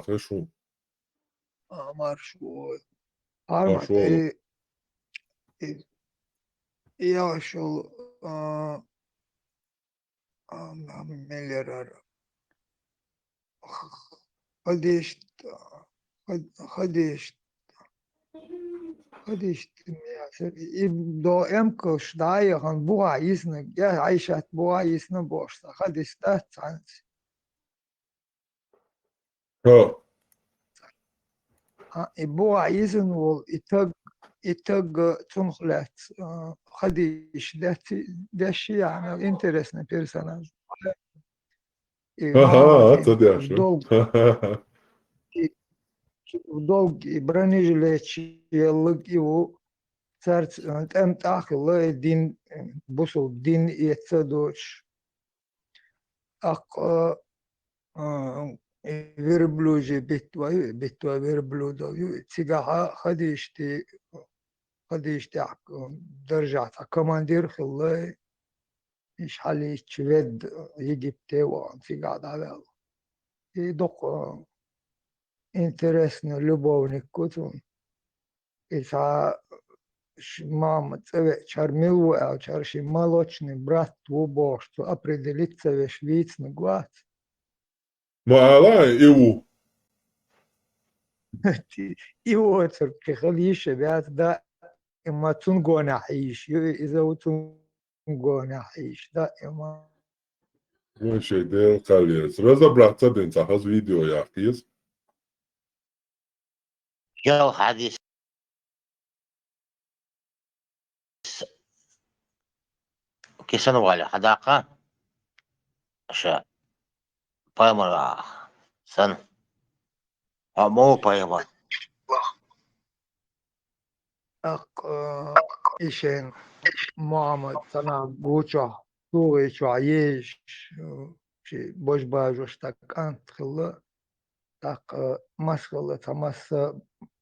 آخر شو marshall شو والله ja شو مليار خديش خديش خديش دو امكش دايغن بوع يسنك يا عيشت بوع يسن بوشتا خديش تات عنت ها بوع يسن وال اتق تنخلت خديش ده شيء يعني انترسنا بيرسوناج ها مامتي تصدق شو долг бронежилет يلق يو صارت أنت أخي دين بوصل دين يتصدوش أق فيربلوجي بيتوا فيربلودو تيجا خديشتي درجة كماندير خلي إيش حالي شويد يجيبتي وانتي قاعد على يدق интересно любовник кутун иса мама цеве чармилу а чарши молочный брат твой что определиться веш виц на глаз ما لا إيوه и вот كخليش بيات دا إما تنقون حيش إذا تنقون حيش دائما ماشي ده خليس رضا براتsa بنتاخذ فيديو يا أخيس يو حديث كيسان والي حداقة أشياء بايمر سن مو بايمر أق إيشين محمد سنة قوشة سوري شو عيش شي بوش باجوش تاك أنت خلا تاك مسخلة تمس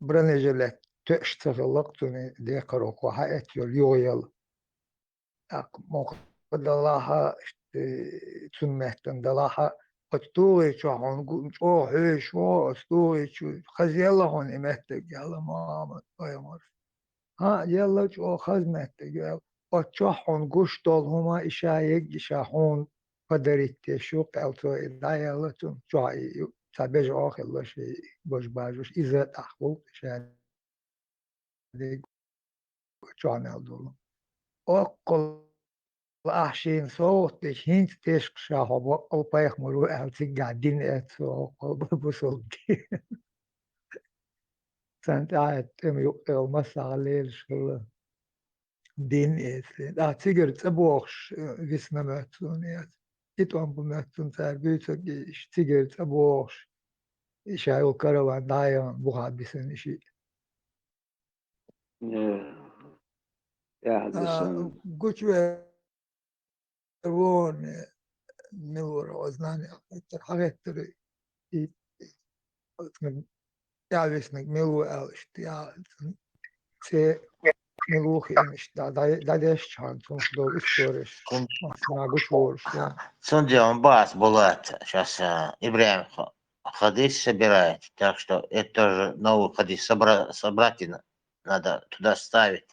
برنجلت تشتغل توني ديقروك وحيات يول تاك موقع دلاها تسمهتن دلاها قطوري شو هون شو هي شو ستوري شو خزيلا هون إمهتك يلا محمد بايمر ها يلا شو خزمتك يلا وتشحون قش طول هما إشايق إشاحون قدرت تشوق أو تو إدايلتون شاي سبج آخر الله شيء باش باجوش إذا تحقق شان ديك شان الدول أقل أحشين صوت هنت تشق شهاب أو بيخ مرو ألتي قاعدين أتسو أقل بصوتي سنت عاد تميو المسا عليل شغله din är tycker det bors visna möten ett om på möten så här byter tycker det bors شاي وكروان دايما بوها بسنشي يا حدثنا قلت وون ملور وزناني حاجات تري يا بسنك ملو اشتيا سي ملوخي مش دا ديش чан دول историш ما قلت ورش Сундион бас булат. Сейчас Ибраим Хадис собирает. Так что это тоже новый Хадис собрать надо туда ставить.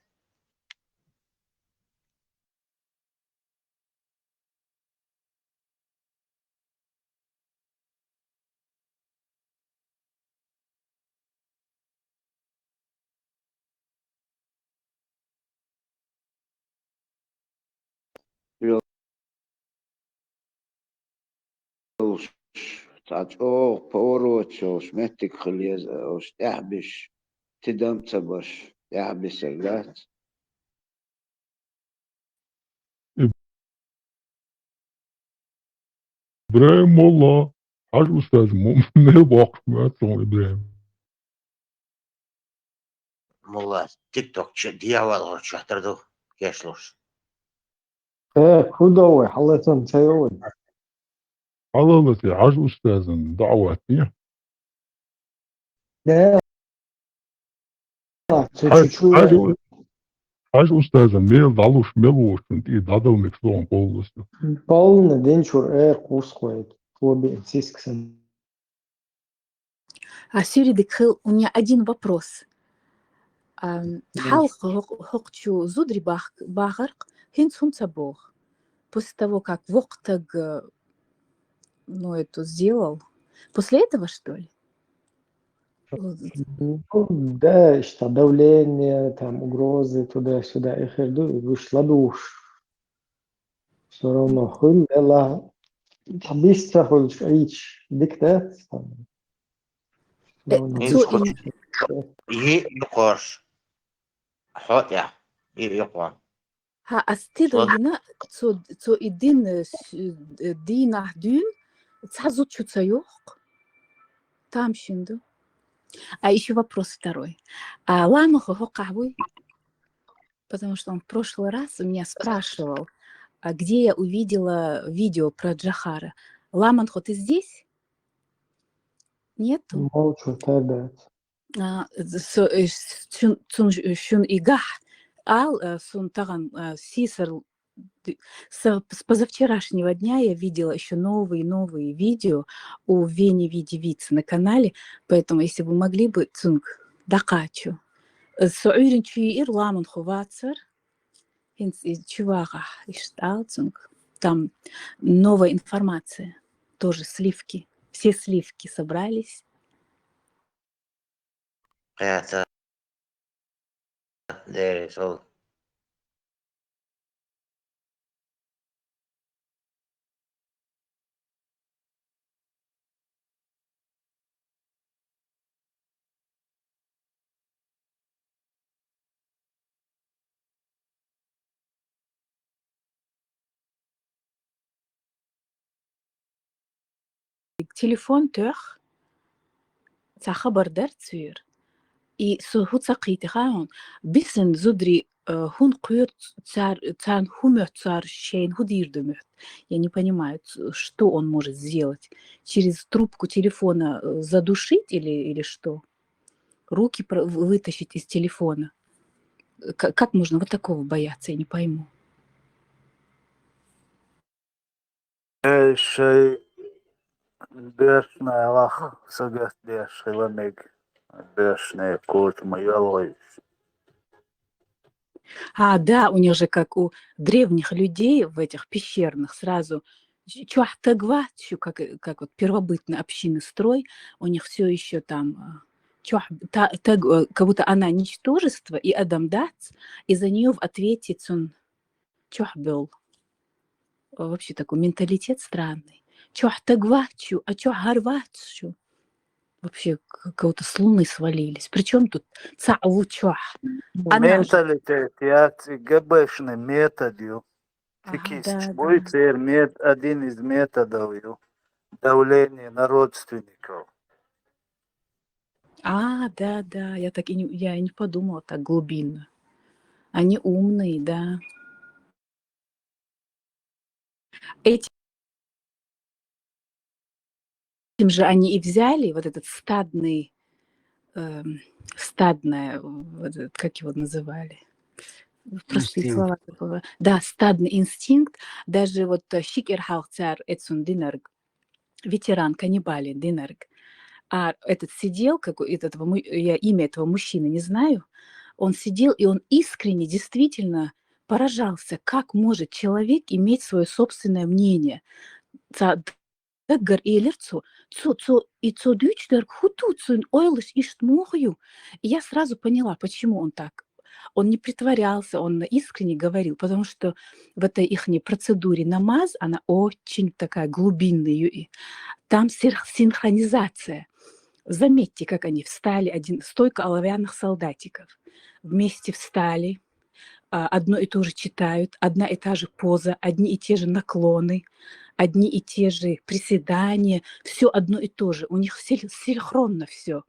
تعطوه بوروتشوش متك خليز أوش تحبش تدم تبش تحبش سلات إبراهيم والله حاج أستاذ ما يبقى ما تسمع إبراهيم Mulla TikTok diyavol chaqtirdi. Keshlosh. كودوي حلتهم تيوي حضرتي حاج أستاذ دعواتي لا حاج تشوشو حاج أستاذ ميل ضلوش ملوش انت ضلو مكسون قولس полный день чур курс ходит хобби сисксен А Сюридик Хил, у меня один вопрос. Халк хокчу зудри бахарк, хинц хунца бог. После того, как Воктаг, ну, это сделал, после этого, что ли? Ну, да, что давление, там, угрозы туда-сюда. Эхерду, вышла душ. Все равно. Хуль, эла, быстро хочешь, рич, диктат. Все равно. И Цо скоро. и... И юкош. Хот я. И юкон. Ха, астидо Слад- ина, цо и динах дюн, цазут чуца йох. Там шинду. А еще вопрос второй. Лама хохокавуй, потому что он в прошлый раз у меня спрашивал, где я увидела видео про Джахара. Ламанхо, ты здесь? Нету? Молчу, тогда. Шун игах, сун таган сисар. С позавчерашнего дня я видела еще новые видео о Вене Видевице на канале, поэтому если вы могли бы цунг дакачу. Союрин чуир ламан хувацар, чувага иштал цунг. Там новая информация, тоже сливки. Все сливки собрались. Это да, сол. Телефон төх, цахабардар цуир. И хуцакитихан бисен зудри хун кует цар хумет цар шейн худирдумет. Я не понимаю, что он может сделать. Через трубку телефона задушить или что? Руки вытащить из телефона. Как можно вот такого бояться, я не пойму. Шей бешная лах сагас шеланег бешная кот моя. Да, у них же, как у древних людей в этих пещерных, сразу как вот первобытный общинный строй, у них все еще там, как будто она ничтожество, и Адам дац, и за нее в ответе он был. Вообще такой менталитет странный. А гарвачу. Вообще, как-то с луны свалились. Причем тут цаулучах. Она же... Менталитет, я ГБшный методил. Да. Мой один из методов давления на родственников. Да, я и не подумала так глубинно. Они умные, да. Этим же они и взяли вот этот стадное, вот этот, как его называли? Простые слова. Да, стадный инстинкт. Даже вот Шикерхах цар Эцун Динарг, ветеран каннибали Динарг, а этот сидел, я имя этого мужчины не знаю, он сидел, и он искренне, действительно поражался, как может человек иметь свое собственное мнение. И я сразу поняла, почему он так. Он не притворялся, он искренне говорил, потому что в этой их процедуре намаз, она очень такая глубинная, там синхронизация. Заметьте, как они встали, стойка оловянных солдатиков. Вместе встали, одно и то же читают, одна и та же поза, одни и те же наклоны, одни и те же приседания, все одно и то же. У них синхронно все.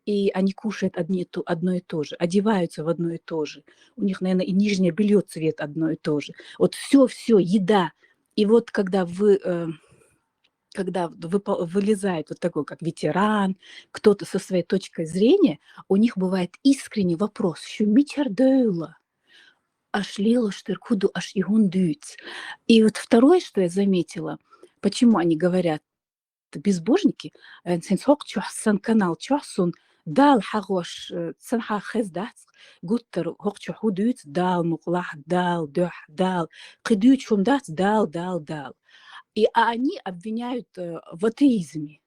И они кушают одно и то же, одеваются в одно и то же. У них, наверное, и нижнее белье цвет одно и то же. Вот все, еда. И вот когда вылезает вот такой, как ветеран, кто-то со своей точкой зрения, у них бывает искренний вопрос. «Шумичардейла». Аж лило штыркуду, аж игундуц. И вот второе, что я заметила, почему они говорят, безбожники, сенсок чухсан канал чухсун, дал хагош, цанха хездац, гуттер хокчу худует, дал муклах, дал, дох, дал, кидует шумдац, дал. И они обвиняют в атеизме.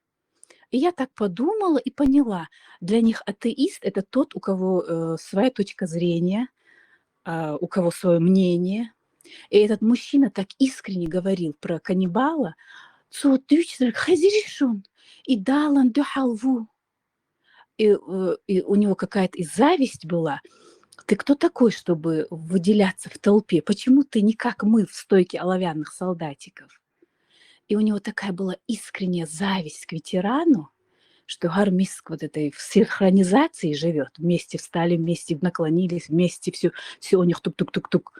И я так подумала и поняла, для них атеист – это тот, у кого своя точка зрения, у кого свое мнение. И этот мужчина так искренне говорил про каннибала, и дал он халву. И у него какая-то и зависть была. Ты кто такой, чтобы выделяться в толпе? Почему ты не как мы в стойке оловянных солдатиков? И у него такая была искренняя зависть к ветерану, что гармиск вот этой в синхронизации живет. Вместе встали, вместе наклонились, вместе все у них тук-тук-тук-тук.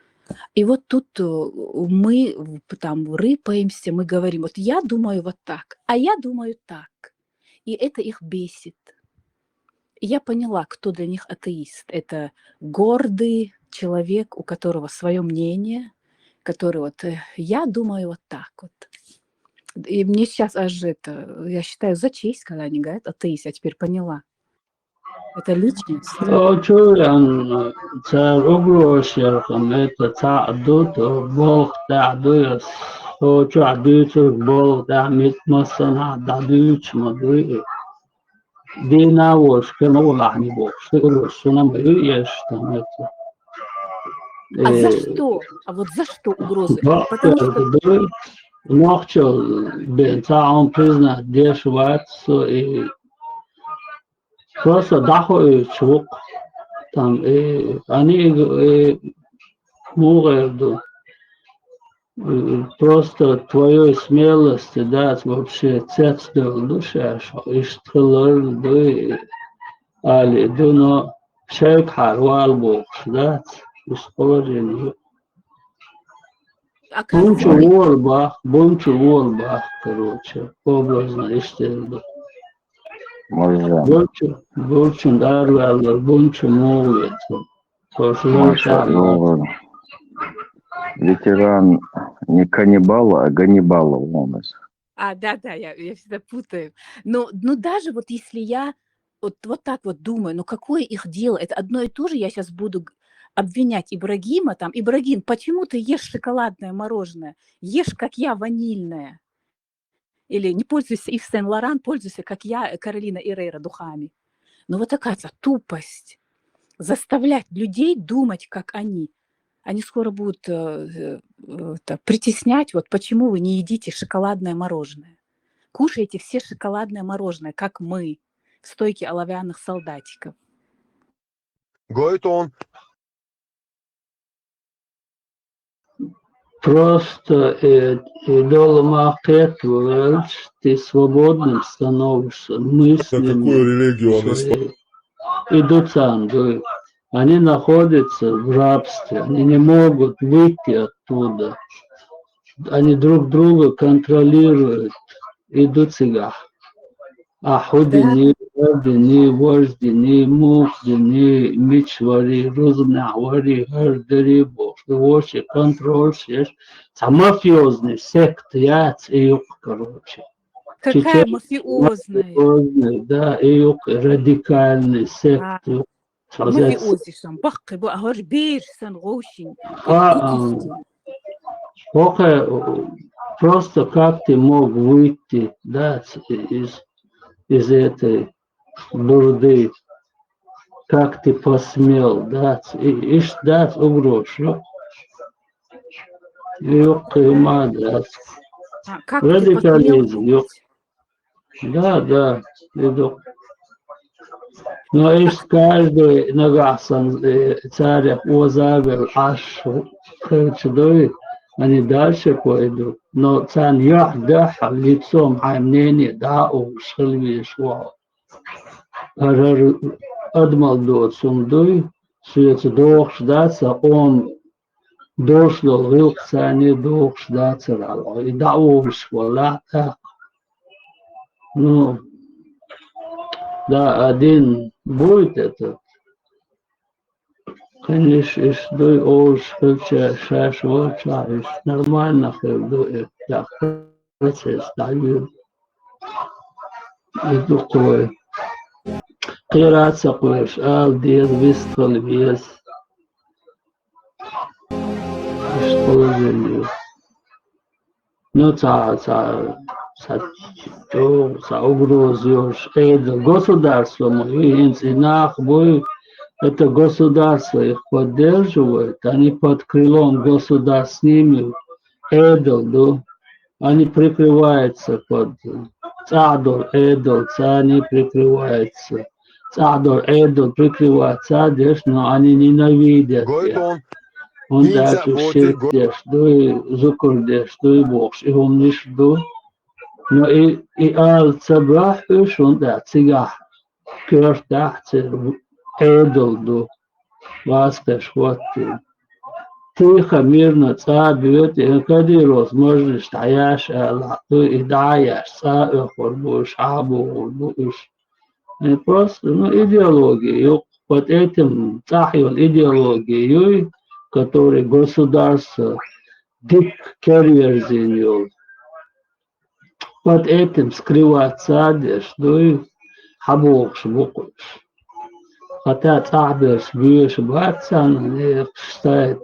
И вот тут мы там рыпаемся, мы говорим, вот я думаю вот так, а я думаю так. И это их бесит. И я поняла, кто для них атеист. Это гордый человек, у которого свое мнение, который вот я думаю вот так вот. И мне сейчас аж это, я считаю, за честь, когда они говорят атеист, я теперь поняла. Это личность. Чуян цар угрошеркам это تعدد بولق تعدويس هو تعدويس بولق تعميت مثلا تعدويس مدوي دينا وش كانوا لعني بوش تقولوا شنو ما يشتمت А за что? А вот за что угрозы? Потому что... Ночью бентаун признать дешеваться и просто доходит чувак там и они могут просто твоей смелости дать вообще цепную душе, и что ты али дуно шейк харвал бог дать расположение. Бунчу Волбах, короче, образно истерду. Бунчу Дарвеллер, Бунчу Мовец. Ветеран не каннибала, а Ганнибала у нас. Да, я всегда путаю. Но даже вот если я вот так вот думаю, ну какое их дело? Это одно и то же, я сейчас буду обвинять Ибрагима, там, Ибрагим, почему ты ешь шоколадное мороженое? Ешь, как я, ванильное. Или не пользуйся Ив Сен-Лоран, пользуйся, как я, Каролина Эррера, духами. Ну вот такая тупость. Заставлять людей думать, как они. Они скоро будут притеснять, вот почему вы не едите шоколадное мороженое. Кушайте все шоколадное мороженое, как мы, в стойке оловянных солдатиков. Гойтон. Просто дома клетву, ты свободным становишься, мыслями. Какую религию он исповедует? Идут они находятся в рабстве, они не могут выйти оттуда. Они друг друга контролируют, идут сега. Худи ни вожди, ни мухди, ни мичвари, розумнявари, гардери, вообще контроль, мафиозный сект, короче. Какая мафиозная? Да, радикальный сект. Мафиозишь, бахкы, бейшсан, гошин. Просто как ты мог выйти, да, из этой бурды, как ты посмел дать, и дать угрозу. Радикализм. Да, иду. Но из каждой нагасан царя озавер аж херчдой, они дальше пойдут. Но цан яхдах лицом мнение да у шельвишва. Адмал дот сундуй, свет дох ждаться, он дошло в цане дох ждаться, и да ушвала так. Ну, да, один будет этот. Конечно, дой ош, шаш, нормально, так процесс дают. Такое. Qirāts sakojuši, āldies, viss paldies. Iš положения. Ну, угрозу, это государство, это государство их поддерживает, они под крылом государства с ними, они прикрываются под Цадор, они прикрываются. Цадор, прикрываются, но они ненавидят их. Он дальше ширдеш, зукурдеш, бокс, и он не жду. Но и цабрахуш, он цигах, кёртахцер, васкаш, вот тихо, мирно, бьет, и когда возможность, стояшь, и даешь, будешь, будешь. И просто, идеология. Под этим идеологией, который государство дик керверзинил, под этим скрываться, что и хабокш, букуш. Хотя цаберс, бьешь, братца, не считает,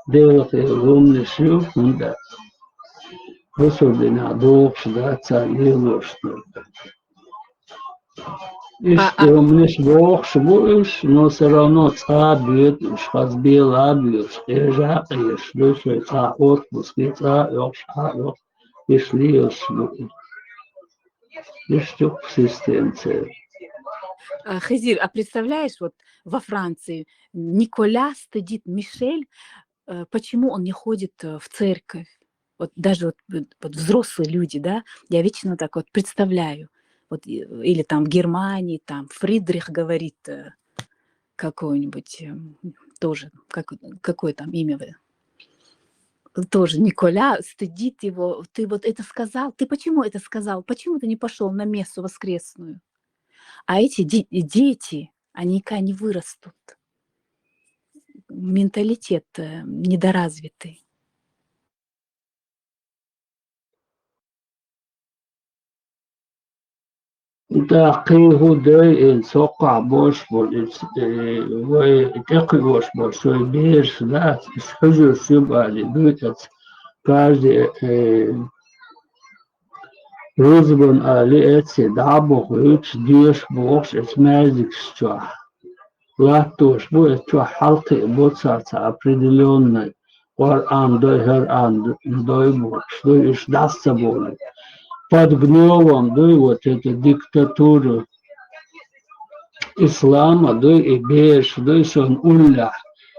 делать умный да. Высудина, докш, да, царь, что Если умнешь бокш будешь, но все равно бьет, шхазбела бьет, шхежа, ешли, отпуск, если еще консистенция. Хазир, а представляешь, вот во Франции Николя стыдит Мишель, почему он не ходит в церковь? Вот даже вот взрослые люди, да, я вечно так вот представляю. Вот, или там в Германии, там Фридрих говорит какой-нибудь, тоже, какое там имя, тоже Николя стыдит его. Ты вот это сказал, ты почему это сказал? Почему ты не пошел на мессу воскресную? А эти дети, они никогда не вырастут. Менталитет недоразвитый. Да, кигудай, сока бош, вытекай бош, большой беш, да, схожу сюбали, дует каждый розбан али эти дабох, уч деш бош, эсмазик что. Латош будет что халки боцаться определенной. Коран дой херан дой бош, что иш дастся болит. Под гневом, да, вот эта диктатура ислама, да, и беш, да, и сон улля.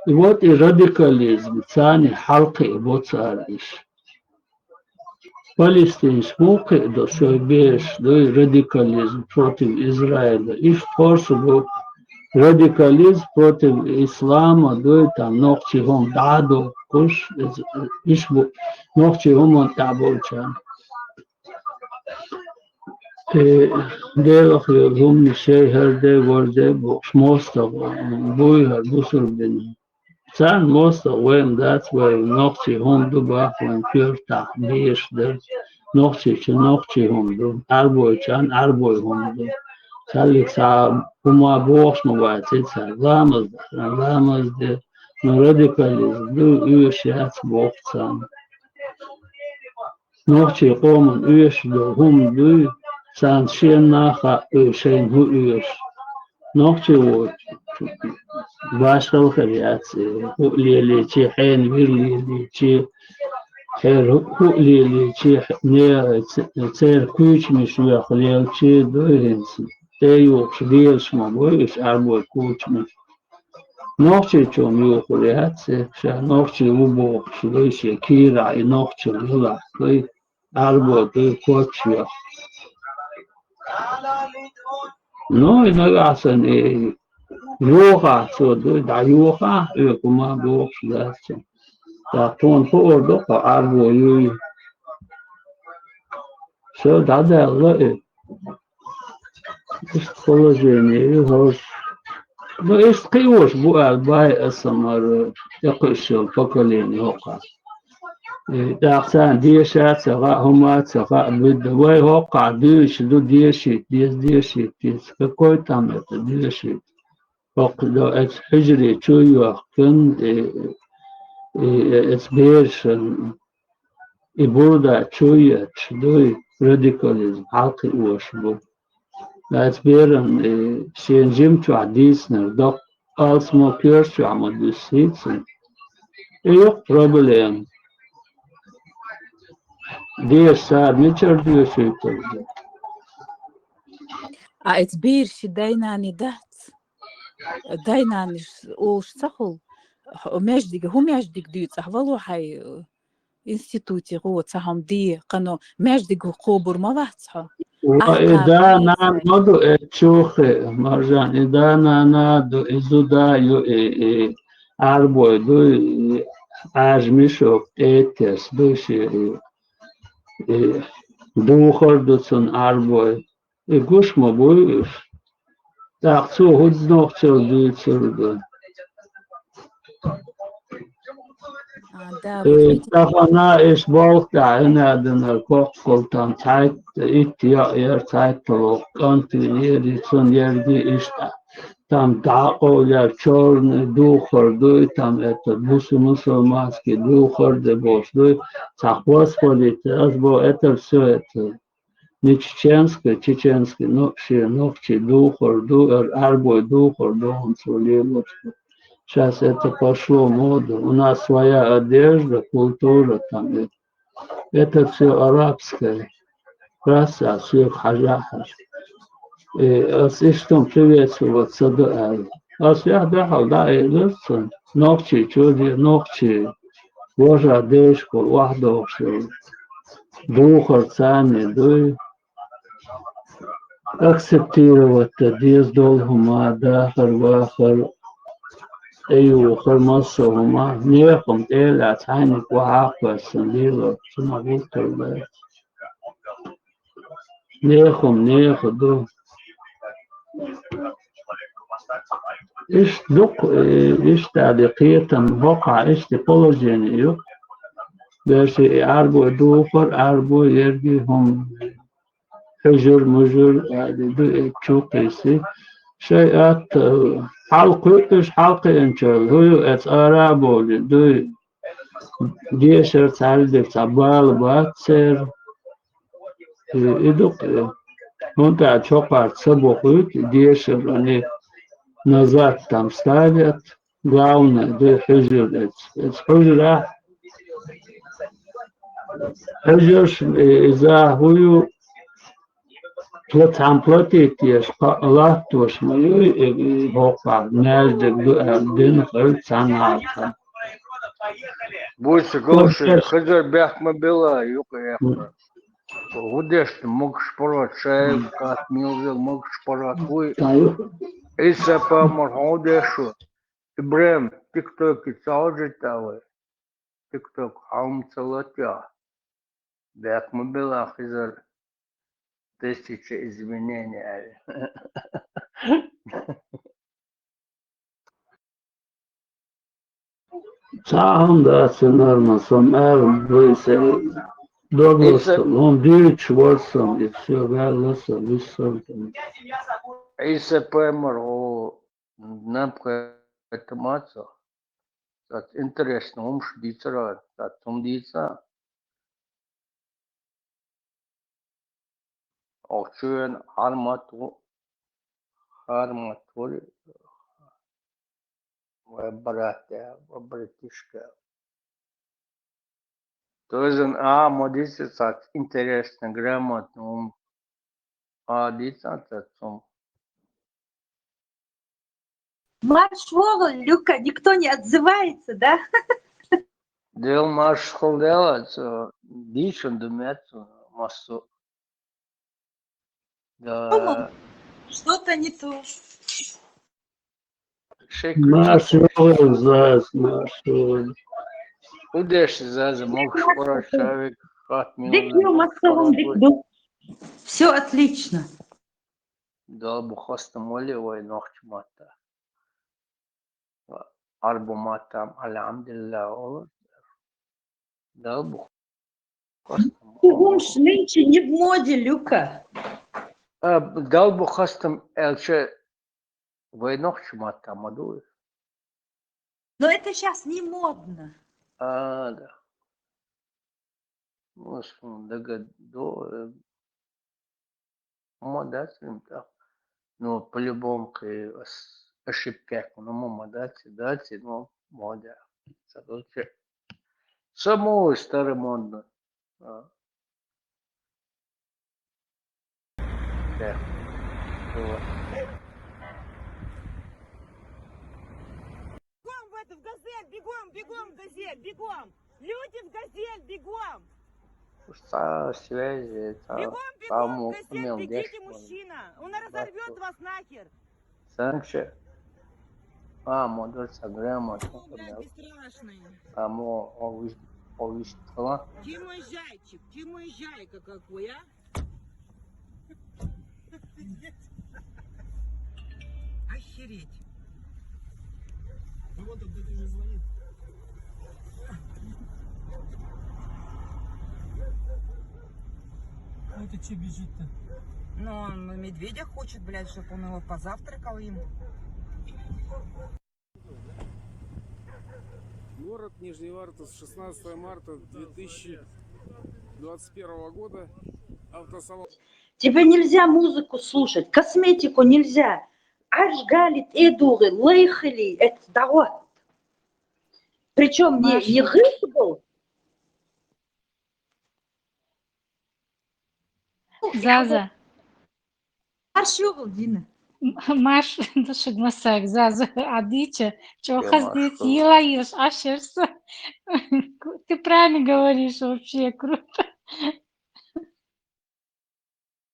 И вот и радикализм, цани, халки, и вот цариш. Палестинский, да, что беш, да, и радикализм против Израиля. И способ радикализм против ислама, да, и там ногтигом даду, куш, ногтигом он таболчан. Девах гум шей херде ворде моста буй бусур бин. Цан моста when that's why ногти хом дуба when пирта биш де ногти хом ду арбой чан арбой хом ду. Салик са пума бош мова цица ламаз де но радикализм ду юшат бохцан. Ногти хом юш ду хом ду San Shen Naha Shen Hu Nog чего başka variacije Lilici Hen Virlilici Her Lilici Ne Cer Kuçmiş ve Hlielci Doyens Te yok Şdielsma Boyus Arboy Kuçmış Nog çom yok variacije Şa nog ubo Şdoyşe Kira i nog Lila Koy Arboy Kuçmış No, и нагасан и юха, что да юха, и кума бог дастся. Так он по ордока арбо юй. Все дадало и положение его. Ну, есть киош буал бай самар якошел поколение ока. داخسان ديشات سغاء هما سغاء بد وي وقع ديش دو ديشيت ديشيت كوي تامت ديشيت وق دو اتس حجري شو يوقن اتس بيرشن إبودا شوية دوي راديكاليزم حالقي وشبو اتس بيرن شينجيم شو عديسنا دوك ألسمو بير شو عمدو سيتسن إيو بروبليم ديش سار نيتشر ديش يترد А эцбир дайнани дат. Дайнани уж сахул. Междик дюц, ахвалу хай институте год сахам ди, кано междик хобур мавацха. وإذا نادو تشوخي مرجان إذا نادو إزودا يو أربو دو أجمشو إتس دوشي دوخر دوتسون أربو إيقوش مبويش تاقصو هود نوخشو دوتسو Да, вот видите. تفنا إيش بولت عنا دنا كوكولتان تايت إت يا تايت لو كنت يدي سون يدي إيش там дақоля черный духор дуй там это мусульманский духор де бош дуй господи бо это все это не чеченский но все ногчи духор дуй арбой духор дом солило сейчас это пошло мода у нас своя одежда культура там это все арабское раса все хажахаш Assistam приветствовать сады. Я дехал, да, и лыцин. Ногчи, чуди, ногчи. Божа дешку, вахдовши. Духар цани, дуй. Акцептировать диез долгума, дахар, вахар. Эйухар, массовума. Нехом, эля, цайник, вахаква, сандила. Сума вултар, да. Нехом, дуй. إيش دوق إيش تعليقية وقع إيش تيبولوجينيو باش يعربوا دوخر عربوا يرجيهم حجر مجر هذه دو تشوقيسي شيئات حلقة إيش حلقة إنشال هو إت أرابو دو ديشر تعلق تعبال باتسر إدوق هون تعشوقات سبوقيت ديشر أني назад там ставят. Главное, да, хижир, это хижира. Хижир за хую там платить, латуш мою и хопа, между дин хиль цаната. Больше глуши, хижир бяхма бела, юка яхма. Гудеш ты мог шпорот, шаев, кат милзел, мог шпорот, хуй. إيسا بامر هودشو إبراهيم تيك توك يتساوجي تاوي تيك توك حوم تسلطيا بيك مبلا خزر тысячи изменений. Sağım da sınırma somer böylese doğrusu on büyük varsam yetişiyor verirse bir sorun. Если поймер нам информацию, так интересно, дицера, так дица, очевидно арматур, братишка. То есть модица, так интересно, грамотно, дица, так Марш Вован, Люка, никто не отзывается, да? Дел марш делать, дичен думается, массу. Да. Что-то не то. Маршрут, маршрут. Удешь за можешь порашавик, Дикью массовым дикду. Все отлично. Да, бухоста молевой ночь мата. Арбуматам, алямдилля, Да, бух. Гумш нынче не в моде, Люка. Дал бухастам элче войнох чумата мадуй. Но это сейчас не модно. Да. Дага до модать да. Ну, по-любому, ошибки, ну, модать, ну, мода. Короче, самое старомодно. Да. Вот. Бегом в газель, бегом в газель, бегом! Люди в газель, бегом! Со связи, Бегом в газель, бегите, мужчина! Он разорвет вас нахер! Санче. Модуль сагрема. Блядь, бесстрашный! Овиштала. Ты мой зайчик какой, а? Охереть! Вот он тут уже звонит. А это че бежит-то? Ну, он медведя хочет, блядь, чтобы он его позавтракал им. Город Нижневартовск, 16 марта 2021 года. Автосалон. Тебе нельзя музыку слушать, косметику нельзя. Аж галит эдуры, лейхали, это да. Причем не гык был. Заза. Аршёвал, Дина. Маш, душик масак, Заза, адича, чё Я хаздит, Машу. елаешь, ашерса. Ты правильно говоришь, вообще круто.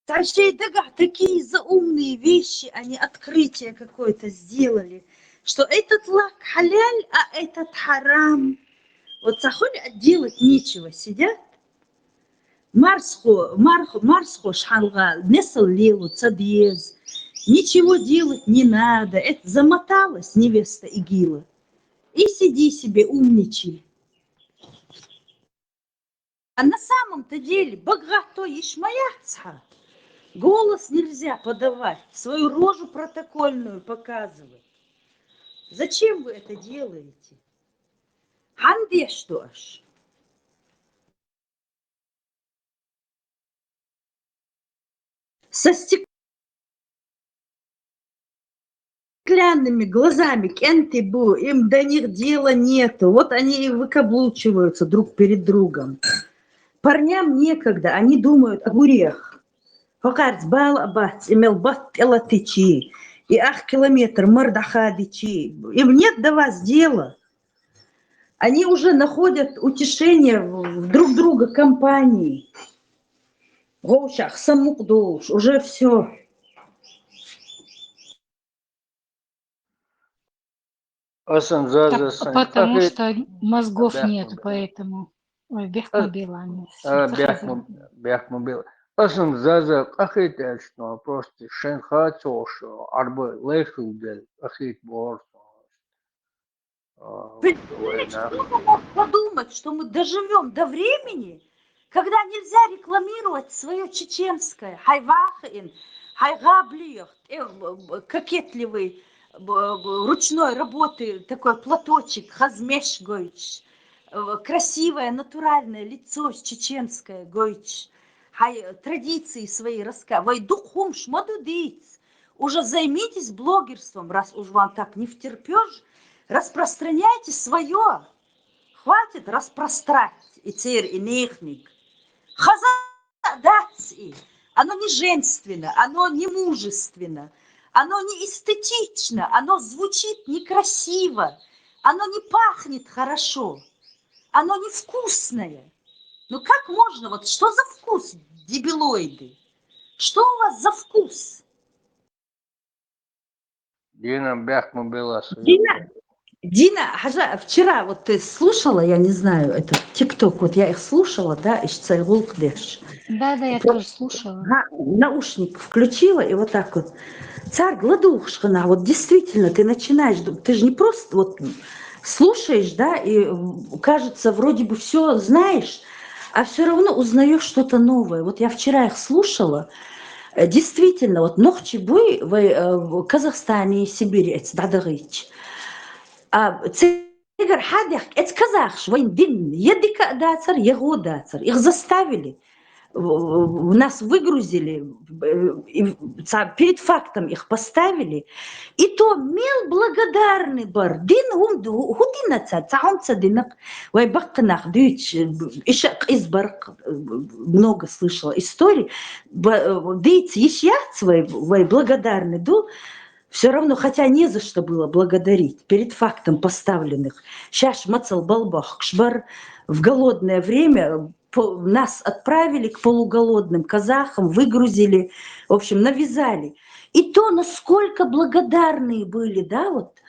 Вообще, да, такие заумные вещи, они открытие какое-то сделали, что этот лак халяль, а этот харам. Вот заходят, делать нечего, сидят. Марсхо шхалга, несал леву, цадез. Ничего делать не надо. Это замоталась невеста Игила. И сиди себе, умничай. А на самом-то деле, богато ишмаяца. Голос нельзя подавать, свою рожу протокольную показывать. Зачем вы это делаете? Ханде что ж? Со стеклянными глазами кентибу, им до них дела нету. Вот они и выкаблучиваются друг перед другом. Парням некогда, они думают о гурех. Факарц бал абац, имел бат элатичи, и ах километр мордахадичи. Им нет до вас дела. Они уже находят утешение в друг друга компании. Гоушах, самукдуш, уже все. Потому что мозгов нету, поэтому. Ой, бехмобила. Бехмобила. Асам заза ахит эльшно, просто шенха цошо, арбы лейхудель, ахит борсо. Кто мог подумать, что мы доживем до времени, когда нельзя рекламировать свое чеченское, хайвахин, хайгаблиях, кокетливый, ручной работы, такой платочек, хазмеш гойч, красивое, натуральное лицо чеченское гойч, традиции свои рассказывай, духом шмадудиц. Уже займитесь блогерством, раз уж вам так не втерпешь, распространяйте свое. Хватит распространять и цер, и нехник. Хазадаци. Оно не женственно, оно не мужественно, оно не эстетично, оно звучит некрасиво, оно не пахнет хорошо, оно невкусное. Ну как можно, вот что за вкус, дебилоиды? Что у вас за вкус? Дина бехмобила. Дина, вчера вот ты слушала, я не знаю, это ТикТок, вот я их слушала, да, из Царьгулкдеш. Да, я тоже слушала. Наушник включила, и вот так вот. Царь Гладухшхана, вот действительно, ты начинаешь, ты же не просто вот слушаешь, да, и кажется, вроде бы все знаешь, а все равно узнаешь что-то новое. Вот я вчера их слушала, действительно, вот Нохчибуй в Казахстане и Сибири, это Дадагыч. А цигар хадях, это казах, войн дин, едика дацар, его дацар. Их заставили, нас выгрузили, перед фактом их поставили. И то мел благодарный бар. Дин худина цаум цадинак, вай бакнах, дыч, ишак избарк, много слышала историй. Дыц ишьяц, вай благодарный ду. Все равно, хотя не за что было благодарить, перед фактом поставленных. Сейчас мацал балбах, кшбар в голодное время нас отправили к полуголодным казахам, выгрузили, в общем, навязали. И то, насколько благодарные были, да, вот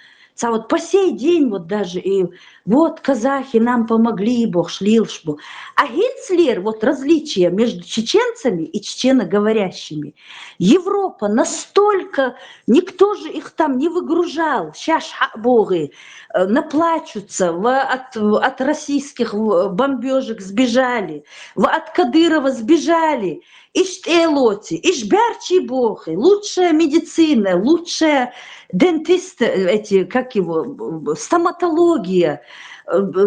по сей день вот даже, и вот казахи нам помогли, бог шлилшбу. А Гинцлер, вот различия между чеченцами и чеченоговорящими, Европа настолько, никто же их там не выгружал, сейчас боги наплачутся, от российских бомбежек сбежали, от Кадырова сбежали, Ишь-Элоти, Ишь-Бярчи бохи, лучшая медицина, лучшая дентисты, стоматология,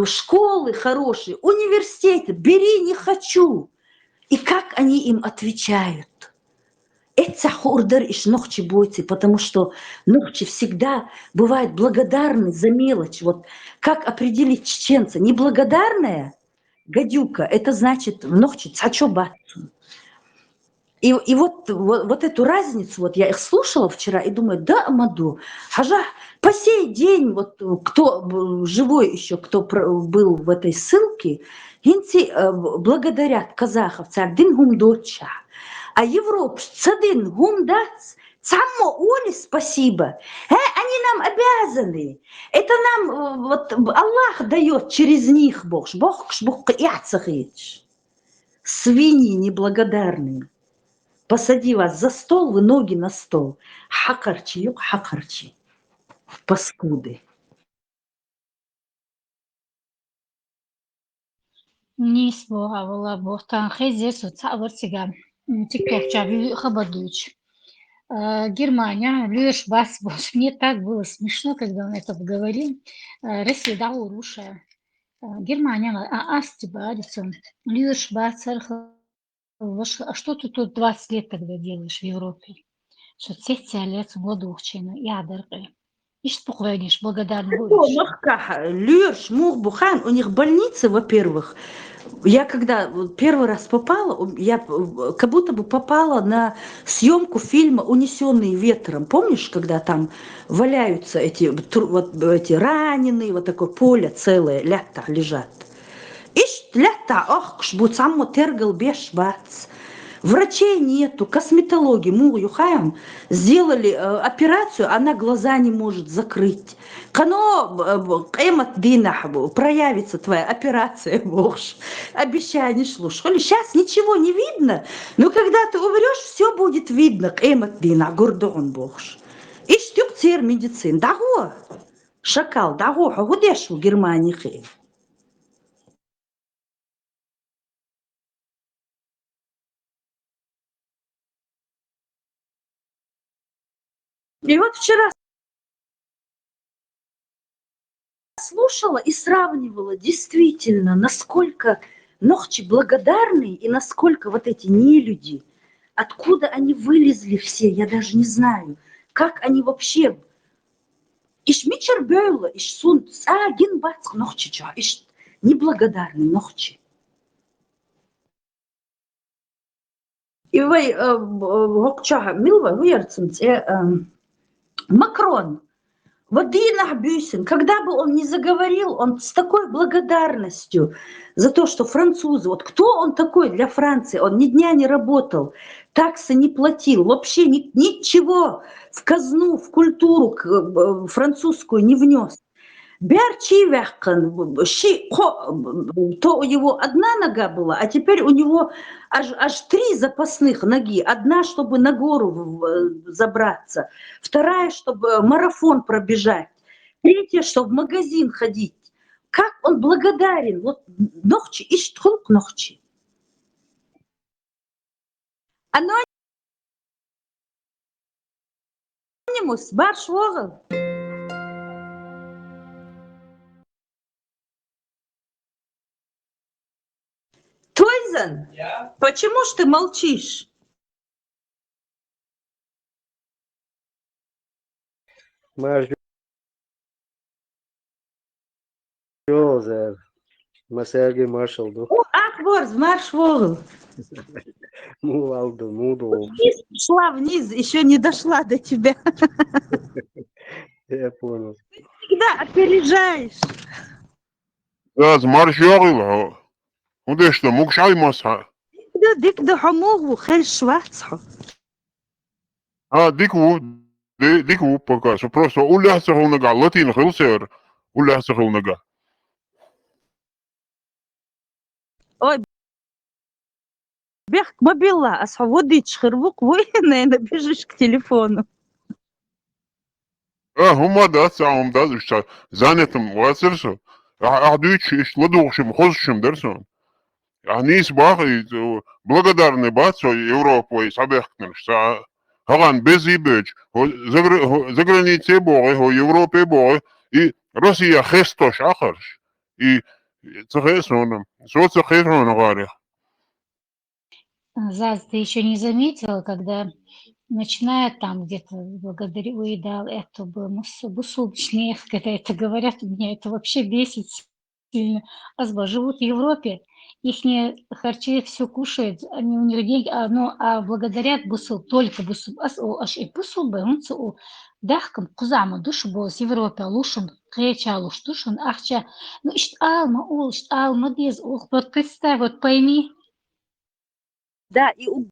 школы хорошие, университеты, бери, не хочу. И как они им отвечают? Это хурдар иш нохчи бойцы, потому что нохчи всегда бывают благодарны за мелочь. Вот как определить чеченца? Неблагодарная гадюка, это значит нохчи цачобатцу. И вот эту разницу, вот я их слушала вчера и думаю, да, Амаду, хажа, по сей день, вот кто живой еще, кто был в этой ссылке, инти благодарят казахов, цардин гумдоча, а Европа цадин гумдац, само Оли спасибо, они нам обязаны, это нам вот Аллах дает через них, Бог яцахич, свиньи неблагодарные. Посади вас за стол, вы ноги на стол. Хакарчи, юк хакарчи. Паскуды. Нисбо авала бохтан хезесу цаварсига тикток чави хабадуч. Германия, Леш Басбош. Мне так было смешно, когда он это говорил. Россия да урушая. Германия, астиба, Леш Басбош. А что ты тут 20 лет тогда делаешь в Европе? Что цех лет в воду ядеры. И что походишь, благодарный будешь. Леш, Мухбухан, у них больницы, во-первых. Я когда первый раз попала, я как будто бы попала на съемку фильма «Унесенные ветром». Помнишь, когда там валяются эти раненые, вот такое поле целое, лята лежат. Врачей нету, косметологии, сделали операцию, она глаза не может закрыть. Проявится твоя операция, боже. Обещай, не слушай. Сейчас ничего не видно, но когда ты умрешь, все будет видно. Гордон, боже. И штук цер медицин. Даго, шакал, даго, гудеш в Германии. И вот вчера слушала и сравнивала действительно, насколько нохчи благодарны и насколько вот эти нелюди, откуда они вылезли все, я даже не знаю, как они вообще. Иш мичер бёйла, иш сун гин бац нохчи ча, иш неблагодарны нохчи. И вы гокча милва выерцем Макрон, когда бы он ни заговорил, он с такой благодарностью за то, что французы, вот кто он такой для Франции, он ни дня не работал, таксы не платил, вообще ничего в казну, в культуру французскую не внес. Бярчивяхкан, то у него одна нога была, а теперь у него аж 3 запасных ноги. Одна, чтобы на гору забраться, вторая, чтобы марафон пробежать. Третье, что в магазин ходить. Как он благодарен. Вот нохчи, иштхулк нохчи. Анонимус, барш вогл. Тойзен, почему ж ты молчишь? مساجي مارشال دو Ахворз, марш вогл. مو алду муду. Шла вниз, еще не дошла до тебя. Я понял. Всегда опережаешь. Gaz marş yağıl. O da işte mukşay masa. Да, дик да хамогу, хель швацхо. Ha diku пока. Что просто уляса хунага латин хилсер. Уляса хунага. Ой, бег мобила, а свободить шхырвук, вы, наверное, бежишь к телефону. Huma da sağım da işte zanetim vasırsa. Adüç işte ладушим хозшим dersen. Yani isbah благодарны бацо Европой сабехтнеш. Хаган бези беч. За границей боги, ho Европе боги и Россия хестош ахарш. И цехесоном. Что цехесоном говорит? Заз, ты еще не заметила, когда начиная там где-то благодарю, уедал это бусубочный, когда это говорят, меня это вообще бесит сильно. Живут в Европе, ихние харчи все кушают, они у них деньги, а благодарят бусул, только бусул, аж и бусул бы, он дахкам кузама душу был с Европы, лушим, креча луш душун, ахча, ну ишт алма без, вот представь, вот пойми. Да, и у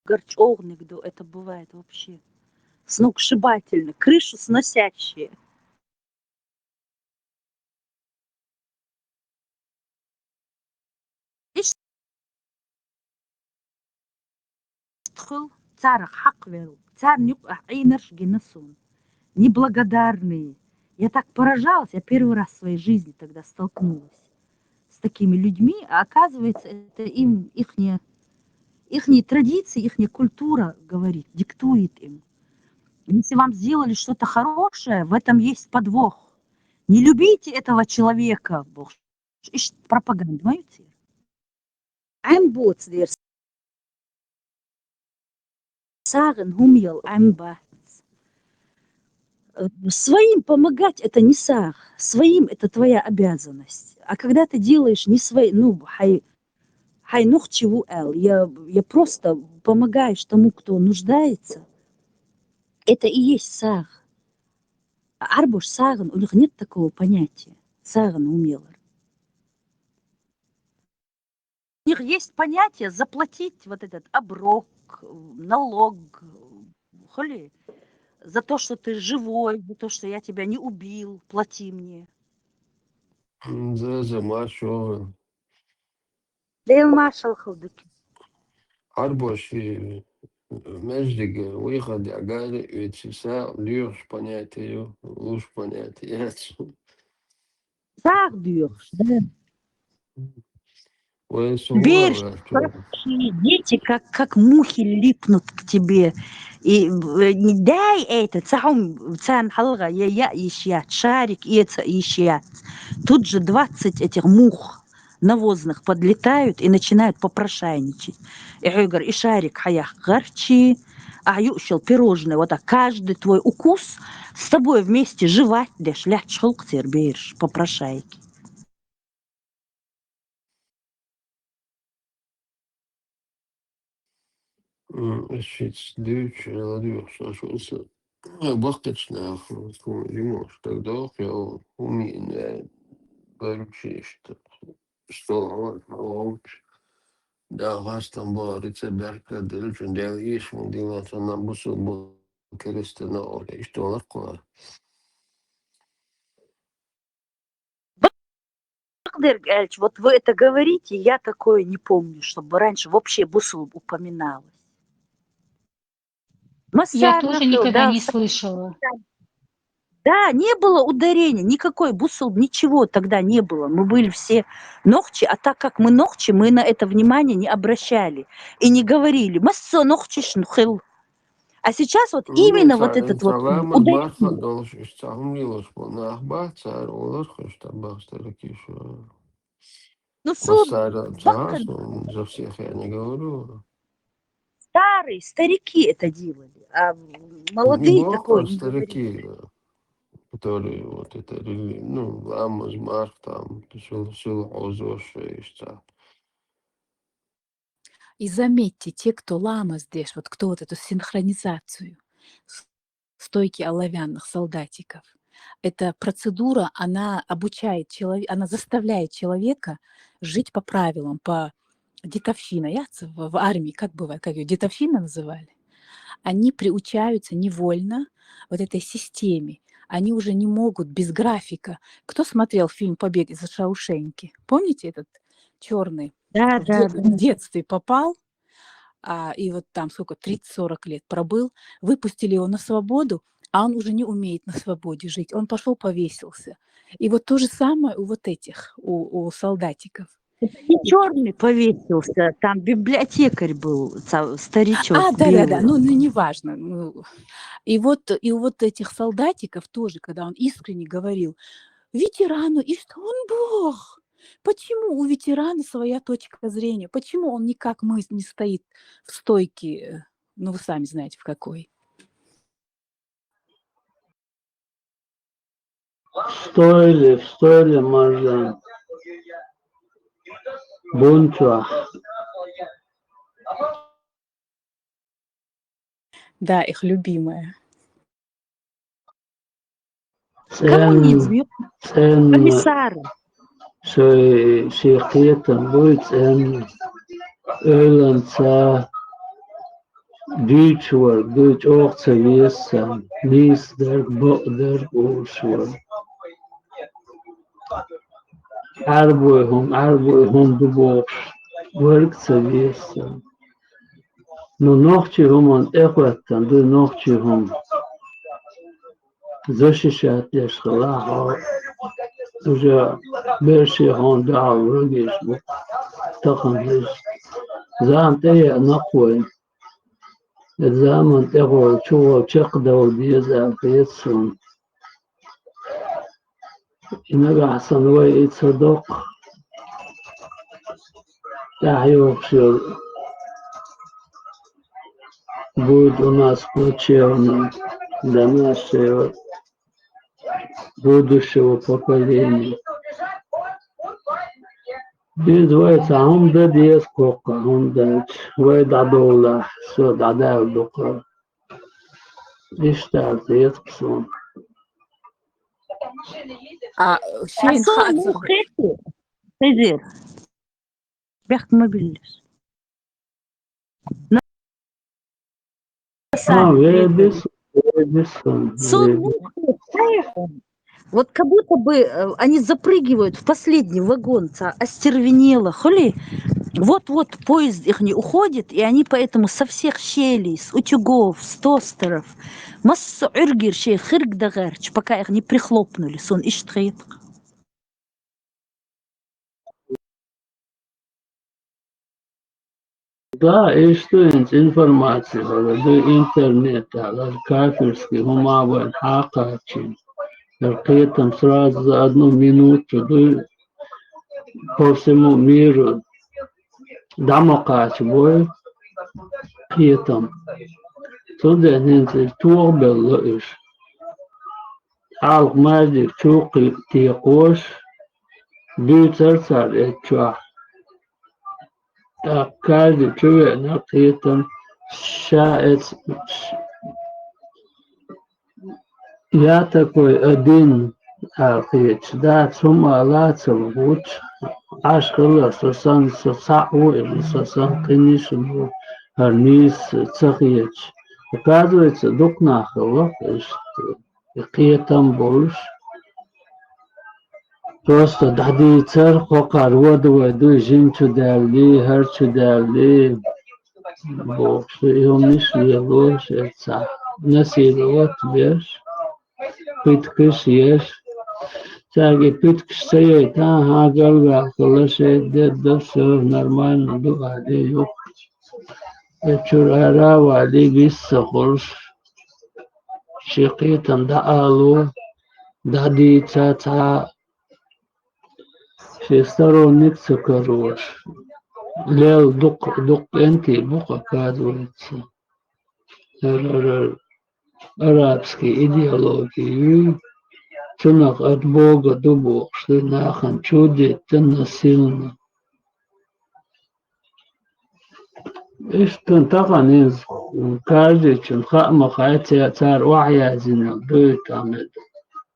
горчовник, это бывает вообще сногсшибательно, крышу сносящие. Царах хак веру, царь неблагодарные. Я так поражалась, я первый раз в своей жизни тогда столкнулась с такими людьми, а оказывается, это им ихние традиции, ихняя культура говорит, диктует им. Если вам сделали что-то хорошее, в этом есть подвох. Не любите этого человека. Пропаганда. Ein Boot, der sagen, humjel, ein Boot. Своим помогать это не сах, своим это твоя обязанность. А когда ты делаешь не свои, я просто помогаешь тому, кто нуждается, это и есть сах. А арбуш саган, у них нет такого понятия. Саган умелар. У них есть понятие заплатить вот этот оброк, налог, за то, что ты живой, за то, что я тебя не убил, плати мне. За маршал. Дейл маршал халдыки. Арбоши междик выход агали ветчиса льешь понятие, уж понятие. Саг дюрш, да. Веришь, дети как мухи липнут к тебе. И не дай это, цан халга, я ищет, шарик и это ищет. Тут же 20 этих мух навозных подлетают и начинают попрошайничать. И я говорю, и шарик хаях гарчи, а юшил пирожное, вот так каждый твой укус с тобой вместе жевать дешь, ля чхолк тербеешь, попрошайки. Шиц дюч, ладюш, ашулся. Бахточная, лимош, тогда я умею, горючее, что лучше. Да, вас там была рецеберка, дельчун, дел иш, мудила, что нам бусу был крестена, и что лакуа. Вот вы это говорите, я такое не помню, чтобы раньше вообще бусул упоминалось. Я тоже никогда не слышала. Да, не было ударения, никакой бусул, ничего тогда не было. Мы были все ногчи, а так как мы ногчи, мы на это внимание не обращали и не говорили «массо ногчиш нухил». А сейчас вот именно вот этот вот Инсалам ударение. Барха должен Милош Нахбаца, Ролос, Штабахстаракишу. Ну, Массара бака, Цагас, за всех я не говорю. старые, старики это делали, а Не молодые такое просто не говорили. старики, которые вот это, ну, Ламаз, Марк, там, Сил Озош, И заметьте, те, кто лама здесь, вот кто вот эту синхронизацию, стойки оловянных солдатиков, эта процедура, она обучает человека, она заставляет человека жить по правилам, по детовщина. Я в армии, как бывает, как ее детовщина называли? Они приучаются невольно вот этой системе. Они уже не могут без графика. Кто смотрел фильм «Побег из Шаушенки»? Помните этот черный? Да, да, В да. детстве попал, и вот там сколько, 30-40 лет пробыл, выпустили его на свободу, а он уже не умеет на свободе жить. Он пошел повесился. И вот то же самое у вот этих, у солдатиков. Это не черный повесился, там библиотекарь был, старичок Да-да-да, белый. ну неважно. И вот у вот этих солдатиков тоже, когда он искренне говорил, ветерану, и что он Бог. Почему у ветерана своя точка зрения? Почему он не как мы не стоит в стойке, ну вы сами знаете в какой? В стойле можно бунчуа. Да, их любимая. Коммунизм, комиссары. Шейхетам будет Öğlense Deutsch var, Deutsch auch seviyesen, Nis der, der Urschwar. Arboy du box, work seviyesen. No nohçi human ekvetten, du nohçi hum. Защищать лешхала, уже берши хон да врагиш, тахан лиш. Зантея нахуй. الزمن تقول شو تقدر وديزا بيتسون إنك أحسن ويت صدق تحيوكسر بود ناس بوتشيون دماشيو будущего поколения. Biz ويتعهم ده ديس كوكا هم ده ويدع دولة سود عداو دقر اشتعل يتقصون Шейн Асор Хацер. мухети, Хезир. Бяхт мобильность. Вот как будто бы они запрыгивают в последний вагон, остервенело, хули. Вот-вот поезд их не уходит, и они поэтому со всех щелей, с утюгов, с тостеров, массу иргиршей, хиргдагарч, пока их не прихлопнули, сон иштрит. Да, и что информация, до интернета, кафирский, гумавен, хакачин. При этом сразу за 1 минуту по всему миру дамокач бой, при этом туда нензель туобел лоиш. Алк мазик чуки тиош, дюцерцар этчуа. Так каждый человек при этом шаец. Я такой один архич, да, сумма лацев луч, аж было сосан сосау или сосан конечно армис цахич. Оказывается, дух нахало, какие там больше. Просто дади цер хокар воду жинчу дали, харчу дали. Бог, что его мишли луч, это насиловать беш. pitkis yes. Tagi pitkis sayı ta hagal ve akıllı şey de söv normal du adi yok. Çurara vali biz sakurs. Şiqitan da alu. Dadi ta şestaronik sıkarur. Lel duk enti buka kadurutsa. Arabski ideologiyi Цунак от Бога до Бога, что нахан чуди насильно. Иштун тахан из каждый чин хама хайте цар вахя зина дует амед.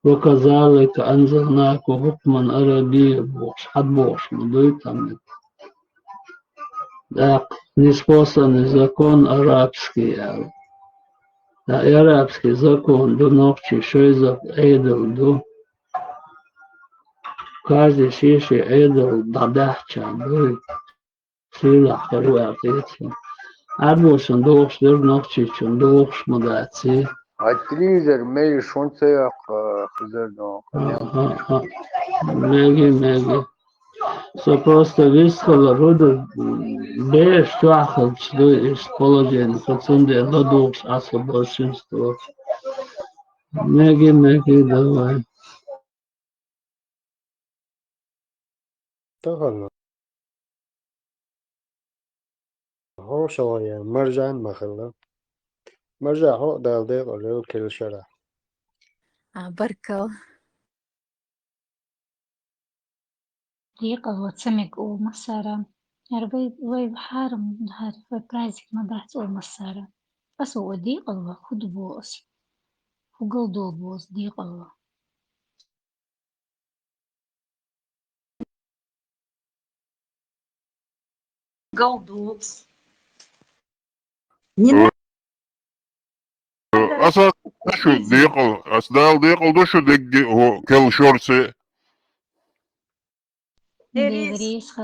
وكذلك أنزلناك حكما عربيا بوش حد بوش مدويت амед. Так, неспосланный закон арабский. Да, арабский закон до ночи, что из эйдл до. Каждый шиши эйдл дадахча дует. Сила харуатица. Арбошан дош дер ночи чун дош мадаци. Атризер мей шонцеяк хызердон. Меги. So просто высхала рода беш туахал что из положения, пацанды ладош аса большинство. Меги давай. طبعا هو شوية مرجع مخلا مرجع هو دالديق ولو كل شرع بركة دقيقة وتسمك ومسارة يعني وي حارم هاد في برايزك ما بحث ومسارة بس هو دقيقة وخد بوس وقلدو بوس دقيقة Голдовс. Не надо Asas şu dekal, asdal dekal do şu dek o kel şorse. Деврис.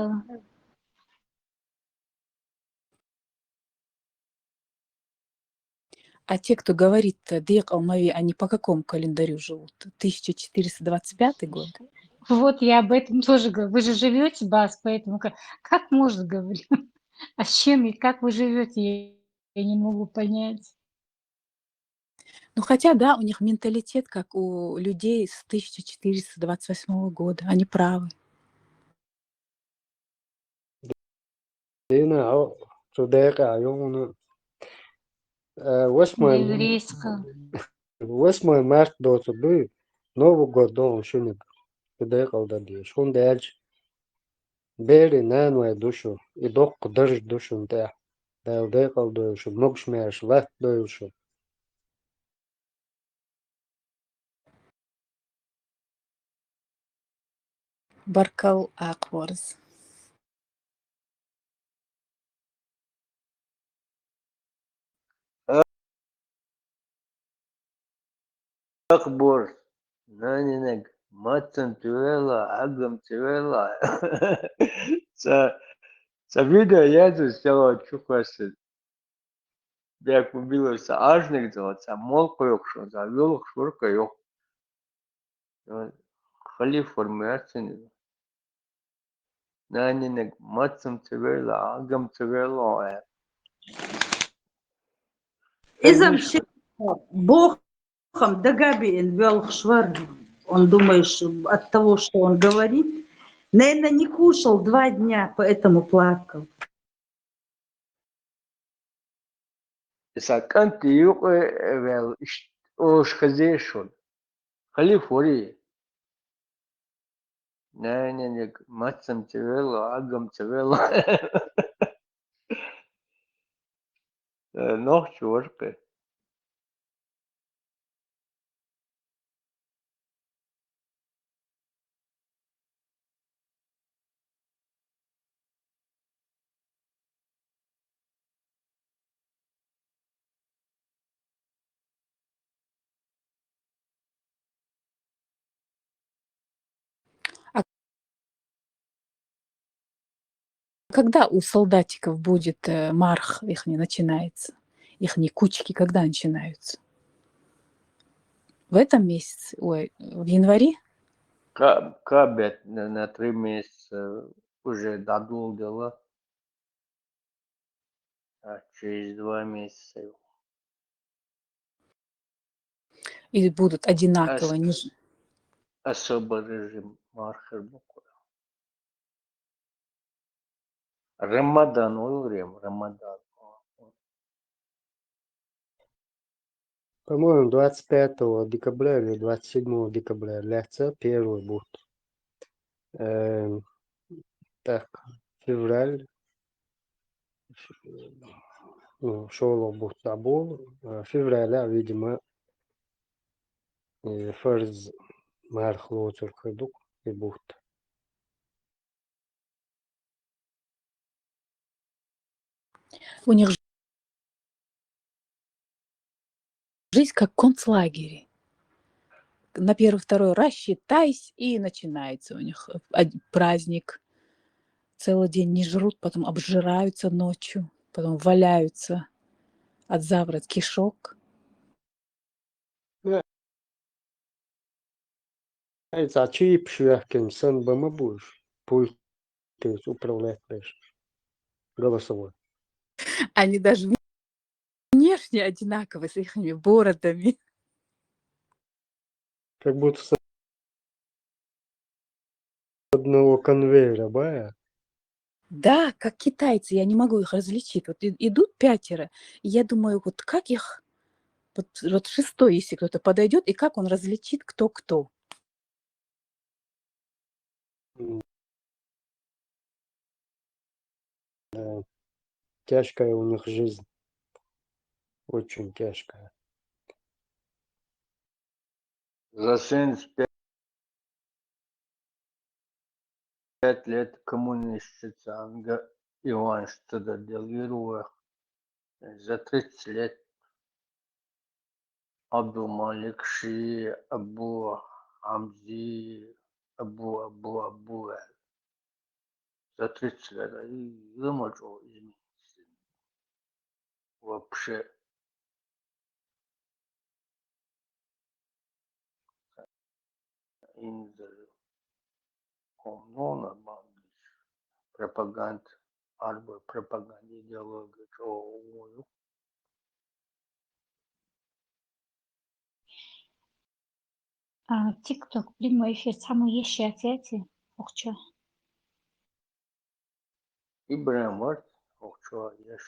А те, кто говорит Дейк Алмави, они по какому календарю живут? 1425 год? Вот я об этом тоже говорю. Вы же живете, Бас, поэтому как можно говорить? А с чем и как вы живете, я не могу понять. Ну, хотя, да, у них менталитет, как у людей с 1428 года. Они правы. دينا هو صديقي عيونه Деврисха. واسمه مارت دوت بي نوبو غودون شنك صديقي ودي شون داج بيري نانو دوشو يدق درج دوشو نتاع صديقي دوشو مقش ماش لات دوشو Баркал Акворз. Акбор. Нанинег. Матцем тювела, агам тювела. Це відео я з цього чухався. Як побілося ажник, це молко, якщо завілок, шурка, йох. Халі формується. Нанинег. Матцем тювела, агам тювела. Изам Богом Дагабиен вел швар. Он думаешь, от того, что он говорит, наверное, не кушал 2 дня, поэтому плакал. سكنت يقول اوش خزيشون خلي فوري نانيك ماتسم تبيلو عقم تبيلو نوخش ورقي Когда у солдатиков будет марх их не начинается? Их кучки когда начинаются? В этом месяце, ой, в январе? Кабет на 3 месяца уже додолдила, а через 2 месяца Или будут одинаково? особый режим мархер буквы. Рамадан, время, Рамадан. По-моему, 25 декабря или 27 декабря ляца первый будет. Так, февраль. Ну, шоу будет забыл. Февраля, видимо, фарз мархлоцер ходук и будет. У них жизнь как в концлагере. На первый-второй рассчитайся, и начинается у них праздник. Целый день не жрут, потом обжираются ночью, потом валяются от заворот кишок. А чип швяхкин сын бама будешь? Пульт ты управлять будешь. Голосовой. Они даже внешне одинаковы с их бородами. Как будто с одного конвейера, бая. Да, как китайцы, я не могу их различить. Вот идут 5, и я думаю, вот как их... Вот 6, если кто-то подойдет, и как он различит, кто кто. Да. Тяжкая у них жизнь. Очень тяжкая. За 75 лет коммунистица Иван что-то делал. За 30 лет Абдул-Малик Ши, Абу Хамзи, Абу. За 30 лет и вымочил изменился. Вообще. Коммуна, пропаганда, арба пропаганда идеология, чего. TikTok прямой эфир самый еще ответи. Охчо. İbrahim var. Охчо yaş.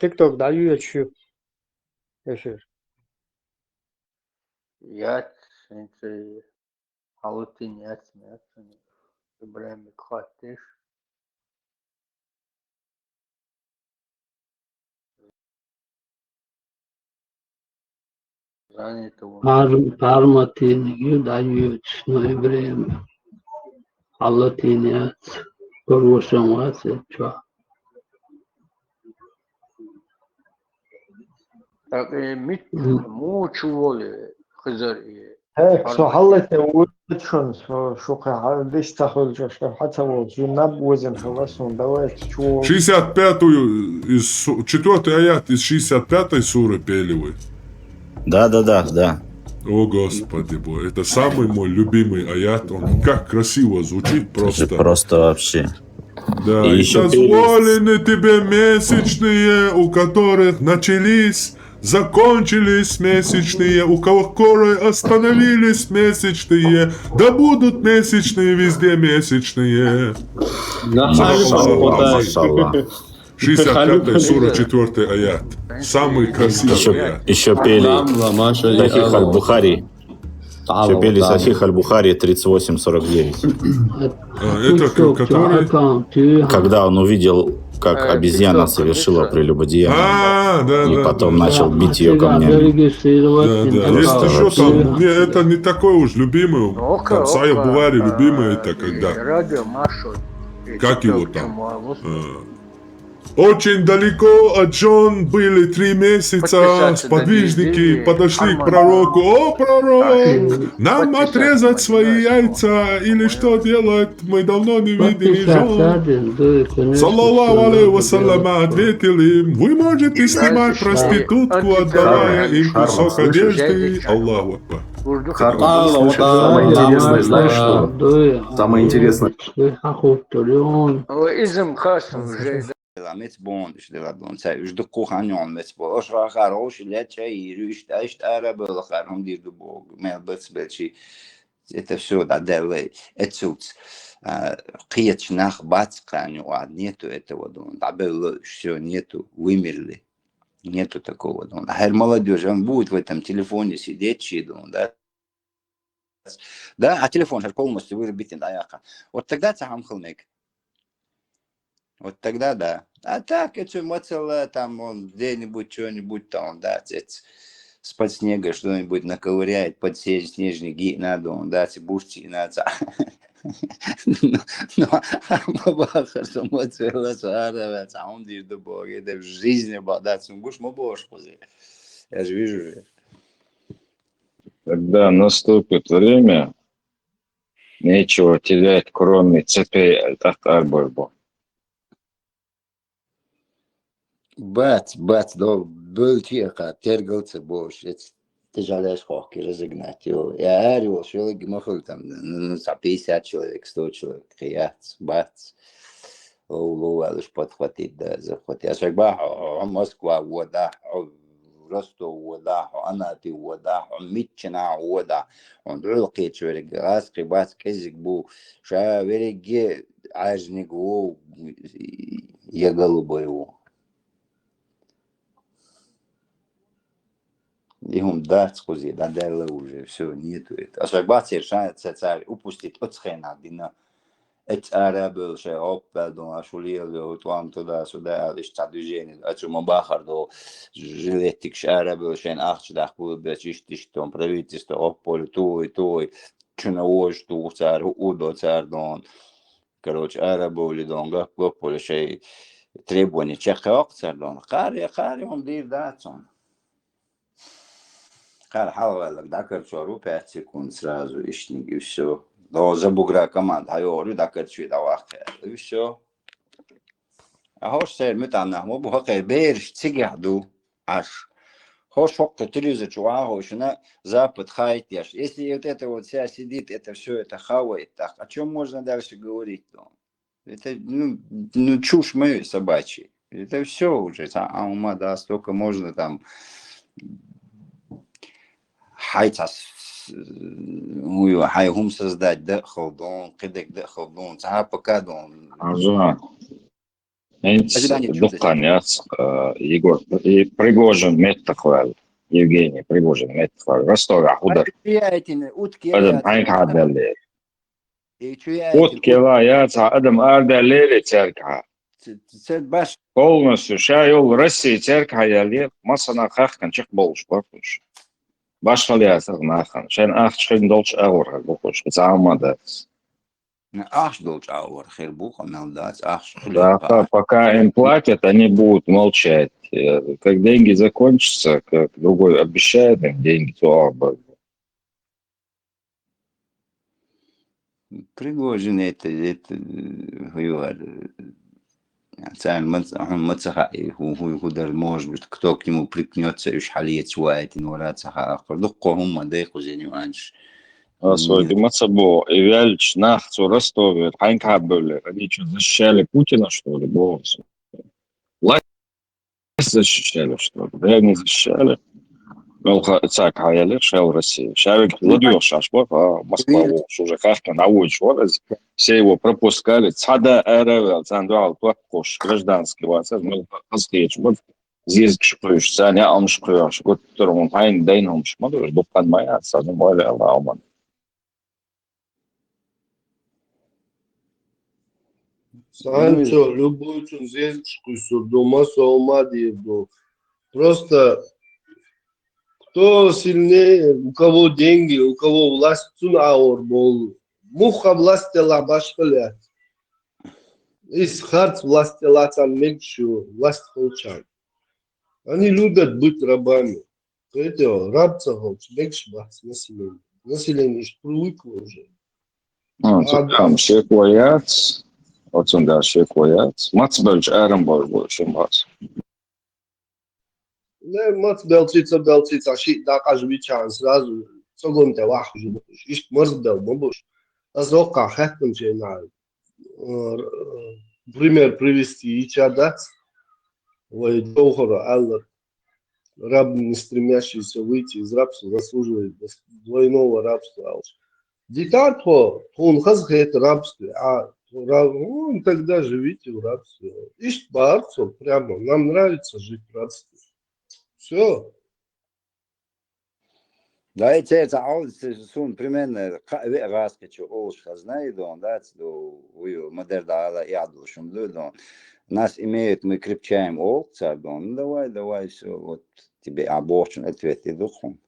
TikTok даю еще эфир. Yat, şimdi halıtın yatmıyorsun. İbrahim kattır. Парматинги дают время. Аллатинец. Хорошим вас, что? Так, мучу воли, хызар. هيك شو حلت وشون شو ليش تاخذ حتى وزنب وزن خلصهم دوات شو 65-ю из 4-й аят из 65-й суры пели вы. Да. О Господи Боже, это самый мой любимый аят, он как красиво звучит просто. Просто вообще. Да, и дозволены тебе месячные, у которых начались, закончились месячные, у которых остановились месячные, да будут месячные везде месячные. 65-я сура, 4-й аят. Самый красивый аят. Еще пели Сахих аль-Бухари. Еще пели Сахих аль-Бухари 38-49. Это который? Когда он увидел, как обезьяна совершила прелюбодеяние. И потом начал бить ее камнями. Да. Есть еще там, это не такой уж любимый. Там Сахих аль-Бухари любимый, это когда... Как его там? Очень далеко от жен были 3 месяца, Подписаться сподвижники недели, подошли к Арман. пророку. О, пророк, нам Подписаться отрезать свои подписаться. яйца или что делать? Мы давно не видели Подписаться жен. один, да, конечно, Саллаллаху всё алейхи надо вассалям делать. ответил им, вы можете снимать проститутку, отдавая им кусок одежды. Аллаху Акбар. Алла, вот самое интересное, знаешь что? Самое интересное. Изм хасм уже. Met bond de wat dan zij de kohan met spoor garoos let zij rust echt арабы харам дирду бог мел бецбечи это все да делай это قيت нах бацкани а нету этого дон да было все нету вымерли нету такого дон а молодежь он будет в этом телефоне сидеть чидон да а телефон же полностью вырубить да вот тогда цахам хлмек. Вот тогда да. А так, это мацала, там он где-нибудь что-нибудь там, да, с-под снега что-нибудь наковыряет, подсесть снежники, надо он, да, бушти, надо. Но мабахар, что мацала, саарава, он дирду бог, это в жизни, да, сунгуш мабош, я же вижу же. Когда наступит время, нечего терять, кроме цепей аль-Арбарбо. Бац, да, был тихо, тергался больше, тяжелее шхохи разогнать его. Я орел, человек махал там, 50 человек, 100 человек, хияц, бац. Лоу, лишь подхватить, да, захватить. А шагба, Москва, вода, Ростов, вода, Анаты, вода, Митчина, вода. Он рылки человек, раски, бац, кезик был, ша вереге, ажник, я голубой его. И он даст скузи, да дело уже, все, нету это. А шагба совершается царь упустить от схена, дина. Это арабы, что оппел, а шулили, вот вам туда-сюда, лишь движение. А что мабахар, до жилетик, что арабы, что ахчдах был, бечистиш, там правительство, опполе, той, что на ож, что царь, удо царь, дон. Короче, арабы, ли дон, гопполе, что требования чехак царь, дон. Хари, он дир датсон. Халвалок, да, короче, 5 секунд сразу, ищник, и все. Но за бугра команд, а я говорю, да, короче, давай, и все. А хош сэр, мы там, мы бы хотели берешь, цигяду, аж. Хош фокка трюза чуа, хош, на запад хайтяш. Если вот это вот вся сидит, это все, это хавает, так, о чем можно дальше говорить-то? Это, ну, чушь мою собачья. Это все уже, а ума, да, столько можно там... حيتعس حيهم создать дохол дон кидек дохол дон цапака дон Ага. Дукан, Егор. И Пригожин Меттахвал. Евгений Пригожин Меттахвал. Ростов, Ахуда. Адам Айк Адали. Уткила, яца, Адам Адали, церква. Полностью, шайол России церква, яли, масана хахкан, чех болш, бакуш. Башали асагнахан, шен ахчхин долч аур, бакуш, цаамада. Ах, долч аур, хербуха, мелдать, ах, Да, пока им платят, они будут молчать. Как деньги закончатся, как другой обещает им деньги, то Пригожин это царь Мацахай, худер, может быть, кто к нему прикнется, уж халиет суает, и нуратсаха, духом мадейху зенюанш. Особенно Мацабо, и Вяльч, Нахцу, Ростове, Хайнкабеле, они что, защищали Путина, что ли? Власть защищали, что ли? Да, не защищали. Цак Хайали, шел России. Шавик Владимир Шашбов, Москва, уже как-то на улице, все его пропускали. Цада РВЛ, Цандуал, Плакош, гражданский вацер, мы посмотрели, вот здесь шкуешь, Саня, он шкуешь, вот которому Хайн Дейном шматуешь, Дупан Майя, Саду Моля, Лауман. Санчо, любую цунзельскую дома Саумадиеву. Просто кто сильнее, у кого деньги, у кого власть, цун аур был. Муха власть тела башкалят. Из харц власти лацан меньше, власть холчан. Они любят быть рабами. Это рабца холч, меньше бахс население. Население ж привыкло уже. Tam šiekojáts, ocundā šiekojáts. Macbeļš ēramboļ šimās. Ne, mați belțiți, așa, dacă aș vicea, sразу, să gom te wahă, ești mărzbel, mă buș. Asta o ca хэттем ce на пример привести и чадац, ой, доухора, аллар, раб, не стремящийся выйти из рабства, заслуживает двойного рабства. Диктатор, он хазгает рабстве, а он тогда живите в рабстве. Ишь, барцов, прямо, нам нравится жить в рабстве. Все. Da je ceca audice sun primene raskaču olška знаjdon, да,ую модердала ядушум людон. Нас имеют, мы крепчаем олцардон. Ну, давай, все, вот тебе оборчен ответ и духом.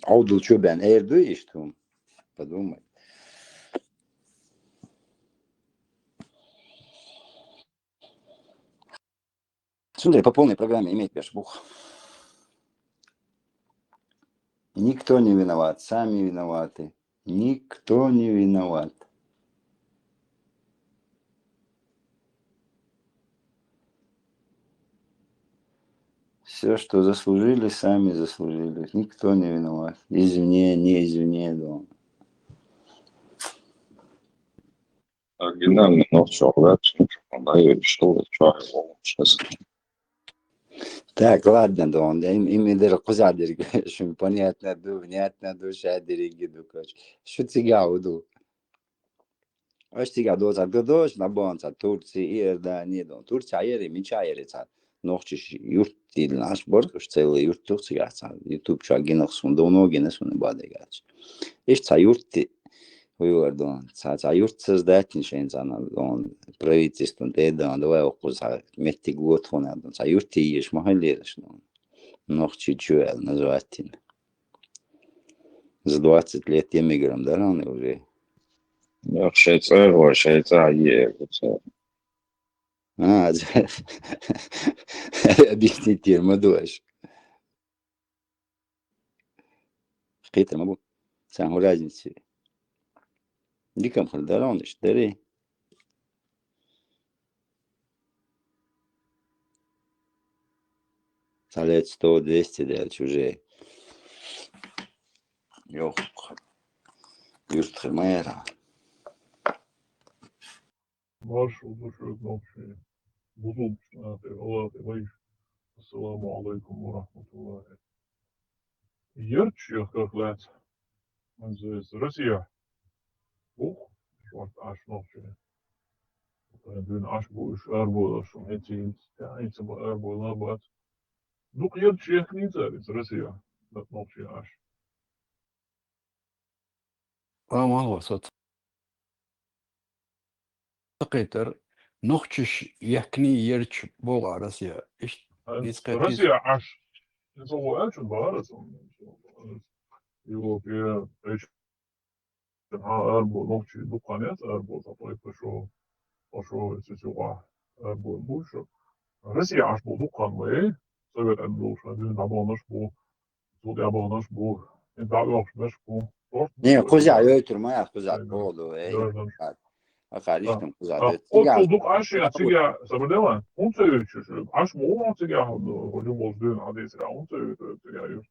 Аудул что бен эрду иштум, подумай. Смотри, по полной программе иметь пешбух. Никто не виноват, сами виноваты. Никто не виноват. Все, что заслужили, сами заслужили. Никто не виноват. Извне, не извне, да. Оригинальный ночью, да, и решил, что сейчас. Так, ладно, да, им даже кузадыр, что понятно, шадыр, гиду, короче. Что цигау, ду? Аж цигау, дош, на бонца, Турции, Иордании, да. Турция, ери, меча, ери, цад. Нохчиш, юрти, наш борг, целый юрт Турция, цад. Ютуб, чагинах, сунда, многие, сунда, бадыгач. Ишь, ца юрти, Уйордон, ца юрт создатель, он правительство, давай окуза, метти год, ца юрти ешь, махалирш, нохчи чуэл, называтель. За 20 лет эмиграм, да, он уже. Швейцария. Объясните, мадуаш. Хитр, могу. Саму разницу. Дикам хардарон, штыри. Лет 100-200 лет чужие. Ёх. Юрт хэмэра. Вашу душу ночи. Буду Ассаламу алейкум ва рахматуллахи. Yertje geglet. En ze is Russia. Oeh, zwart asnotje. En doen asboers, arboders, om iets ja, iets op arboders, maar. Nog yertje niet, is Russia. Dat notje as. ما هو صوت قيتر نوختش يحكني يرش بوغا راسيا إيش Russia as. Het is al wel uit van waar. Европе arbod notje dukkanet arbod dat пошел если сюда arbod больше. Россия аж был дуккан мы. Совет отдушь, один абонаж был. Тут абонаж был. И дальше наш был. Не, кузя, я турмая, кузя, полу, Akar там кузя. От дук аж я тига sabrdela. Унцевич, аж мол тига любовь дön адес я унцевич тига.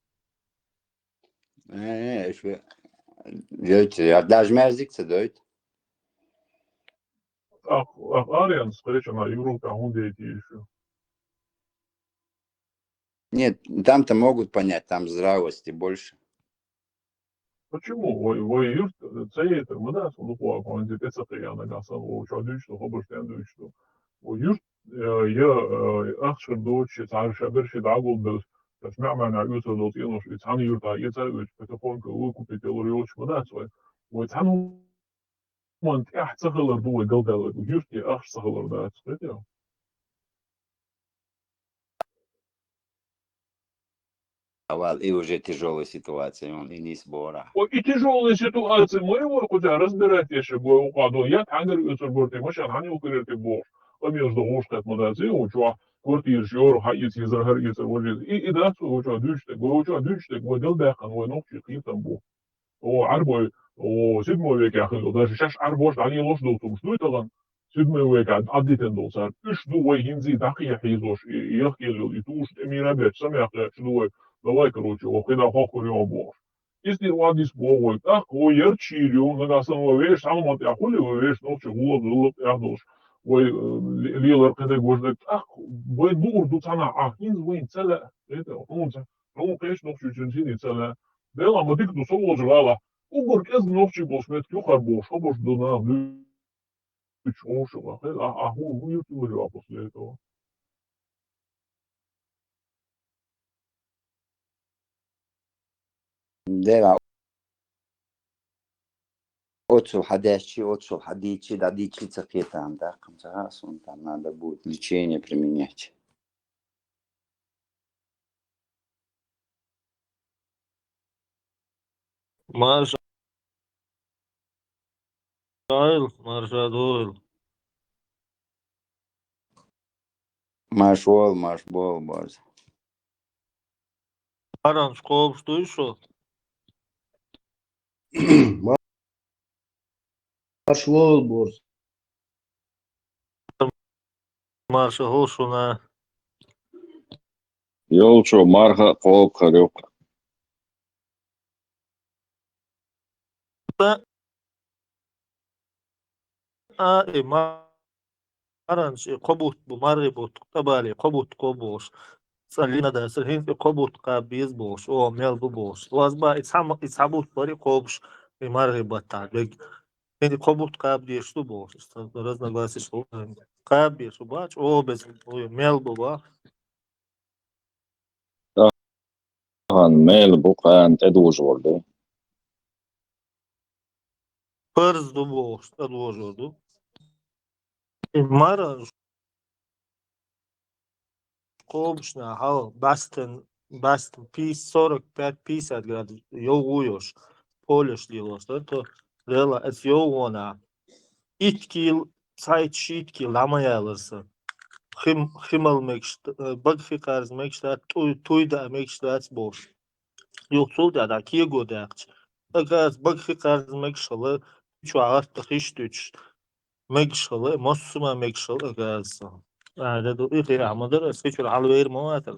Я даже мерзикся дойт. Ариан встреча на Европе, а он дети еще. Нет, там-то могут понять, там здравости больше. Почему? Voi just säger men det som du får på en det så att jag nästan och jag du что хоббстен du что. Och just я ахшер дочь цар шаберши дагул был. Das merkt man ja ut dat je nog iets aan hier daar iets uit met de gewoon ook op het teleurioch maar dat zo. Wat han want echt zeggen dat we dat just je echt zeggen dat weet je. И уже тяжелая ситуация, он и не сбора. И тяжелые ситуации моего куда разбирать еще бой укладу. Я тангер юсурборти, машин хани укрыты бор. Между ушкат модации, учва квартир шор, хаит изер хар изер вожит. И да, учва дючтек, бой дел бэхан, бой ногчи хитам бо. عربو وسيدمو ويك يا اخي ده شاش عربوش عليه لوش دو تومش دوي طبعا سيدمو ويك عدي تندو صار ايش دو وي ينزي دقي حيزوش يحكي له يتوش اميره بيت سمع شنو давай короче وكده خاخر يوم بور если вадис бой так о ярчилю на самом веш самом от ахули веш ночь гуло ядош ой лилер когда гождак ах бой дур дуцана ахин вин цела это он конечно ночь чунсини цела Dela ma dik do so ojvala. Ubor kes novči boš met kjuhar boš, boš do na vlič ošova. A hu YouTuberja posle toho. ديما أوتسو حداشي أوتسو حديتشي дадичи цакета анда камсага сон там надо будет лечение применять. Маршадойл. Машвол, машбол, борз. Аран школ что еще? Машлол борс. Марша Голшуна. Yolçu marha qolub qırıq. Маран قبوت بمري بوت تبالي قبوت قبوش سالينا ده سالين في قبوت قابيز بوش او ميل بوش وازبا اتسحبوت بري قبش بمري بتاع يعني قبوت قابي شو بوش رزنا بس شو قابي شو باش او بس ميل بوا Tahan meel buqaan eduus oldu. فرز دو بوش ادوجودو Маран Кобшна, хал, Бастен, 45-50 градусов, йогуешь, полеш лилос, это рела, это йогона. Иткил, сайт ламаялысы. Химал мекшт, багфикарз мекштат, туйда мекштат бош. Йоксул да киего дакч. Агаз багфикарз мекшалы, чуагар тахиштуч. مكشلة مصر مكشلة كاسة ده دو إيه غير عمدر سكتشر على غير مواتر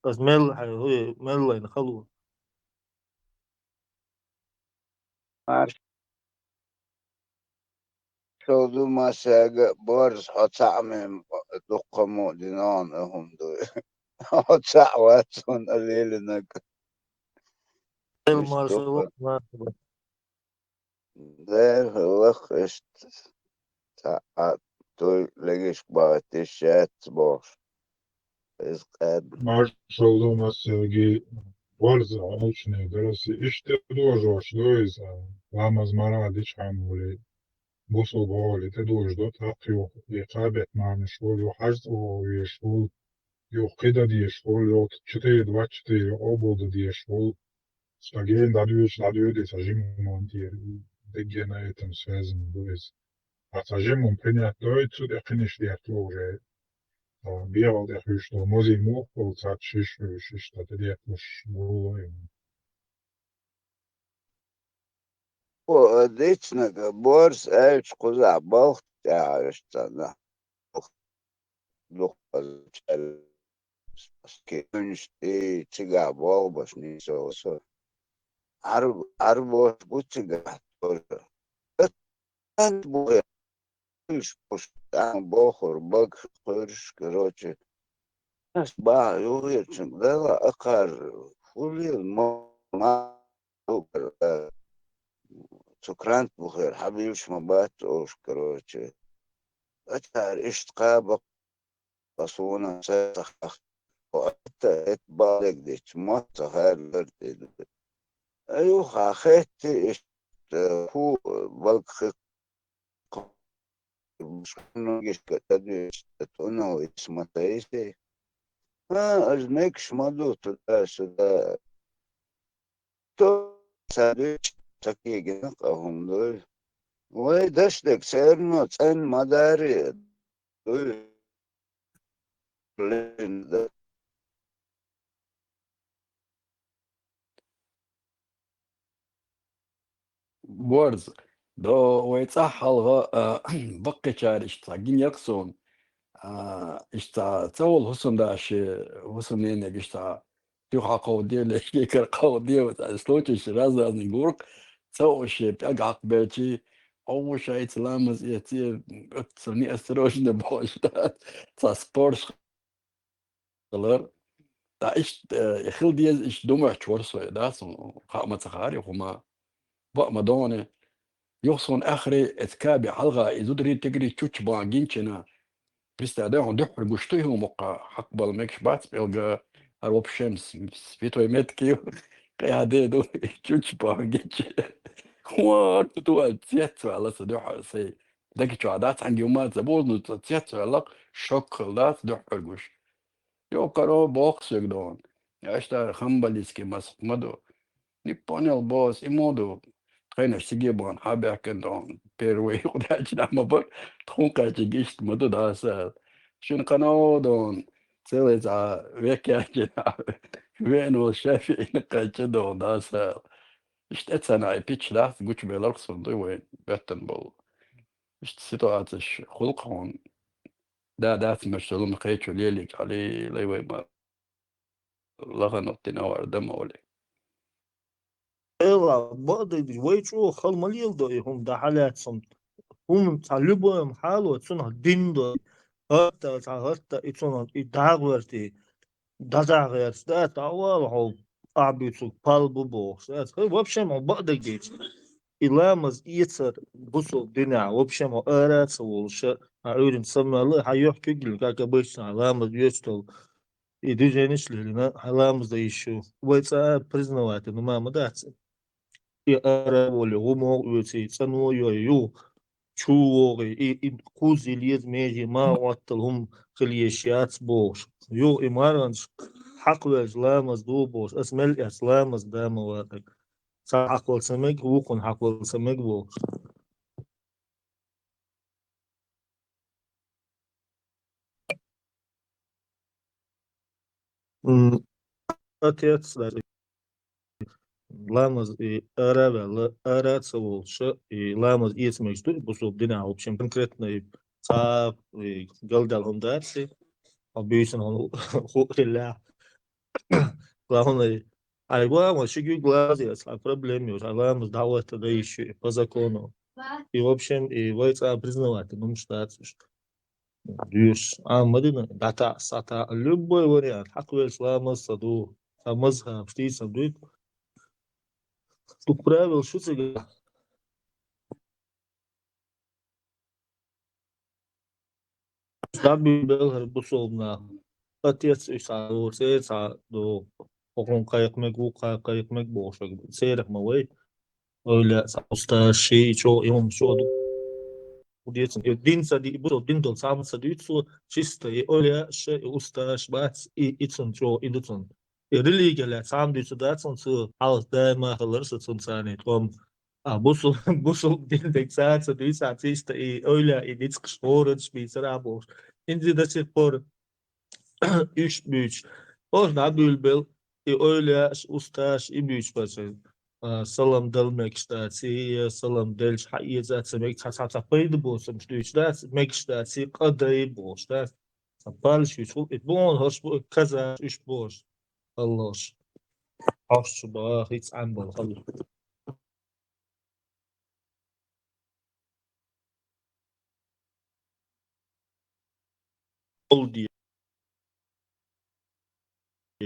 بس مل هو مل يعني خلو شودو ما ساق بورز هتعمل دقمو دينان هم دو هتعواتون الليل نك المارشال ده لخشت توي لقيش باتشات بوش Marshall Sergei Borza научные доросли. Иште тоже что из ламаз марадич хамули бусул боли те дож до тапио якабет марншол ё хажд о ешол ё қида диешол ё 4-2-4 оболда диешол стаген дадуёде сажимон дир деге на этом связано доис. А сажимон принять доицу декиниш диатложе Бегал я что мози мог полцать что то я уж было. Отлично, борс эльч куза балх тяжестана. Дух позначал скинуть и чига болбаш не соусо. Арбош бутига тоже. Это будет пуштан бохор баг хырш короче. Ба юрчим дала акар фулил ма سكرانت بخير حبيبش مبات اوش كروتشي اتار اشتقابك بصونا سيخ وأتا اتبالك ديش موتا خير لردي ايو خاخيتي اشت هو بالك خيق مش كنو جيش كتادو اشتتونا واسمتا ايسي از نکش مدو تا شده تو سادویچ تکی گنق هم دوی وی دشتک سرنو تن مداری دوی لنده بورز دو ويتصح الغا بقي شارش تاقين يقصون اشتا تول حسن داش حسن نينك اشتا تيوحا قودي لكيكر قودي وتسلوتش رازا نقولك تسوش بيقع قبلتي أول شيء تلامز يتي تسمني أستروش نبوش تا سبورش خلر دا إيش يخل ديز إيش دمع شورسو دا قامة سخاري وما بقى مدونة يوصون آخري إتكابي حلقة إزودري تجري تشوش باقينشنا представляю, дохер гуштыгу мока حقبل ميكش بات بيلقى أروب شمس فيتو يمتكي قاعدة دو تشوش باقينش وارتو تو تياتو على صدوح سي داكي شو عادات عن يومات زبوز نو تياتو على شوك خلات دحر جوش يو كارو بوكس يقدون ياشتا خمباليسكي مسك مدو نيبونيل بوس إمودو خينا سيجيبون حابي كندون بيروي وداش نعم بر تخونقا تجيشت مدو داسال شن قنودون تسويزا ويكا جنا وينو شافي نقا جدون داسال اشتت انا بيتش لاث قوش بيلرقصون دي وين بيتن بول اشت سيتواتش خلقهم دا داث مرسلون قيتشو ليليك علي ليوي ما لغنو تنوار دمولي Ela, bada вайчу халмалил до им да халятсом. Та любоем хало цуна диндо. Та ицуна и дагверти. Дазагерс да тавал хол абицу палбу бокс. В общем, бада гейт. Иламаз ицер бусу дина. В общем, эраться волша. Аурин самалы хайох кюгил, как обычно. Иламаз ёстол. И движенечлерина. Иламаз да еще. Вайца признавать, ну мама даться. И араволи, гумор уйти, цану ю, чуори, и кузи лез межи, ма ватталхум خليشيات بوش. يو إمارنش حقوش لامز دو بوش. اسمل إسلامز دام واقع. حقول سمك وكون حقول سمك بوش. أتيت لامز أرابل أراد سوولش لامز إسمه что بسوب دينا в общем конкретно цап галдал он дальше обычно он хуля главное айва шиги глазы а проблемы уже ламз дал это да еще по закону и в общем и войца признавать ну что дюш мадина дата сата любой вариант حقول ламз саду мазхаб что садует тут правил что это Stabil belhar busolna. Отец и саду, саду, покон каякмек ву каякмек бошак. Серах мавей, ойля саусташи, чо имам шоду. Удецен. И дин сади, бусол дин дол сам садицу, чисто и ойля ше и усташ бац и ицун чо идуцун. И религия сам дицу дацун цу алс дайма халарса цун сани том. Бусол дин дексаца дуиса чисто и ойля и дицк шорен шпицера бош. Инди до сих пор üç büyük. Orada bülbül öyle ustaş büyük başı. Salam delmek istasi, salam delş hayır zaten çata paydı bolsun işte mek istasi kadayı boş da. Sapal şu bon hoş bu kaza üç boş. Allah. Hoş bu hiç anbol Allah. Oldu.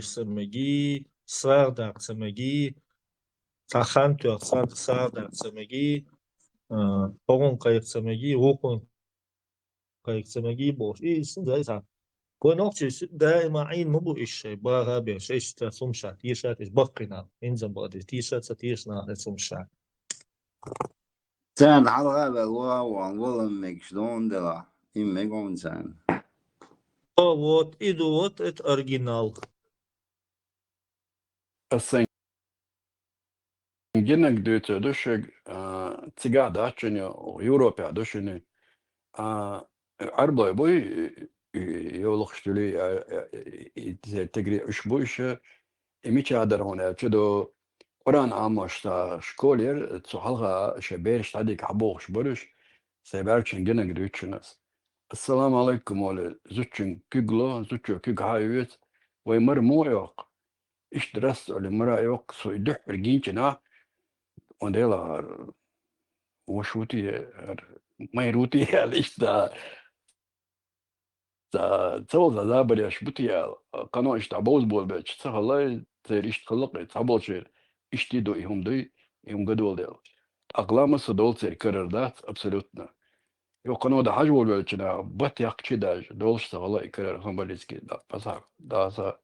سمگی سر در سمگی تخن تو سر در سمگی پرون قایق سمگی روکن قایق سمگی باش این زایسا کنوچش دائما این مبو ایش بارا بیش ایش تسومشا تیشاتش بقینا اینجا بادی تیشات ستیشنا تسومشا Sen halga ve luğa wan wolan mek shdon dela. İn megon sen. Вот, иду, вот это оригинал. Gene gdüte düşük cigada çünkü Avrupa düşünü arba bu yoluk stülü tegri üç bu işe emiçader ona çdo Oran amaçta şkoler tsuhalga şeber ştadik haboş barış seberçin gene gdüçünüz. Assalamu alaikum ole züçün küglo züçü küghayüt ve mer yok. İşte rast öyle mera yok soydu erginçina ondela وشوتي ميروتي الاشتا تصور ذا بلي شبوتي قناة اشتا بوز بول بيتش والله تريش خلق تعبول شيء اشتي دو يهم دوي يهم قدول ديل اقلام الصدول تير كرر ذات ابسولوتنا يو قناة ده حاج بول بيتشنا بات يقشي داج دولش والله يكرر هم بليسكي دا بسار دا سا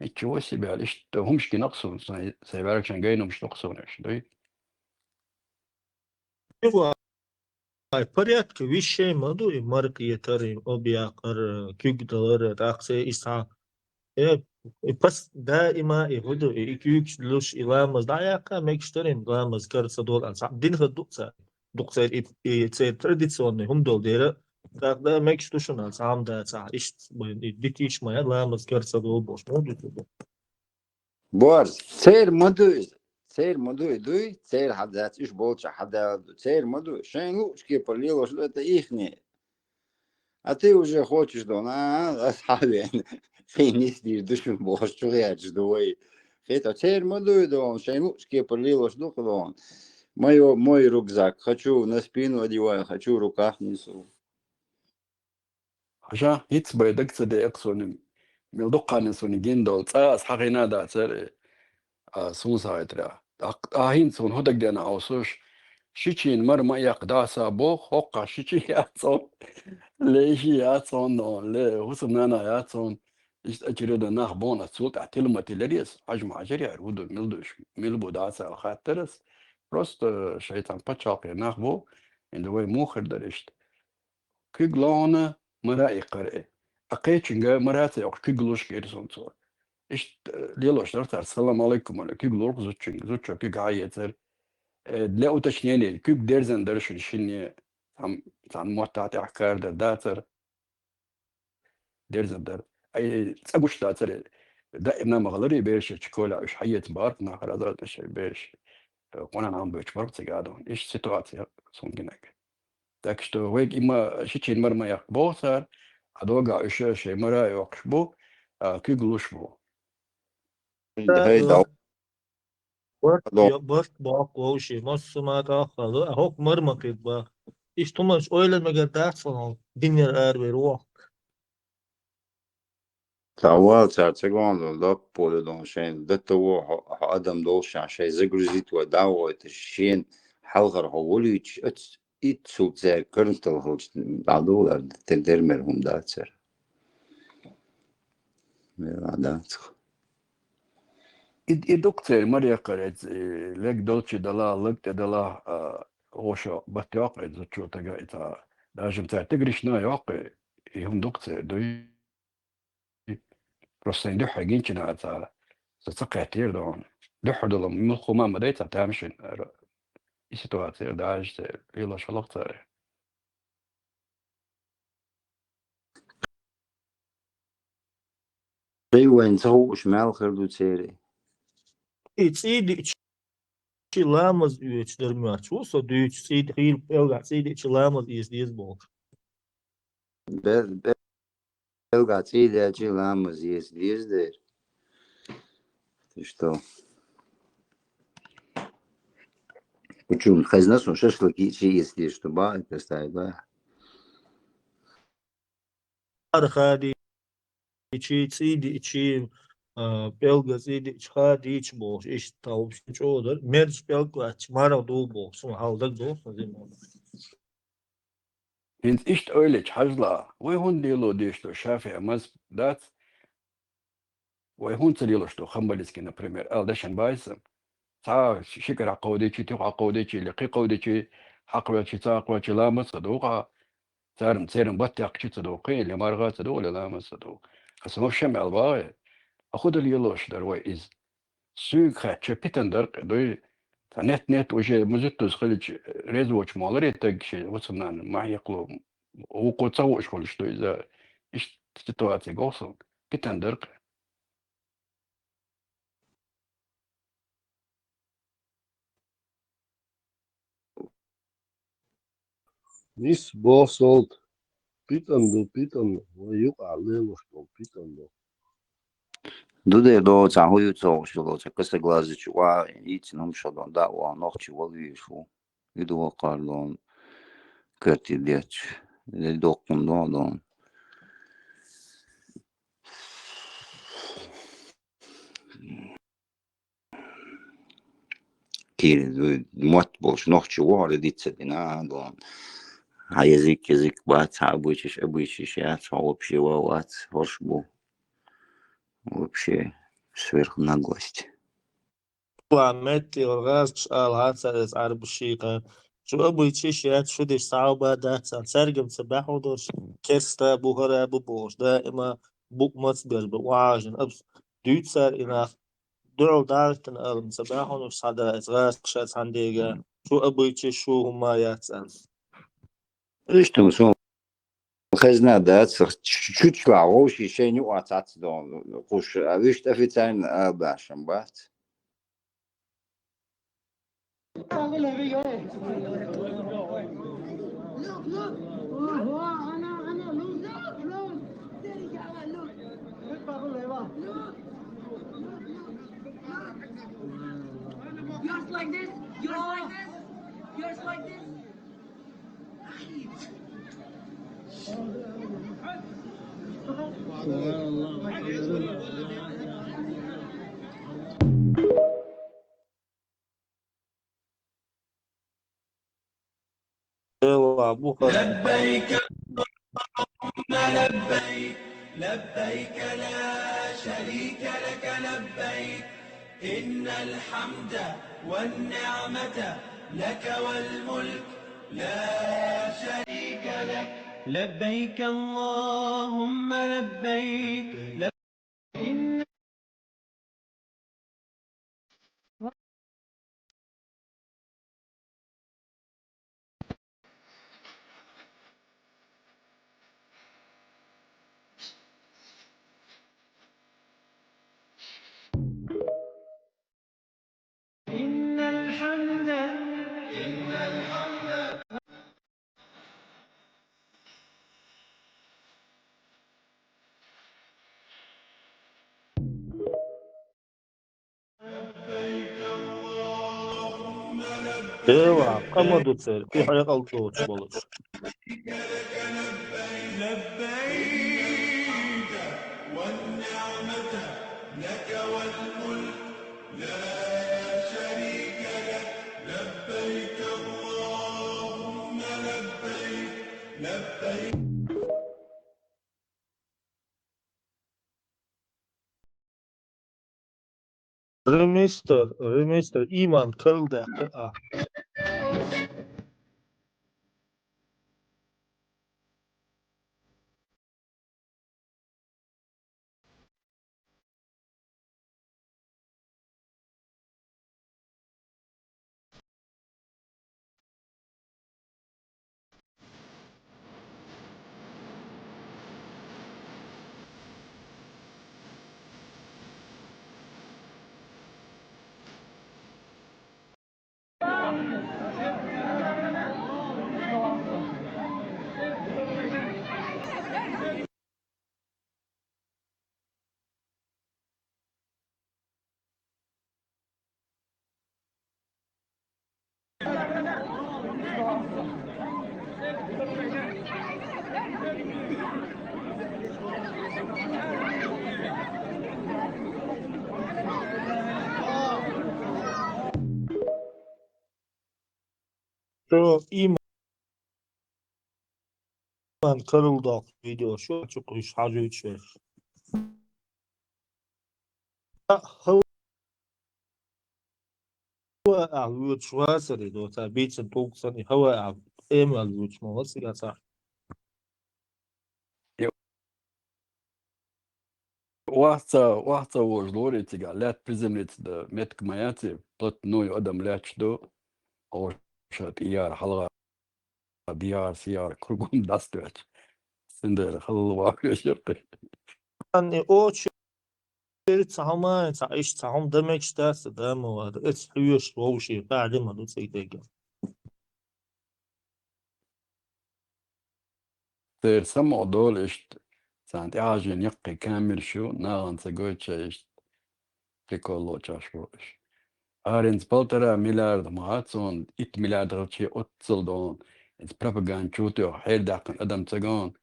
اتشو سيبي اشت همش كي نقصون سيبارك شان جاينو مش نقصون ايش دوي Порядка вещей моду и маркетери объякар кюгдалар таксе иса пас دائما يهدو يكيوكش لوش إلامز داياكا ميكشترين لامز كارسا دول أنسا دين هدوكسا دوكسا يتسير ترديسيوني هم دول ديرا دا ميكشتوشن أنسا هم دا أنسا إشت ديتيش مايا لامز كارسا دول بوش مودو تدو بورز سير مدوي دوي سير حدات إيش بولش حدا سير مدوي شين луч كيبر ليلو شلو это ихнее. А ты уже хочешь, да, أصحابي في نسدي دشمن بوش شو يعج دوي. Это سير مدوي да, شين луч كيبر ليلو شلو كلون. Мой рюкзак хочу на спину одеваю, хочу в руках несу. عشان يتسبى دكتور يقصون ملدقان سوني جندول تاس حقنا دا تر سونسا يترا هين سون هدك دنا اوسوش شيتشين مر ما يقداسا بو خوقا شيتشي ياتسون ليشي ياتسون نون لا وسمنا ياتسون اجري دا ناخ بونا سولت اعتلمت لريس حجم عجري عرودو ملدوش ملبو داسا خاطرس بروست شيطان باتشاقي ناخ بو اندوي موخر درشت كيغلون مرائي قرأي أقيتشنجا مراتي أو كيغلوش كيرسون صور إيش ليلوش درتار السلام عليكم ولا كيغلوش زوتشو كيغ عايتر لا أتشنيني كيغ ديرزن درشن شيني عن موتاتي أحكار داتر ديرزن در أي تسأقوش داتر دائما مغلري بيرش تشكولا إيش حية بارك ناخر أزرد مش بيرش وانا عم بيش بارك تقعدون إيش سيتواتي سونجنك Так что вы има шичин марма як босар, а дога еще шей мара якшбу, киглушбу. هاي دا بس باق وشي مصر ما تأخذ هوك مرمك يتبا إيش تمش أويل المجدات صنع دنيا أربي روح تعوال صار سكون لا بولدون شين دتو أدم دوش شيء زجرزيت ودعوة تشين حلقة هوليش إتسوت زي كرنتل هوش بعدولا تدرمرهم داتر دات دكتور مريا قرأت لك دولتشي دلا لك دلا وشو بتياق زوجو تجا إتا لازم تعتقرش نا ياق يهم دكتور دوي رستين دو حاجين كنا تا تسقى كتير دون دو حدلا من خما مديت تعمشين سيتواتي داعش يلا شلقت شيء وين سهو شمال خردو تسيري إيدي لامز üç dermiyor. Olsa düç seyit hil elga seyit lامز diye bol. Belga تسيري لامز يزدير ты что Почему? Хазнасу шашлыки если что ба это ставит ба Arxadi içi içi belga seyit içhadi iç bol. İşte tavuk çoğudur. Merç belga mara dolu bol. Sonra halda dolu. Hins ist öyle hajla ve hun dilo dişto şafi amaz dat ve hun dilo što xambaliski например aldashan baysam تا شكر عقودي تي عقودي لقي قودي حقوة تا قوة لا مصدوقة سارم بطيق شتدو قيل لمرغات دول لا مسدو خصم شمع الباي أخذ اليلوش دروي إز سوق خاتش بيتن درق دوي نت وجه مزتوز خلج ريزوش مالري تجشي وصلنا ما يقلو وقو تصوش خلش دوي إذا إيش تتواتي قوصل بيتن درق Nis bosolt. Pitando. Yuqa lelošto pitando. Dude do cahuju co šlo, čeka se glazi čuva, ići nam što don da u noći voli šu. Idu vakar don krti djeć. Dokun don. Kiri mot boš noći voli dice dina don. А язык бац, обычишь, я вообще валац, horшбу. Вообще сверх наглость. وعمتي والغاز الهاتsa عرب الشيقة شو أبو يتشيشيات شو ديش صعبة داتا سرقم سباح ودوش كستا بوهرا ببوش دائما بوك مصبر بواجن أبس دوتسر إنا دعو دارتن أرم سباح ودوش صدا إزغاز قشات عنديغا شو أبو يتشيش شو هما ياتسان Что мы хазна да, чуть-чуть лавош еще не уацат дон. Куш, а вы что официально башам бат? Yours like this? Yours like this? Yours like this? لبيك اللهم لبيك لبيك لا شريك لك لبيك إن الحمد والنعمة لك والملك لا شريك لك لبيك اللهم لبيك إن الحمد إيوا قما دوتسر في حريق الدوش بولش لبيك والنعمة لك والملك لا شريك لك لبيك اللهم لبيك لبيك ريمستر إيمان كل دقيقة شو إيمان كل دق فيديو شو تقولش حاجة يتشاف هو أعلوش واسري دوتا بيتس توكسني هو إيم أعلوش ما وصي صح واحد وجلوري تيجا لات بريزمنت دا متك ماياتي بلت نوي ادم لاتش دو او شات ايار حلقة ديار سيار كرقوم داستوات سندر خلوا شرقي Yani o çeri çahama iş çaham demek isterse de mi var? Et hüyüş o şey قاعد ما دو سيدك. تير سمعوا دول اشت سانت اعجن يقي كامل شو ناغن سقوتش اشت تيكولو تشاشوش Arens Baltara miljard maatson 1 miljard غلطشي أتصل دون إنت بروباغان شوتو حيل داقن أدم تجون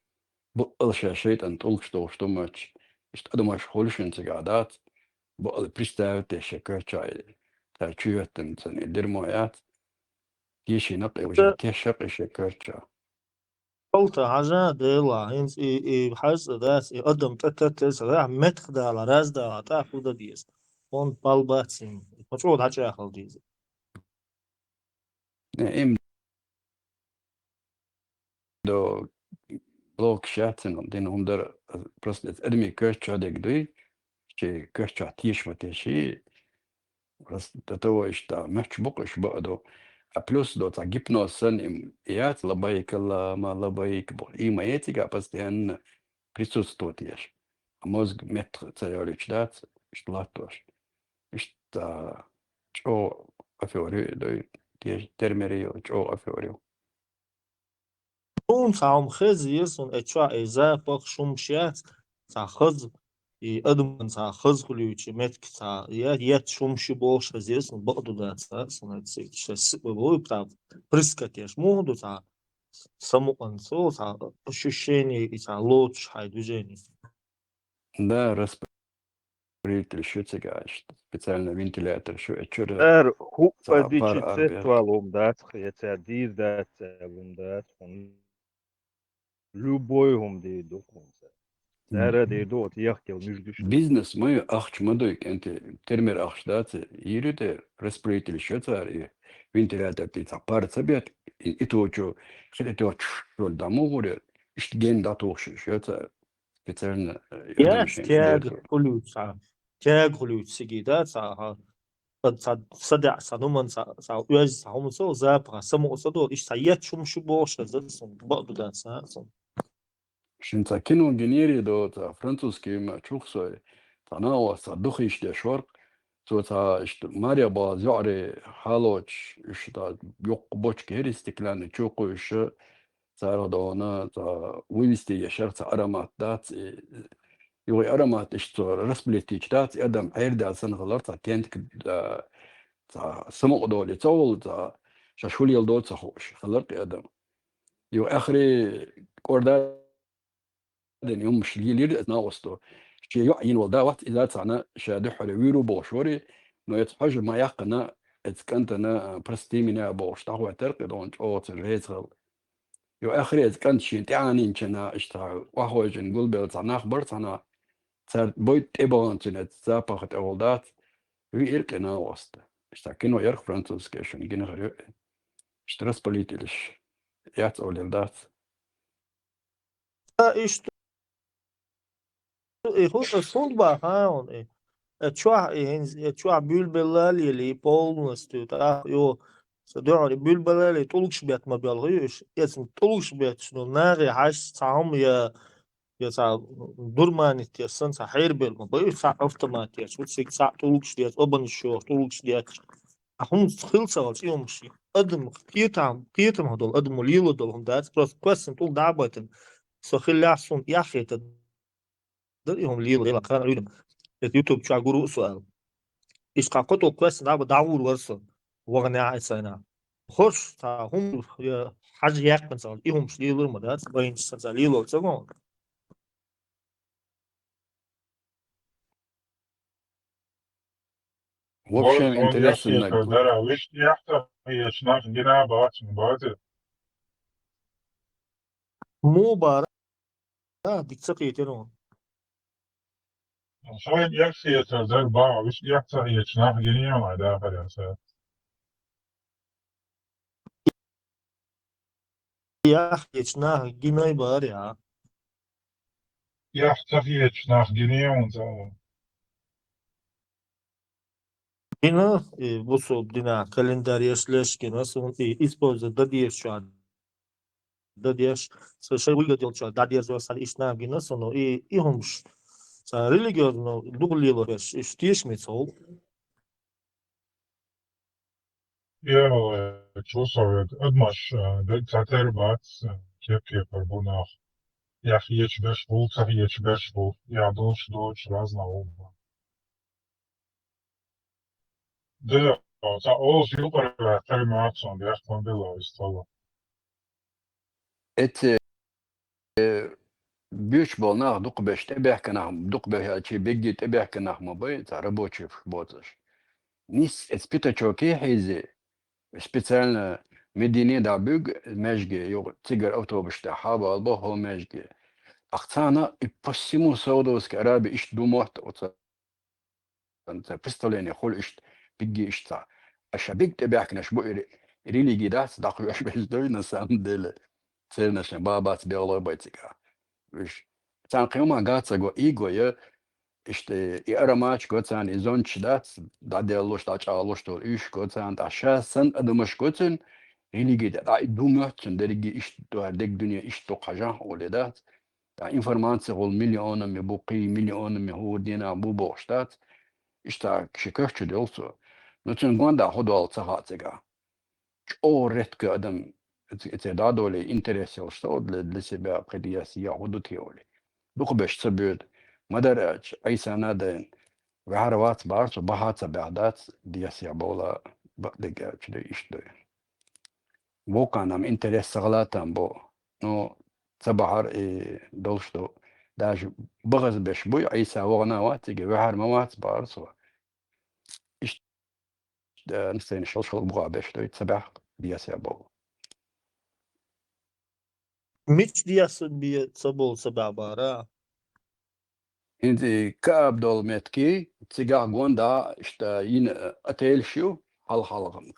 بقل شاشيت أنت ألقش دوش توماتش إشت أدم أش خولش أنت قعدات بقل بريستاوت شكر شاي تا تشيوت أنت درمويات كيشي نقي وجا كيشق شكر شا قلت حاجة ديلا هنس حاجة داس أدم تتتس راح متخ دا على راس دا تاخد دا ديس on balbacin. Почему дача ехал диз? إم دو بلوك شاتن دين هم در برست أدمي كرشا ديك دوي شي كرشا تيش متشي بس تو إشتا مش بقش بقدو بلس دو تا جبنا سن إم إيات لبايك الله ما لبايك بو إيما يتيجا بس دهن присутствуешь. Мозг метр царевичдат, штлатош. Ишта чо афеорю, дой термерио, чо афеорю. Он сам خز يسون اتشا إذا بق شوم شيات تا خز أدم تا خز خليوش متك تا يات شوم شي بوش يسون بقدو دا تا سون تسيك شس بقول بتاع بريسكاتيش مو تا само концо та ощущение и та луч хай движение. Да, распределитель шутига, специально вентилятор, шо ечура Er hu та dici пар арбет. цествалом дат, хотя диз дат, дат, он любой хум ди документ. Дара ди дот яхтел между что. Бизнес мой ахч мадойк, энте термер ахч дат, ируте распределитель шутар, вентилятор ти та пар цабет, и то чо, хите то чо дамо горе, иштген датох шутар. специально Я يخدم تياج خلوت تا تياج خلوت سيجي دا تا تا صدع سنومن تا ويز تا هم سو زابرا سمو صدو إيش تا يات شوم شو بوش زدسون بقدو دا تا شنتا كينو جنيري دو تا فرانسوسكي ما تشوخسوي تناوى صدوخيش دي شورق تو تا ماريا با زعري حالوش اش تا يوق بوش كيري استكلان تشوقو اش تا دونا تا ويستي يشار تا ارامات دات يوغي ارامات اش تو رسبليتيش دات ادم عير دا سنغلر تا كنت تا سمو دولي تول تا شاشولي الدول تا خوش خلرت ادم يو اخري كورداد يوم مش لير ناوستو شي يعين ودا وقت اذا تاعنا شادح ويرو بوشوري نو يتحج ما يقنا اتكنتنا برستيمينا بوش تاعو ترقي دون او تريزل يو اخري اتكنت شي تاعني نشنا اشتا واحد نقول بل تاعنا خبر تاعنا صار بويت ابون تنت زابخت اولدات وي ارقنا وسط اشتا كينو يرخ فرانسوس كيشن جينا غير اشترس بوليتيلش يات اولدات إيش هو الصوت بقى ها تشوع تشوع بülbelali اللي полностью та يو صدقني بülbelali طولش بيت ما بيلغيش اسم طولش بيت شنو ناغي حاش تعهم يا سا درمان تيسن سا حير بيل ما بيو سا автомат شو تسيك سا طولش ديت أبن الشو طولش ديت هم خلصة والشيء مشي أدم قيتم هدول أدم ليلو دول هم دات بس كويس طول دعبتن سو خلي عصون يا أخي تدريهم ليلو كان عليهم اليوتيوب شو عقولوا سؤال إيش قاقته كويس نعم دعور ورثة وغنى عيسانا خش تا هم حاجة يحكم صار إيهم شليلو مدات بين سنزاليلو تسمعون وبشم On انترس jaki je انك to dara lišt jahta, je šnak gina bacim bazi. مو بارا ديك يتنون Šajn jaksi je to dar ba, lišt jahta je šnak gina ma da kada se. يا أخي يتنا جيناي بارا يحتفيتش nach Guinea und Dina, busu dina календарь яшлешки, нас он использует дадьеш, дадьеш, совершенно выглядел, что дадьеш вас ишна гинас, но и хумш. Религиозно дуглило, штиш мецол. ja, čusoviet, admaš, ceterbats, kiepie par bunach. Jachieć beszwół, cachieć beszwół, ja doć razna uba. De, za ols jupare termācon, biex man bilo istala. Et бюч болнах дук беш тебех канах дук беш чи беги тебех канах мобай за рабочий боташ. Нис эспита чоки хизи специально медине да бюг межге йог тигр автобус да хаба албо хо межге. Ахтана и по всему Саудовской Аравии ищ думать от представление хол ищ беги ища. А шабик тебех канаш бо религии да дахуш беш дой на самом деле. Цельнаш бабац биолой байтика. Виш цан қима гаца го игоя işte i aramaç götsen izon çidat da delloş da çağloş da iş götsen da şahsen adımış götsen religi da dumötsen dergi iş derdek dünya iş tokaja oledat da informasyon ol milyonu mi bu qi milyonu mi hu dina bu boştat işte şikayetçi de olsa nutun gonda hodol sahatsega o retke adam da dole interes olsa odle lisebe qidiyasiya huduti ole بقبش تبيد مدرج أي سنادين وعروات بارت وبحات بعدات دياسيا بولا بقدق كده إشتوي بو كان عم إنترس سغلاتان بو نو تبعر دولشتو داج بغز بش بوي عيسى وغنا واتيجي وحر موات بارت إش نستين شل بغا بش دوي تبع دياسيا بو Miç diyorsun bir sabol sababara. انت كاب دول متكي تيجا غوندا اشتا ين اتيل شو حل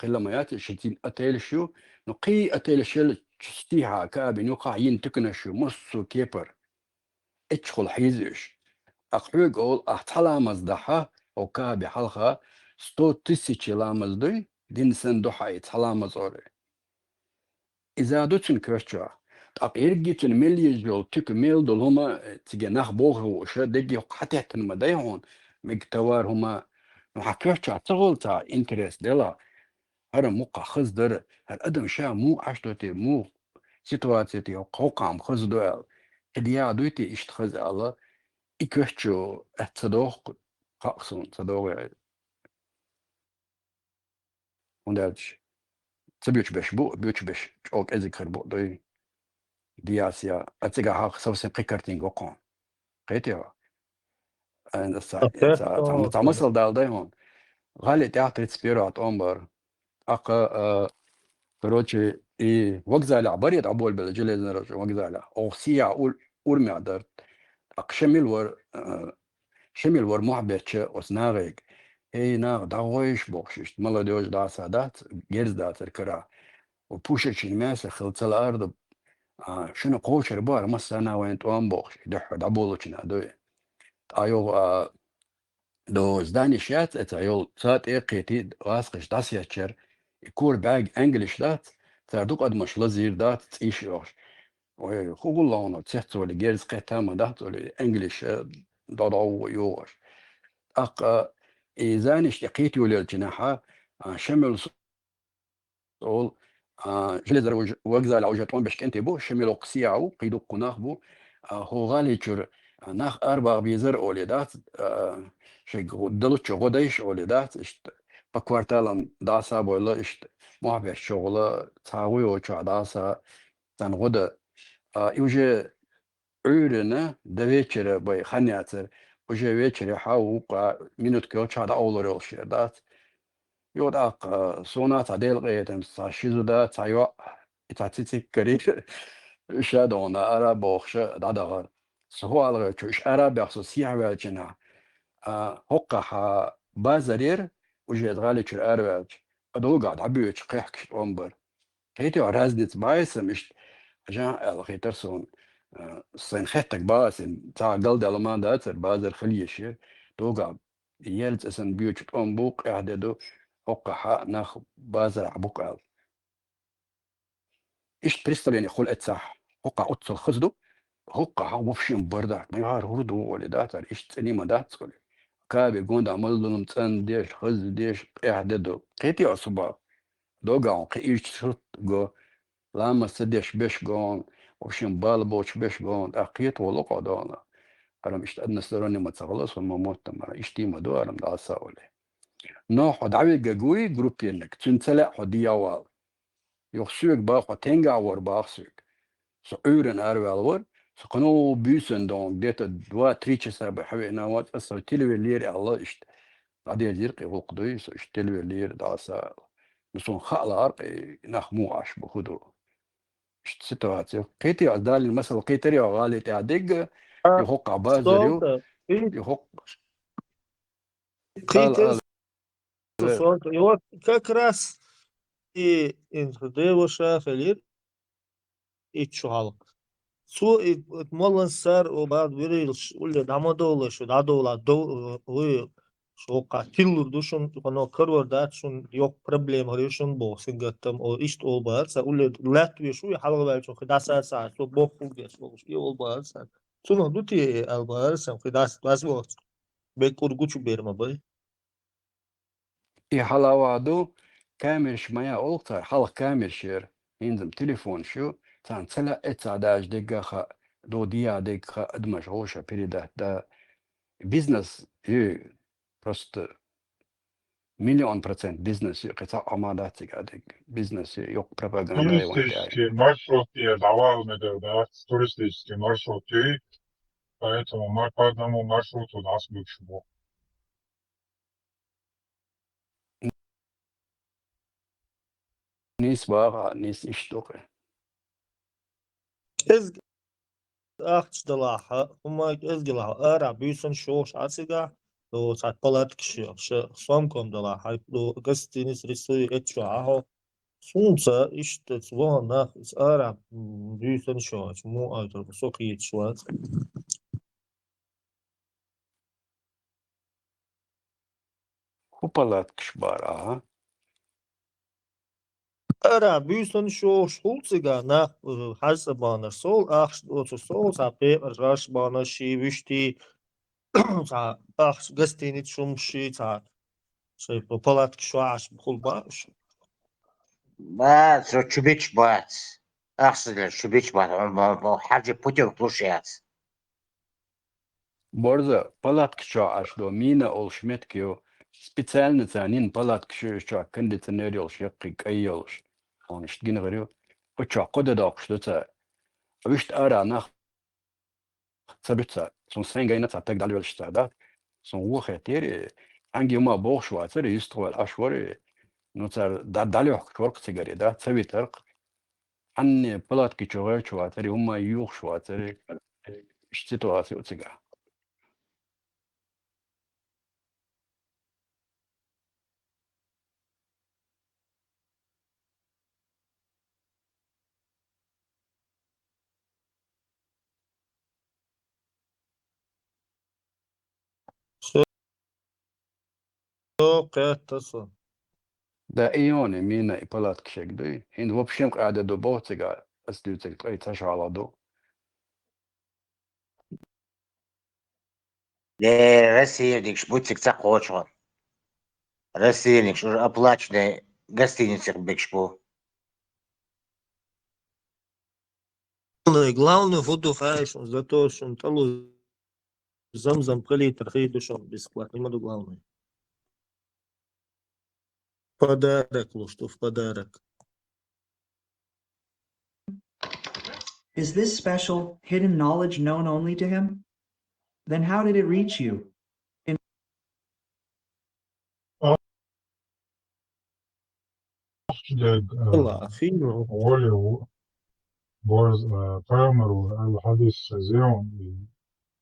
قلميات شتين اتيل شو نقي اتيل شل تشتيها كاب نوقع ين تكنشو مصو كيبر ادخل حيزش اقحوق اول احتلا مزدحة او كاب حلقة ستو تسيشي لامزدوي دين سندوحا يتحلا مزوري إذا دوتن كرتشا أقيرجيتن مليجول تك ميل دول هما تجناح بوه وشا دقي حتى مدايهون مقتوار هما نحكرتشا تغلطا إنترس دلا هذا موقع خزدر هالأدم شا مو عشتوتي مو سيتواتيتي أو قوقام خزدوال هديا دوتي اشتخز الله إكرتشو أتصدوق قاقصون صدوق وندالش تبيوش بش بو بيوش بش أوك أذكر بو دوي دياسيا أتيجا حق سوسن قيكرتين قوقون قيتيو أنا تعمصل دالدايون غالي تياتريت سبيرات أمبر أقا كروتشي إي وقزالة عبريت عبول بالجليل نرج وقزالة أو سيا أول معدر أق شميل ور محبتش أسناغيك إي ناغ داويش بوخشش ملا ديوش دا سادات جيرز داتر كرا وبوشش الماس خلط الأرض شنو قوشر بار مسنا وين توان بوخش دح دابولوچنا دو ايو دو زداني شات اتايو سات اقيتي واسقش داسياتشر يكور باج انجلش دات تردوق ادمش لزير دات تيش يوش وخوغل لونو تسحتو لي جيرز قيتاما دات لي انجلش دادو يوش اق ايزانش يقيتي وللجناحة شمل صول جلزر وقزال عوجتون باش كنتي بو شملو قسيعو قيدو قناخ بو هو غالي تشر ناخ أربع بيزر أوليدات شيء دلوش غدايش أوليدات إشت بكوارتالم داسا بولا إشت محبش شغلة تاوي وشوا داسا تان غدا يوجي عيرنا دويتشر باي خنياتر وجي ويتشر حاوق مينوت كيو شادا أولر الشيردات يوداق سونا تعديل غيتم ساشيزو دا تايوا إتاتيتي كريش شادونا أرا بوخش دادغر سهوال غيتش أرا بيخصو سيح ويجنا هقا بازرير وجيت غالي تشر أروج أدو قاعد عبيوش قيحكش أمبر كيتو رازدت بايسم إش جان الغيترسون سنخيتك باسن تاع قلد على ما داتر بازر خليشي توقع يلت اسن بيوت قوم بوق اعدادو وقع حق ناخ بازر عبوك عال ايش بريستر يعني خل اتسح وقع اتصل خزدو وقع هو وفشين برداك ما يعار هردو ولا داتر ايش تسني ما داتر كابي قوند عمل لهم تسن ديش خز ديش اعدادو قيتي عصبا دوقع قيش شرط جو لما سديش بيش قون وشين بالبوش بيش قون اقيت ولقع دونا أرم إشت أدنى سروني ما تخلص وما موت ما إشتي ما دو أرم دا ساولي نو حد عوي جاجوي جروبي إنك تنسلع حدي أوال يخسوك باخو تنجا ور باخسوك سو أورن أروي الور سو قنو بيسن دون ديتا دوا تريتش سابع حوي نوات أسو تلوي لير الله إشت عدي يرقي وقدوي سو إشت تلوي لير دا سال مسون خالا أرقي نخمو عش بخدو إشت سيتواتيو قيتي عدالي المثل قيتري وغالي تعدق يحق عبازريو Solta. يحق قال Критес solta. И вот как раз и интегрировался Фелир и чухал. Су и молан сар обад вирилш уле дамадола шу дадола до вы шока тиллур душун коно кырвар датшун yok проблем решен бо сингаттам о ишт ол барса уле латвия шу халга балчо хидаса са су бок пулгес бо и ол барса суно дути ал барса хидас басво бекур гучу берма бай إيه حلاوادو كامل شمايا أولتر حلق كامل شير ينزم تليفون شو تان تلا اتساداج دقا خا دو ديا دقا ادمش غوشا بريدا دا بيزنس يو просто %1,000,000 бизнес قطاع عمالات قاعد بيزنس يوك пропаганда и вон Туристический маршрут я давал мне, да, туристический маршрут, и поэтому по одному маршруту нас больше было. نيس باغا نيس اشتوقي ez ахчдалаха ума ezgila ara büyüsün şoş asıga do satpalat kişi şu somkom dalaha do gastinis risoy etço aho sunsa işte zvona ara büyüsün şoş mu aydır soki etço وبلات كشبار ara büyüsün şoş hulsiga na hasabana sol ahş o sol sape raş bana şivişti sa ahş gastinis şumşi sa şey palat kişi aş bulbaş Бац, чубич бац. Ахсыля, чубич бац. Хаджи путев слушац. борза палат кшо аш до мина ол шмет кио специально цанин палат кшо кондиционер ел шекки кайелш он штгин говорю очо кода док что ца вишт ара нах цабица сон сенгайна ца так далёл шта да сон ухетери ангима бохшва цери истрол ашвори ну ца далёк шорк цегари да цавитер анне палат кшо чва цери ума юх шва цери ситуация цега Кэттэсо. Да ионы мина и палатки шегды. Ин в общем قاعدة до боцега أسلوتك تقي تشعل دو. Россия, дикш, будьте к хочешь. Россия, дикш, уже оплаченная гостиница бекшпо. Главное, воду хаешь, за то, что он талу замзам прилитр, хейдушон бесплатно, не могу главное. Подарок, что в подарок. Is this special, hidden knowledge known only to him? Then how did it reach you? Оле борз фермеру الحديث زيون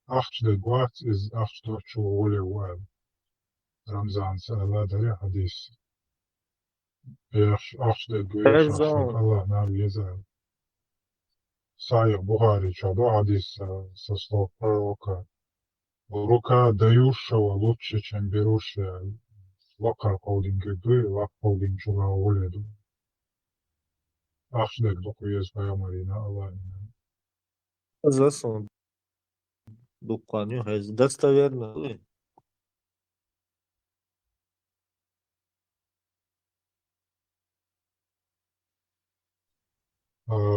أخشى الوقت إز أخشى شو ولي واد رمضان سألا دري حديث أخشى الجويش أخشى الله نار يزال Саих Бухари чадо хадис со слов пророка. Рука дающего лучше, чем берущая. Вакар холдинг гыбы, вак холдинг чуга уледу. Ахшдек докуез паямарина Аллахина. Засон дуканю hez достоверно.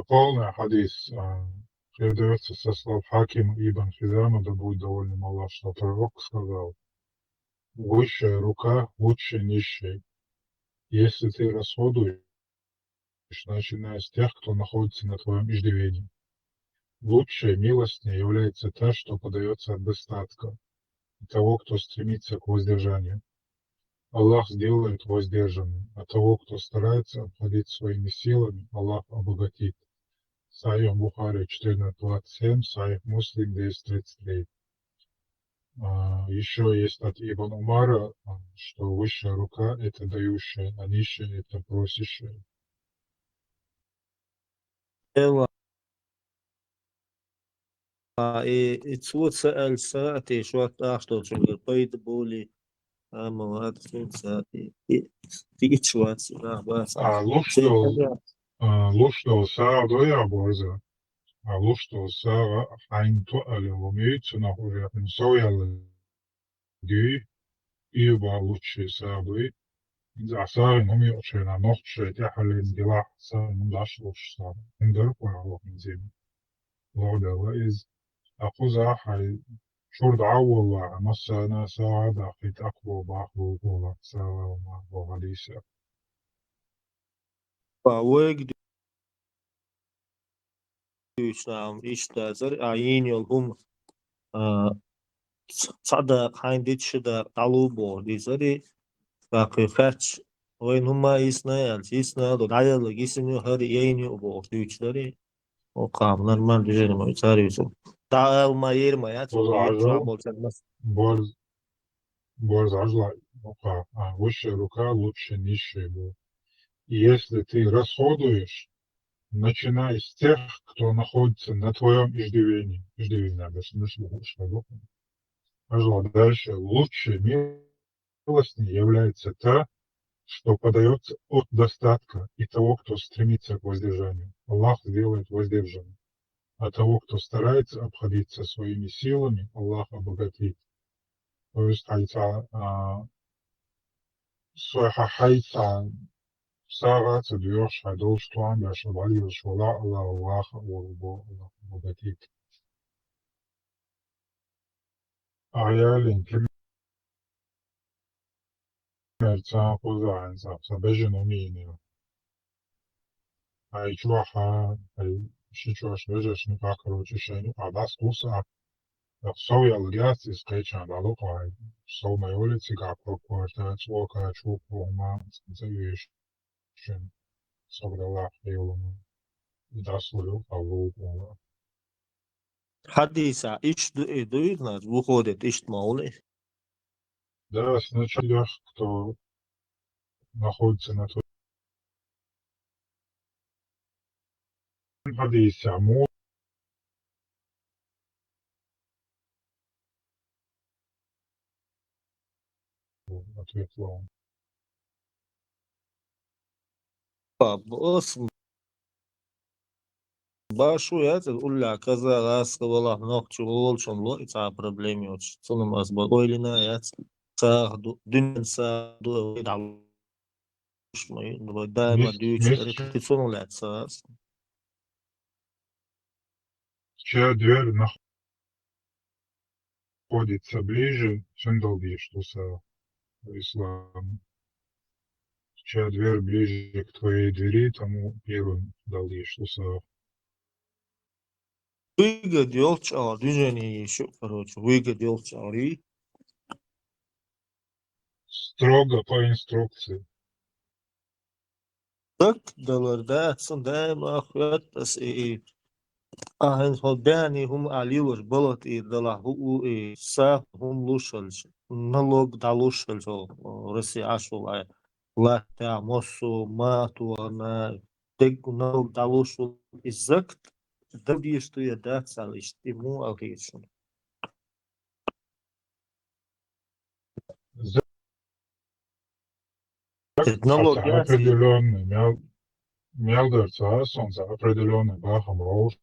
Полный хадис передается со слов Хакима Ибн Хизама, да будет доволен Аллах, что пророк сказал: высшая рука лучше нищей. Если ты расходуешь, начиная с тех, кто находится на твоем иждивении. Лучшей милостней является та, что подается от достатка, и того, кто стремится к воздержанию. Аллах сделает воздержанным, а того, кто старается обходить своими силами, Аллах обогатит. Сахих Бухари 14:27, Сахих Муслим 10:33. Еще есть от Ибн Умара, что высшая рука – это дающая, а нищая – это просящая. Эла и цвуца эльса, ты шват ахто чугер пойд боли, амалат цвуца и ичвац, да, бас. Лушто саадоя борза, лушто сара хайнто алевомейцу на хурятн соял гюй, иба лучше саадой. إذا صار هم يقشون نقش تحلل دلاع صار من داش وش صار ندرك ولا من زين وهذا وإذ أخذها حي شرد عوض نص أنا ساعد أخيت أقوى بأقوى ولا ساعة وما وغليسة. فوق دوش نعم إيش تازر عين يلهم صدق حين ديتش دا طلوبو دي زري باقي خاتش وين هما يسنا دو دايل يسنو هري يينيو بو دوش داري وقام نرمان دجين ما يساري يسو دا ما يرما يا Борз ажла рука, высшая рука лучше низшей был. Если ты расходуешь, начинай с тех, кто находится на твоем иждивении. Иждивение, да, смысл, ажла дальше. Лучше милостней является та, что подается от достатка и того, кто стремится к воздержанию. Аллах сделает воздержанным. А того, кто старается обходиться своими силами, Аллах обогатит. То есть, Сара цедуешь хайдол штуан бяша вали шула Аллах обогатит. Аялин кемерца позаенца, сабежен умение. Чуаха, шичуаш вежеш никак, короче, шейну, дас куса, Sau jau gācis skaičā dalokā, sau mai ulici kā prokuratā cilvēkā čūpumā, dzīviešana, sau dalā filmu, dasulu palūkumā. حديثة إيش دوينا وخودت إيش مولي. Да, значит, тех, кто находится на твоем хадисе, ответил он. بص باشو يا تقول لك كذا راس والله نوك شغل شنو يتع проблеми очень صنم أسباب ويلنا يا ساعدو دين ساعدو يدعو مش ما دائما ديوش تتصنو لا تساس Чья дверь находится ближе, чем долгие, что ислам. Чья дверь ближе к твоей двери, тому первым долгие, что выгод ёлча движение еще короче выгод ёлча строго по инструкции. так даларда сандайма ахват بس هن خداني هم عليوش بلط دلا هو سا هم لوشلش نلوك دالوشلش رسي عشو لا تا موسو ما تو انا تك نلوك دالوشل الزكت Добье, что я да, салиш, ему алгейшн. Технология, определенный мелдерца, солнце определенный бахом роуш.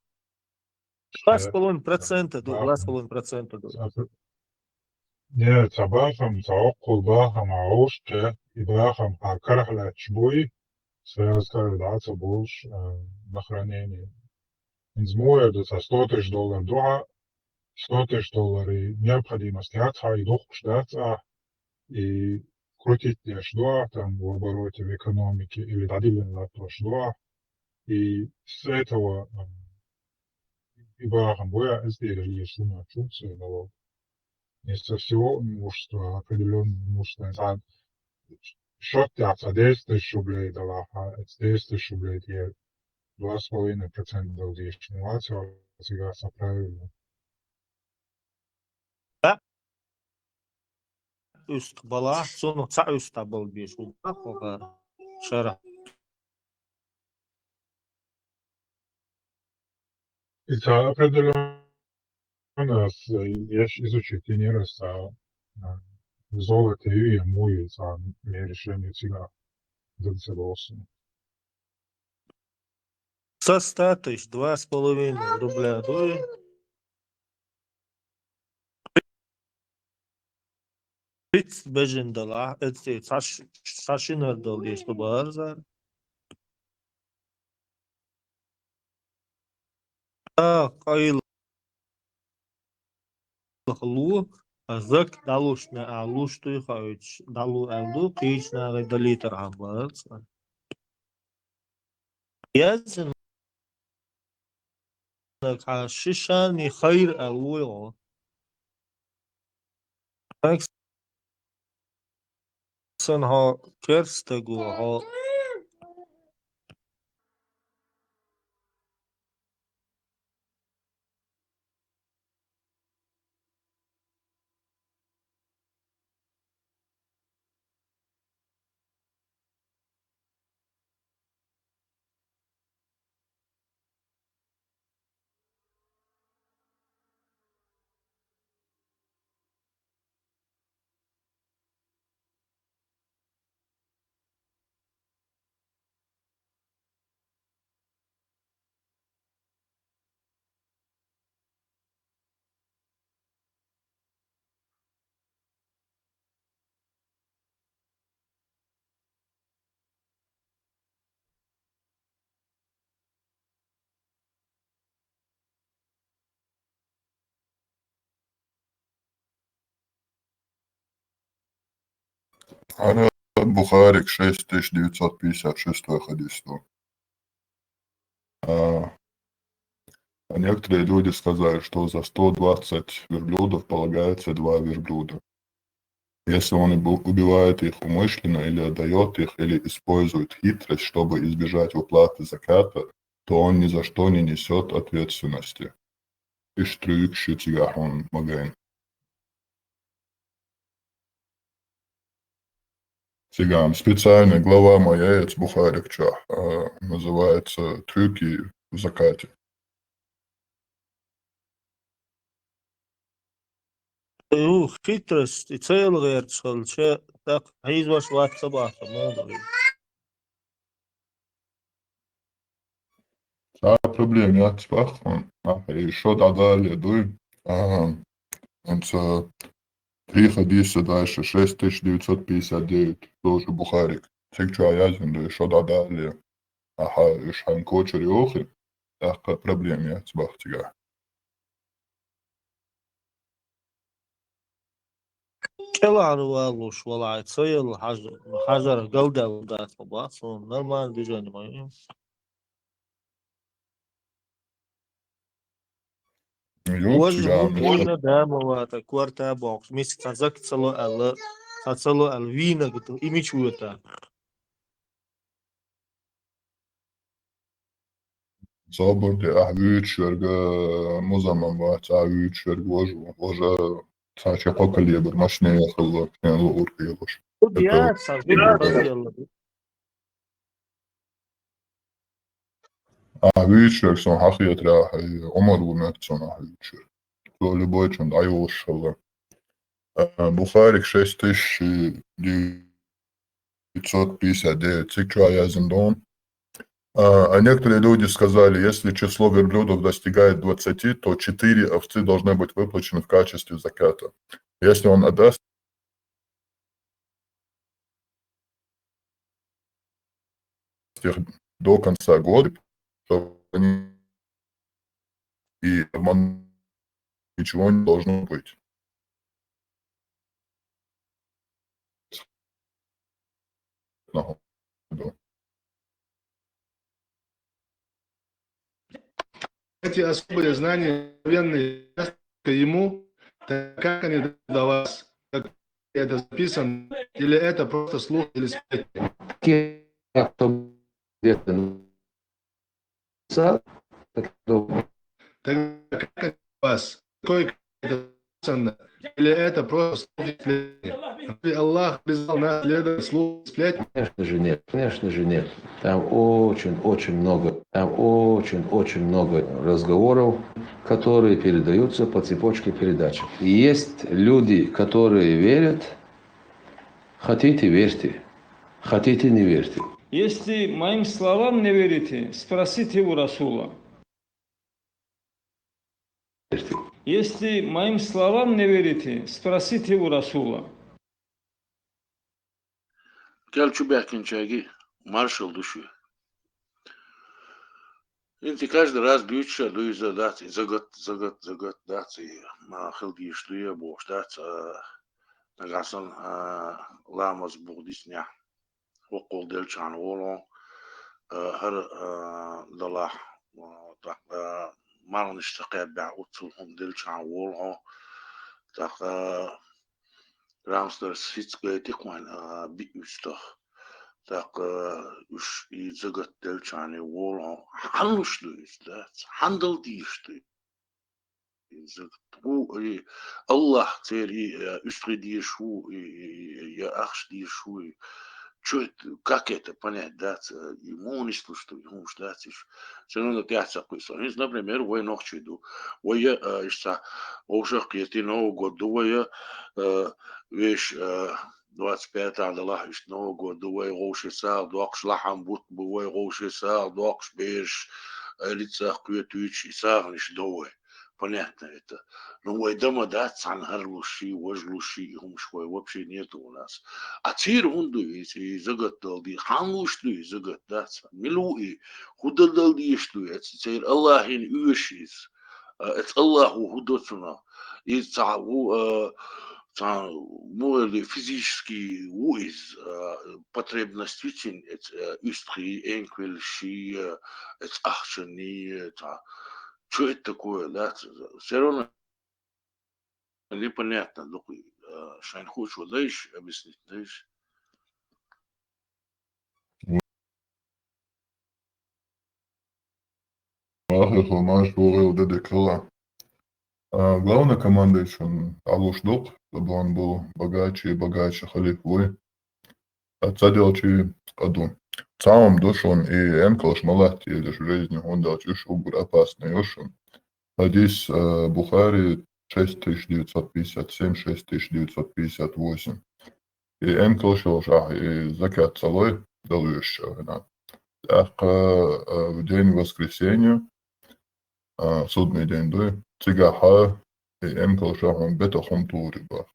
2,5%, 2,5%. Нет, бахом, около бахом роуш, и бахом карахля чбуи, связка даться больше на хранение. Инзмуя до $100 000 духа, $100 000 необходимость яца и дух штаца, и крутить что там в обороте в экономике или дадим то что и с этого и барахам боя сделали если на чувстве но вместо всего имущество определенное имущество счет за 10 000 рублей дала, а 10 000 рублей я 2,5% дал информацию сега правильно. Üst bala, sonu ça üst tabıl bir şu bak o kadar. Şara. И за определенно есть изучить тренироваться золото и мой за решение всегда задавался. Со 100 000, 2,5 рубля дуй. Hiç becindalar, etsi saçınır dol diye işte bağırlar. Kayıl lu, azık daluş ne aluştu, hayç dalu aldu, hiç ne daliter hamlar. Yazın şişani hayır alıyor. Sen ha kerstegu ha Араб Бухарик 6956 хадису. А некоторые люди сказали, что за 120 верблюдов полагается 2 верблюда. Если он убивает их умышленно или отдает их, или использует хитрость, чтобы избежать уплаты заката, то он ни за что не несет ответственности. Цыган. Специальная глава моя из Бухарикча называется «Трюки в закате». хитрость и целый целче так из ваш собака мудрый. Проблема я спахнул, еще додали, он 3 хадиса дальше, 6959, тоже Бухарик. Цикчу аязин, да еще додали, ишхан кочери охи, так проблема я спахтига. Келану алуш валай цел хажар галдал да собака нормально движение мое. Вожу дамовата кварта бокс мис казак цало ал вина гуту имичуета. Заборде üç muzamam var, üç vожу, уже sadece поколебр, машине ехал, уркаешь. Я сажу Вичерсон хахиятра Омару Мерцона Вичер. То любой чем айошала. Бухарик 6959. Цикла Язендон. А некоторые люди сказали, если число верблюдов достигает 20, то 4 овцы должны быть выплачены в качестве заката. Если он отдаст их до конца года, то они и ничего не должно быть. Эти особые знания, военные, ему, так как они до вас, как это записано, или это просто слух, или сплетни? Так как они до вас, какой это записано, или это просто слух, и сплетни? Разве Аллах призвал нас следовать слух, сплетни? Конечно же нет, конечно же нет. Там очень много разговоров, которые передаются по цепочке передачи. И есть люди, которые верят, хотите верьте, хотите не верьте. Если моим словам не верите, спросите у Расула. Если моим словам не верите, спросите у Расула. Келчу бякинчаги, маршал души. Инти каждый раз дюча, дуиза дати, за год дати, хилдиш дуя бош дати, нагасан ламаз бурдисня, وقول دلشان ولو هر دلا ما نشتقي بعوتهم دلشان ولو تاق رامستر سيتسكيتك وان بيشتخ تاق وش يزغت دلشان ولو حنوش دويس دات حندل ديشتي هو الله تيري اشتري ديشو يا اخش ديشو Что это, как это понять, да, имущество, что имущество, да, все равно ты отсакуешь. Например, вой ночью иду, вой я, уже к Новый год, вой вещь 25 Аллах, Новый год, вой роши сал, докш лахам бут, вой роши сал, докш беш, лица кветуч, сагниш довой. Понятно это. Но мой дома, да, цангар луши, вож луши, умшвой вообще нету у нас. А цир хунду и заготал ди, ханушлю заготаться, милуи, худадал дишлю, это цир Аллахин уешис, это Аллаху худоцуна, и цаву, мой физический уиз, потребность очень, это устри, энквельши, это ахшани, это что это такое, да? Все равно непонятно. Шайн хочешь, вот даешь объяснить, даешь? Маш говорил Деде Крыла. Главный командующий, он Алуш Дух, чтобы он был богаче и богаче халиф вы. Отца делчи году. В самом душе он и Энкалш Малахти, или в жизни, он делчи шубур опасный ушен. Хадис Бухари 6957-6958. И Энкалш Шах, и Закят Салой дал Так, в день воскресенья, судный день, да, Цигаха и Энкалш он бетахом туриба.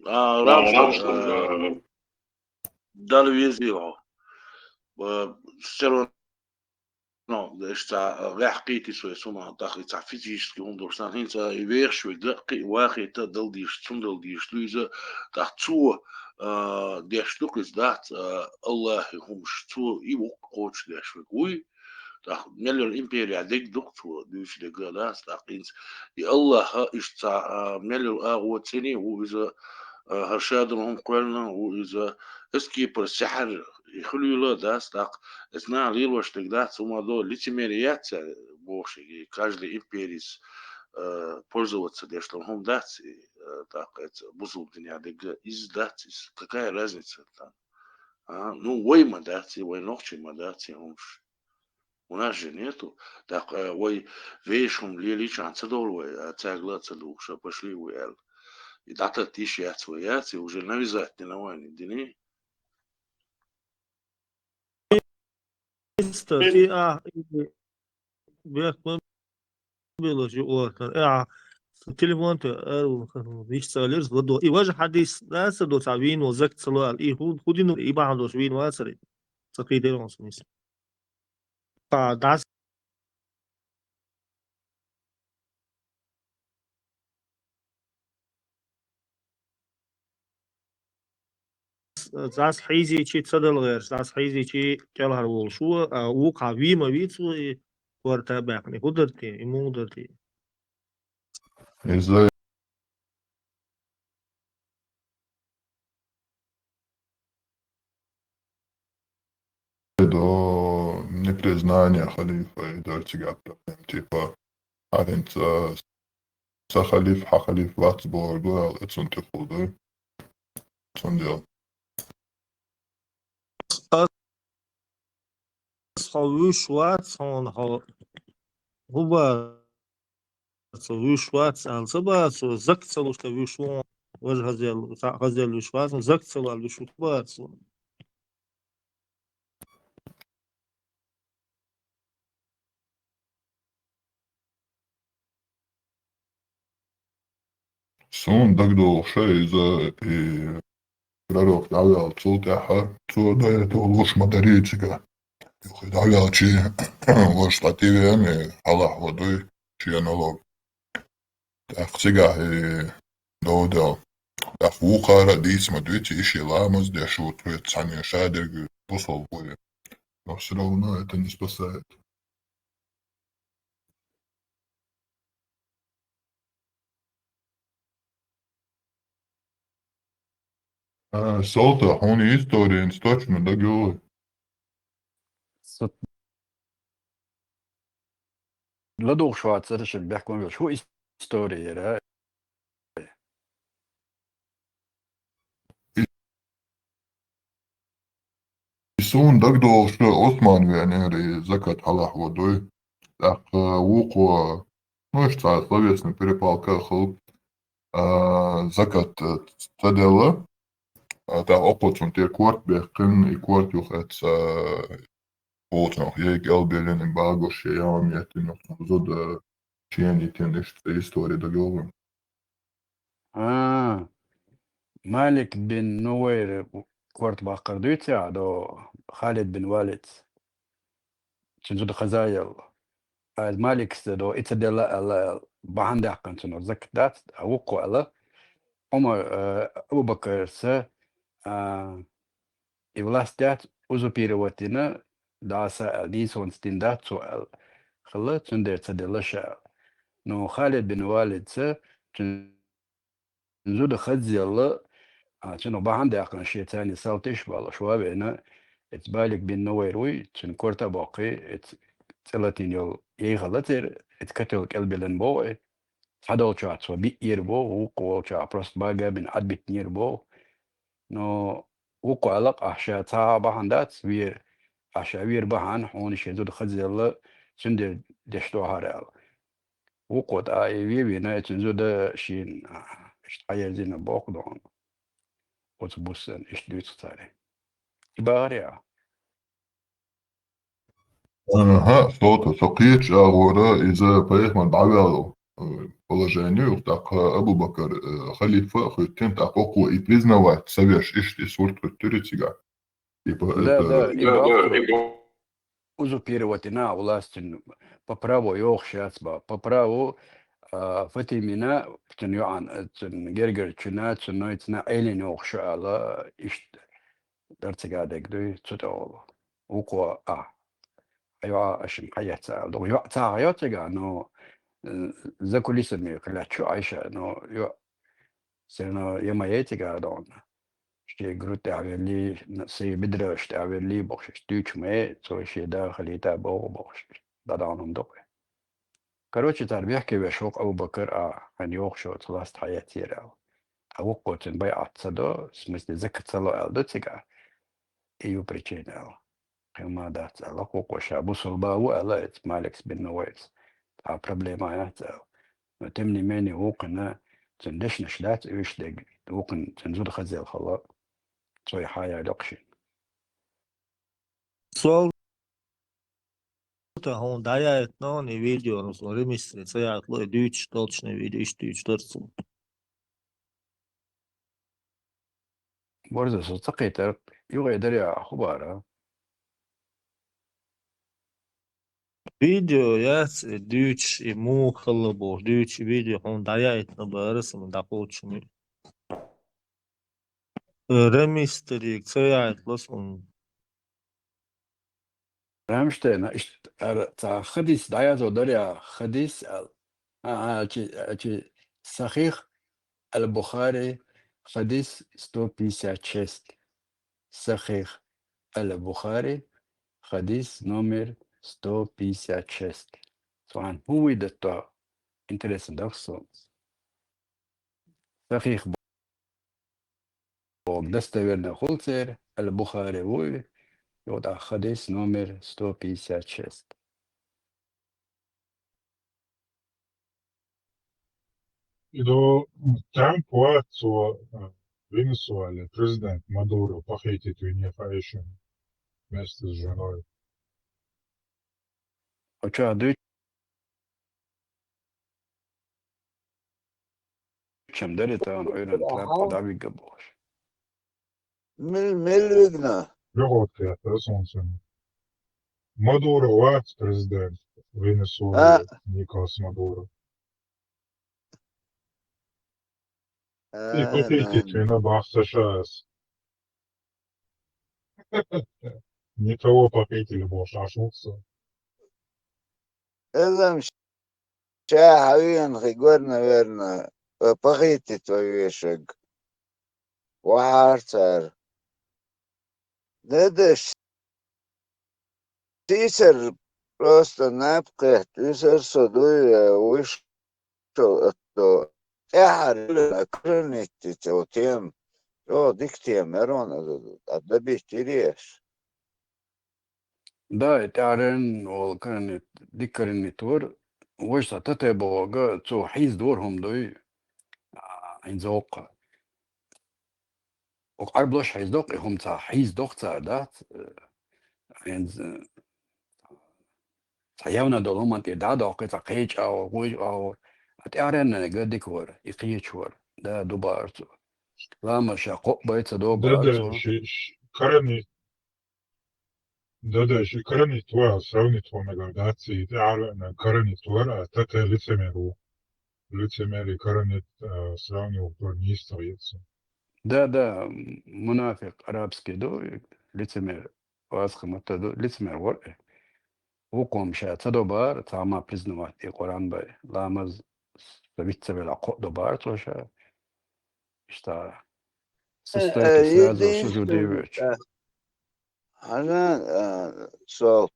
Рамстер дал визио. Все равно, что реакции свои сумма, так и физически он должен хинца и вершить, да, واحد дал диш, дал диш, лиза, так цу, der Stück ist das, Allah humstu, и вот коч der Stück, уй, так, миллион империя, дик доктор, душ де гадас, так, инс, и Allah ist миллион агуатини, у из هرشادهم قلنا وإذا اسكيبر السحر يخلوا له داس так зна лило что тогда сума до лицемерияца больше и каждый империс пользоваться для что он даст так это бусул дня издать, какая разница там? Ну, ой, мадати, ой, ногчи мадати, у нас же нету. Так, ой, вешум лили шанса долой, а тяглаться душа пошли в эл. И дата тишь яцу, уже навязать не на войне, дни. تليفون يشتغل ضده يواجه حديث لا سدو تعبين وزكت سلوال هو دينو يبقى عنده شوين واسري تقيدين وصميس فداس داس حيزي شي تصدل غير داس حيزي شي كلها الول شو وقع ما بيتسو ورتا باقني قدرتي مو قدرتي Из-за до непризнания халифа и дальчигата. Типа, аренца сахалиф, хахалиф, вацбор, дуэл, это ты худой. Он делал. خوش وات هون هو وش وات صبا زك صلوش وشو وجه غزال وش وات زك صلوا وش وات Сун дагдол шейза и пророк давал цултяха, цуда это луш мадаричика. Давал чи луш стативами, Аллах водой, чи аналог. Так сега и доудал. Так вухара дис мадвичи иши ламас, дешу твой цани шадер, посол боя. Но все равно это не спасает. Солта, он история, точно договор. لدوغ شوات سرشن بيحكون شو ستوري را Isun dagdol što Osman Венери закат Аллах водой. Так вуко, ну что, словесный перепалка хл. Закат цадела. Так опытун те кварт бехкин и кварт юхет полтнох. Ей гелбелен и багош яам ятин зод чиени тен история договор. مالك بن نوير كورت باقر دويتيا دو خالد بن والد تنزود خزايل مالك دو اتدلا بهند حقن تنو زكدات وقو الله عمر ابو بكر س властят узупироватина даса динсон стиндат суал خلا تندر تدلشا نو خالد بن والد س تنزود خزيل تنو بهند حقن شيء ثاني صوتش بالله شو بينا اتبالك بن نويروي تن كورتا باقي تلاتين يول يغلطر اتكتل قلبلن بو هذا شات وبي يربو وقو شا بروست باغا بن عد بيت يربو نو وقو علق أحشا تا بهندات وير أحشا وير بهان هون شدود خزيل سندر دشتو هارال وقو تا وينا تنزود شين اشتايا زين بوقدون وتبوسن اشتويت تاري إباريا Ага, что-то, сокич, агора, из-за поехал давал положению, так Абу Бакр халифа, хотим так около и признавать, соверш, ишь, и сурт, туритига. Типа да, это... и узурпироватина властен по праву йохшацба, по праву фатимина, тен юан, тен гергер чуна, тен нойтна элин йохшала, ишь, дартигадек дуй, цутол, уко أيوة عشان حياتها لو يقطع حياتها إنه ذا كل سنة خلات شو عايشة إنه سنة يوم ياتها دون شيء قرط تعملي سي بدرش تعملي بخش تيجي ما سوي شيء ده خليته بخش ده دانهم دوقي كروتش تربيح كي بشوق أبو بكر عن يوخشوا ثلاث حياتي راو توقعت بيعة صدو смысле закацало алдоцига iyo причина кема да лако коша бусулба вала эт малекс бенновец а проблема это но тем не менее окна цендешна шлят үштег окн цензур хазел хала цой хая локши Sual он даяет, но не видео, но смотри, мистер, це я отлой дюч, точно видео, дюч, точно. برضه سلتقيت يغي دريا خبارة Видео, я дюч, ему халабо, дюч, видео, он даяет, но барысым, да получим. Ремистерик, це я отлос, он رامشتين تا خديس داياتو دريا خديس أشي صحيح البخاري خديس 156 صحيح البخاري خديس نمر 156 طبعا هو ده интересно да что صحيح بوك достоверный холцер البخاري هو يوضع خديس نمر 156 I do tempo så Venezuela president Maduro påskjutit ungefär mest i januari. Очевидно, чем дарит он ойран трап адаби габош. ملوجنا Låt det sånt som Maduro var president Venezuela, Nicolás Maduro. I påskjutit на бахса шас. Не того похитили больше, а шутся. إذا شاهوين غيقولنا ويرنا بغيتي تويشق وعارتر ندش تيسر просто نبقى تيسر صدوية وش تو احر كرنيتي توتيم تو ديكتي ميرون أدبي تريش Да, تعرن وكان ذكر النتور وش تتبع تو حيز دورهم دوي عين زوق وقربلوش حيز دوق هم تا حيز دوق تا دات عين تياونا دولهم انت دا دوق تا قيج او وج او تعرن قد ديكور يقيشور دا دوبارتو لا مش قب بيت دوبارتو Да, крайне твоя сравнительно градации, ты арвен крайне твоя, это лицемерие крайне сравнил не стоится. Да, منافق арабский до лицемер васхмата до лицемер ور وقوم شا تدوبار تاما признавать и Коран бай ламаз ставиться бела кодобар тоша что состоит связано с жудевич. أنا سؤال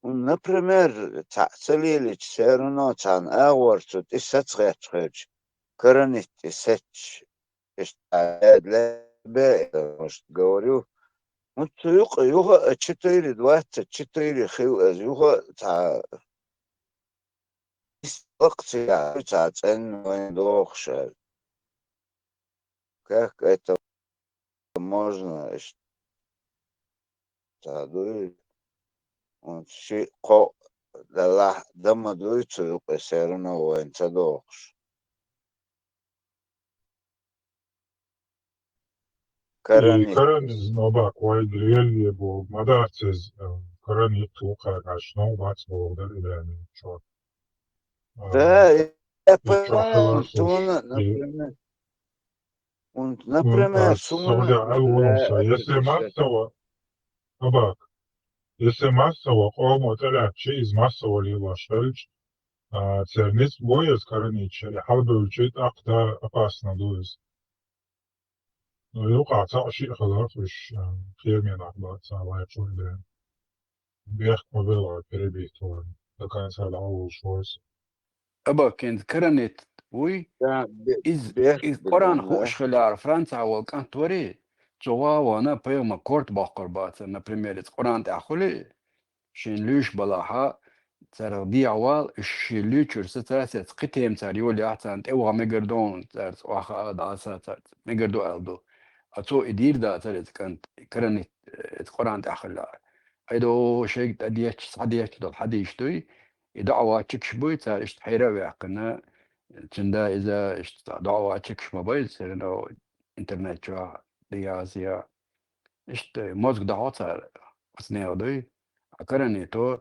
например تعتليلك سيرنا كان أورتو تستغيتخج كرنت تسج اشتعاد لبا مش تقوليو انتو يوغا تشتيري دوات تشتيري خيو از يوغا تاع وقت تاع تن وين دوخشل как это можно تعدوي شيء قو لا دم دويتو يقسرنا وين تدوخش Karaniz nobak vaydriyeli bu madartsiz karanit tuqa kaşno bats bolder ilerni çok. Да, я Çok понимаю, halas что, например, Sonra algonsa если массово bak если массово qomo talabchi iz массово либашвельч цернис бояз karanit или halbölçet aqda apasna doyuz. يوقع شيء خلاص مش خير من أخبار ساعات شوي ده بيحكوا بالله كريبي تون ده كان سال أول شويس أبا كانت كرنت وي إز بيرت قرآن بالله خوش خلال فرنسا والكان توري توا وانا بيوم كورت باقر بات например قرآن تأخلي شين ليش بلاها ترى دي عوال الشلوچر ستاسة قتهم ترى يولي أحسن توا مقردون ترى واخا داسة ترى مقردو ألدو أتو إدير دا ترى كانت كرني قرآن تأخلها أيدو شيء تديش صديش دل حديش توي يدعوا تكشبوي ترى إشتحيرة ويحكنا تندا إذا دعوا تكش موبايل سرنا إنترنت جوا ديازيا إشت موزق دعوة ترى أثناء دوي أكرني تو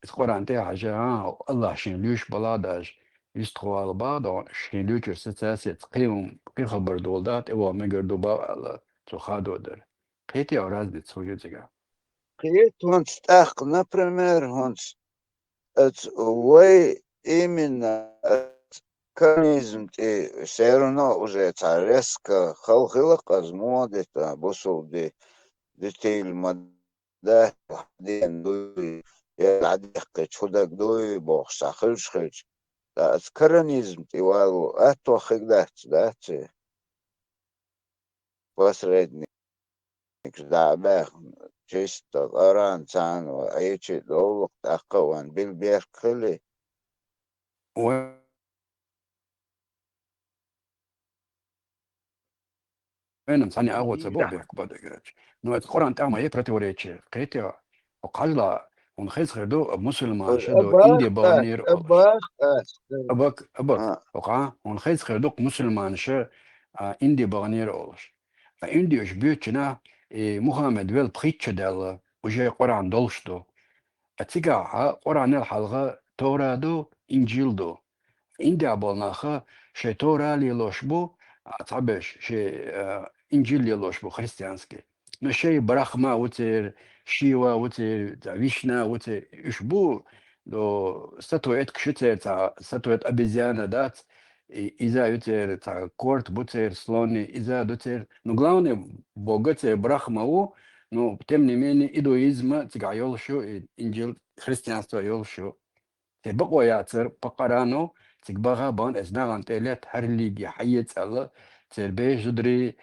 القرآن تاع حاجة الله شين ليش بلاداش يستخوا البعض شين ليش ستاسة تقيم قي خبر دولدات إوا مقردو با تخادو در قيتي أوراز دي تسويو تيجا قيت هونس تاخ например هونس وي именно коммунизм те все равно уже резко خلق از مواد تا بوصل دي المادة دين دوي يعدق شودك دوي بوخ ساخلش خلش از كرنيزم تي والو اتو خدات دات посредник دعبه чисто аран цан ايچي دولق تاقوان بالبيركلي أنا مثاني أغوت سبب بيك بدك نو القرآن تاع ما يبرت وريتش قيتي وقال ونخيز خدو مسلمان شدو إندي بانير أبك وقع ونخيز خدو مسلمان ش إندي بانير أولش إندي إيش بيوتنا محمد ويل بخيتش دال وجاي قرآن دولشتو أتيجا قرآن الحلقة تورا دو إنجيل دو إندي أبولناخا شي تورا ليلوش بو تعبش شي إنجيل ليلوش بو خريستيانسكي نشي براخما وتر شيوا وتر ويشنا وتر إيش بو دو ستويت كشتر تا ستويت أبيزيانا دات إذا يتر تا كورت بوتر سلوني إذا دوتر نغلاوني بوغتر براخما و نو تمني ميني إيدويزما تيجا يولشو إنجيل خريستيانستو يولشو تبقوا ياتر بقرانو تكبغا بان ازناغان تيلات هر اللي حيت الله تربي جدري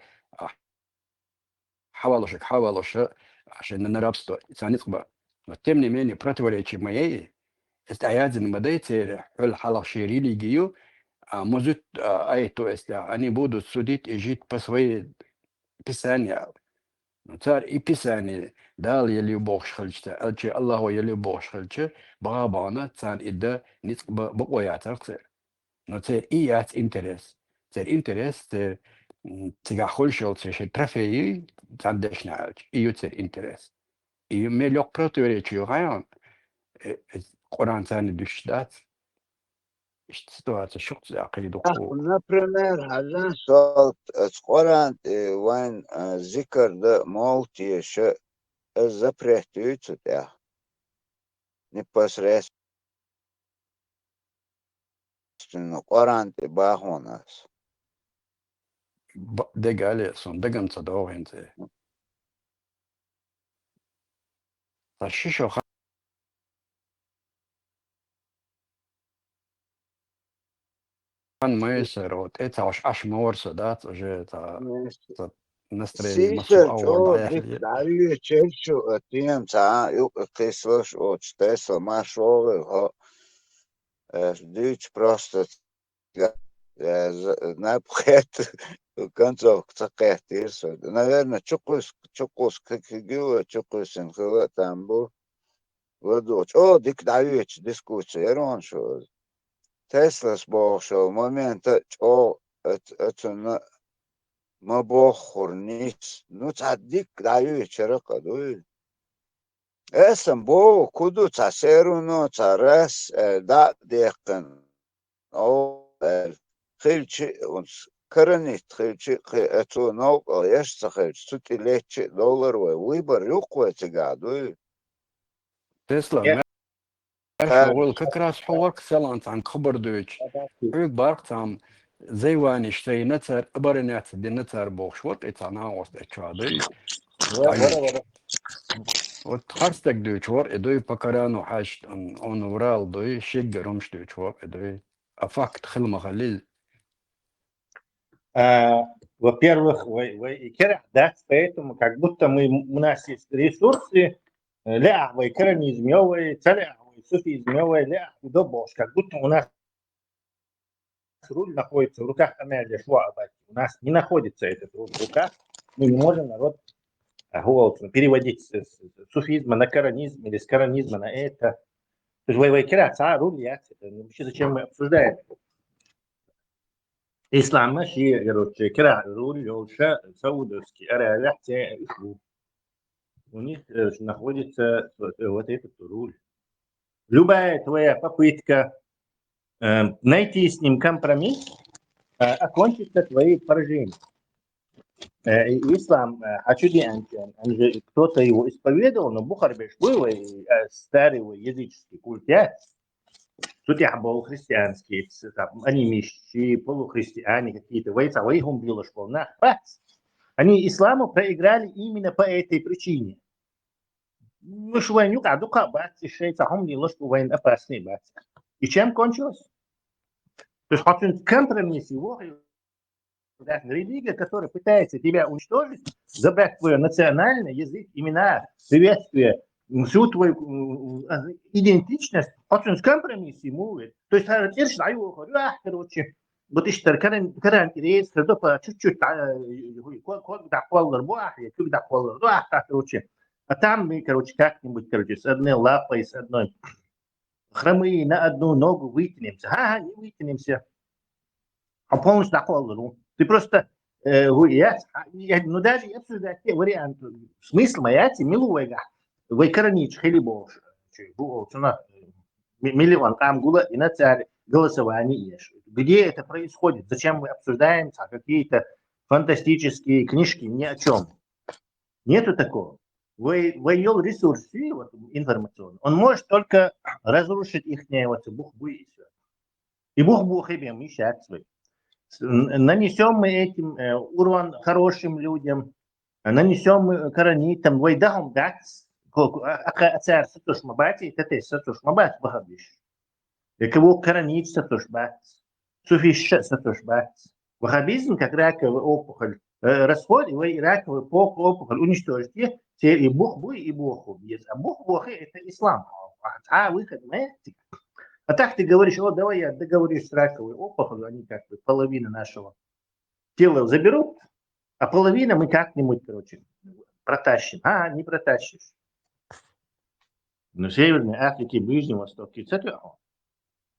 حوالوش عشان نرابستو ثاني تقبا تمني ميني براتوريتشي مايي استعياد المدى تير حل حلق شيري جيو موزت ايتو اني بودو سوديت اجيت بسوي بسانيا نتار إبساني دال يلي بوخش خلجتا ألشي الله هو يلي بوخش خلجتا بغابانا تان إدا نتق بقوياتر قصير نتار إيات إنترس تار إنترس تار تيغا خلشل تشي ترفيي تان داشنا عالج إيو تار إنترس إيو ميلوك بروتوريتشي غايان قرآن تاني دوشتات اشتستوات الشخص عقيدو например هذا صوت القرآن وين ذكر ده مولتي شيء запретуется да непосредственно قرآن باهوناس دقالي صن دقن صدوه انت تشيشو ما يصير وتأتي عش مور صدات وجه نستري مسؤول أول ضعيف لي دعوي تشيلشو تيم ساعة يقيسوش وتستيسو ما شغل هو ديش просто напхет концов цакет ирсо наверное чукус как гио чукусен хла там был водоч о дик даюч дискуссия ерон шо Tesla сбошо момента о это ما بخور نیست نو تصدیق دایو چرا قدوی اسم بو کدو تسیرو نو ترس دا دیقن او خیلچی کرنیت خیلچی اتو نو ایش خیلچ سوتی لیچی دولار و ویبر یوکو تگادوی تسلا شغل كراس حوارك سلانت عن خبر دوش حيك بارك عم زي وان اشتري نتر ابرنات دي نتر بوخشوت اتانا وسط اتشادي وتخرستك دوش ور ادوي بكرانو حاج اون ورال دوي شيق رمش دوش ور ادوي افاكت خلمة خليل Во-первых, вы кера, да, поэтому как будто у нас есть ресурсы, ля, вы керанизмёвые, целя, вы суфизмёвые, ля, до бош, как будто у нас руль находится в руках Амелия Швабати. У нас не находится этот руль в руках, мы не можем народ переводить с суфизма на коранизм или с коранизма на это. То есть вы кера, руль, вообще зачем мы обсуждаем? Ислам ماشي короче, кера руль лучше саудовский, у них находится вот этот руль. Любая твоя попытка найти с ним компромисс окончится твоим поражением. Ислам, кто-то его исповедовал, но Бухарбеш был старый языческий культ. Тут я был христианский, анимищи, полухристиане какие-то, они исламу проиграли именно по этой причине. Мش وين يقع دقة بات الشيء تهم لي لش وين أباسني بات. И чем кончилось? То есть хоть компромисс его, религия, которая пытается тебя уничтожить, забрать твой национальный язык, имена, приветствие, всю твою идентичность, хоть компромисс ему. То есть короче, вот ищет каран интерес, когда чуть-чуть короче. А там мы, короче, как-нибудь, короче, с одной лапой, с одной хромые на одну ногу вытянемся. Не вытянемся. А полностью на голову. Ты просто, ну даже я обсуждаю те варианты. Смысл моя, милуэга. Вы коронич, хелибош. Миллион там гула и на царь голосование. Где это происходит? Зачем мы обсуждаем какие-то фантастические книжки? Ни о чем. Нету такого. Ввел ресурсы информационные, он может только разрушить их Бог будет. И Бог им мешать свой. Нанесем мы этим урон хорошим людям, нанесем мы коронитам, вайдахом дать, царь сатуш мабати, это сатуш мабат бахабиш. Кого коронить сатуш бат, суфиш сатуш бат. Вахабизм, как раковая опухоль, расход, и раковая опухоль уничтожить их. И Бог будет, и Бог убьет. А Бог это ислам. Выход, знаете? А так ты говоришь, давай я договорюсь с раковой опухолью, они как бы половину нашего тела заберут, а половину мы как-нибудь, короче, протащим. Не протащишь. Но в Северной Африке, Ближнем Востоке,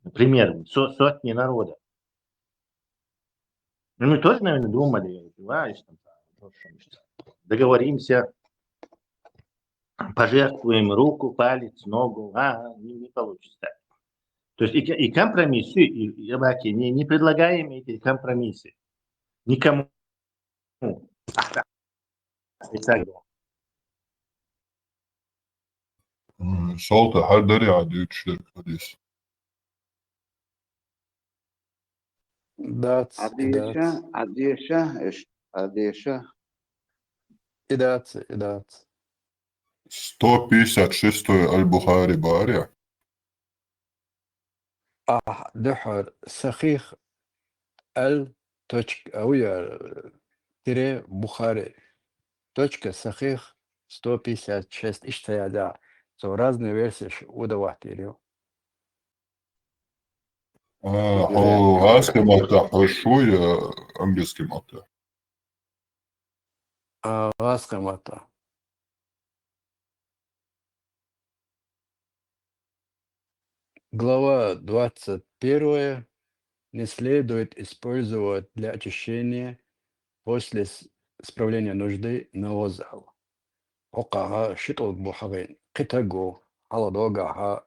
например, сотни народов. Мы тоже, наверное, думали, договоримся, пожертвуем руку, палец, ногу, не получится. То есть и компромиссы, не предлагаем эти компромиссы никому. Salta her derya diyor üçler hadis. إدات 156 Аль-Бухари Бария. دحر سخيخ ويا تيري بخاري точка сахих 156 иштая. So разные версии удаватели. Луганский мата, большой английский мата. Луганский мата. Глава 21. Не следует использовать для очищения после справления нужды навозал. Окага шитол бухагин китаго аладога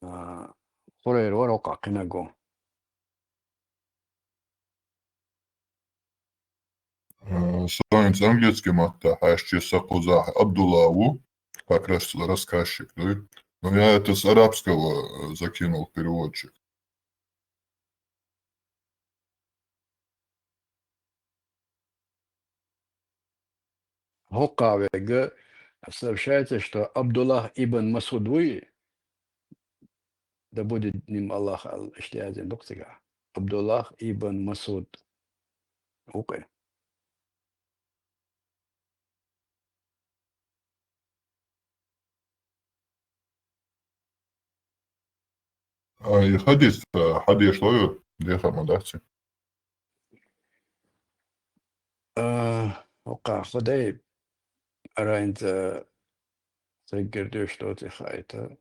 хорер ворока кинаго. С английским мата, а еще сакуза Абдуллаву, как раз рассказчик, да? Но я это с арабского закинул переводчик. Хокавега сообщается, что Абдуллах ибн Масудуи, да будет ним Аллах, Абдуллах ибн Масуд, Окей. حديث حديث شوية ديخل مدرسة وقع خدي أراينت تقدر что ты хайта.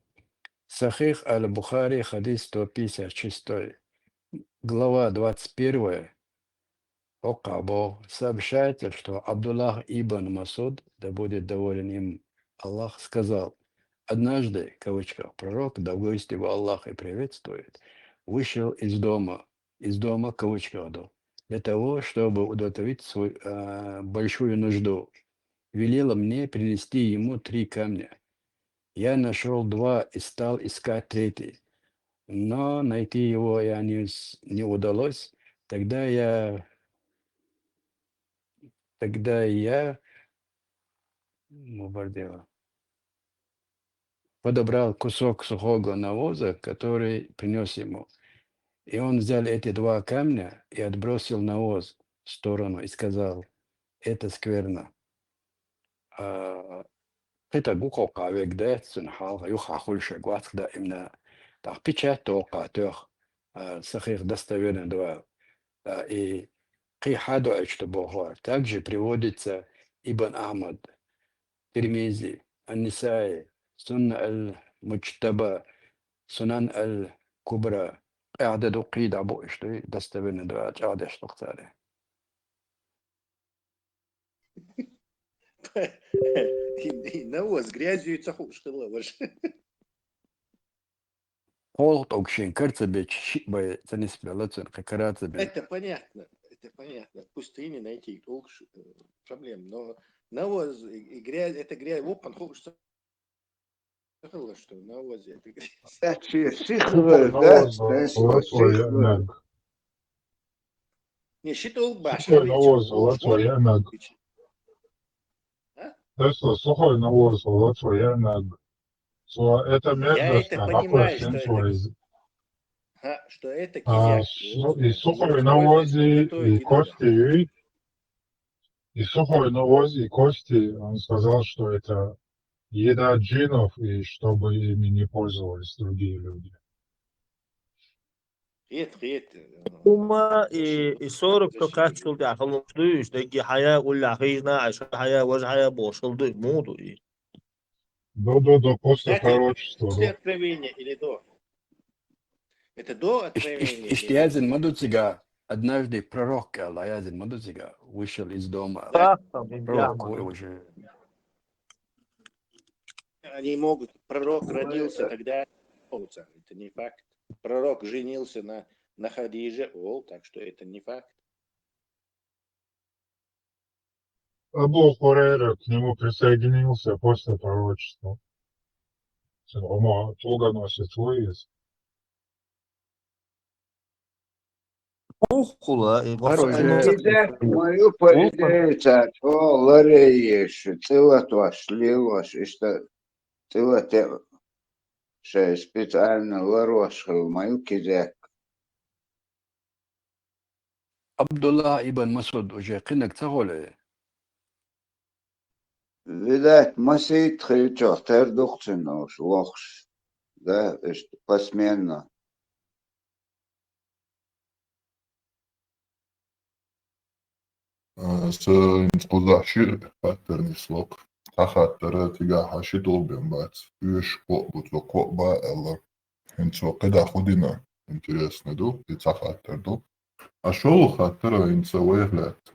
Сахих аль-Бухари, хадис 156, глава 21. Окабо сообщается, что Абдуллах ибн Масуд, да будет доволен им Аллах, сказал: однажды, в кавычках, пророк, да гость его Аллах и приветствует, вышел из дома, в кавычках, для того, чтобы удовлетворить свою большую нужду. Велела мне принести ему 3 камня. Я нашел 2 и стал искать 3, но найти его я не удалось. Тогда я подобрал кусок сухого навоза, который принес ему. И он взял эти 2 камня и отбросил навоз в сторону и сказал: это скверно. Это гукока вегдет сунхал юхахульше гватда именно так печать тока тех сахих достоверно 2 и Кихаду Ачтабухар. Также приводится Ибн Ахмад, Тирмизи, Ан-Нисаи, Сунна аль-Мучтаба, Сунан аль-Кубра. Ададу Қид Абу Ишты, достоверно 2 Ада Штухтари. Навоз грязью и цаху, что ловишь. Холт Окшин, Карцебич, Шибай, Заниспелацин, Хакарацебин. Это понятно. В пустыне найти толк проблем. Но навоз и грязь, это грязь. Вот он хочет, что навоз это грязь. Не считал баш. Сухой навоз, Латвия Янаг. Это сухой навоз, Латвия Янаг. Это между понимаю, что это кизяк. И сухой навоз, и кости, и сухой навоз, и кости. Он сказал, что это еда джинов, и чтобы ими не пользовались другие люди. هما يصوروا كاكات شو دي عقلهم شدوش دقي حياة ولا حيزنا عشان حياة وجه حياة بوصل دي موضوع До после пророчества. После откровения или до? Это до откровения. Иштиязин Мадуцига, однажды пророк Алаязин Мадуцига вышел из дома. Пророк уже. Они могут. Пророк родился тогда. Это не факт. Пророк женился на Хадиже, так что это не факт. Абу Хурейра к нему присоединился после пророчества. Ома туго носит выезд. Мою поведение, лареешь, целотваш, лилош, и что целоте, что специально ларошил мою кизяк. Абдулла ибн Масуд уже кинек цаголе. Видать, масит хричо, тердухцинос, лохш, да, посменно. Инскузаши паттерни слог. Тахаттера тига хаши долбен бац. Юш кобуцо коба элла. Инцо кеда ходина. Интересно ду, и тахаттер ду. А шо хаттера инцо веглет.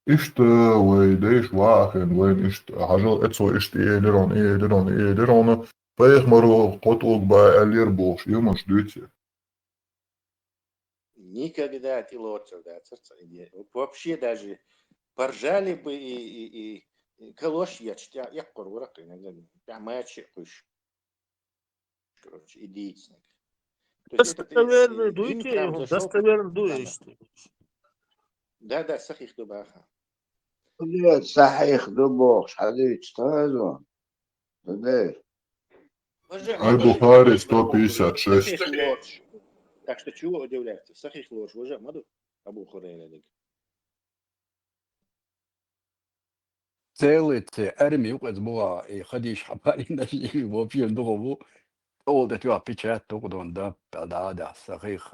Ишт вейдеш вахен вен ишт хажал эцо ишт элерон. Поехмару котук ба элер бош. Юмаш дюти. Никогда тилоцев, да, вообще даже поржали бы и калош ячтя, я корурак иногда, пямачи куш, короче, идейцник. Достоверно дуйте, достоверно дуете. Да, сахих дубаха. Блядь, сахих дубош, хадыч, что это? Аль-Бухари 156. Так что чего удивляться? Сахих ложь, уже маду Абу Хурейра. целый армию была и ходишь хабарин даже вообще другого. Ол это печать только да да صحيح.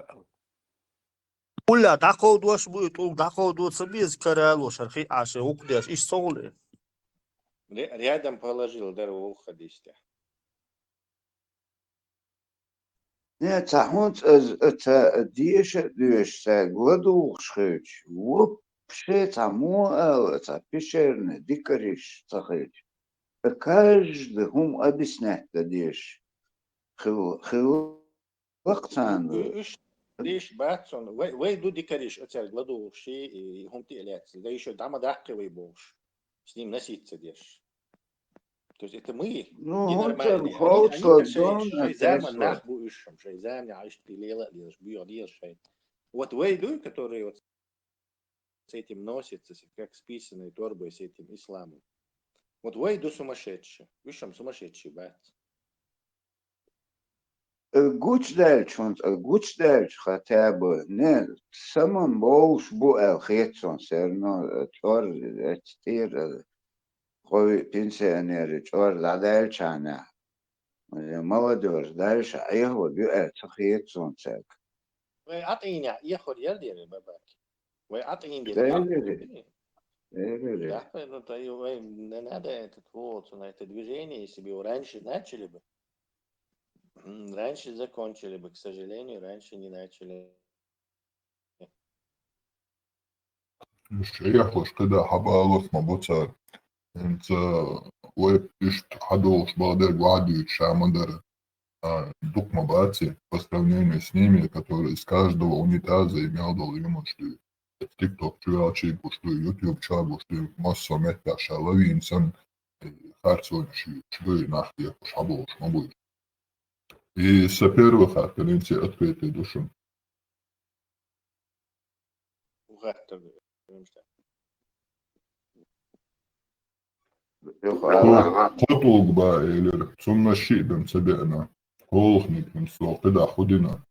ولا تاخد واش بيقول تاخد وتصبيز كرالو شرخي عشان وقداش ايش صولي Рядом положил дорогу уходишь. Не, цахмут это дишь гладух шхыч. Вообще тому это пещерный дикариш цахыч. Каждый хум объяснять дишь. Хил вaqtan. ليش باتسون وي دو ديكاريش اتسال غلادو شي هم تيلات да еще дама дахкивай бош с ним носиться дешь. То есть это мы ненормальные. Они как шей займа нах буишем, шей займа عايش лела лишь бьёт шей. Вот вейду, которые вот с этим носятся, как с писаной торбой с этим исламом. Вот вейду сумасшедший. Вишем сумасшедший бат. Guç derç hatabı ne saman boğuş bu el xetson serno çor ettir koy pensioneri çor zadel çana молодежь дальше а его бьет xetson цек Вы атыня ехали ярдеры бабаки. Вы атыня да, ну то и не надо этот вот на это движение, если бы его раньше начали бы. Раньше закончили бы, к сожалению, раньше не начали. شيخوش كده حبالوس مبوتسار انت ويب ишт حدوش багдер гладиют шамадер дук мабаци по сравнению с ними, которые из каждого унитаза имел долину, что TikTok чуячи, что YouTube чабу, что массо мета шалави инсан харцонши, что и нахти шабош мабуш. И с первых конференций открытой души. Котулг ба или сумна шибем себе колхник со когда ходина.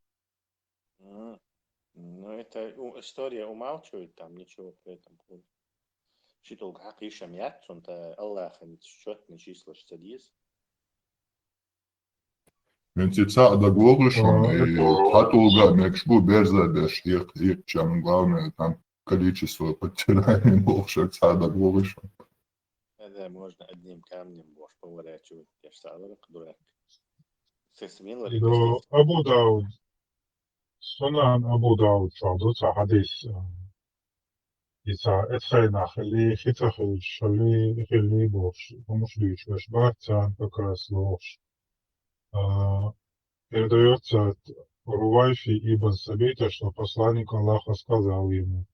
Ну, это история умалчивает, там ничего при этом. Шитул хакишам ят, он Аллах счетные числа 60. Менти цада глогушон и хатулга мекшбу берзадеш их чем главное там количество подтираний больше цада глогушон. Это можно одним камнем больше поворачивать. Я ж садок дурак. Сесмило ли Do Abu Dawud, Sunan Abu Dawud شعبوتا حديث إذا أتخينا خلي خيتخي شلي خلي بوش ومش лишь ваш бартян как раз ложь. Передается от Рувайфи ибн Сабита, что посланник Аллаха сказал ему: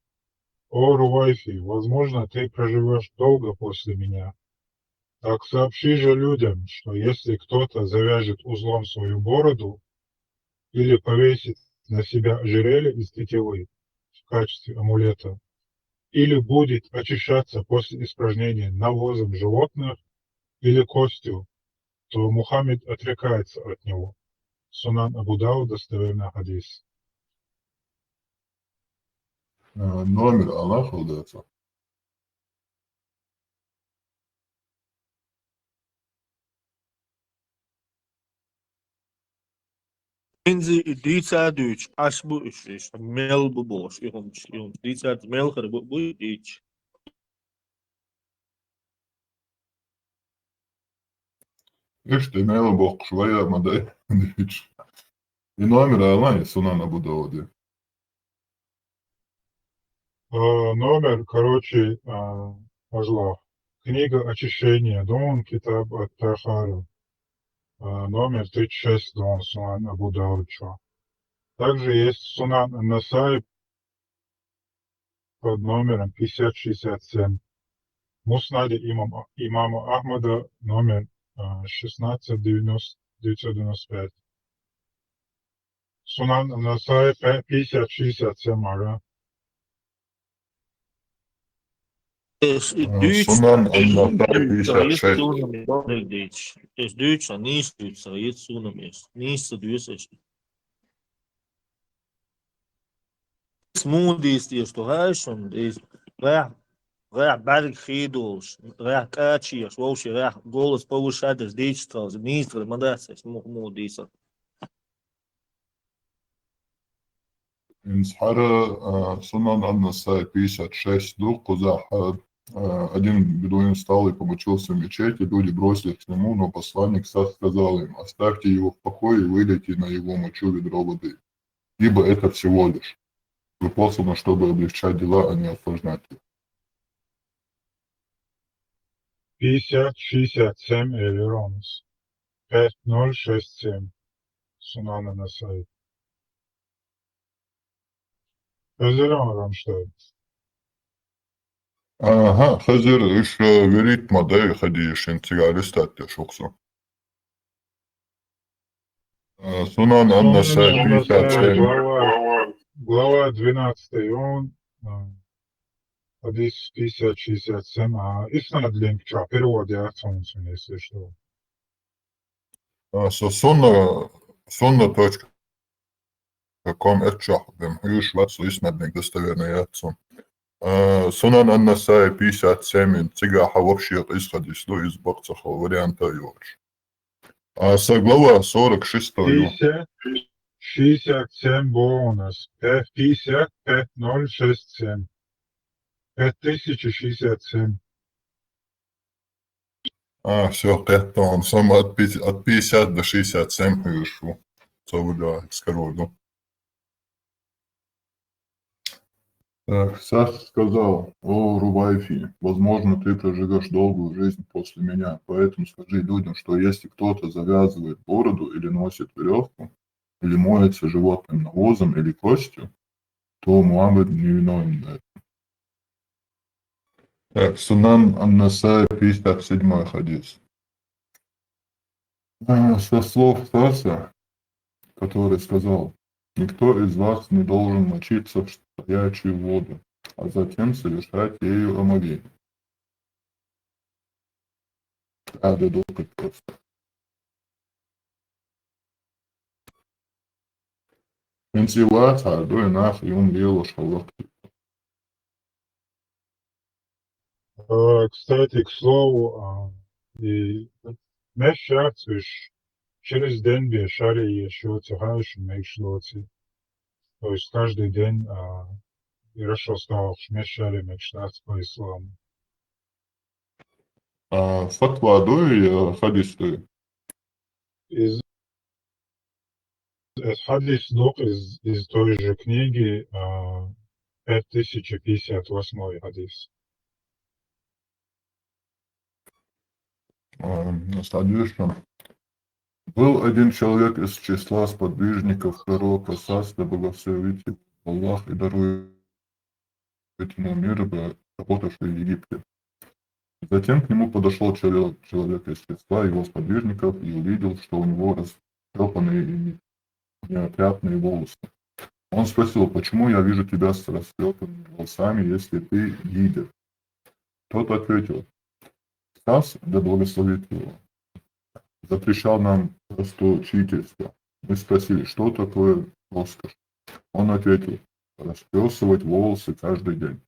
«О, Рувайфи, возможно, ты проживешь долго после меня. Так сообщи же людям, что если кто-то завяжет узлом свою бороду или повесит на себя ожерелье из тетивы в качестве амулета, или будет очищаться после испражнения навозом животных или костью, то Мухаммед отрекается от него». Сунан Абу Дауд, достоверный хадис. Номер Аллаха удается. Инзи дица дюч аш бу иш мел бу бош юм дица мел хар бу ич İşte meyve bok şuraya maday. И номер Аллаха Сунан Абу Дауде. Номер, короче, Ажлах. Книга очищения, Дон, Китаб ат-Тахара. Номер 36, Дон, Сунан Абу Даудча. Также есть Сунан Насай под номером 5067. Муснади имама Ахмада номер 16995. Сунан Насай 5067, ага. Es Duits, Сунан Насай 56. Es Duits, nicht Duits, jetzt Sunam ist. Nicht Duits. Smooth ist die Storage und ist, ja, Рех берег хидулш, рех качиеш, вообще рех голос повышаешь, действо, министр, мадасес, мудиса. Инсхара Сунан Ан-Насай 56 дух, куда один бедуин встал и помочился в мечети, люди бросились к нему, но посланник сказал им: оставьте его в покое и вылейте на его мочу ведро воды, ибо это всего лишь. Вы посланы, чтобы облегчать дела, а не осложнять их. 50-67 Элеронс 5067 Сунан Ан-Насай. Özürüm Рамштайн. Ага, Хазир, иш верит модель ходишь, интегралистат те шоксу. Сунан Ан-Насай 57. Глава 12, он Хадис 50-67, иснад линк ча, перевод я отсунул, если что. Sunna.com etчахбем, юж ватсу иснадник достоверный отцом. Сунан Ан-Насай 57, цыгаха вообще исходит из бокцаха варианта юрч. Соглава 46. 67 бонус. 50-5067. 5067. Все, 5 тонн. Сам от 50 до 67 вышу. Соглава, скоро. Так, Сас сказал: о, Рувайфи, возможно, ты проживешь долгую жизнь после меня, поэтому скажи людям, что если кто-то завязывает бороду или носит веревку, или моется животным навозом или костью, то Муаммед не виновен в этом. Так, Сунан Ан-Насай 57 хадис. Со слов Саса, который сказал: никто из вас не должен мочиться в стоячую воду, а затем совершать ею омовение. Просто. Вентилация, до и нах, и он делал шалвахты. Кстати, к слову, и мешаться через день без шари еще тягаешь мечшлоти. То есть каждый день и хорошо стал мешали мечтать по исламу. Фатва дуй хадисты. Из хадис дух из той же книги 5058 хадис. Следующим. Был один человек из числа сподвижников пророка Сас, да благословит Аллах и дарует ему мир, работавший в Египте. Затем к нему подошел человек из числа его сподвижников и увидел, что у него растрепанные и неопрятные волосы. Он спросил: почему я вижу тебя с растрепанными волосами, если ты лидер? Тот ответил: Сас, да благословит его, запрещал нам расточительство. Мы спросили: что такое роскошь? Он ответил: расчесывать волосы каждый день.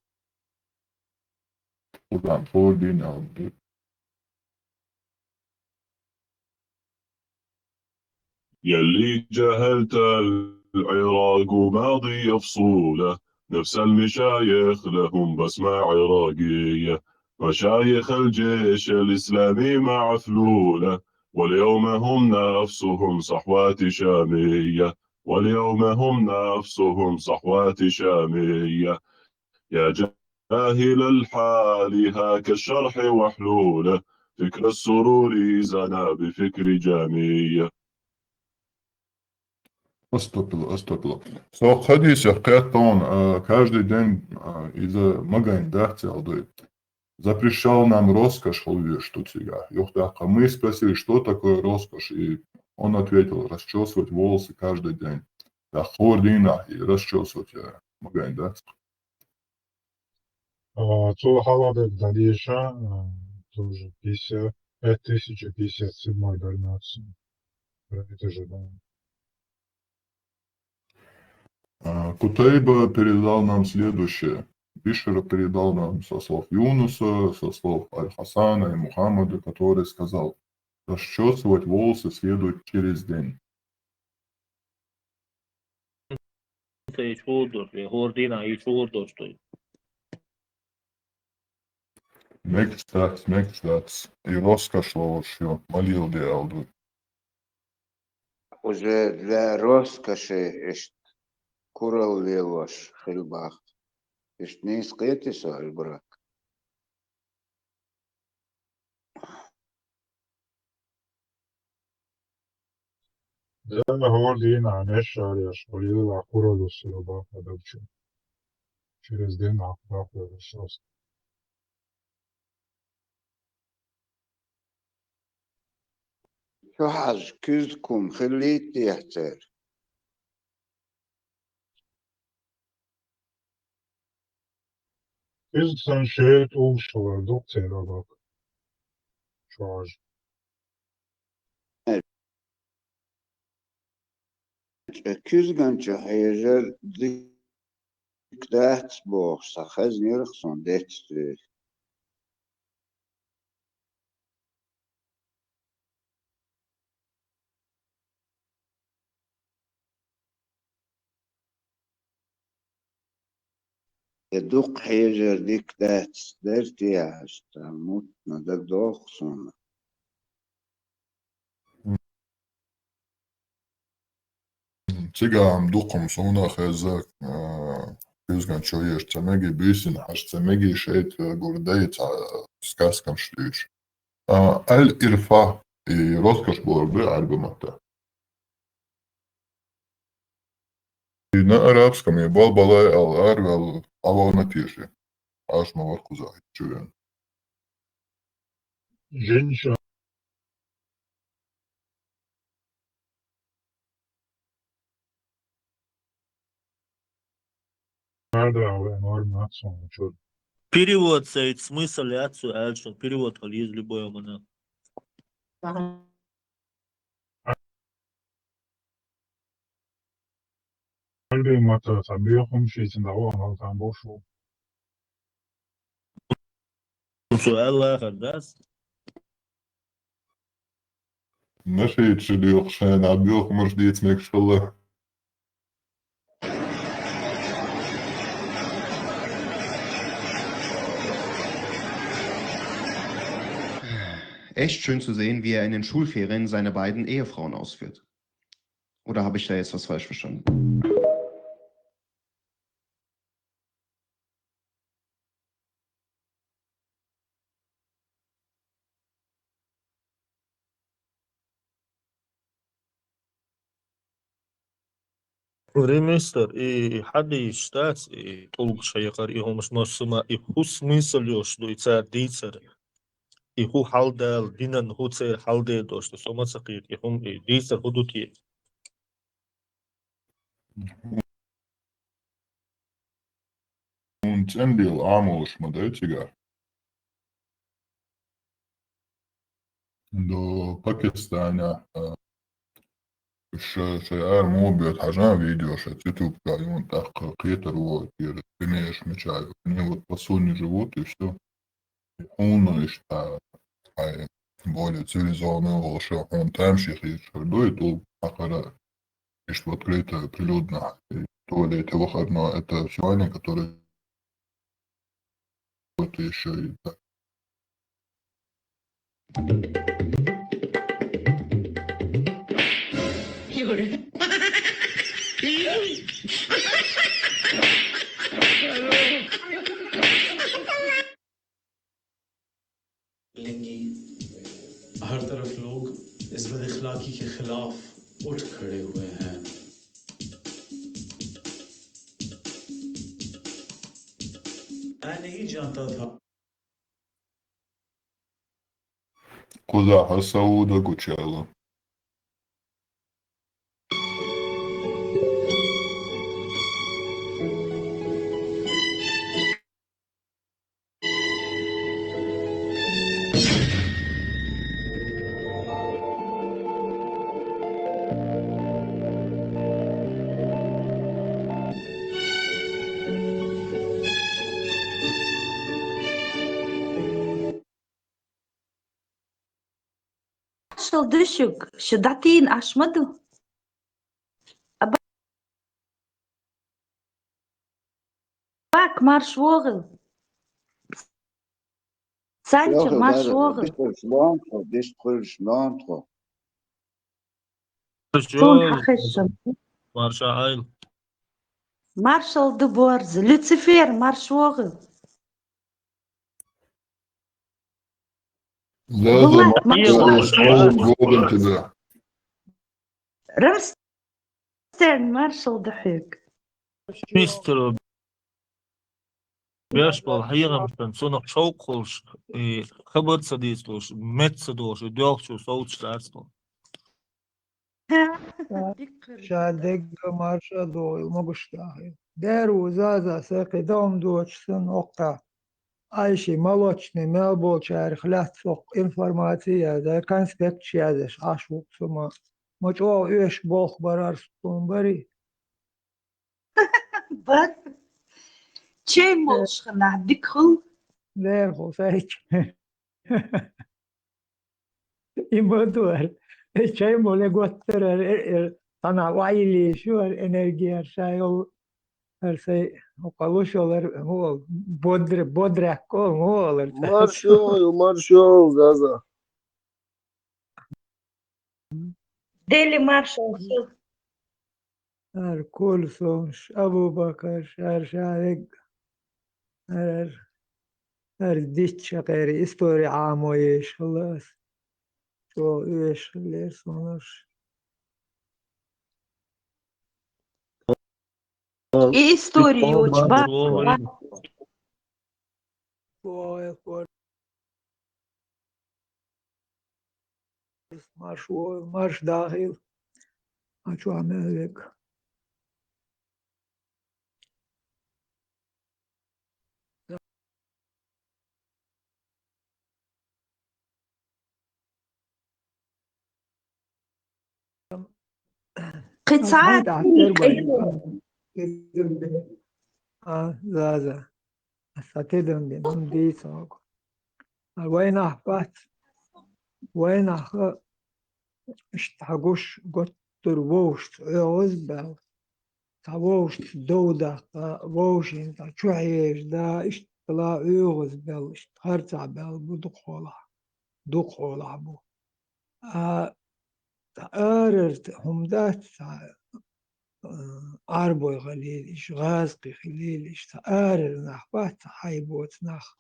Удан, يلي جهلت العراق ماضي فصوله نفس المشايخ لهم بسمة عراقية مشايخ الجيش الإسلامي مع فلوله واليوم هم نفسهم صحوات شامية واليوم هم نفسهم صحوات شامية يا جاهل الحال هاك الشرح وحلوله فكر السرور زنا بفكر جامية. Остопило. So, хадисах он каждый день из-за магазин дахцелды запрещал нам роскошь, что тебя. Мы спросили, что такое роскошь, и он ответил: расчесывать волосы каждый день. Да, хордина и расчесывать магазин дахцелды. Цулахалады Далиша тоже 5057 дальнация. Это же, да. Кутайба передал нам следующее. Бишер передал нам со слов Юнуса, со слов Аль-Хасана и Мухаммада, который сказал: расчесывать волосы следует через день. И чудо, и гордина, и чудо, что Мекстац. И роскошь ложью. Молил Диалду. Уже для роскоши ишт курал лелош хильбах. Ишт не искетис альбрак. زي ما гордина, а не шаряш. Молил Ахураду Сирубах Адавчу. Через день Ахураду Расос. شو حاج كزكم خليت يحتر. Kızsan şehit oluşular doktora bak. Şarj. كزغن شو حيجر ذيك دات بوخ سخز نيرخصون ديت يدوق حيجر ديك دات درتي عشت موت ندك دوخصون. Cigām dukums un khazak kızgan çoyeş temegi büsün haş temegi şeit gurdeyta skaskan ştüş. El irfa roskaş borbi albumata. Ne arabskam je bol balai al arvel avona tieši. Ašma var kuzai čujen. Женщина. перевод sayt смысл яцу альшон перевод ал из любой мана. Albumata tabiikum şeysin dava anlatan boşu. سؤال آخر بس ماشي تشيلي يقشان عبيوك مرشديت ميك شالله. Echt schön zu sehen, wie er in den Schulferien seine beiden Ehefrauen ausführt. Oder habe ich da jetzt was falsch verstanden? Реместер и حد يشتات طلق شيقر إيهم مش نصما إيهو смысл يوش دو يتسار ديتسر إيهو حال دال دينن هو تسير حال دي دوش دو سوما سقير إيهم ديتسر هدو تيه Un cendil āmuliš madēcīgā. Do Pakistāņā šajā mūbjot hažā видео, что YouTube и он так хитро имеешь мечаю. Они вот по Соне живут и все. Он что более цивилизованный волшеб. Он там шихит, что и тут ахара. И что открыто, прилюдно. И то ли это выходное, это сегодня, который это еще и так. हर तरफ लोग इस बदअखलाकी के खिलाफ उठ खड़े हुए हैं। मैं नहीं जानता था Куда Сауда Гучала. Marshall düşük. Şu datin aşmadı. Bak marş vogel. Sence marş vogel. Son hakışım. Marshall. Marshall de Borz. Lucifer marş vogel. زازا Black marş جوجل كده Ramstern Marshall düşük. Mr. Bashball حقيقة صنع شوق خلش خبر صديق خلش مت صدوش ديوخ شو صوت شارسل شادق مارشا دويل مقشتاهي دارو زازا ساقي دوم دوتشسن وقع ايشي مالوچني مالبول شاري خلات سوق انفورماتيا دا كانسبكت شادش عشوق سما مجوع ايش بوخ برار سكون بري Bak. Çey molşkına dikul. دارو سايك يمدور شيء مولي قوتر أنا وعيلي شو الإنرجيا شايل هرسي وقالوش هو بدر أكل هو Marshall زازا Deli Marshall. هر كل سومش أبو بكر شار شارق هر ديتش غيري استوري عامو إيش خلاص شو إيش اللي سونش I istoriju bak. مارش داخل شو عمل لك قطعات زازا أستدم بهم دي سوق وين أحبات وين أخ اشتحقوش قطر ووشت عوز بال تاوشت دودة ووشين تا شوحيش دا اشتلا عوز بال اشتخرتع بال بدقولا بو تأررت هم دات أربوي غليلش غازقي خليلش تأرر نحبات حيبوت نخ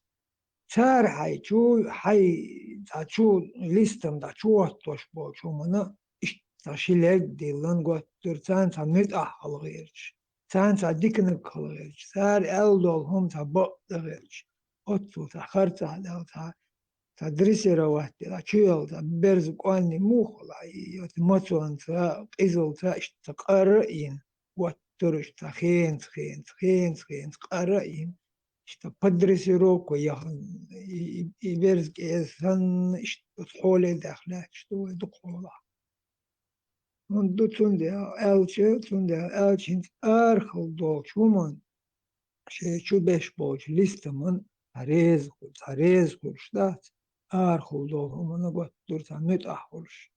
تار حي شو حي تشو ليستم دا شو توش بو شو منا إش تشيلك ديلان قط ترتان تمنيت أحل غيرش تان تديكنك خل غيرش تار ألدول هم تبق غيرش أتو تخرت على تدريسي روحت لا شيل تبرز قاني موخلا يتمتون تا قيزل تا اشتقارين وترش تخين تخين تخين تخين تقارين اشتقدرسي روكو يخن يبرز كيسن اشتحولي داخله اشتو دقولا من دو تندها ألشي تندها ألشي انت أرخل دوك شو من شو بيش بوش ليست من هريز خورشدات أرخل دوك من قد درتا مت أحولش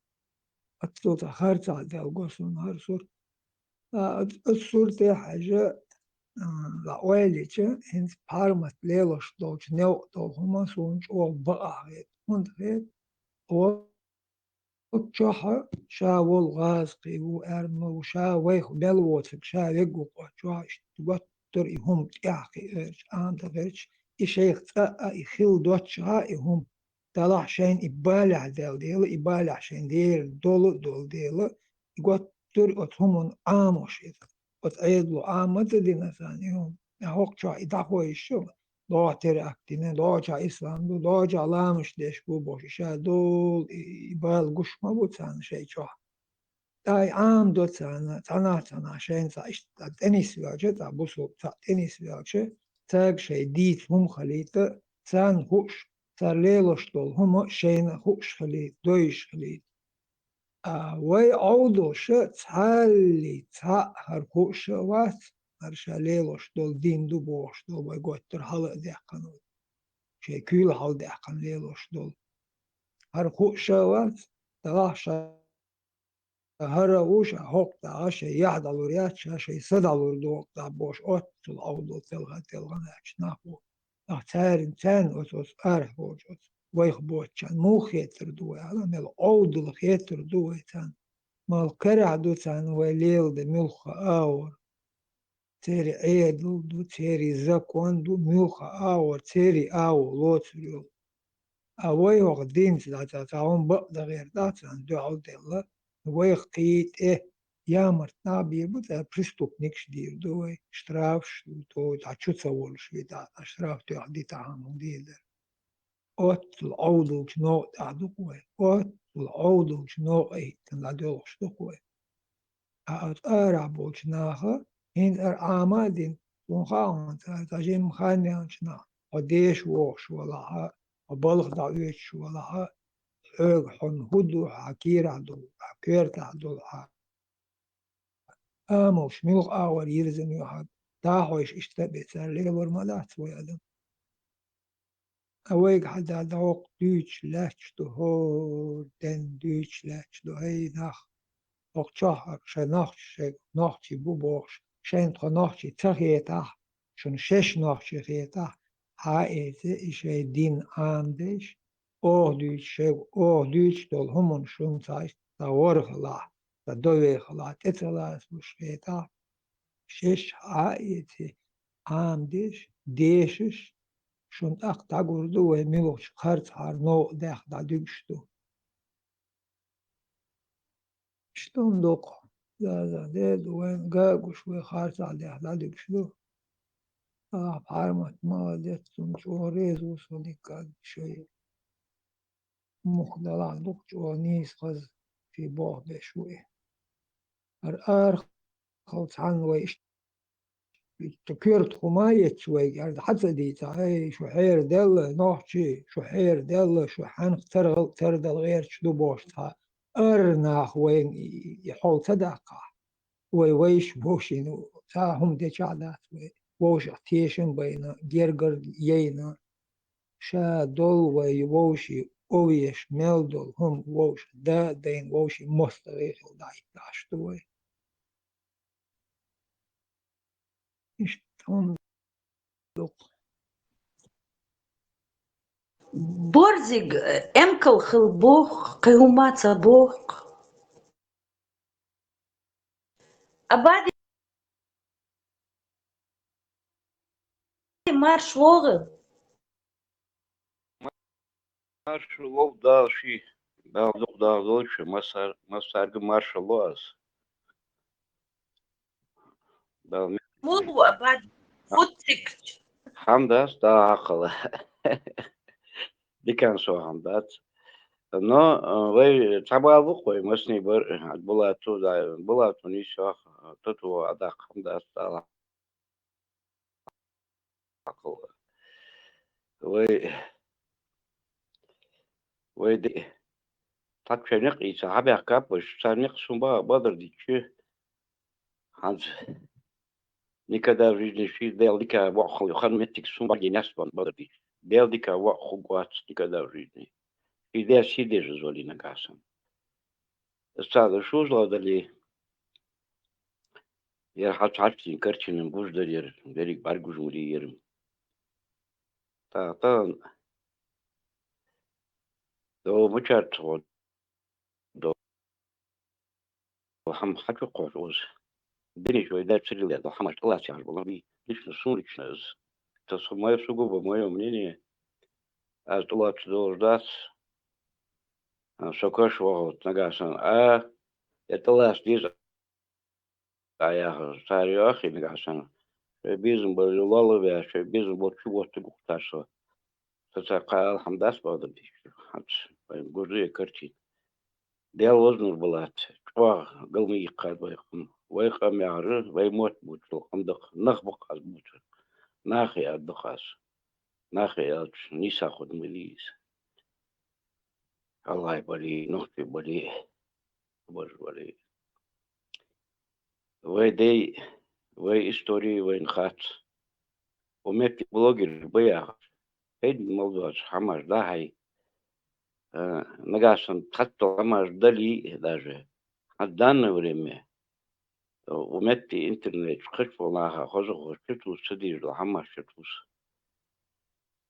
أتلوتا خارتا ديال قوسون هرسور السور دي حاجة لأويليتش هنس بارمت ليلوش دوك نيو دوك هما سونش أو بقى غيت هند غيت أو تشوحة شاول غازقي وأرمو شا ويخ بلوتك شا يقو قوش تقطر إهم تياخي إرش آنت غيرش إشيخ تأ إخيل دوتشا إهم طلع شين إبالع ديل إبالع شين دير دول ديل يقطر أتهمون آموش إذا أتعيدلو آمد دينا ثانيهم يهوك شا إداخوي الشغل دو تري أكتين دو جا إسلام دو جا لامش ديش بو بوشيشا دول إبال قش ما بو تسان شيء شو داي عام دو تانا شين تا إشت تنس وياجه تا بوسو تا تنس وياجه تاق شيء ديت هم خليته تان خوش تار ليلوش دول هم شين خوش خليت دويش خليت وي عودو شا تالي تا هر خوش وات هرشا ليلوش دول دين دو بوش دول وي قوتر حلق ديقانو شي كيل حل ديقان ليلوش دول هر خوش وات تغاشى هرا وش حق عشان يحضر رياتش عشان يصدر دوق تابوش أوت الأوضو تلغى ناكش ناقو أختار إنسان أوتوس أرح بوجوت ويخ بوتشان مو خيتر دوي على مل أوضو الخيتر دوي تان مال كرع دو تان وليل دي ملخ آور تيري عيدل دو تيري زكوان دو ملخ آور تيري آور لوتريو أوي وقدين تعاون بقدر غير داتان دو عود الله ويقيت يامر نابي بدا بريستوك نيكش دير دوي شترافش تو تعشو تصورش بيتا اشتراف تو عدي تعامل دير اوت العودو شنو تعدو قوي اوت العودو شنو اي تنلادو شنو قوي اوت ارع بوش ناخا هين اعمادين ونخاون تاجين مخاني شنا وديش ووش ولا وبلغ دعويش ولا حن هدو حكير عدو حكير تعدو آموش ميلغ آور يرزن يوحد تاحوش اشتبه سر ليبر مدات ويادم أويق حدا دوق دوش لاتش دو هور دن دوش لاتش دو هي نخ وقتشاحك شنخش نخشي بوبوش شين تخنخشي تخيتح شن شش نخشي خيتح هايته إشي دين آندش أوه دوش دول همون شون تايش تاورخ لا تدوي خلا تتلاس وشيتح شش هايته آندش ديشش شون أقطع قردو وميلوش خرط هار نو داخ دا دوشتو شلون دوق لا ديد وين قاق وشوي خارج على أحلالك شلو بحرمت ما ديت شوريز وصلي قاق شوي مخدل عندك جوانيس غز في بوه بشوي الآر خلص عن ويش تكيرت خماية شوي يعني حتى دي تعي شو حير دل نوحشي شو حير دل شو حنق تردل غير شدو بوشتها أرناخ وين يحول صدقة ويش بوشين تاهم دي شعلات ووش اختيشن بين جيرجر يينا شا دول ويوشي أويش ميلدول هم ووش دا دين ووشي مستغيخ داي داشتوي إشتون دوق بورزيج امكل خلبوخ قيومات بوخ أبادي مارش وغل Marshall da şey dağlık dağlık şu masargı Marshall was da مو أبادي فوتك hamdas da akıllı diken so hamdat no ve tabalık koy masni bir bulatu ni şu tutu adak hamdas da akıllı ve de tatçenik isa haber kapış sanik sumba badır dikçü hans никогда в жизни делдика вахл ханметик сумба геняспан бадри делдика ваху гуац никогда в жизни и де сиде же золи на гасам стада шузла дали я хачачин карчинен буждарер верик баргужури ерим та до мучат до хам хачу qo'ruz Deni joyda чирилет, хамаш класс я был, лично сумрачно. То мое сугубо мое мнение, а то лучше дождаться, что кошевого нагасан, а это лас диз, а я старый ах и нагасан. Бизнес был лаловый, а что бизнес был чего-то гукташо. То такая хамдас было, хат, гужи картин. Дел вознур была, чва галми кадвайхм. ويقام يعرض ويموت بوتلو عندك نخبق على الموت ناخي الدخاس ناخي نيسا خد مليز الله يبالي نختي بالي بالي ويدي وي استوري وين خات وميت بلوجر بيا هيد الموضوع حمر ده هاي نقاشن تحطوا عماش دلي даже в данное время ومتي انترنت خشفوا معها خزوا خشتوا سديج لحماش شتوس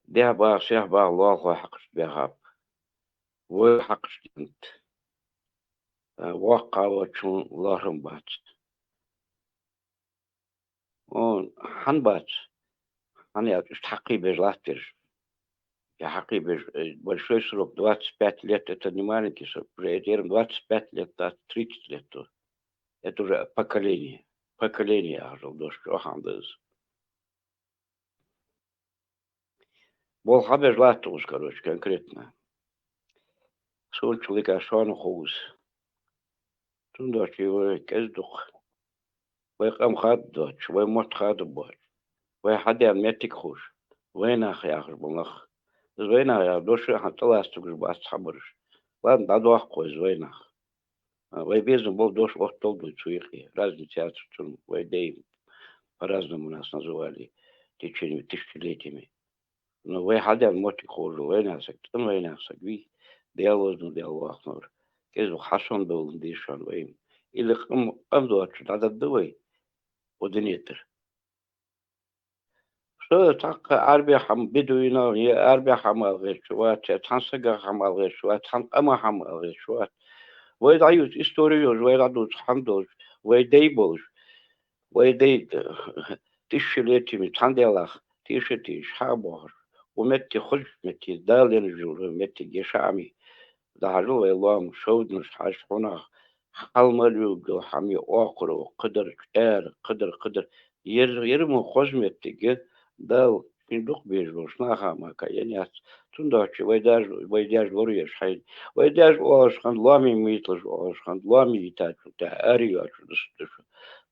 ده بقى شيخ بقى الله حقش بيها وحقش انت واقع وشون الله رمبات وحنبات أنا يستحقي بجلاتر يا حقي большой срок 25 лет это не маленький срок уже 25 лет это 30 лет это уже поколение ажал дош охандыз бол хабер латус короче конкретно сон человека шон хоус тундоч его кездух вы кам хаддоч вы мот хадбоч вы хадя метик хуш وين أخي آخر بالله زوينة يا دوش حتى استوقش باس حبرش لان دادو أخوي زوينة ويبيزن بول دوش وقت طلبوا تسويقي разные театры ويدي по-разному нас называли течение тысячелетиями но вы хадя моти хуже وين أسك ви диалог нор كيزو حسن دول ديشان وين اللي قم دوتش هذا الدوي ودنيتر شو تاق أربع حم بدوينا هي أربع حمال غير شوات تنسق حمال غير شوات تنقم حمال غير شوات ويد عيوز إستوريوز ويد عدوز حمدوز ويد ديبوز ويد تشليتي من تندلاخ تيشتي شابور ومتي خلف متي دالين جول متي جشامي دارو اللهم شود مش حاش هنا حلملو جو حمي أقرو قدر يرمو خزمتي دال فين بيجوش ناخا ما كاينيات تندوش ويداج لوريش حين ويداج واش خند لامي ميتلش واش خند لامي يتاج تاع اريوش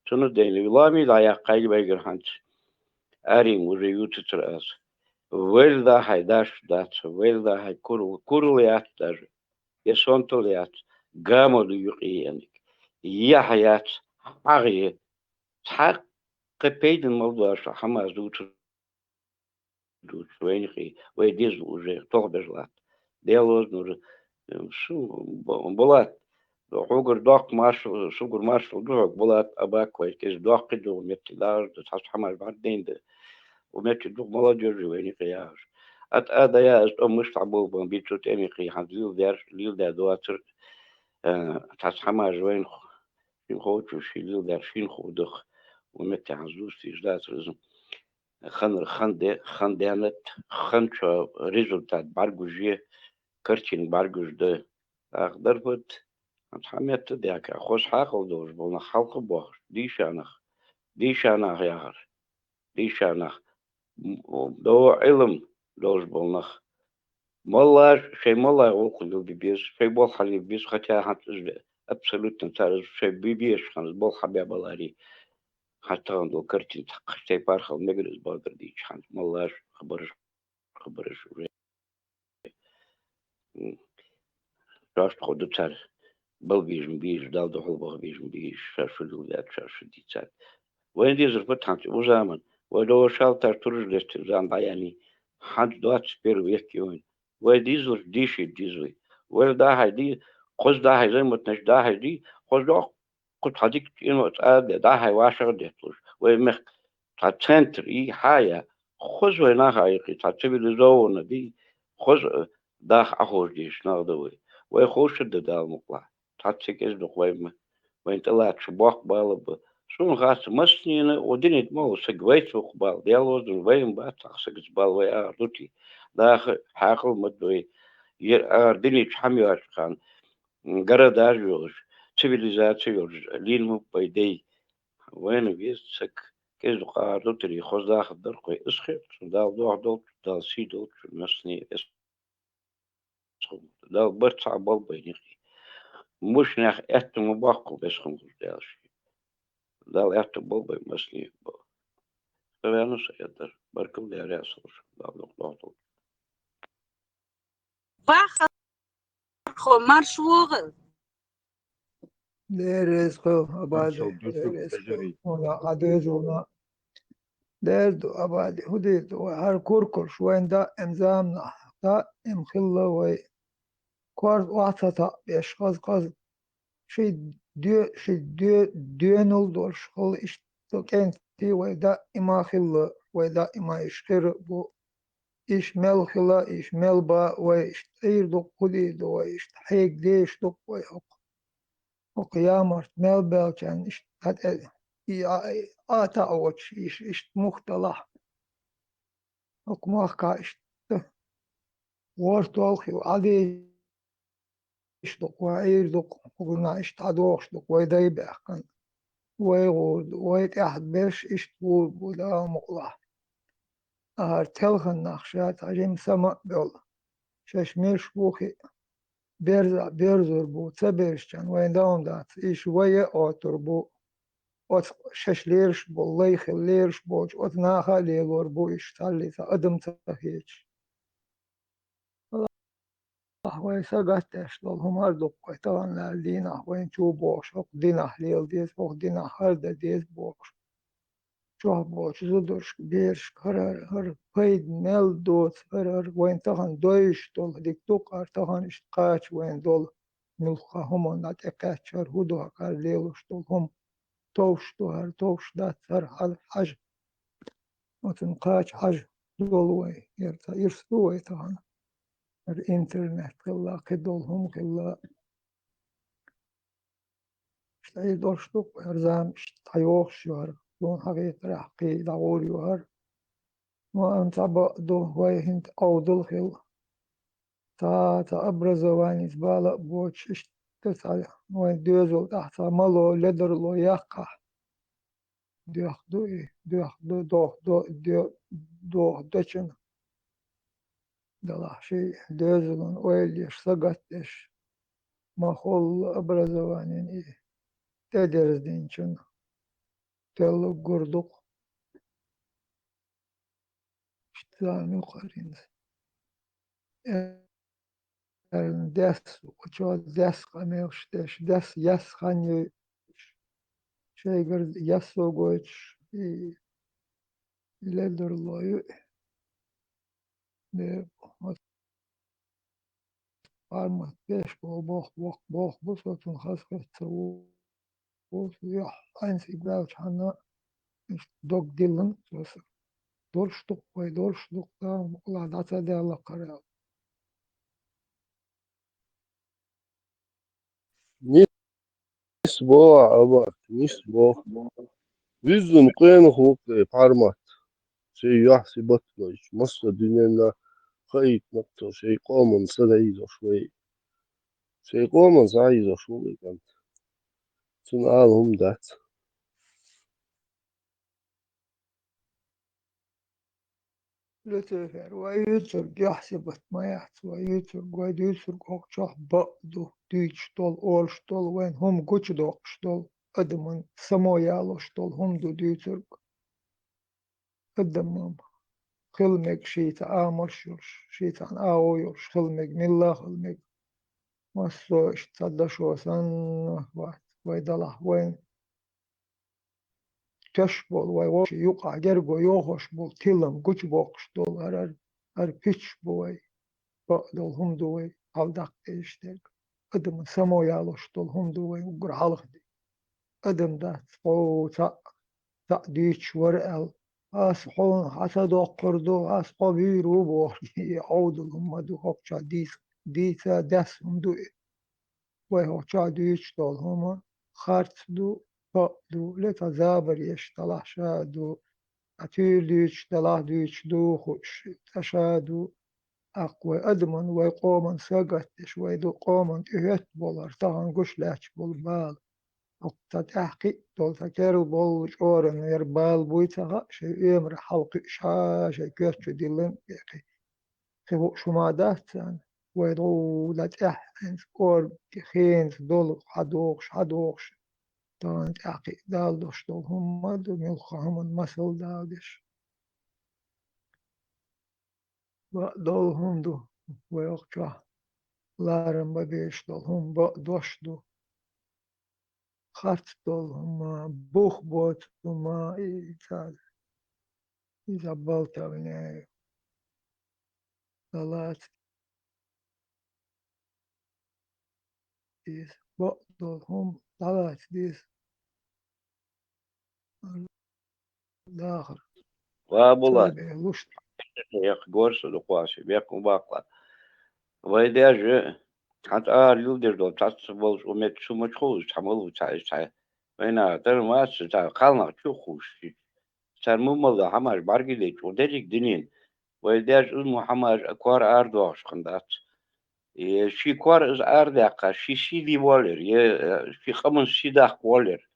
تندين لامي لا يقاي بيجر هانت اري مريوت تراس ويلدا هيداش دات ويلدا هي كورليات داج يسونتليات غامو يقينك يا حيات حقي حق قبيد الموضوع حماس دوت وينخي ويديز уже toch бежлат делоз нур شو بولات حوجر دوق مارشل شوجر مارشل دوق بولات أباك ويكيز دوق دو متدار تصحى حماس بعدين ده ومتى دوق ملاجر وينخي ياش أدا يا است مش تعبوا بنبيتشو تاني خي حديل ده دواتر تصحى حماس وين خوتشو شيل ده شين خودخ ومتى عزوز تيجدات رزم خندانت خنشو ريزولتات بارجوجي كرتين بارجوج ده أقدر بود حميت ديك خوش حاقل دوش بولنا خلق بوش ديشانخ ياهر ديشانخ دو علم دوش بولنا مالله شيء مالله وقل بيبيز شيء بول حلي بيز хотя абсолютно تعرف شيء بيبيش خمس بول حبيب بالاري حتى عندو كرتين تقشتي بارخل مجلس باقر ديش حانت مالاش خبرش راش خودو تار بل بيش دال دو حلبه بيش شاشدو ذات شاشدي تار وين دي زرفت حانت وزامن ودو شال تار ترج لست زان داياني حانت دوات سبيرو يحكيوين وين دي زر ديشي ديزوي وين دا هاي دي خوز دا هاي زي متنش دا هاي دي خوز دا قلت هذيك إنه تقال ده هاي واشر دهتوش ومخ تاتنتر إيه حاجة خذ وينها هاي تاتبي زونا دي خذ داخ أخوش ديش ناقدوي ويخوش الدال مقلع تاتسك إزدق وين طلعت شباق بالب شون غاس مسنينا ودينيت مو سجويت وقبال ديالوز وين بات سجز بال ويا روتي داخ حاقل مدوي دينيت حميوش خان قرداج يوش цивилизацию линму по идее وين بيسك كيز قاعدو تري خوز داخل درقي اسخط دال دال سيدو مسني دال برتع بال بينيخي مش ناخ ات مباقو بس خمس دالشي دال ات بال بي مسني فانا سيدر بركم لي راسوش دال باخ خو مارش وغل There is go about there is go عدوزنا there do about هديت وهر كوركر شوين دا إنزامنا دا إمخلة كوارد وعطتا بيش قز شي ديو نول شغل إشتو كنتي ويدا إما خلا ويدا إما إشخير بو إيش مل خلا إيش مل با ويش تير دو قدي دو ويش تحيق ديش دو ويحق وقيامر مل بلچن إش هاد آتا أوتش إش مختلح وكماخ إش ورطوخي وعدي إشتق وعير دق وقلنا إشتعدوش دق ويداي بأخن ويغود ويتأحد بيش إشتغول بودا مقلع أهار تلخن نخشات عجيم سما بيولا شش ميرش بوخي بيرزر بو تبيرش كان وين داوم دات إيش ويا أوتر بو أوت شش ليرش بو الله يخل ليرش بوش أوت ناخا ليلور بو إشتالي أدم تخيش وين سقطش دول هم هردوك طبعا لالدينا وين شو بوش أو دينا ليل ديس أو دينا هردا ديس بوش شو بوش زدرش بيرش هر بيد ميل دوت هر وين تهان دويش دول ديك توقار تهان اشتقاش وين دول ملخا هم نات اكاتشر هدو هكار ليلوش دول هم توش هر توش دات هر حاج وتنقاش حاج دول وين يرسلوا وين تهان الإنترنت كلا كدولهم كلا شتاي دوشتوك هرزام شتايوخ شوار دون حقيقة رحقي دعور يوهر وأنت بقدو هواي هنت أودل خل تا أبرز واني زبالة بوش اشتتال وين دوزو تحت ملو لدرلو يقع دوخدو دوخ دچن دلح شي دوزلون ويليش سقطش ما خل أبرزوانين إيه تدرس دينشن تلو قردق شتلانو قرين دس وشو دس قميوش دس يس خانيو شيء قرد يسو قوش يلدر الله ده قارمة بيش بوخ بصوتون خاصة تسوو ويح أنسي باوش حنا دوك ديلن دورشتوك ويدورشتوك تام ولا داتا دي الله قرأ نسبوع أبا نسبوع ويزن قين خوك بارمات شيء يحسي بطنش مصر ديننا خيط نقطة شيء قومن سدعيزة شوي شيء قومن سعيزة شوي كانت سنعالهم دات لتفر ويتر يحسب ما يحسب ويتر قاعد يتر قاقشة بقدو ديش طول أورش طول وين هم قوش دوقش طول أدمن سمو يالوش طول هم دو ديتر أدمم خلمك شيتا آمرشوش شيتا آويوش خلمك ملا خلمك مصوش تصدشو سن وقت ويدلح وين تشبول ويوش يقع جرقو يوخش بول تيلم قوش بوقش طول هر بيتش بوي بقدل هم دوي هالدق إيشتك أدم سمو يالوش طول هم دوي وقر حلق دي أدم دات فو تا ديش ورقل أسحون حتى دو قردو أسحو بيرو بو يعودل هم دو هوكشا ديسا دس هم دوي وهوكشا ديش طول هم خارت دو بقدو لتا زابر يشتلح شادو أتير ديش تلاح ديش دو خوش تشادو أقوى أدمن ويقومن سقطش ويدو قومن إهت بولر تهان قش لاتش بول وقت تحقي دول تكيرو بول شورن يربال بويتها شيء إمر حلق شاشة كيرتش ديلن بيقي خبو شمادات ويدو لا تحن سكور خين دول حدوخش تهان تحقي دال دوش دول هم دو ملخهم المسل دالش دول هم دو ويقشا لارم ببيش دول هم دوش دو خط دول هم بوخ بوت هم إذا بلتا بناي دلات ديس بقدر هم طلعت ديس الآخر وابولا سابع لشت يا غورس لقواسي بيكون باقلا ويداج حتى يلدر دو تصبول ومت شو مشخوص تعملوا تاع وينا تر ما تاع قالنا شو خوش تاع ممل حماش بارجي ليك ودريك دنين ويداج محمد اكوار اردوش خندات شي كوار از ارداقا شي دي وولر شي خمن شي داق وولر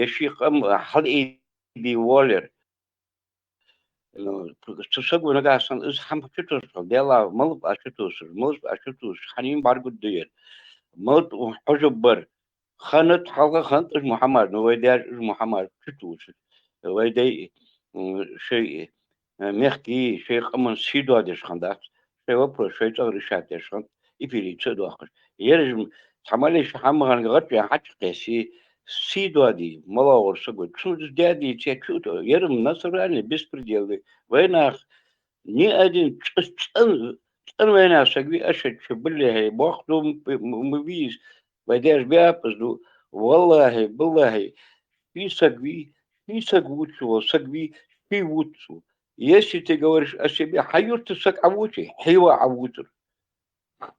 شي خم حل دي وولر تسوق نجاسن از هم شتوس ديلا ملب اشتوس ملب اشتوس حنين بارجود دير ملب حجبر خانت حلقة خانت محمد نويداج محمد شتوس ويدي شيء مخكي شيء خمن سيدو ديش خندات شيء وبرو شيء تغريشات ديش خند يفيري تسدو آخر يرجم حماليش حمغان غرب حتى قيسي سيدو دي ملاور سقط شو دادي تشوتو يرم نصراني بسبرديل ويناخ ني أدين تن ويناخ سقوي أشد شبلي هي باخدو مبيز ويداش بيابزدو والله بالله في سقوتشو سقوي في وتشو يشي تقورش أشبي حيوت سق عوتي حيوة عوتر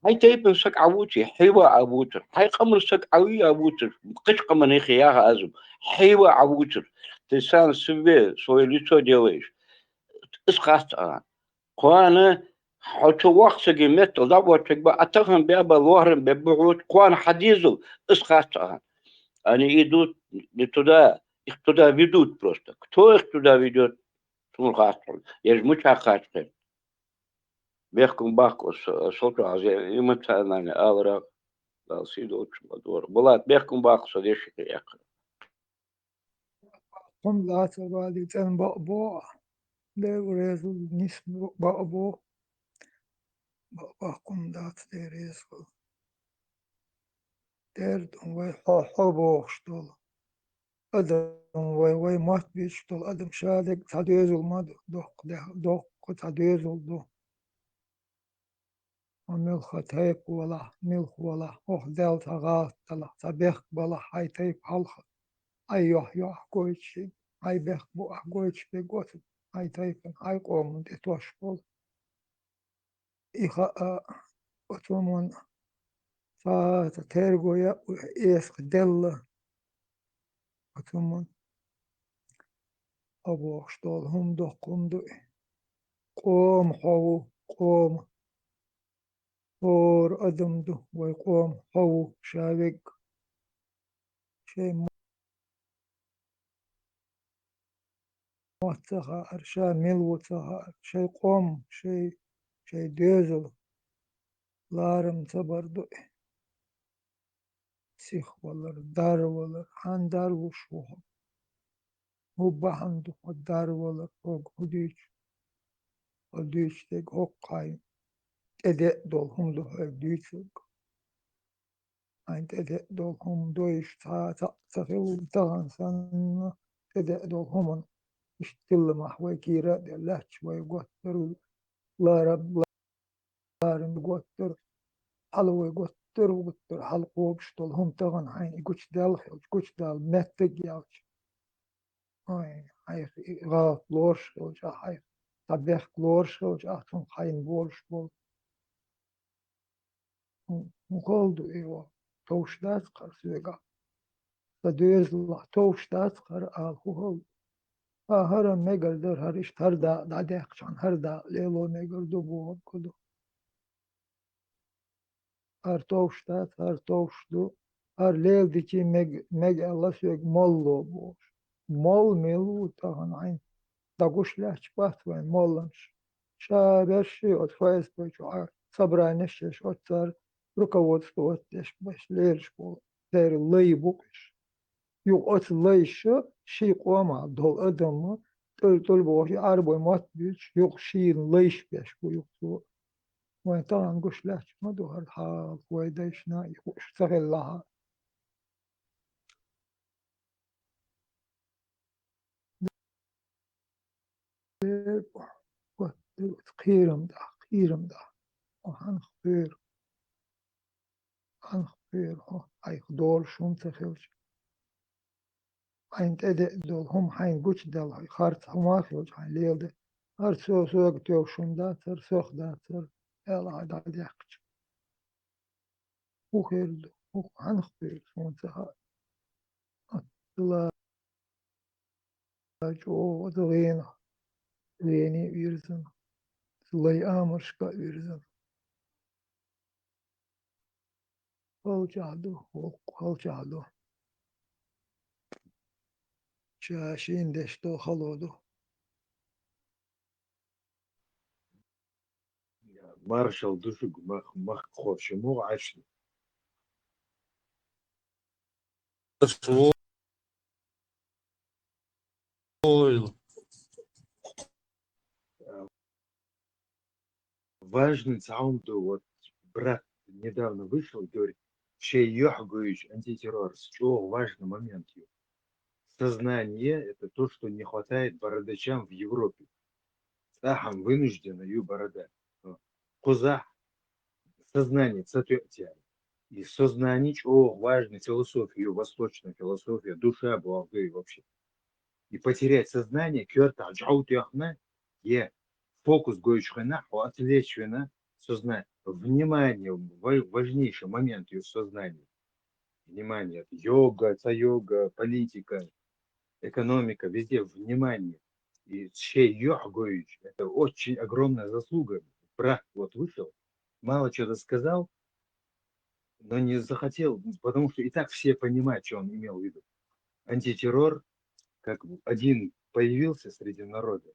هاي تيبن سق عوتي حيوة عوتر هاي قمر سق عوي عوتر قش قمر خياها أزم حيوة عوتر تسان سبي سوي لتو ديويش اسقاط أنا قوانا حتى وقت قيمت ضبط تقبل أتفهم بيابا الوهرم ببعود قوانا حديزل اسقاط أنا يدوت لتدا اقتدا فيدوت بروستا كتو اقتدا فيدوت شو خاطر يجمع خاطر بيحكم باكو صوت عزيز يمتى أنا أورا لا سيدو دور بلاد بيحكم باكو صديش يا هم لا تبالي تن بقبو دير ريزو نس بقبو بقبكم دات دير ريزو دير دون وي حبو شتول أدم وي مات بيشتول أدم شادق تديزو ما دوق تديزو دو وملخ تيك ولا ملخ ولا أخ دل تغاث تلا تبيخ بلا حي تيك حلخ أيوه يوح كويتشي هاي بيخ بو كويتش بيقوت هاي تيكن هاي قوم دي توشبول إخا أتومون فتترجو يا إيسق دل أتومون أبو أشتول هم دو قوم دو قوم حو قوم فور أدم دو ويقوم حو شابق شيء موتها أرشا ملوتها شيء قوم شيء ديزل لارم تبردو سيخ ولا دار ولا عن دار وشوها هو بحندو الدار ولا فوق هديش تيك هو قايم تدق دول هم دو هديش عين تدق دول هم دويش تغل تغن سنة تدق دول هم اشتل محوي كيرا دي الله شوي قوتر لا رب لارم قوتر حلوي قوتر وقتر حلقو بشتل هم تغن عين قوش دال خلج قوش دال متق يالش هاي غاف لورش خلج هاي تبيخ لورش خلج أحسن خاين بولش بول مقولدو إيوه توشدات قرسيقا فدويز الله توشدات قر آخوه هر مگر در هرش هر دا دقشان هر دا لیلو مگر دو بود کدو هر توشدات هر توشدو هر لیل دیکی مگ الله سوگ مولو بوش مول ملو تاهن عين داقوش لحش بات وين مولنش شابرشي اتفايز بيشو صبرانشش اتسار руководство отдешь باش ليرش بول دير اللي بوكش يو ات ليش شي قوما دول ادم تل بوش اربو مات بيش يو شي ليش بيش يو وين طبعا قش لحش ما دو هالحال ويديش ناي وش تغل لها خيرم ده وهن خير خير أي دول شوم تخيلش حين تدق دول هم حين قوش دل هاي خارج هما خيلش حين ليل ده هر سوق تيو شوم داتر سوق داتر يلا هذا يحكي وخير دو وحن خير شوم تخا الله جو ذوينا ويني ويرزن الله آمر شكا ويرزن هل جادو شاشين دشتو خلودو مارشال دушук мах хочему ашли. Важный саунду, вот брат недавно вышел, говорит, шей йохгуич антитеррор, с чего важный момент. Сознание – это то, что не хватает бородачам в Европе. Сахам вынуждена ю борода. Коза сознание, соответствие. И сознание, чего важно, философию, восточная философия, душа была вообще. И потерять сознание, кёрта, джаутяхна, фокус гоючхена, отвлечена сознание. Внимание, важнейший момент ее сознания. Внимание, йога, политика, экономика, везде внимание. И шей йогоич, это очень огромная заслуга. Брат вот вышел, мало чего сказал, но не захотел, потому что и так все понимают, что он имел в виду. Антитеррор, как один появился среди народа,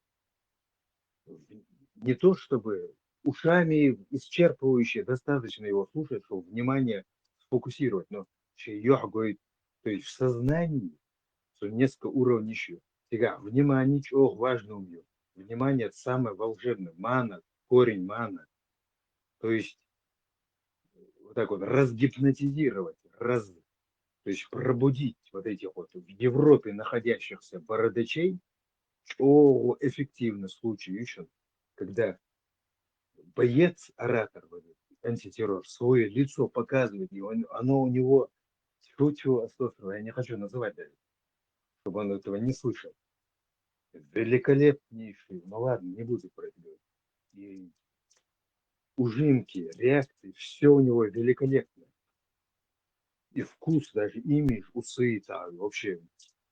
не то чтобы ушами исчерпывающе достаточно его слушать, чтобы внимание сфокусировать, но йогой, то есть в сознании, что несколько уровней еще. Сега, внимание, чего важно у нее. Внимание – это самое волшебное. Мана, корень мана. То есть вот так вот разгипнотизировать, то есть пробудить вот этих вот в Европе находящихся бородачей. О, эффективный случай еще, когда боец, оратор, антитеррор, свое лицо показывает, и оно у него, я не хочу называть даже, чтобы он этого не слышал. Великолепнейший, ну ладно, не буду про это говорить. И ужимки, реакции, все у него великолепно. И вкус, даже имидж, усы, там, вообще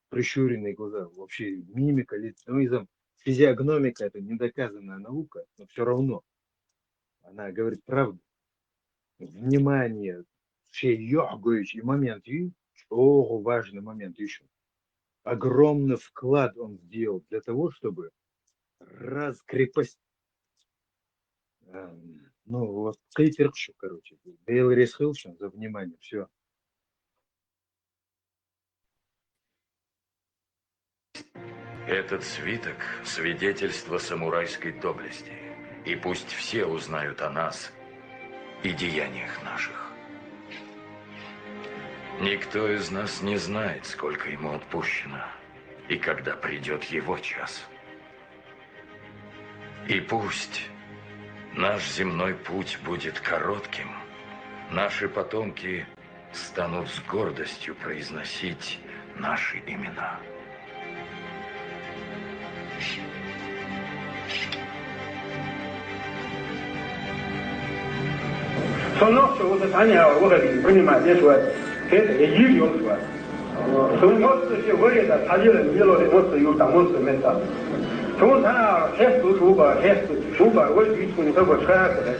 прищуренные глаза, вообще мимика, лица. Ну, и физиогномика – это недоказанная наука, но все равно она говорит правду. Внимание, и момент, важный момент еще. Огромный вклад он сделал для того, чтобы раскрепостить. Ну, вот Кейтерчу, короче. Дейл Ресхилшин за внимание, все. Этот свиток – свидетельство самурайской доблести. И пусть все узнают о нас и деяниях наших. Никто из нас не знает, сколько ему отпущено, и когда придет его час. И пусть наш земной путь будет коротким, наши потомки станут с гордостью произносить наши имена. это ее сон мост все выреза один миллион мост юрта мост мета сон она хесту шуба вот видите не только шага.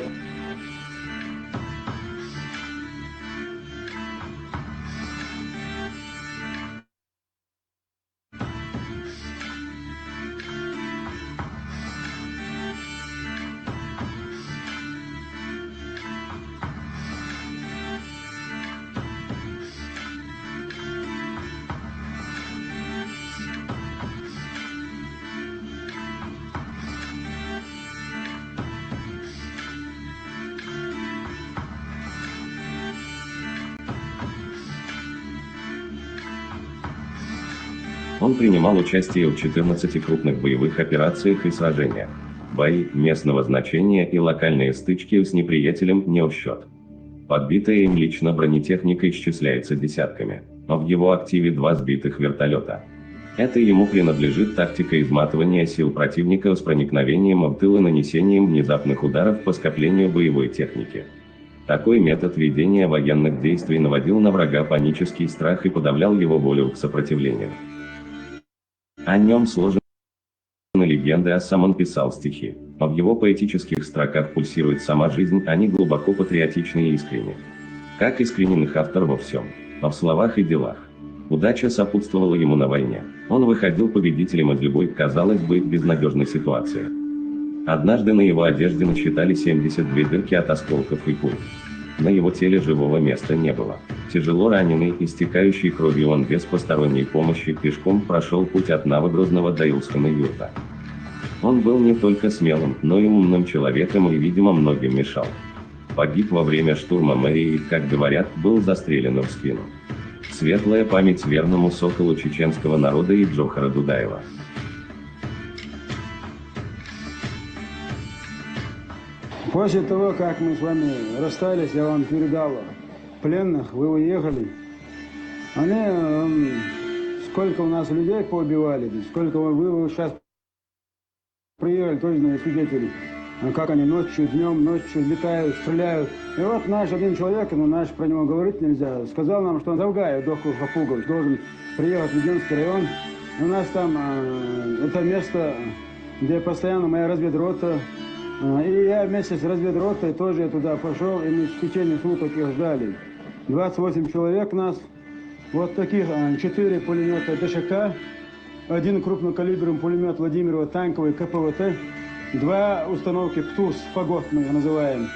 Он принимал участие в 14 крупных боевых операциях и сражениях. Бои местного значения и локальные стычки с неприятелем не в счет. Подбитая им лично бронетехника исчисляется десятками, но в его активе 2 сбитых вертолета. Это ему принадлежит тактика изматывания сил противника с проникновением в тыл и нанесением внезапных ударов по скоплению боевой техники. Такой метод ведения военных действий наводил на врага панический страх и подавлял его волю к сопротивлению. О нем сложены легенды, а сам он писал стихи. Но в его поэтических строках пульсирует сама жизнь, они глубоко патриотичны и искренни. Как искренен их автор во всем, но в словах и делах. Удача сопутствовала ему на войне. Он выходил победителем из любой, казалось бы, безнадежной ситуации. Однажды на его одежде насчитали 72 дырки от осколков и пуль. На его теле живого места не было. Тяжело раненый, истекающий кровью, он без посторонней помощи пешком прошел путь от Новогрозного до Илского-Юрта. Он был не только смелым, но и умным человеком и, видимо, многим мешал. Погиб во время штурма мэрии и, как говорят, был застрелен в спину. Светлая память верному соколу чеченского народа и Джохара Дудаева. После того, как мы с вами расстались, я вам передал пленных, вы уехали. Они, сколько у нас людей поубивали, сколько вы сейчас приехали, точно свидетели, как они ночью, днем, ночью летают, стреляют. И вот наш один человек, ну наш, про него говорить нельзя, сказал нам, что Завгаев, доктор Хапугович, должен приехать в Веденский район. У нас там это место, где постоянно моя разведрота. И я вместе с разведротой тоже туда пошел, и мы в течение суток их ждали. 28 человек нас, вот таких 4 пулемета ДШК, 1 крупнокалиберный пулемет Владимирова танковый КПВТ, 2 установки ПТУРС, фагот мы их называем,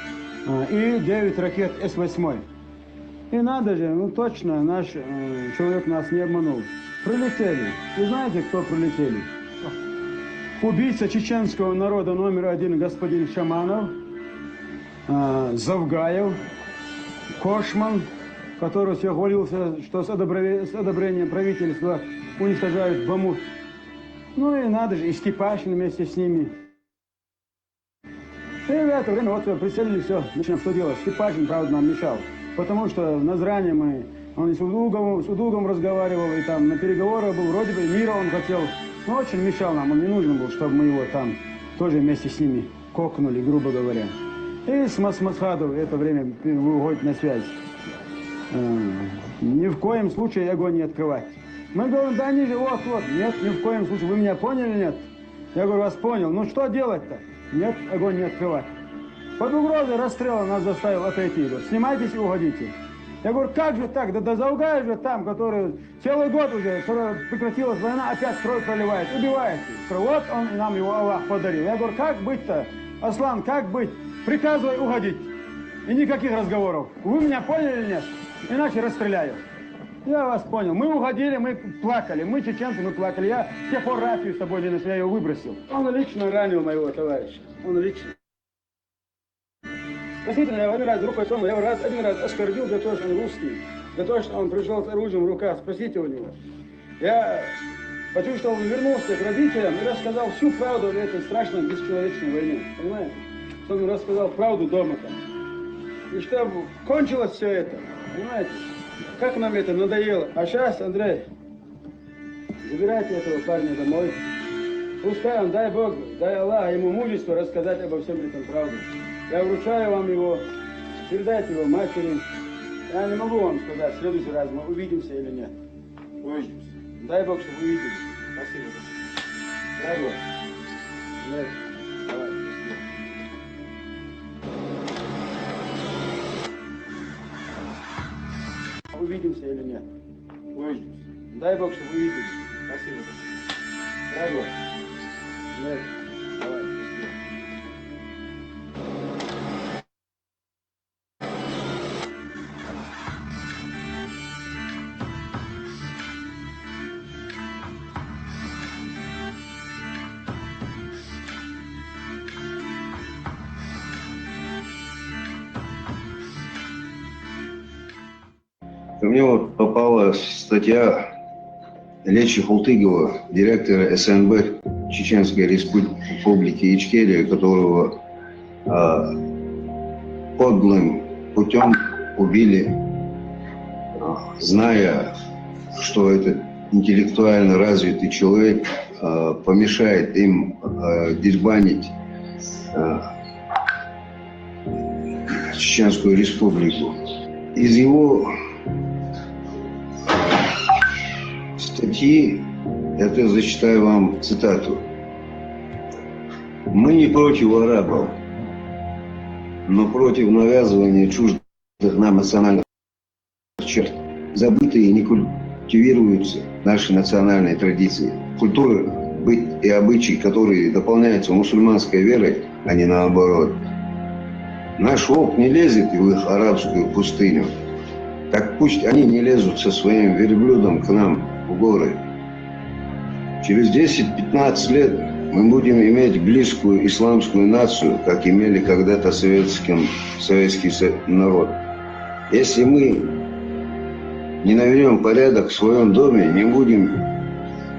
и 9 ракет С-8. И надо же, ну точно, наш человек нас не обманул. Прилетели. Вы знаете, кто прилетели? Убийца чеченского народа номер 1 господин Шаманов, Завгаев, Кошман, который все хвалился, что с одобрением правительства уничтожают Бамут. Ну и надо же, и Степашин вместе с ними. И в это время вот прицелили, все, начинаем что делать. Степашин, правда, нам мешал, потому что на зране он и с Удугом разговаривал, и там на переговорах был, вроде бы мира он хотел. Но очень мешал нам, он не нужен был, чтобы мы его там тоже вместе с ними кокнули, грубо говоря. И с Масхадов это время выходит на связь. Ни в коем случае огонь не открывать. Мы говорим, да они же вот. Нет, ни в коем случае. Вы меня поняли, нет? Я говорю, вас понял. Ну что делать-то? Нет, огонь не открывать. Под угрозой расстрела нас заставил отойти. Говорит, снимайтесь и уходите. Я говорю, как же так? Да Завгаев же там, который целый год уже, прекратилась война, опять кровь проливает, убивает. Вот он, и нам его Аллах подарил. Я говорю, как быть-то, Аслан, как быть? Приказывай уходить. И никаких разговоров. Вы меня поняли или нет? Иначе расстреляю. Я вас понял. Мы уходили, мы плакали. Мы чеченцы, мы плакали. Я с тех пор рафию с собой не ношу, я ее выбросил. Он лично ранил моего товарища. Он лично. Действительно, я один раз рукой тронул, я его один раз оскорбил за то, что он русский, за то, что он пришел с оружием в руках, спросите у него. Я хочу, чтобы он вернулся к родителям и рассказал всю правду об этой страшной бесчеловечной войне, понимаете? Чтобы он рассказал правду дома там. И чтобы кончилось все это, понимаете? Как нам это надоело. А сейчас, Андрей, забирайте этого парня домой. Пускай он, дай Бог, дай Аллах ему мужество рассказать обо всем этом правду. Я вручаю вам его, передайте его матери. Я не могу вам сказать, в следующий раз мы увидимся или нет. Увидимся. Дай Бог, чтобы увидели. Спасибо. Дай Бог. Нет. Давай. Увидимся или нет. Увидимся. Дай Бог, чтобы увидели. Спасибо. Дай Бог. Нет. Давай. Ко мне вот попала статья Лечи Хултыгова, директора СНБ Чеченской Республики Ичкерия, которого подлым путем убили, зная, что этот интеллектуально развитый человек помешает им дербанить Чеченскую республику. Из его статьи, это зачитаю вам цитату. «Мы не против арабов, но против навязывания чуждых нам национальных черт. Забытые и не культивируются наши национальные традиции, культура, быт и обычаи, которые дополняются мусульманской верой, а не наоборот. Наш волк не лезет в их арабскую пустыню, так пусть они не лезут со своим верблюдом к нам в горы. Через 10-15 лет мы будем иметь близкую исламскую нацию, как имели когда-то советский народ. Если мы не наведем порядок в своем доме, не будем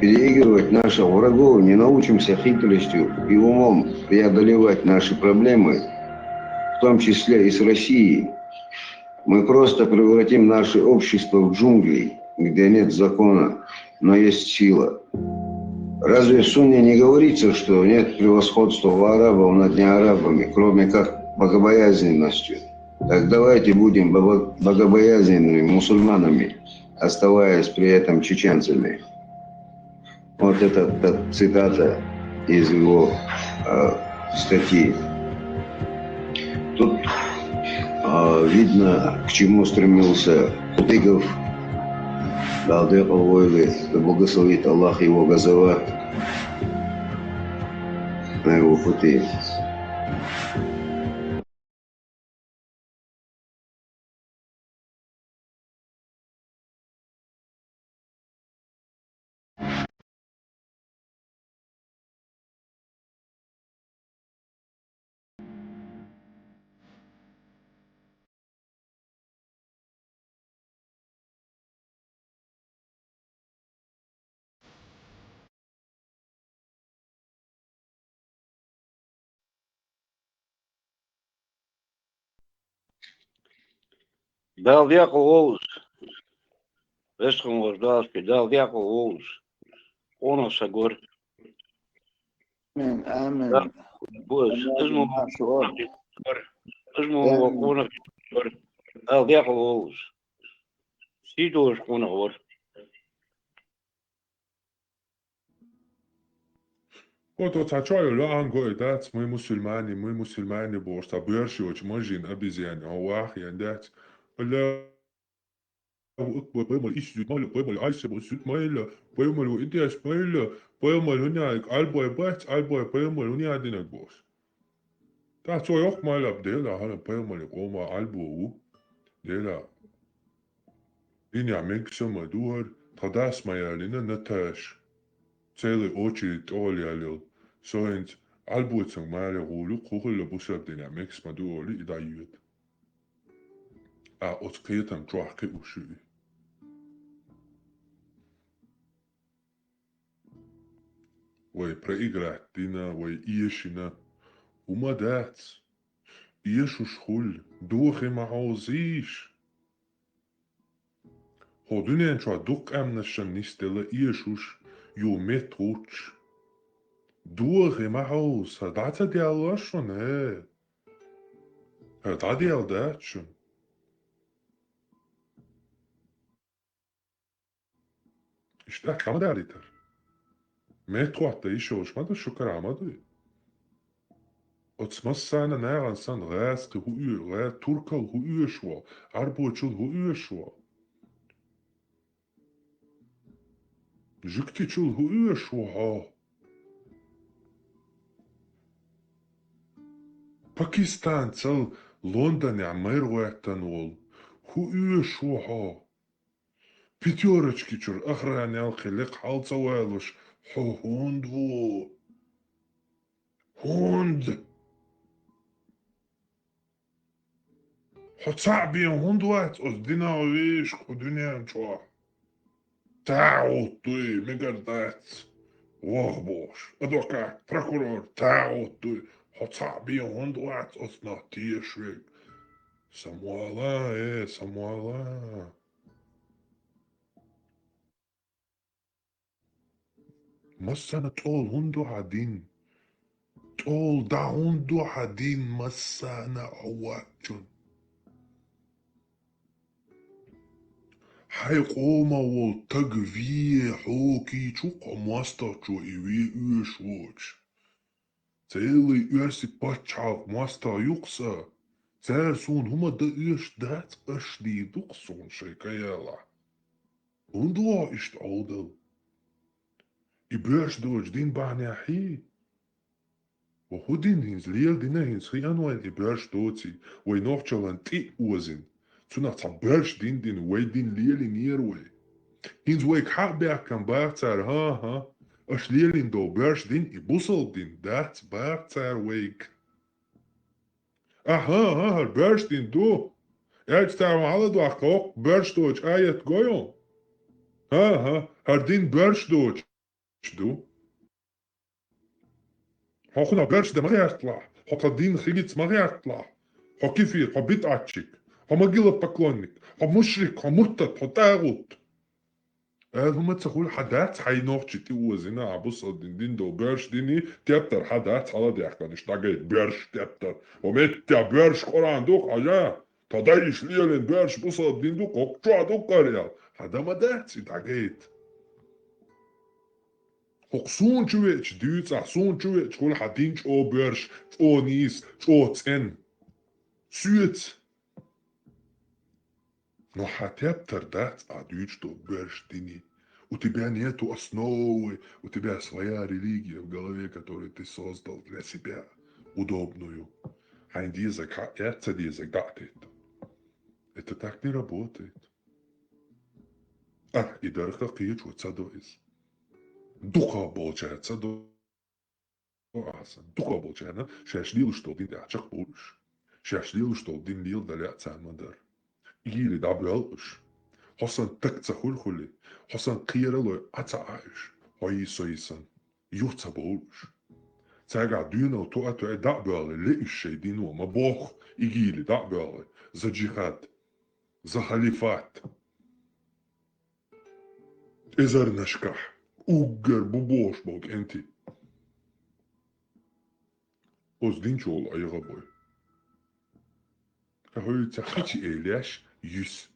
переигрывать наших врагов, не научимся хитростью и умом преодолевать наши проблемы, в том числе и с Россией, мы просто превратим наше общество в джунгли, где нет закона, но есть сила. Разве в Сунне не говорится, что нет превосходства у арабов над неарабами, кроме как богобоязненностью? Так давайте будем богобоязненными мусульманами, оставаясь при этом чеченцами». Вот это цитата из его статьи. Тут видно, к чему стремился Кутыгов, да благословит Аллах его Газават на его пути. Dal Jacob Oğuz. Western Dalski, Dal Jacob Oğuz. Ono Sagor. آمين. Boz. Ismo ono Sagor. Dal Jacob Oğuz. Sidoş ono var. Ото цачой лан гой дат мы мусульмане борста бърши оч можин абизян авах яндат لا بيعمل ايش مال بيعمل عايش بسيط مال بيعمل انتاج مال بيعمل هناك البوي بات البوي بيعمل هنا عندنا بوس تا تو يوك مال بديلا هلا بيعمل قوما البو ديلا إني عمك سما دور تداس ما يالنا نتاش تالي اوشي تولي عليل سوينت البو تسمع مالي غولو خوخل لبوساب دينا عمك سما دوري إدايوت أتقيتم تروحكي وشوي وي بريغراتينا وي إيشنا وما دات إيشو شخول دوخي ما عوزيش هودوني انشوا دوك أمنشن نستيلا إيشوش يو متروش دوخي ما عوز هداتا ديالاشون هي هدا ديال داتشن İşte kama deriter. Metro hatta işi hoşmadı şu karamadı. Otsmas sana ne ansan rəski hu üye, turkal hu üye şua, arboçul hu üye şua. Jüktiçul hu üye şua. Pakistan tsal London yamir watan ol. Hu üye şua. Пятерочки чур, охранялки, лек халцавайлуш, хундву. Хунд. Хоцабиен хундват, оз динавиш, худунян чуа. Таутуй, мегардат. Вахбош, адвокат, прокурор, таутуй. Хоцабиен хундват, оз натиешвек. Самуала, Самуала. مسنا طول هندو عدين طول دا هندو عدين مسنا عواجن حيقوما والتقفي حوكي تشوق ماستا جو إيوي إيشوش تيلي إيرسي باتشاق ماستا يقصا تيرسون هما دا إيش دات أشدي دقصون شيكايلا هندو إشت عودل إبرش دوج دين بعني حي وهودين هينز ليل دينا هينز خيان وين إبرش دوتي وينوخشلان تي وزن تنا تبرش دين ويدين ليل نيروي هينز ويك حق بيعكم باعتار ها أش ليلين دو برش دين إبوصل دين دات باعتار ويك ها برش دين دو اج تار على دو أخوك برش دوج آيت goyon ها هردين برش دوج دو هاخونا برش ده مغي أطلع هاخا دين خيليت مغي أطلع ها كيفير ها بيت عتشيك ها مجيلة بقلونك ها مشرك ها مرتد ها تاغوت هما تقول حدات حي نوخشي تي وزنا عبوس دين دو برش ديني تيبتر حدات على دي أحكان اشتاقيت برش تيبتر وميت تيا برش قران دوك عجا تضايش ليلين برش بوصل دين دوك وقشوا دوك قريال هذا ما دات اشتاقيت هقصون شويتش ديوتس أحصون شويتش كل حدينش أو برش أو نيس أو تن سويت Но хотят дать одну берешь дни. У тебя нету основы, у тебя своя религия в голове, которую ты создал для себя, удобную. А язык, этот язык датит. Это так не работает. И дальше киич вот садоис. Духа получается до аса. Духа получается, шашлил что дин дячах больше. Шашлил что дин лил даля цамадар. Или дабелш. Хасан текца хулхули, Хасан кирело атааш, Hoisoisan, Jutsa bolш. Цага дюна то дабеле лишей дину, ма бог игили дабеле, за джихад, за халифат. Эзернашках, угер бубош бог энти. Оздинчол айгабой. Кахой цахичи элеш юс.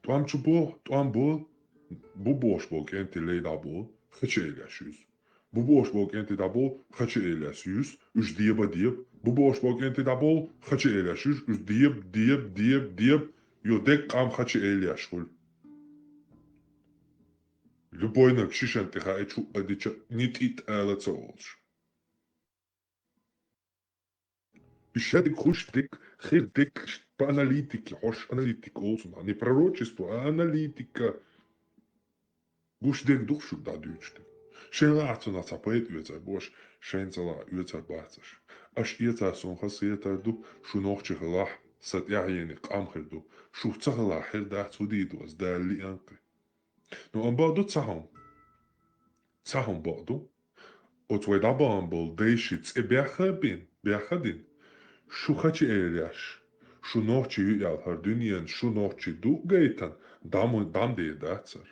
Туам чубо, туам бол, бубош бог энти лейдабол, хачи элеш юс. Бубош бог энти дабол, хачи элеш юс, уж диеба диеб. Бубош бог энти дабол, хачи элеш юс, уж диеб, юдек кам хачи элеш хул. Любой на кшишен теха эчу адича нитит алацолш. Ищадик хуштик, хирдик, по аналитике, хош аналитик олсун, а не пророчество, а аналитика. Гуштик душу да дючтик. Шен лацу на цапает уйца бош, шен цала уйца бацаш. Аш иеца сонхас иета ду, шу нохчи хлах, сат яхьени камхерду, шу цахла херда цудиду, аз да ли анки. Но он баду цахом. Цахом баду. От вайдаба бал дейшиц и бяхадин. Шу хачи эляш. Шу нохчи юял хардуниен, шу нохчи ду гейтан, дам де дацар.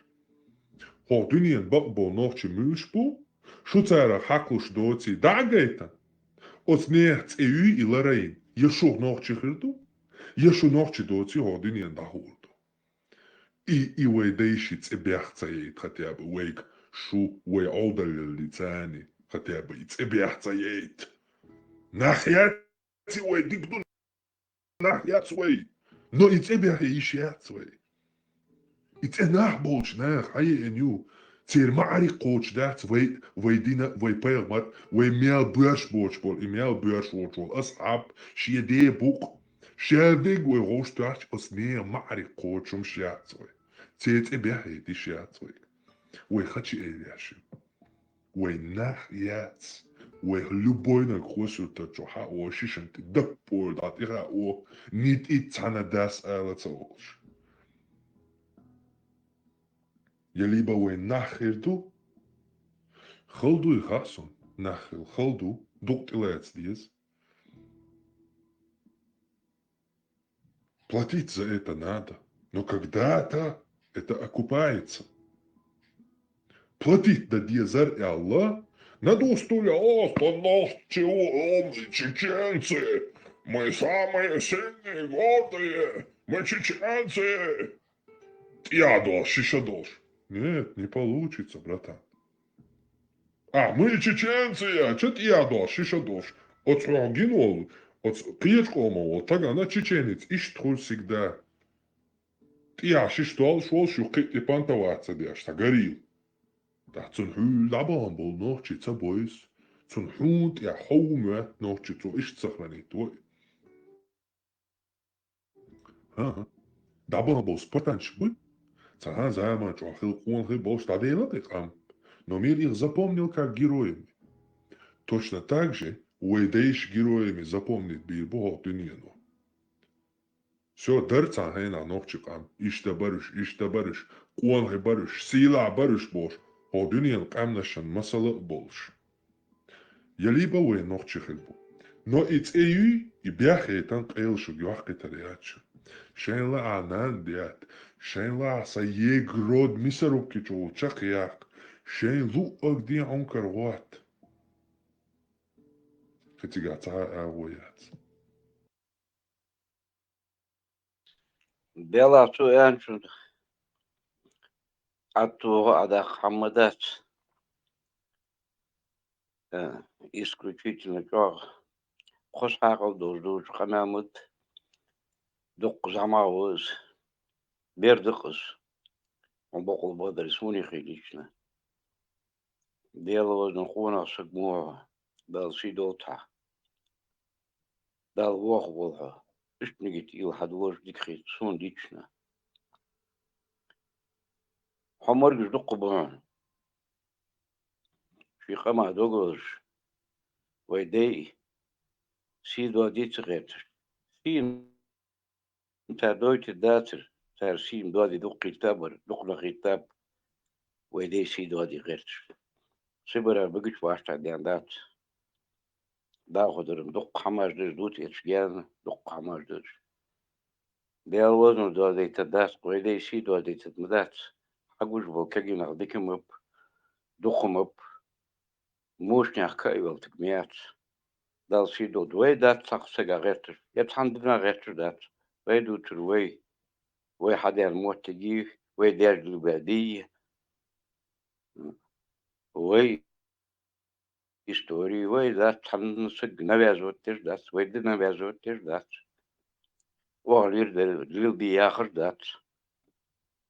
Хо дуниен бакбо нохчи мюшбу, шу цара хаклуш доци да гейтан. От нехц и лараин, ешу нохчи хирду, ешу нохчи доци хо дуниен да хурду. И вей дейшиц и бяхцаейт хотя бы вейк шу вей олдалил лицани хотя бы и бяхцаейт. Нахьяци вей дикду нахьяц вей. Но и тебя ищяц вей. И те нахболч нах, а е ню. Тер мари коч дат вей дина вей пелмар вей мял бърш боч бол и мял бърш боч бол асхаб шие де бук. Шевиг вей роштач ос не мари кочум шяц вей. Цец и бяхи ди шяц вей. Вей хачи эляши. Вей нахьяц. Вей любой на хосута чоха о шишенти даппол дат ира о нит и цанадас алацолш. Je liba we nachirdu, Galdu i gason, nachil, galdu, dokt ilets dies. Платить за это надо. Но когда-то это окупается. Платить да дезар и Аллах, на достуля, наш чего, чеченцы, мы самые сильные, гордые, мы чеченцы. Я должен, еще должен. Нет, не получится, братан. Мы чеченцы, что я должен, еще должен. От гинул, от клетку так она чеченец, и что всегда. Я шел, шук и пантоваться, дяшта, горил. Da zum Hül dabei bol noch chitsa boys. Zum Hund ja home noch chitso ist sich nicht do. Dabei bol sportan shpul. Цага займа чохил кунхи бol стадела текам. Но мир их запомнил как героями. Точно так же уэдейш героями запомнит бирбо дуньяну. Все дырца хена нохчикам. Ишта барыш. Кунхи барыш. Сила барыш бош. О дуньян камнашан масала болш. Я либо уе нохчихелбу. Но иц эйи и бяхетан кэлшу гюахкетариачу. Шен ла анан диат. Шен ла сае грод мисарубки чулчак як. Шен лу огди онкарват. Хетигата авоят. Бела ту энчун ату ада хамадат исключительно кор хошагал доздуж хамамут дук замауз бердыкыз он бокол бодар суни хилична Бела на хуна сагмо дал сидота дал вох волха ишнигит ил хадвож дикхит сун дична حمر دق بان في خما دوغوش ويدي سيدو ديت غيت سين تا دويت داتر تار سين دو دق كتاب دق كتاب ويدي سيدو دي غيت سبرا بقيت واشتا ديان دات دا خدرم دق حماش در دوت اتشجان دق حماش در ديال وزن دو ديت دات ويدي سيدو ديت مدات أقول بالكجي نقدكم أب دخم أب موش نحكي والتكميات دال سيدو دوي دات سقسجا غيرتر يتحندنا غيرتر دات ويدو تروي وي حدا الموت تجي وي دير البادية وي истории وي دات تحندنا سج نبيزوتش دات وي دي نبيزوتش دات وغير دل دي آخر دات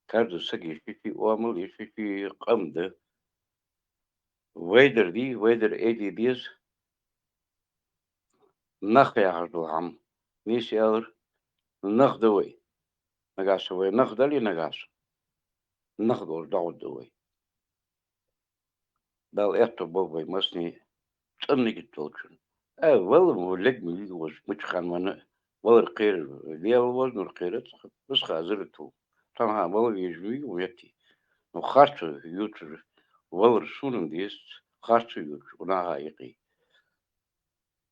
كارد سجي في وامل في قمد ويدر دي ويدر ايدي ديز نخ يعرض العم نيس يالر نخ دوي نقاش وي نخ دلي نقاش نخ دول دعوة دوي دال احتو بوبي مسني تنك التولكن والله مولك ملي وز متخان من والله القير ليال وزن القيرت بس خازرتو طبعا والله يجوي ويتي وخارج يوتر والله رسولن ديست خارج يوتر ونهايقي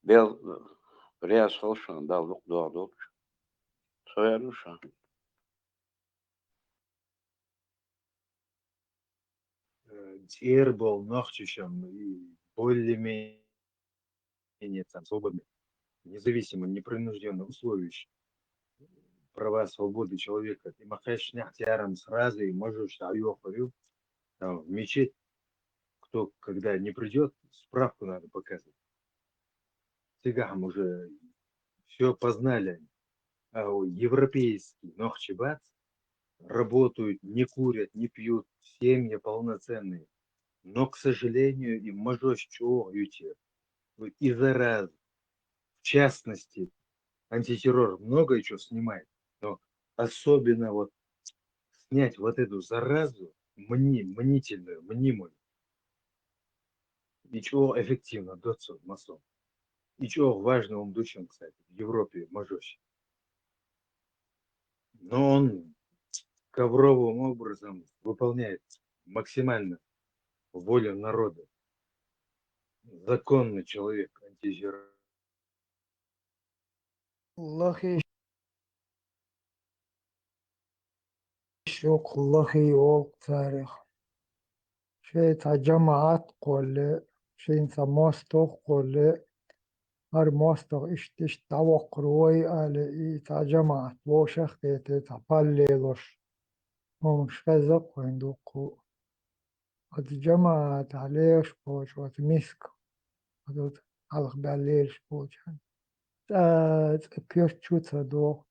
بيل رياس خلشان دال لوك دوا دوك سويانوشان Тер был нахчищем и более-менее там свободный, независимо, непринужденно условище. Права, свободы человека. Ты махаешь нахтяром сразу и можешь айохарю там в мечеть. Кто когда не придет, справку надо показывать. Цыгам уже все познали. А европейский нохчебац работают, не курят, не пьют, семьи полноценные. Но, к сожалению, им можешь чего ютер. И зараз, в частности, антитеррор много чего снимает, но особенно вот снять вот эту заразу, мнительную, мнимую, ничего эффективно, доцу, масон. Ничего важного дучим, кстати, в Европе можешь. Но он ковровым образом выполняет максимально волю народа. Законный человек, антитеррор. والله شوق الله يوق تاريخ شيء تا جماعات قول شيء تا موستوق قول هر موستوق إش توق روي على تا جماعات وشخ تا بالليلوش مش فزق ويندوقو هاد جماعات عليش بوش وات مسك هاد علق بالليلش بوش بيرتشوتا دو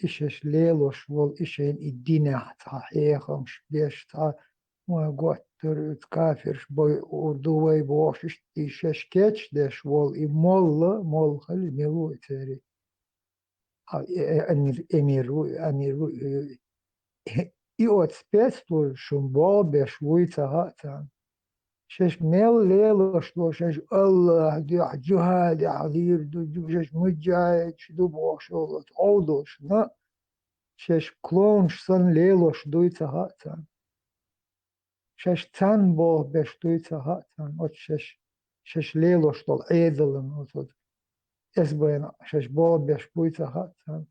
إيش ليلوش وول إيشين الدينة صحيحمش بيش تا ما قوتر كافرش بوي أردوي بوش إيش كيتش دش وول مول خلي ميلو تري أميرو إيوت سبيستو شنبال بشويتا هاتان شش ميل ليلوش لو شش الله دي جهاد عذير دو شش مجاهد شدو بوشولت أودوش نا شش كلونش سن ليلوش دويتا هاتان شش تن بو بش دويتا هاتان от شش ليلوش دول عيدلن от اسبوعين شش бо беш دويتا هاتان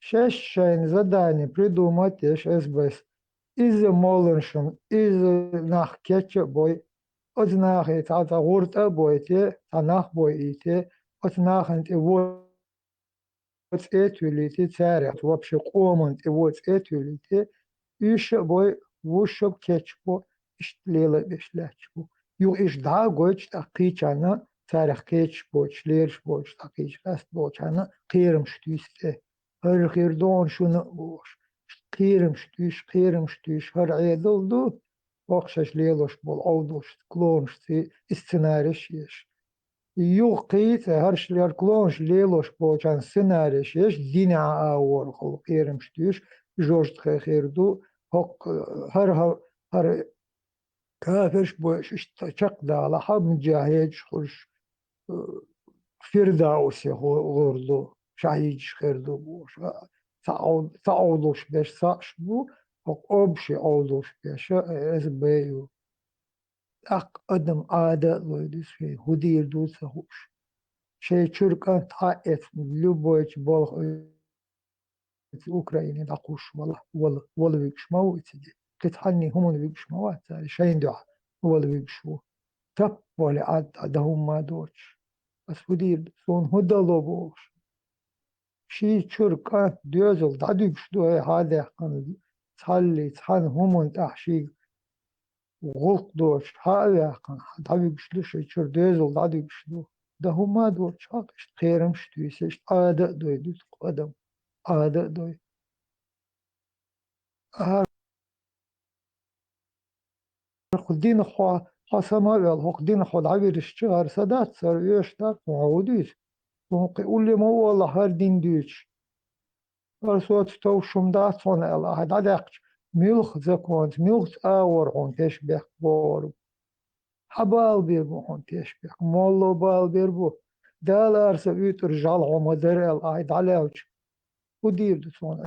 شش شين задание придумать еш СБС из молншен из нах кетче бой от нах это гурта бойте танах бойте от нах и вот этюлите царят вообще команд и вот этюлите еще бой вушок кетчбо иштlela бешлячбо ю иш да гоч тақичана царях кетчбо члершбо тақичаст бочана қирм штүсте هر خيردون شنو بوش قيرم شتيش هر عيدل دو وقشش ليلوش بول أودوش كلونش تي استناريش يش يوقيت هر شلير كلونش ليلوش بول كان سيناريش يش دينا آور خل قيرم شتيش جوجت خيردو هق هر كافرش بوش اشتشق دالا حب مجاهد خش فرداوسي غردو شهيد خيردو بوش تعودوش بيش ساش بو أبشي عودوش بيش بيو أق أدم عادة لويدس في هدير دوسة هوش شيء شركة تحقق لبويش بالغ أوكراني دقوش ولا بيكش موت دي تتحني هم بيكش موت شيء دع ولا بيكشوا تب ولا عاد هم ما دوش بس هدير سون هدا لبوش شي شركة ديزل دعديك شدو هذا قن تحلي تحن هم تحشي غلط دوش هذا قن دعديك شدو شي شر ديزل دعديك شدو ده هما دوش حقش خيرم شدو يسيش عادة دوي دوت قدم عادة دوي خدين خوا حسما يال خدين خد عبير الشهر سدات سر يشتاق معوديش وقول لي ما والله هر دين ديش صوت توشم دات فون الله هذا دقش ملخ زكونت ملخ آور تشبه بور حبال بيربو تشبه مولو بال بيربو دالار سبيت رجال عمدر الله دعلاوش ودير دسون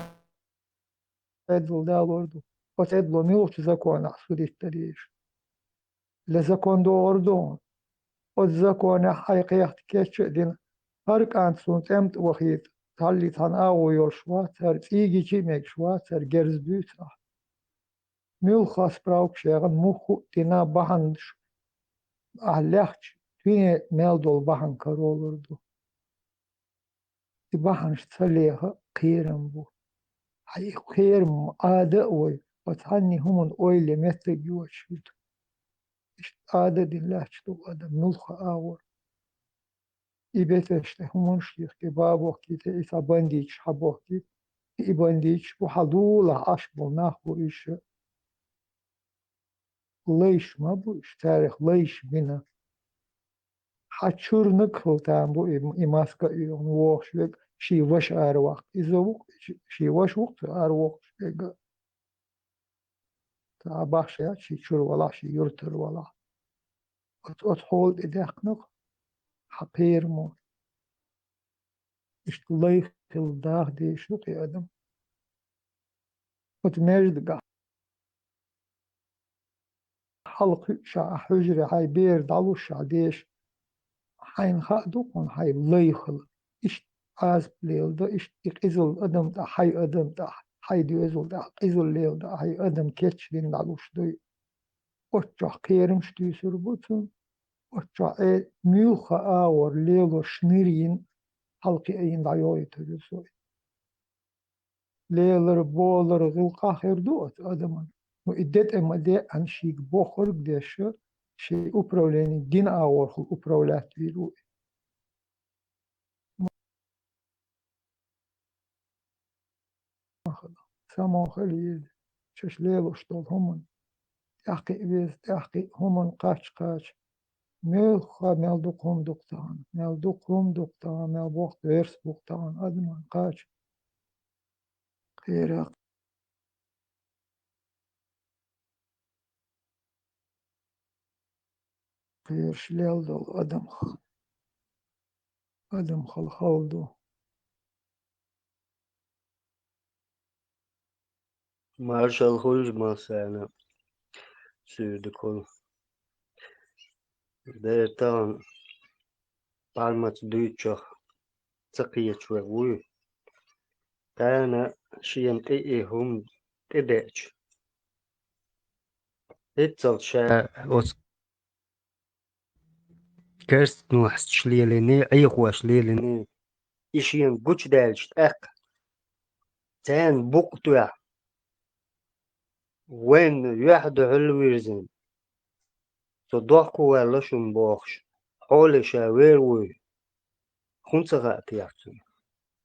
ادل دالوردو وتدلو ملخ زكون أحسودي التريش لزكون دوردون والزكون حقيقة كيتش دين هرك أنت سونت أمت وخيت تالي تناو يوشواتر تيجي كي ميكشواتر جرز بيوتا ميل خاص براوك شيغن مخو تنا بحنش أهلخش تويني ميل دول بحن كارولردو تي بحنش تسليها قيرم بو هاي قيرم آده وي وتهني همون اويلي متى جوشوت آده دين لحش دو آده ملخ آور إبتشته همون شيخ كبابو كيت إذا بنديش حبوه كيت إبنديش وحدوله أشبه نحو إيش ليش ما بوش تاريخ ليش بنا حشور نكهو تامبو إماسكا إيون ووش لك شي وش أروق إذا وقت شي وش وقت أروق لك تاباش يا شي شور ولا شي يرتر ولا أتحول إداقنق حقير مو إشت ليخ الداغ دي شو قيادم وتمجد قا حلق شع حجري هاي بير دالو شع ديش حين خادوقون هاي ليخل إشت عاز بليل دا إشت إقزل أدم دا حي أدم دا حيدو إزول دا إزول ليل دا هاي أدم كيتش دين دعوش دوي أتشع خيرم شتي سربوتن أتشع إيه ميوخا آور ليلو شنيرين حلقي أين دعيوي تجسوي ليلر بولر غلقا خير دوت أدمان وإدت إما دي عن شيك بوخر ديش شي أبروليني دين آور خل أبرولات بيرو سامو خليل شش ليلو شتول همون تحقي بيز تحقي همون قاش ميلخا ميلدوقهم دكتان ميلدوقهم دكتان ميلبوخت ويرس بوختان أدمان قاش خير خير شليل دول أدم خلخال Marshall Hulsmas أنا سيدكول ديرتان بالمت دوتشا تقية شوي كان شيم هم تدش اتل شا وس كرست نوحس شليلني أي خوش ليلني إشيم بوش دالش أق تان بوقتوا وين يحد علويرزن صدقوا ولا شن بوخش حول شاوير وي خنصة غاتياتن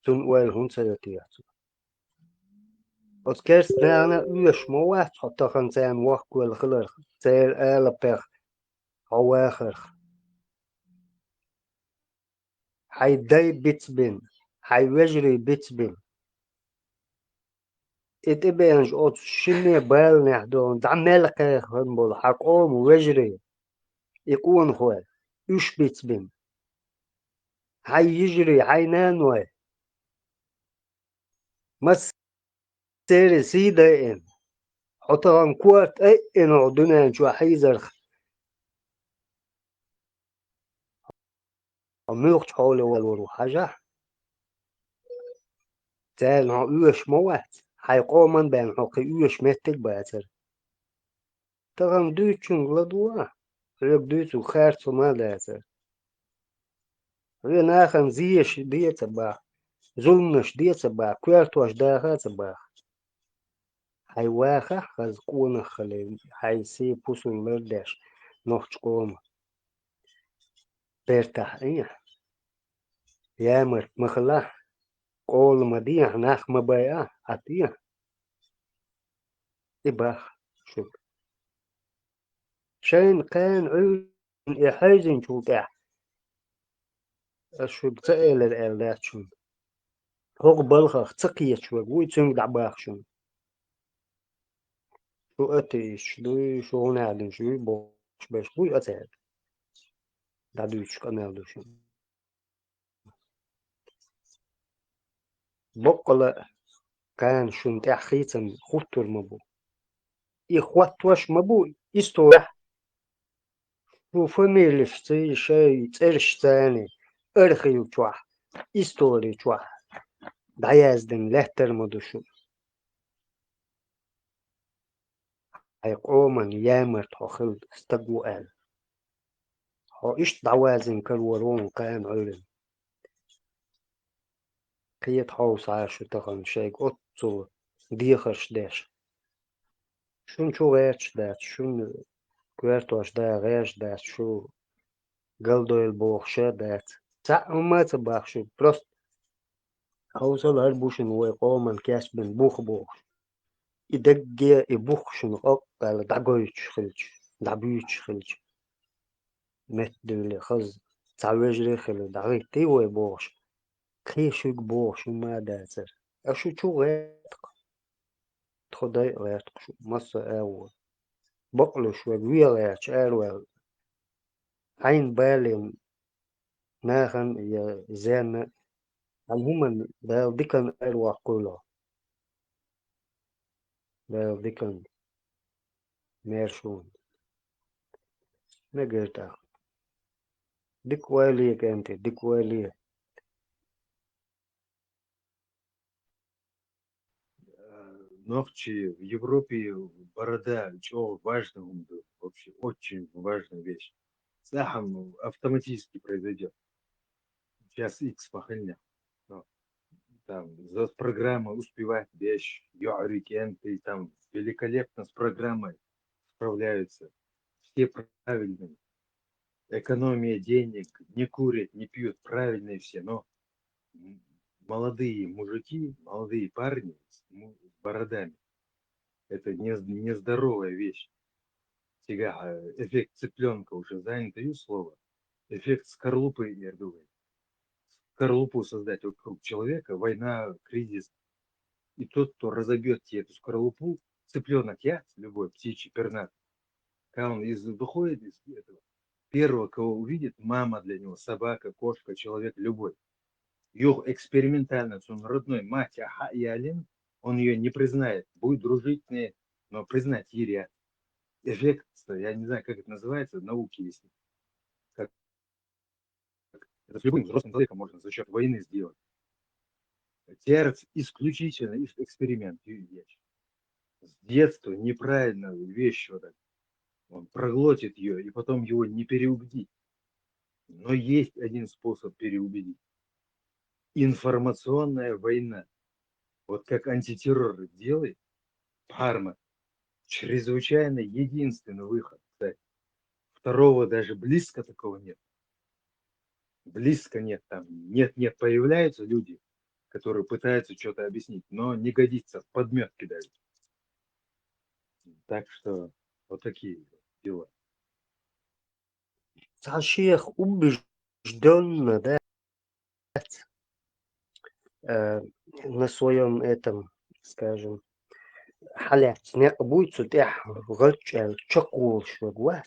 تون ويل خنصة غاتياتن Oskers näna ursmåat hottahan sen wahkuel khler ser elper hawacher hay day bitsbin hay wejri bitsbin it ibenj ot shinne bal nahdon damel qehn bol haqom wejri يكون هو ايش بيتبين هاي يجري هاي نانوي مس سيري سيدا ان حطهم كوارت اي ان عدنا شو حيزر اموخت حول والورو حاجة تال ها اوش موات هاي قومن بين حقي اوش متك باتر تغم دوچون غلدوا رب دوچو خارت ما داتر رينا خن زيش ديت با ظلمش ديت با كوارتوش داخت با هاي واخا خزقون خلي هاي سي بوسن مردش نوخش قوم بيرتاح ايه يامر مخلا قول مديح ناخ مبايا عطيه إباخ شوف شين كان عيون يحيزن شو تاع شو بتقل الآلات شو هو بلخ تقية شو ويتسون دعباخ شو أتيش دوي شو نعلن شو بوش باش بوي أتعب دعدوش كمال دو شو بقلا كان شو تاع خيتم خطر مبو إخوات واش مبو يستوح شو فميلش تي شي ترش تاني أرخي وتوح إستوري توح دعيازدن لهتر مدوشو هاي قومن يامر تخل استقوى آل هو إيش دعوازن كالورون كان علم قيت حوص عاشو تغن شيك أطو ديخش داش شون شو غيرش داش شون كويرتوش دا غيرش داش شو قلدو البوخشة داش تا ما تباخشو بروست حوصل هربوشن ويقومن كاسبن بوخ يدقي يبوخشن أقل دعقويتش خلش دعبيتش خلش متدولي خز تعويجري خلو دعوي تيوي بوش كيشوك بوش وما داتر أشو شو غيرتق تخدي غيرتق شو مصر أول بقلو شو ويا غيرتش أول عين بالي ناخن يا زين المهم بال ديكن أروى قولا بال ديكن ميرشون نقلتها ديك ويليك أنت ديك ويليك ногти в Европе борода, что важно, вообще очень важная вещь. Сахам автоматически произойдет. Сейчас X похально. Там за программа успевать вещь, ты там великолепно с программой справляются. Все правильные. Экономия денег, не курят, не пьют, правильные все, но молодые мужики, молодые парни с бородами, это нездоровая вещь. Сега, эффект цыпленка уже занято слово. Эффект скорлупы, я думаю. Скорлупу создать вокруг человека, война, кризис. И тот, кто разобьет тебе эту скорлупу, цыпленок, я, любой птичий, пернат, когда он выходит из этого, первого, кого увидит, мама для него, собака, кошка, человек, любой. Ее экспериментально, он родной, мать, аха, и Алин, он ее не признает, будет дружить с ней, но признать ей эффект, я не знаю, как это называется, в науке есть. Как, это с любым взрослым человеком можно за счет войны сделать. Терц исключительно эксперимент. С детства неправильно вещь вот так. Он проглотит ее, и потом его не переубедить. Но есть один способ переубедить. Информационная война. Вот как антитеррор делает, Парма, чрезвычайно единственный выход, кстати. Второго даже близко такого нет. Близко нет там. Нет, появляются люди, которые пытаются что-то объяснить, но не годится, в подметки даже. Так что вот такие дела. Шейх убежденно, да, на своем этом, скажем, халят, не будет сутях, гольчал, чокол, швагват.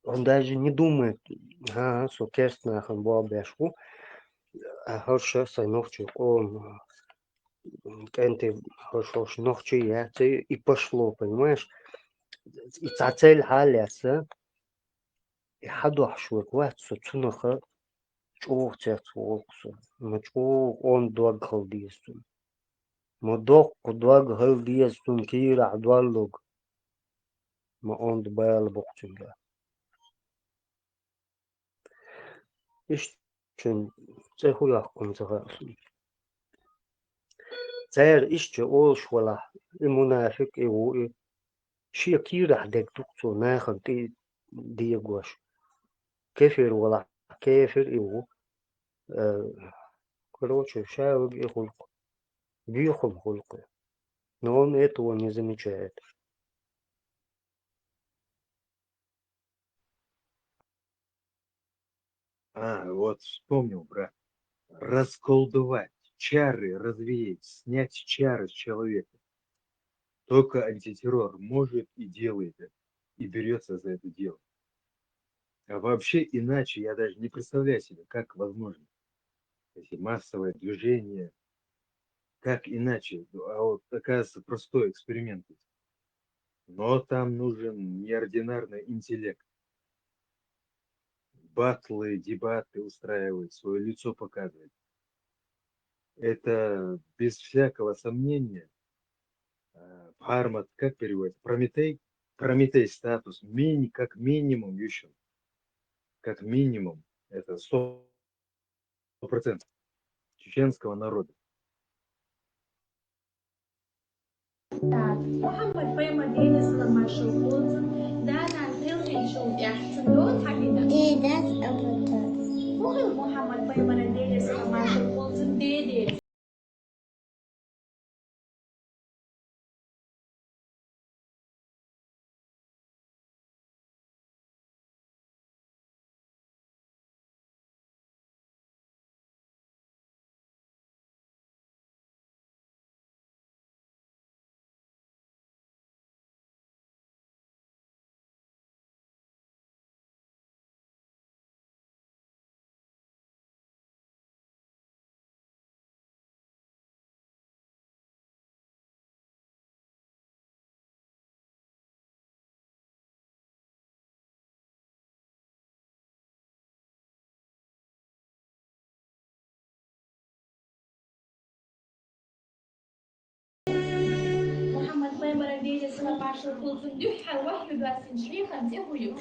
Он даже не думает, что кестно, хан бабешку, а хорошо, ногчи, он, кенты, хорошо, ногчи, я, и пошло, понимаешь? И цель халяться, и хаду швагват, сутунаха, чух церцволксу, но чух он дуагхал диестун. مدوق قدواج هل ديز تنكير عدوالوج ما أون دبال بوكتنجا إيش تشن تهو يحكم تغاسل تير إيش تقولش ولا المنافق إيو شي كير عدك دكتور ناخد دي جواش كافر ولا كافر إيو короче шаug и хулк бьюхом хулк но он этого не замечает. Вот вспомнил, брат. Расколдовать, чары развеять, снять чары с человека. Только антитеррор может и делает это, и берется за это дело. А вообще иначе я даже не представляю себе, как возможно. Эти массовые движения, как иначе? А вот оказывается простой эксперимент. Но там нужен неординарный интеллект. Батлы, дебаты устраивать, свое лицо показывать. Это без всякого сомнения. Пармат, как переводится? Прометей? Прометей статус. Как минимум еще. Как минимум. Это 100% чеченского народа. محمد بيما دينيس لما شغوز دانا تلغي شو يحسن دو تحديدا دي داس أبطال محمد بيما دينيس لما شغوز دي ديلي سلا ماشر خلصن دحر واحد باسن شريخا تهويو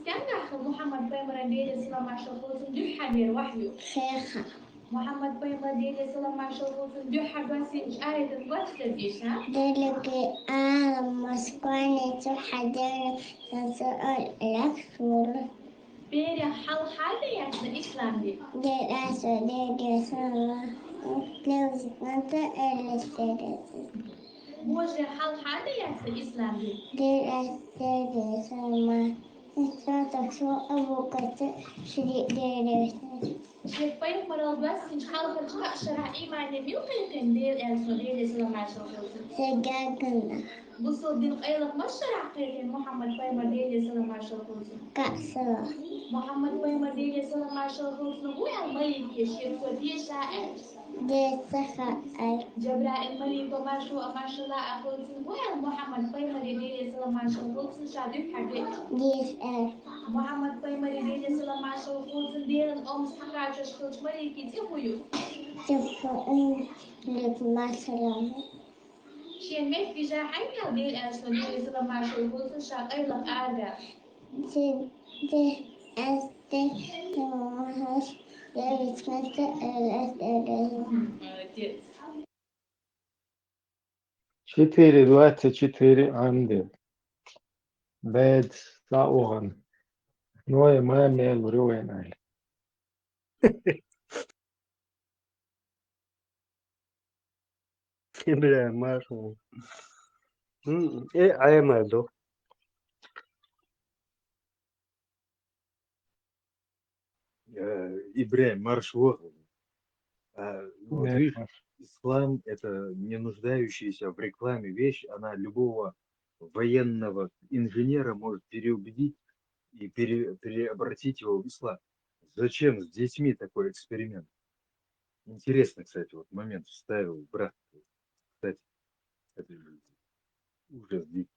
كان محمد بيمر ديلي سلا ماشر خلصن دحر دير وحيو محمد بيمر ديلي سلا ماشر خلصن دحر باسن آية الوقت تديش ها ديلي مسكوني تحدر تسأل الأكثر بيري حل حالي يعني الإسلام دي دراسة دي سلا لوز منطقة الاستراتيجية موجة حل حالي يعني الإسلام دي دراسة دي سلا استراتيجية شو أبو كتير شريك دراسة شريك بيت مرة بس إن حال فرجع شرع إيمان نبي وقيل دير السعودية سلا مع شخص سجاكنا بصوا دين قيلك ما شرع قيل محمد بيمر ديلي سلا مع شخص كأسرة محمد بيمر ديلي سلا مع شخص هو الملك يشير ودي شاعر دي سخاء جبرائيل ملك وما شو ما شاء الله أخوز هو محمد بيمر ديلي سلا مع شخص شادي حبيت دي محمد بيمر ديلي سلا مع شخص دير الأم سحقا شخص ملك يتفويو تفوين لك مثلا شين ميت في جاحين هالديل أسوديل سلا مع شخص شاقي لك أرجع دي أستي تمهش يتمت الأسئلة 4-24 ande. Bed saugan. Noe meel ruenal. Ibrahim Marshall. إيه عامل ده Ибрahim Маршвор. Вот видишь, ислам — это не нуждающаяся в рекламе вещь, она любого военного инженера может переубедить и переобратить его в ислам. Зачем с детьми такой эксперимент? Интересно, кстати, вот момент вставил брат. Кстати, это же ужас дикий.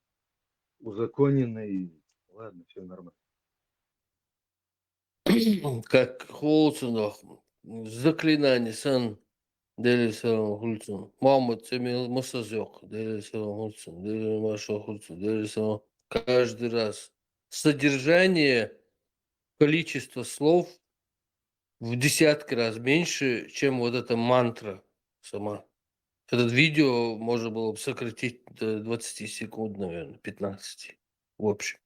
Узаконенный. Ладно, все нормально. Как Холцунах, заклинание сан дели салам хулцун. Мамут цемил мусазёк, дели салам хулцун, дели маша хулцун, дели салам. Каждый раз. Содержание, количество слов в десятки раз меньше, чем вот эта мантра сама. Этот видео можно было бы сократить до 20 секунд, наверное, 15 в общем.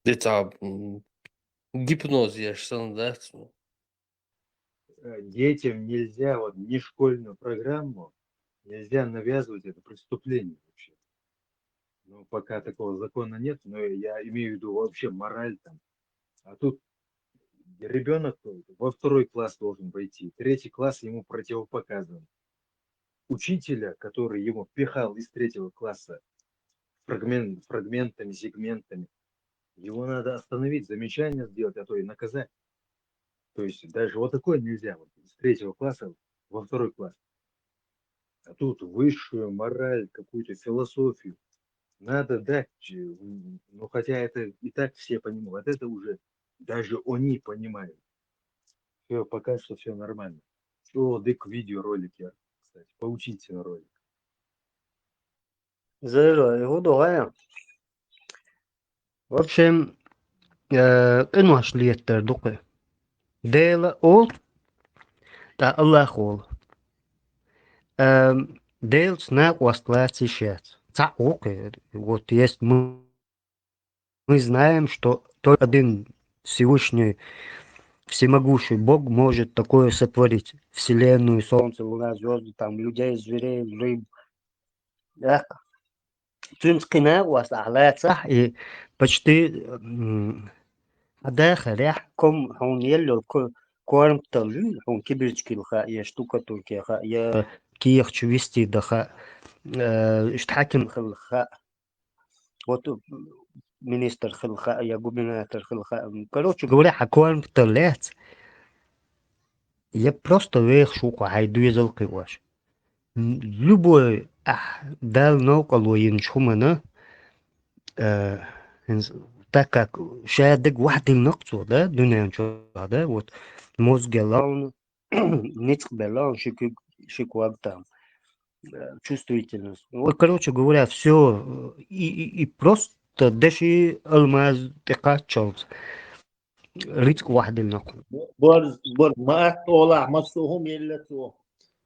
Это гипноз, я же сам, да? Детям нельзя, вот не школьную программу, нельзя навязывать, это преступление вообще. Ну, пока такого закона нет, но я имею в виду вообще мораль там. А тут ребенок во 2 класс должен войти, 3 класс ему противопоказан. Учителя, который ему пихал из 3 класса фрагментами, сегментами, его надо остановить, замечание сделать, а то и наказать. То есть даже вот такое нельзя, вот, с 3 класса во 2 класс. А тут высшую мораль, какую-то философию надо дать, ну хотя это и так все понимают, это уже даже они понимают. Все, пока что все нормально. Что, дык видеоролики, кстати, поучите на ролик. زي يهودو غاية В общем, إنه أشليت دقة ديلا أول تا الله خول Дейл снег восклать сейчас. Вот есть мы знаем, что только один Всевышний, всемогущий Бог может такое сотворить. Вселенную, Солнце, Луна, звезды, там, людей, зверей, рыб. Тюнскина вас ахлает, и почти дاخل يحكم هون يلو كورم تلو هون كبرتش كيلخا يا شتوكا تركيا خا يا كيخ شويستي دخا اشتحكم خلخا вот министр خلخا يا губернатор خلخا короче говоря حكوان تلات я просто вех шука хайду язылкы ваш любой дал ноколу янчхумана так как шаядык вахдил нокцу, да, дунянчу, да, вот мозг белан, ницк белан, шикуаг там. чувствительность. Вот, короче говоря, все и просто деши алмаз текачалс. رزق واحد لكم. بور ما طولع مصوهم يلتو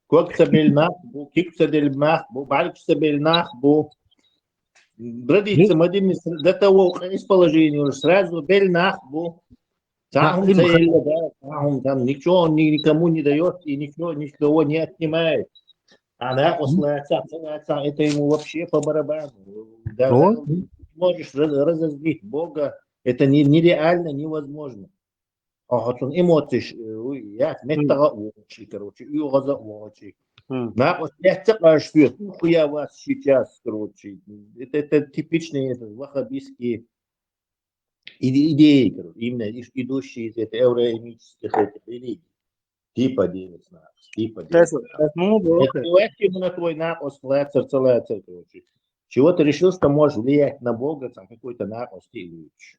كوك سبيل بو كيك سبيل بو بعد سبيل بو Градица Мадины до того расположения сразу бель бу. Там там ничего никому не дает и никого не отнимает. А это ему вообще по барабану. Да, можешь разозлить Бога, это нереально, невозможно. А он эмоции, я короче, и глаза я спит, я вас сейчас, короче. Это типичные ваххабистские идеи, короче, именно идущие из этой евроэмических религий. Типа Девис, типа Девис. Давайте ему на твой напос целаться, короче. Чего ты решил, что можешь влиять на Бога, там какой-то напос делаешь?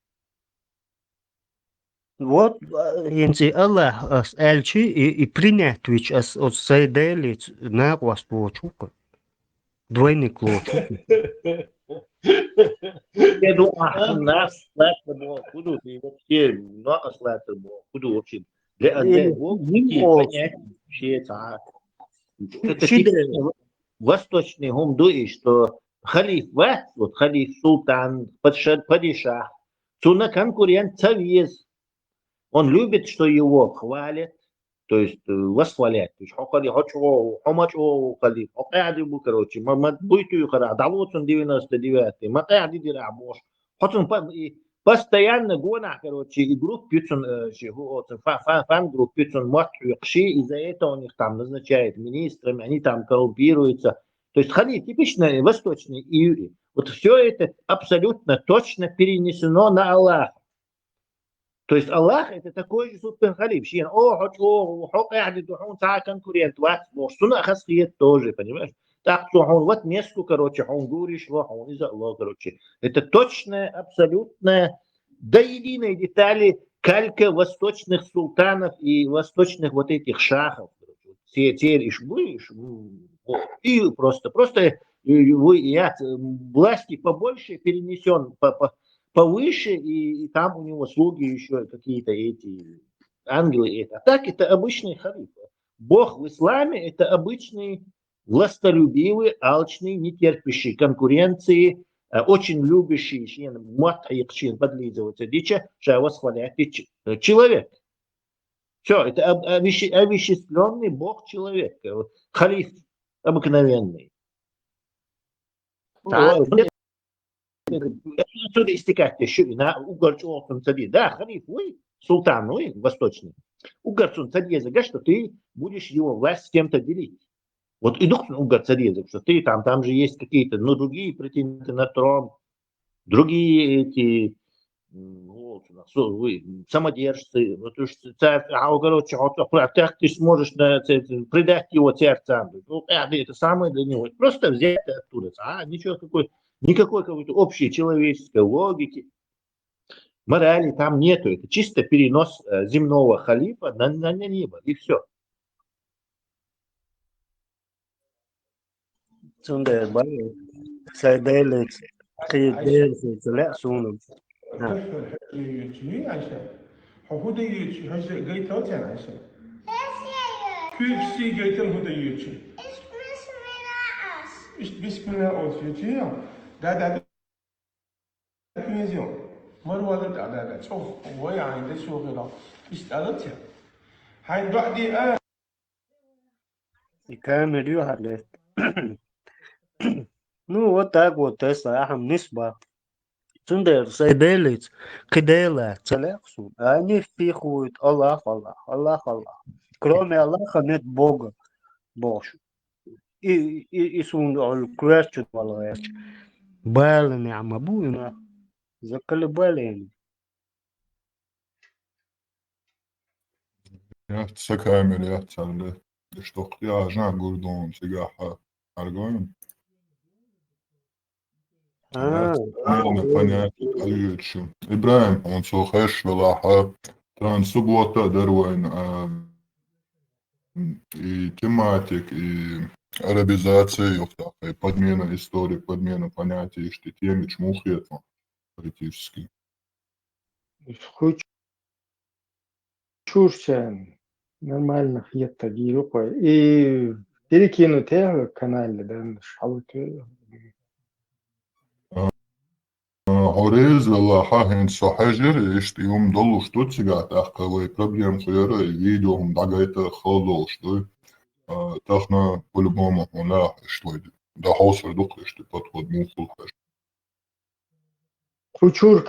Вот, если Аллах эльчи и принять твич от сайдели на вас получука. Двойник получука. Я думаю, нас слаться Бог, куда ты вообще много слаться Бог, куда вообще для Бога понять вообще это. Это восточный гумдуи, что халиф, вот халиф, султан, падишах, цуна конкурент цавез. Он любит, что его хвалят, то есть восхвалять. То есть короче, буйтую хара, давутун 99-й, макади дирабош. Постоянно гона, короче, и группицун, фан-группицун махтуйкши, из-за этого у них там назначают министрами, они там коррумпируются. То есть халиф типичный восточный, и вот все это абсолютно точно перенесено на Аллаха. То есть Аллах это такой же суперхалиф. Конкурент, тоже, понимаешь? Так что он вот место, короче, он говорит, он из Аллаха, короче. Это точная, абсолютная, до единой детали калька восточных султанов и восточных вот этих шахов. И просто власти побольше перенесен повыше, и там у него слуги еще какие-то эти ангелы. А так это обычный халиф. Бог в исламе это обычный властолюбивый, алчный, нетерпящий конкуренции, очень любящий подлизываться дича, восхвалять человек. Все, это овеществленный Бог человек, халиф обыкновенный. Отсюда истекает еще и на угорцун цади. Да, халиф, султан, восточный. Угорцун цадеза, что ты будешь его власть с кем-то делить. Вот идут угор цадеза, что ты там же есть какие-то, другие претенденты на трон, другие эти самодержцы. Короче, как ты сможешь предать его сердцам? Это самое для него. Просто взять оттуда. Никакой какой-то общей человеческой логики, морали там нету. Это чисто перенос земного халифа на небо. И все. И камеру халет. Ну, вот так вот, Тесла, ахам нисба. Цундер, сайделец, кидела, целексу. Они впихивают Аллах, Аллах, Аллах, Аллах. Кроме Аллаха нет Бога больше. И сун кверчут валаешь. Балами амабуина. Заколебали они. يحتسى كامل يحتسى اشتوق يا جنا قردون سيقاحة عرقون إبراهيم он سوخش ولاحة تران سبوتا دروين и тематик, и арабизация, подмена истории, подмена понятий, что темы чмухает политически. Чушь нормально хьетта гиропа. И перекинуть канале, да, шалки. عريز والله حاهن صحجر اشت يوم ضلوا شتو تسيقات احقا وي بروبليم خيارة الفيديو هم دقايتا خالو شتو تاخنا كل بوما هنا اشتو دا حوصر دق اشتو بطود مو كل حاجة Хучур,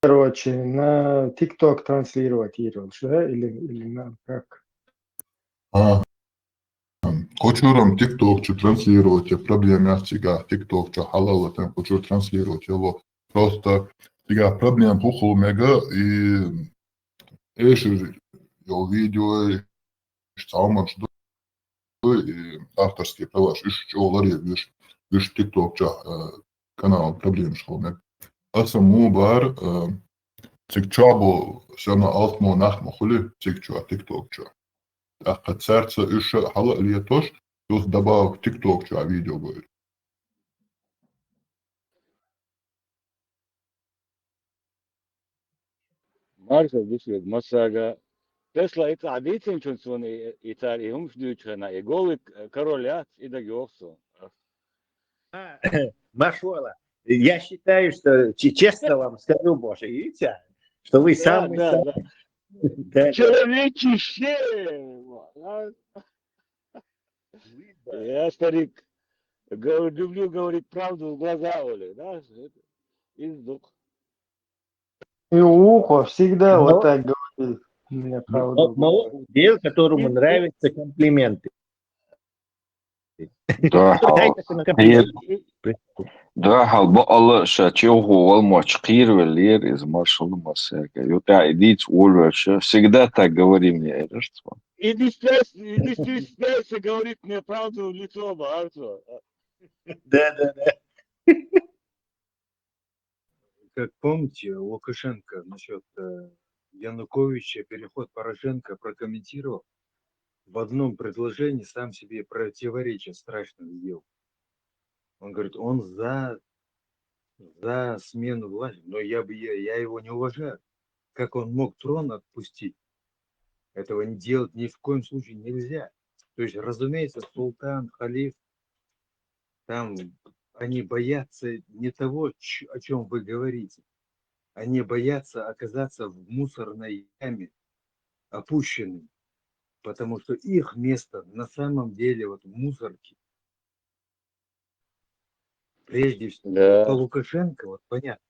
короче, на ТикТок транслировать, да? Или на как? Хочурам ТикТок че транслировать, проблема сега ТикТок че халала там хочу транслировать его. Просто сега проблем пуху мега и эши его видео самом что и авторские права иш олари виш ТикТок че канал проблем что мега. Асаму бар تكتشابو سما ألتمو نحمو خلي تكتشو تيك تشو أقد سارت إيش حلقة اللي توش يوث دباو تيك توك شو فيديو قوي Marshall düşüyor masaga. Tesla ita adicin çünkü itar ihum şdüçena egolik короля и да гёсу. Машуала, я считаю, что честно вам скажу, Боже, видите, что вы самый... Человечище! Я, старик, люблю говорить правду в глаза, Оля, да? И вдруг. И ухо всегда вот так говорит. Мне правда. Дел, которому нравятся комплименты. ده هالبقى شاتيو هو المشقير واللير إز مارشال مساكا يوتا إديت وولش всегда говори мне это что. Иди стесняйся говорить мне правду в лицо, Маршал. Да. Как помните, Лукашенко насчет Януковича, переход Порошенко прокомментировал, в одном предложении сам себе противоречие страшно сделал. Он говорит, он за смену власти, но я его не уважаю. Как он мог трон отпустить? Этого не делать ни в коем случае нельзя. То есть, разумеется, султан, халиф, там они боятся не того, о чем вы говорите. Они боятся оказаться в мусорной яме, опущенным. Потому что их место на самом деле вот в мусорке. Прежде всего, по Лукашенко, вот понятно.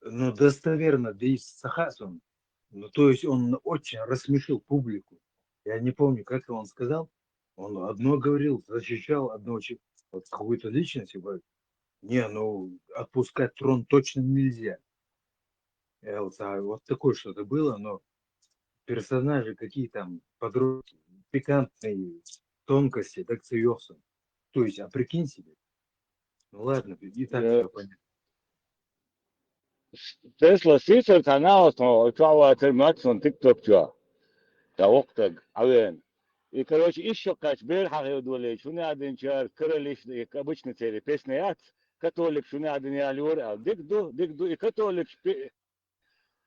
Но достоверно, да и Сахасун, ну то есть он очень рассмешил публику. Я не помню, как он сказал. Он одно говорил, защищал одного человека, вот какую-то личность, и говорит, не, ну отпускать трон точно нельзя. Вот такое что-то было, но персонажи какие там подростки, пикантные тонкости, так серьезно. То есть, а прикинь себе. Ну ладно, и так все понятно. Tesla сисер канал, что чава терминацию TikTok ча. Да октаг, авен. И короче еще качбер хагидуле, что не один чар, королиш, обычно цели песня, католик, что не один ялюр, дикду, и католик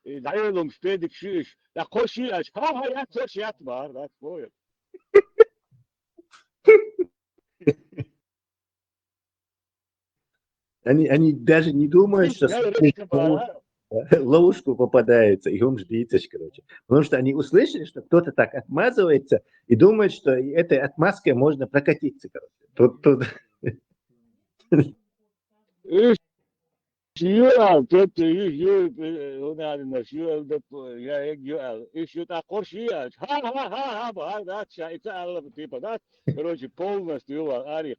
دعيلهم شبيدك شيش لا خوشي اش ها يا توش يا تبار ذات بوي Они даже не думают, что ловушку попадается, и он ждется, короче. Потому что они услышали, что кто-то так отмазывается, и думают, что этой отмазкой можно прокатиться, короче. شيوع توت يو هنا عندنا شيوع ده يا يو ايش يتاخر شيء ها هذا شيء تعال типа да короче полностью арик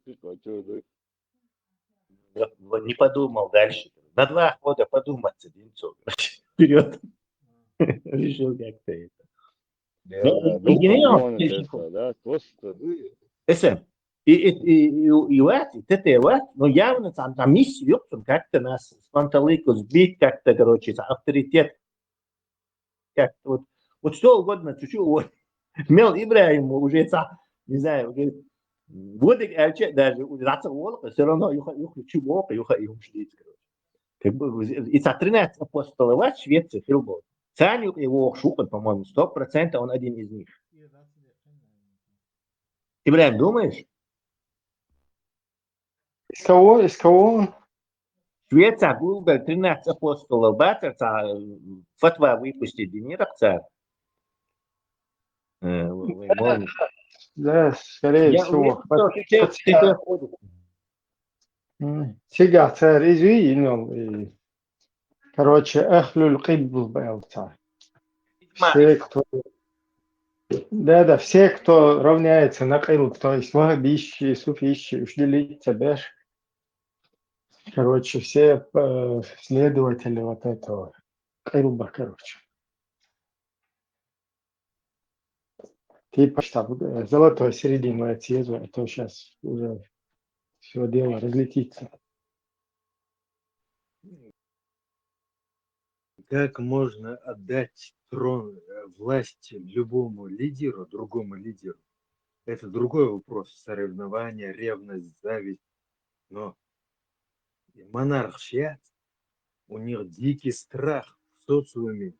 не подумал дальше. На 2 года подумать Одинцов. Вперед. Решил как-то это. Да, просто И но явно там миссию, как-то нас с панталыку сбить, как-то, короче, авторитет, как-то вот что угодно, чуть-чуть, Мел Ибраиму уже, не знаю, уже годик эльче даже раться волка, все равно юха чубока, юха и умшлиц, короче. Как бы и за 13 апостолов в Швеции фильмов. Цанюк его шукан, по-моему, 100% он один из них. Ибраим, думаешь? Из кого? Из кого он? Швеция был 13 апостолов, батер, фатва выпустить, не ракцар. Да, скорее Я всего. уверен, что тебе ходит. Сега царь извинил. Короче, ахлюль кибл был царь. Все, кто... Да, все, кто равняется на кибл, то есть вахабищи, суфищи, ушли беш. Короче, все следователи вот этого кибла, короче. Типа что, золотой середину отъезду, а то сейчас уже все дело разлетится. Как можно отдать трон власти любому лидеру, другому лидеру? Это другой вопрос. Соревнования, ревность, зависть. Но монархия, у них дикий страх в социуме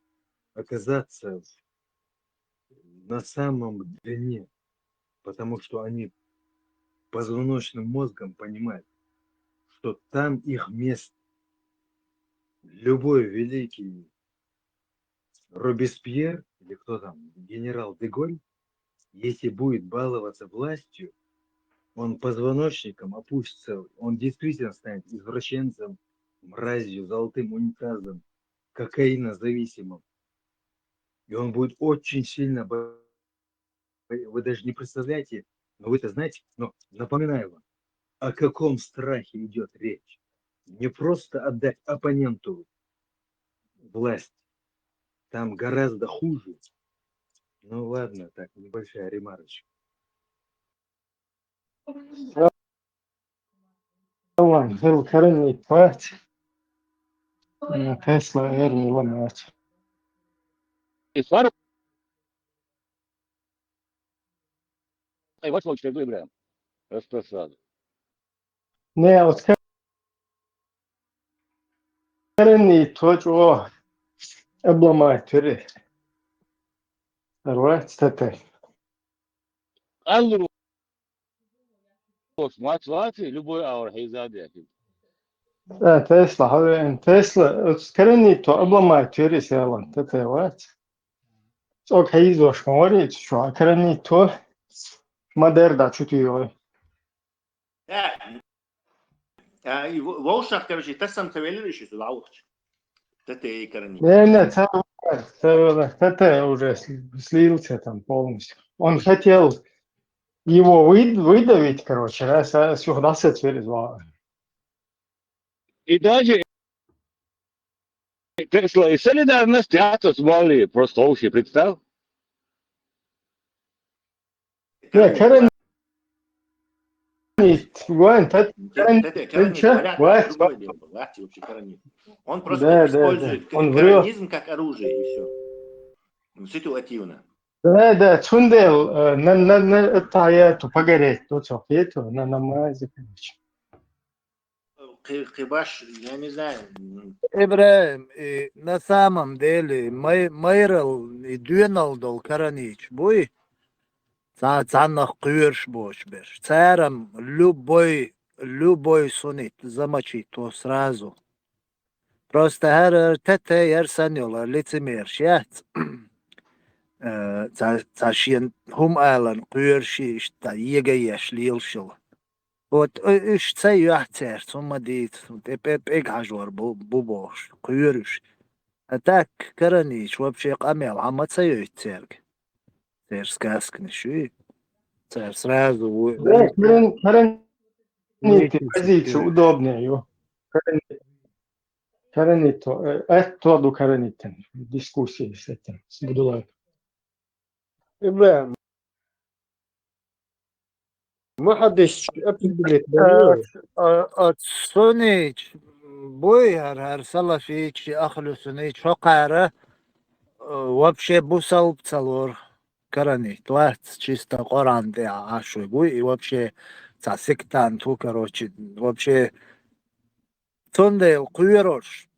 оказаться на самом дне, потому что они позвоночным мозгом понимают, что там их место. Любой великий Робеспьер, или кто там, генерал Деголь, если будет баловаться властью, он позвоночником опустится, он действительно станет извращенцем, мразью, золотым унитазом, кокаинозависимым. И он будет очень сильно... Вы даже не представляете, но вы это знаете, но напоминаю вам, о каком страхе идет речь. Не просто отдать оппоненту власть, там гораздо хуже. Ну ладно, так, небольшая ремарочка. Ладно, коренный пать. Тесла, Эрни, ломать. И свару. Ай, вот что выбираем. Распространяем. Не, вот коренный точно обломать, тюрей. Рвать, статей. Аллу. Мать Латвии, любой аур хейзаде. Тесла, Тесла, коренный то обломать, тюрей, селан, статей, вот. Ок, хейзош, говорит, что коренный то модерда чутье. И волшах, короче, ты сам тавелишь, что лауч. Это и корни. Не, это уже слился там полностью. Он хотел его выдавить, короче, раз сюда через. И даже Тесла и солидарность театр смогли просто вообще представил. Не, коренный. Он просто использует коронизм как оружие и все. Ситуативно. Да, Цундел на таяту погореть, то что, это на мазе, короче. Хибаш, я не знаю. Ибраим, на самом деле, Майрал и Дюналдол Каранич, буй, цанах кюрш бош беш. Царам любой сунит замочить, то сразу. Просто тете ярсанёла лицемерш, я. Цашин хум алан кюрши, что егаяш лилшил. Вот إيش تسوي أحتر ثم ديت إجهجور بوبوش كيورش أتاك كرني شو بشي قميل عم تسوي تسيرك تسير سكاسك نشوي تسير سرازو Коренный позицию удобнее его. Коренный то, это до коренный дискуссии с этим, с Будулаем. Ибраим, ما حدش أبتدي سونيج بوي هر سلا فيك أخلو سونيج حقارة وبشي بوصل بتصلور коронить, чисто Коран ашуй буй, и вообще сектанту, короче, вообще цондейл куйрош.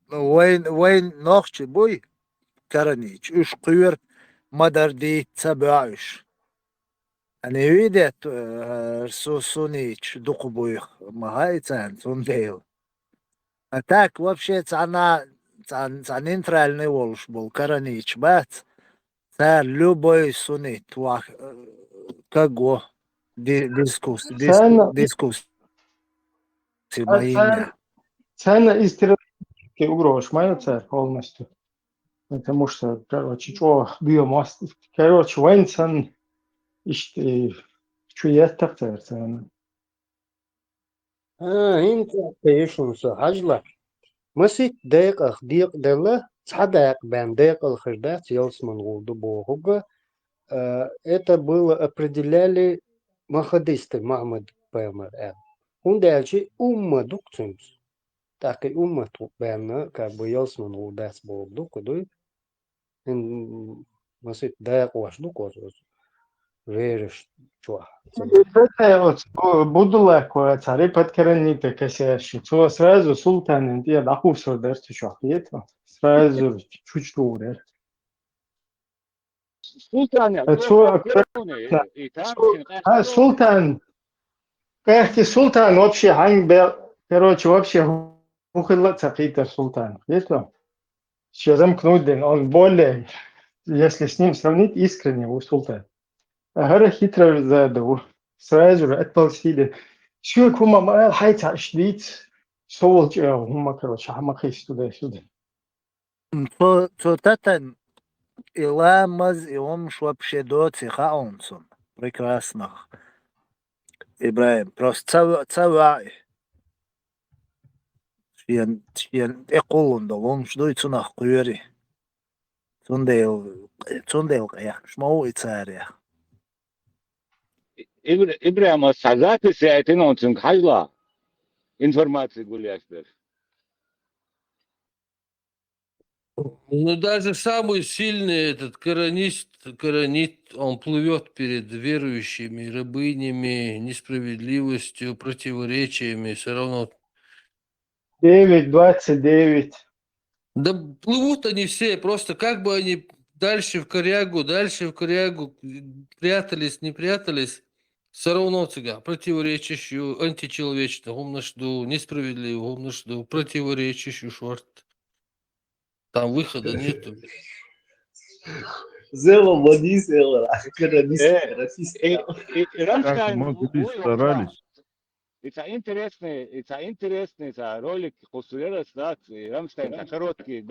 Вайн нохчи буй, коронить, уж куйр мадарди цабаиш. Они видят сунич дукубуих магайцан цондейл. А так вообще цана нейтральный волш был, коронить, бац. Любой сунит, кого дискуссии мои. Цена из террористической угрозы моя полностью. Потому что, короче, что биомасс, короче, войнцан, işte, что я так цена. انت بيشنسو حجلة مسيت دقيقة ديق دلة صدق بين دقيقة الخردات يلسمن غودو بوغوغا. Это было определяли махадисты Махмад Пэмэр. Он дальше умма дукцунс. Так и умма бэнна, как бы йосман удас бог дуку, дуй. Масит даяк ваш дуку, веришь, чё. Это вот будула, кое цари подкоренниты, косящие. То сразу султан, я даху все дерти чё, это сразу чуть-чуть урер. Султан, как султан вообще хань бел, короче, вообще ухилаться Питер султан, если сейчас замкнуть, он более, если с ним сравнить, искренне у султан. هذا хитро زاده сразу же отползли. Все, кума, моя хайта шдит, солнце, хума, короче, хамахис туда-сюда. Цотатан иламаз и он вообще до цихаунсон. Прекрасно. Ибраим, просто цавай. Шьян эколон долом, что и цунах куери. Цундейл, я шмау и царя. Ибрahim, сажаты сеятин он цинк хажла информации гуляшбер. Ну, даже самый сильный этот коронит, он плывет перед верующими, рабынями, несправедливостью, противоречиями, все равно. 9:29. Да плывут они все, просто как бы они дальше в корягу, прятались, не прятались, все равно цыга, противоречащую, античеловечную, умножду, несправедливую, умножду, противоречащую шорт. Там выхода нету. Зело Владис, старались. Это интересный ролик постулировать, да, Рамштайн, короткий.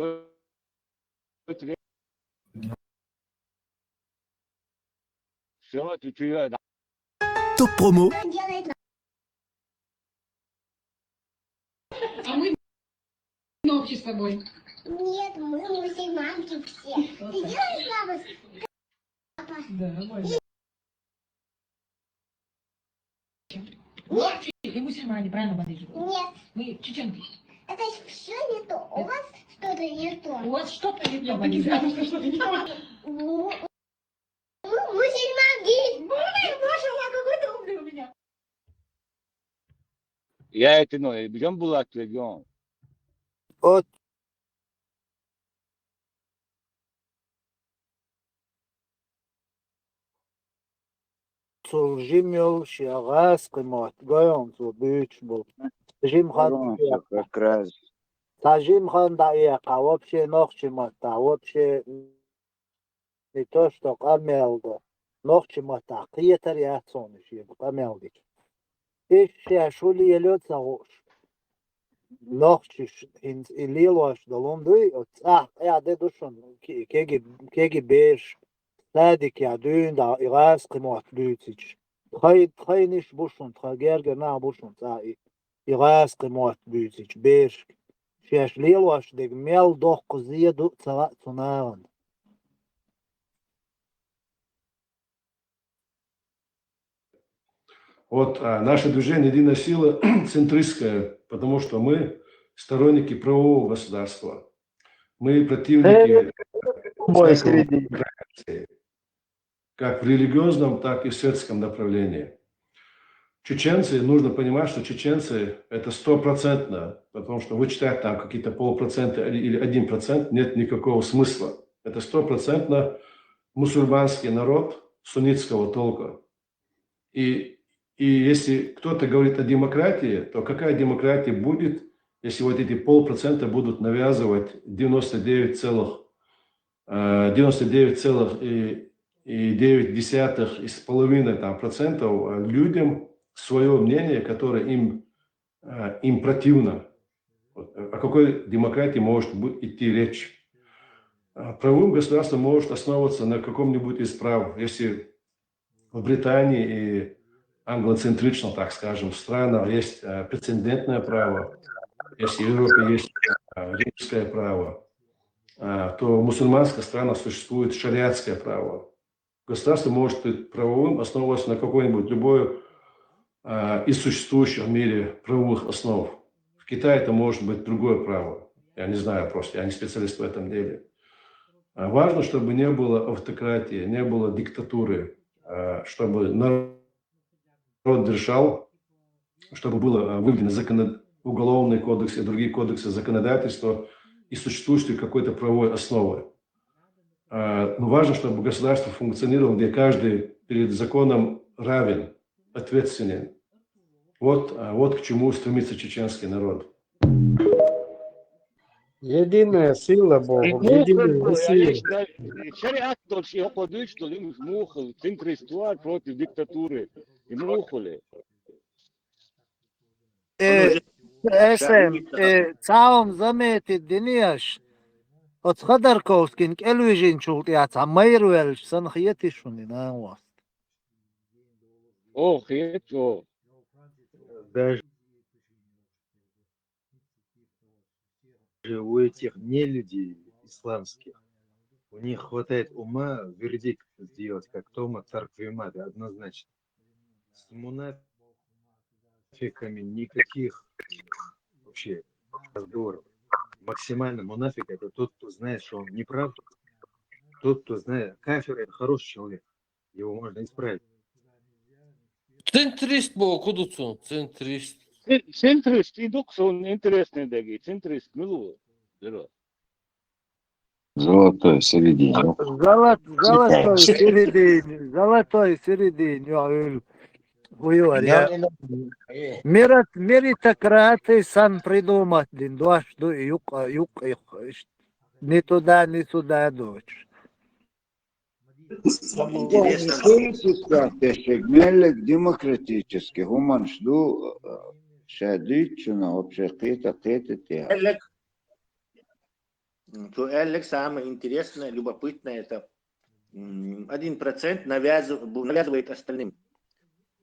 Все, ты Топ промо. А мы ночи с тобой. Нет, мы мусульманки все. Ты делаешь слабость? Да, и мусульмане, правильно, Бадыжи? Нет. Мы чеченки. Это все не то. У вас что-то не то. У вас что-то не то, Бадыжи. Что-то не то. Мусульманки. Боже, какой ты умный у меня. Я это, ну, бьем булак, бьем. Вот. Жимел шагас кемот гоем то бич был. Жим хан как раз. Жим хан да я вообще ночи мота вообще не то что камелда ночи мота приятер я сониш я камелдик. Еще шули елет сауш. Ночи илилош доломдуй я дедушон кеги беш. Sadik ya düğün da iğaz kımat büyütüç. Thay niş buşun, gerger na buşun sahi. İğaz kımat büyütüç. Bir şeş liloş deg mel 9 saat sunavan. Вот наше движение «Единая сила» центристское, потому что мы сторонники правового государства. Мы противники... как в религиозном, так и в светском направлении. Чеченцы, нужно понимать, что чеченцы это 100%, потому что вычитать там какие-то полпроцента или 1% нет никакого смысла. Это 100% мусульманский народ суннитского толка. И если кто-то говорит о демократии, то какая демократия будет, если вот эти полпроцента будут навязывать 99,9% людям свое мнение, которое им противно. О какой демократии может идти речь? Правовым государством может основываться на каком-нибудь из прав. Если в Британии и англоцентрично, так скажем, в странах есть прецедентное право, если в Европе есть римское право, то в мусульманских странах существует шариатское право. Государство может быть правовым, основываться на какой-нибудь любой из существующих в мире правовых основ. В Китае это может быть другое право. Я не знаю просто, я не специалист в этом деле. Важно, чтобы не было автократии, не было диктатуры, чтобы народ решал, чтобы было выведено уголовный кодекс и другие кодексы законодательства и существующей какой-то правовой основы. Но важно, чтобы государство функционировало, где каждый перед законом равен, ответственен. Вот к чему стремится чеченский народ. Единая сила Богом, единая сила. Шариат тоже ходит, что ли, мухал, центристуар против диктатуры. И мухали. Esem, caum zametit diniyas. От Ходорковский, Элвижин чултиац, а Майруэль, Санхиети шунина у вас. Ох, это. Даже у этих нелюдей исламских, у них хватает ума вердикт сделать, как Тома Тарквимада, однозначно. С мунафиками никаких вообще разговоров. Максимально мунафик это тот, кто знает, что он не прав. Тот, кто знает, кафир это хороший человек. Его можно исправить. Центрист был, кудуцун, центрист. Центрист, и док, он интересный, дагий, центрист, милу. Золотой середине. Золотой середине. Меритократы сан придумать, не туда, не сюда, дочь. Демократически, гуман жду, шадичуна, вообще какие-то. Элек самое интересное, любопытное, это 1% навязывает остальным.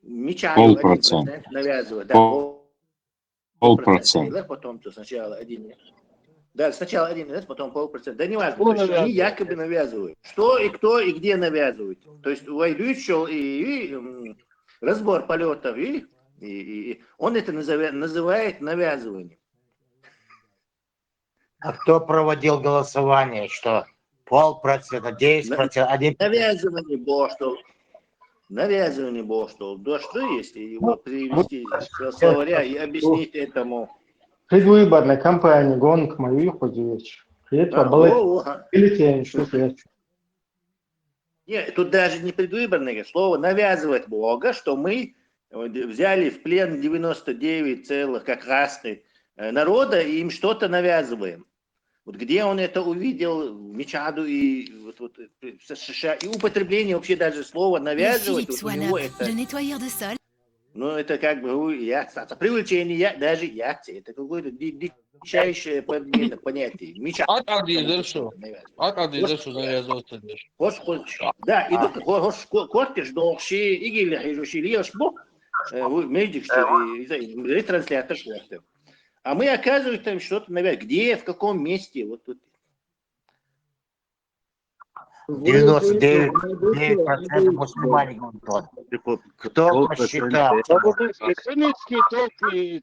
Мичаду 1% навязывает. Да, полпроцента. Потом то сначала 1. Да, сначала 1, потом полпроцента. Да не важно, они якобы навязывают. Что и кто и где навязывают. То есть Вайдучел и разбор полетов, и он это называет навязыванием. А кто проводил голосование? Что? 0,5%, 10%, 1%? Навязывание было, что да что если его привести со словаря и объяснить этому. Предвыборная кампания, гонка мою ходить. Это было бюллетень, что это. Нет, тут даже не предвыборное слово навязывать Бога, что мы взяли в плен 99, как раз народа и им что-то навязываем. Вот где он это увидел, в Мичаду и в США, и употребление вообще даже слова навязывать, вот у него это... Ну, это как бы привлечение, даже реакция, это какое-то дичайшее понятие. Мичаду. Да, и тут кортиш долши, игили, лишь бог, медик, ретранслятор шляхты. А мы, оказывается, там что-то навязываем. Где, в каком месте? Вот тут. 99% мусульмане. Кто посчитал? Суннитский толк и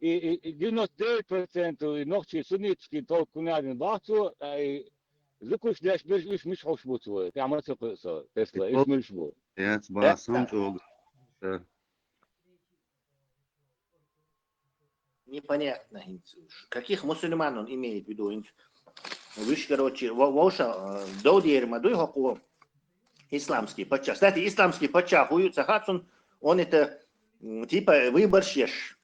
99% и ногти суннитский толк не один бахту, ذكرش داش بيش إيش مش خوش بوتوه تعمل تقصى تسلا إيش مش بو Непонятно, каких мусульман он имеет в виду. Видишь, короче, Воша, Даудиер Мадуй Хоку, исламский патча. Кстати, исламский патча, Хуюца Хацун, он это типа выборщешь.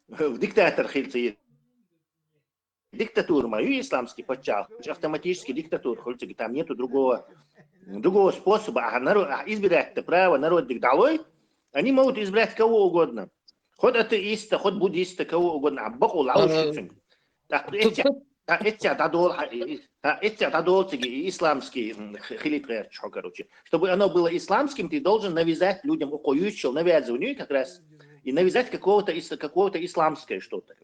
В диктатор хильцы. Диктатура мою исламский патча, автоматически диктатура, там нету другого способа. А избирать право народ дикталой, они могут избрать кого угодно. Хоть атеиста, хоть буддиста, кого угодно. Бог улаушится. Эти адолтики исламские хилитры, короче. Чтобы оно было исламским, ты должен навязать людям укоючил, навязыванию как раз, и навязать какого-то исламское что-то,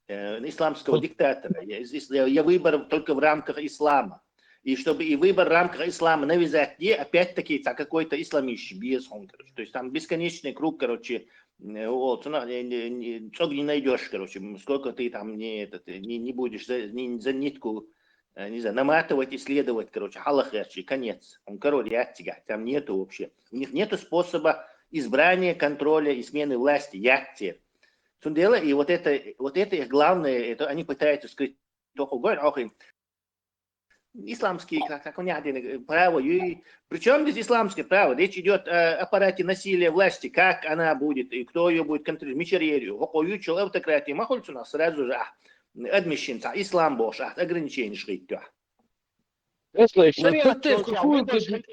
исламского диктатора. Я выбор только в рамках ислама. И чтобы и выбор в рамках ислама навязать, не опять-таки какой-то исламищий, без короче. То есть там бесконечный круг, короче, вот, не найдешь, короче, сколько ты там не будешь за нитку, не знаю, наматывать, исследовать, короче, халахерчи, конец. Он король, яттига, там нету вообще. У них нету способа избрания, контроля и смены власти, ятти. И вот это их главное, это они пытаются скрыть только исламские, как у них право. Причем здесь исламское право? Речь идет о аппарате насилия власти, как она будет, и кто ее будет контролировать. Мичерерию, вокоючил автократии, махольцу нас сразу же адмищенца, ислам бош, ограничение шрифта. Если шариат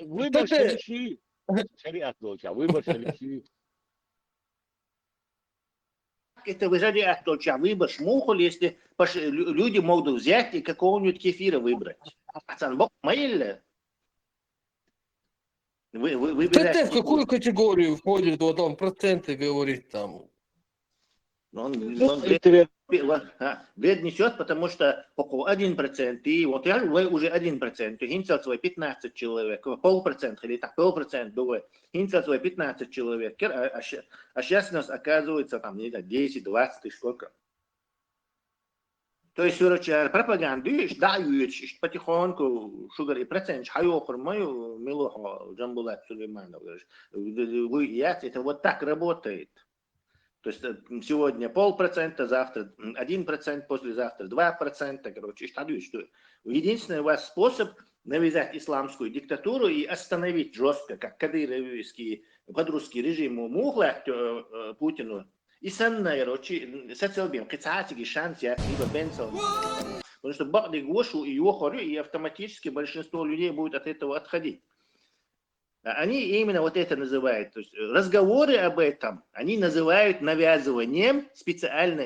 выбор шалиши. Шариат толча, выбор шалиши. Это шариат толча, выбор шмухоль, если люди могут взять и какого-нибудь кефира выбрать. Бог маилля. Это в какую категорию входит, вот он проценты говорит там? Вред несет, потому что около 1%, и вот вы уже 1%, хинцел свой 15 человек, полпроцента или так, полпроцента, думаю, хинцел свой 15 человек, а сейчас у нас оказывается там, не знаю, 10, 20 и сколько. То есть, короче, пропаганду дают потихоньку, шугар и процент, хайохр мою, милохо, Джамбулат Сулейманов, это вот так работает. То есть сегодня 0,5%, завтра 1%, послезавтра 2%. Короче, что единственный у вас способ навязать исламскую диктатуру и остановить жестко, как кадыровский подрусский режим мухлать Путину. И санная, короче, социалбим, кицатики, шанс, я либо бенцел. Потому что бахли гошу и его хорю, и автоматически большинство людей будет от этого отходить. Они именно вот это называют, то есть разговоры об этом, они называют навязыванием специально,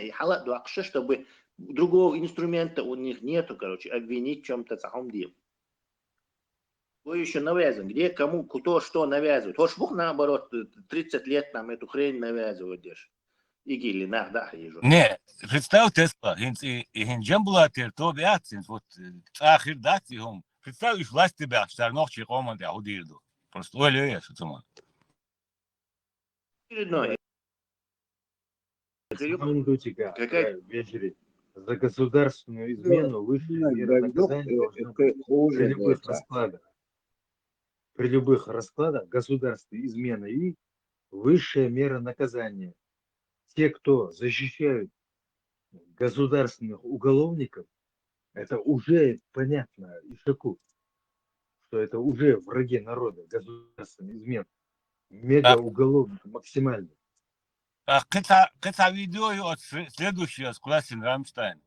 чтобы другого инструмента у них нету, короче, обвинить в чем-то самом деле. Вы еще навязываем, где кому, кто что навязывает. Хочешь, Бог наоборот, 30 лет нам эту хрень навязывает. Игили, да, ежу. Не, представь, Тесла, хинджем была то биацин, вот, ахир дати, представь, власть тебя, что ночи команды аудирду. Просто ой, что там. Какая вечере за государственную измену высшая мера наказания должна быть при любых раскладах. При любых раскладах государственной измены и высшая мера наказания. Те, кто защищают государственных уголовников, это уже понятно Ишаку, что это уже враги народа, государственный измен, мега-уголовник максимальный. Кэца видео следующее с классом Рамштайн.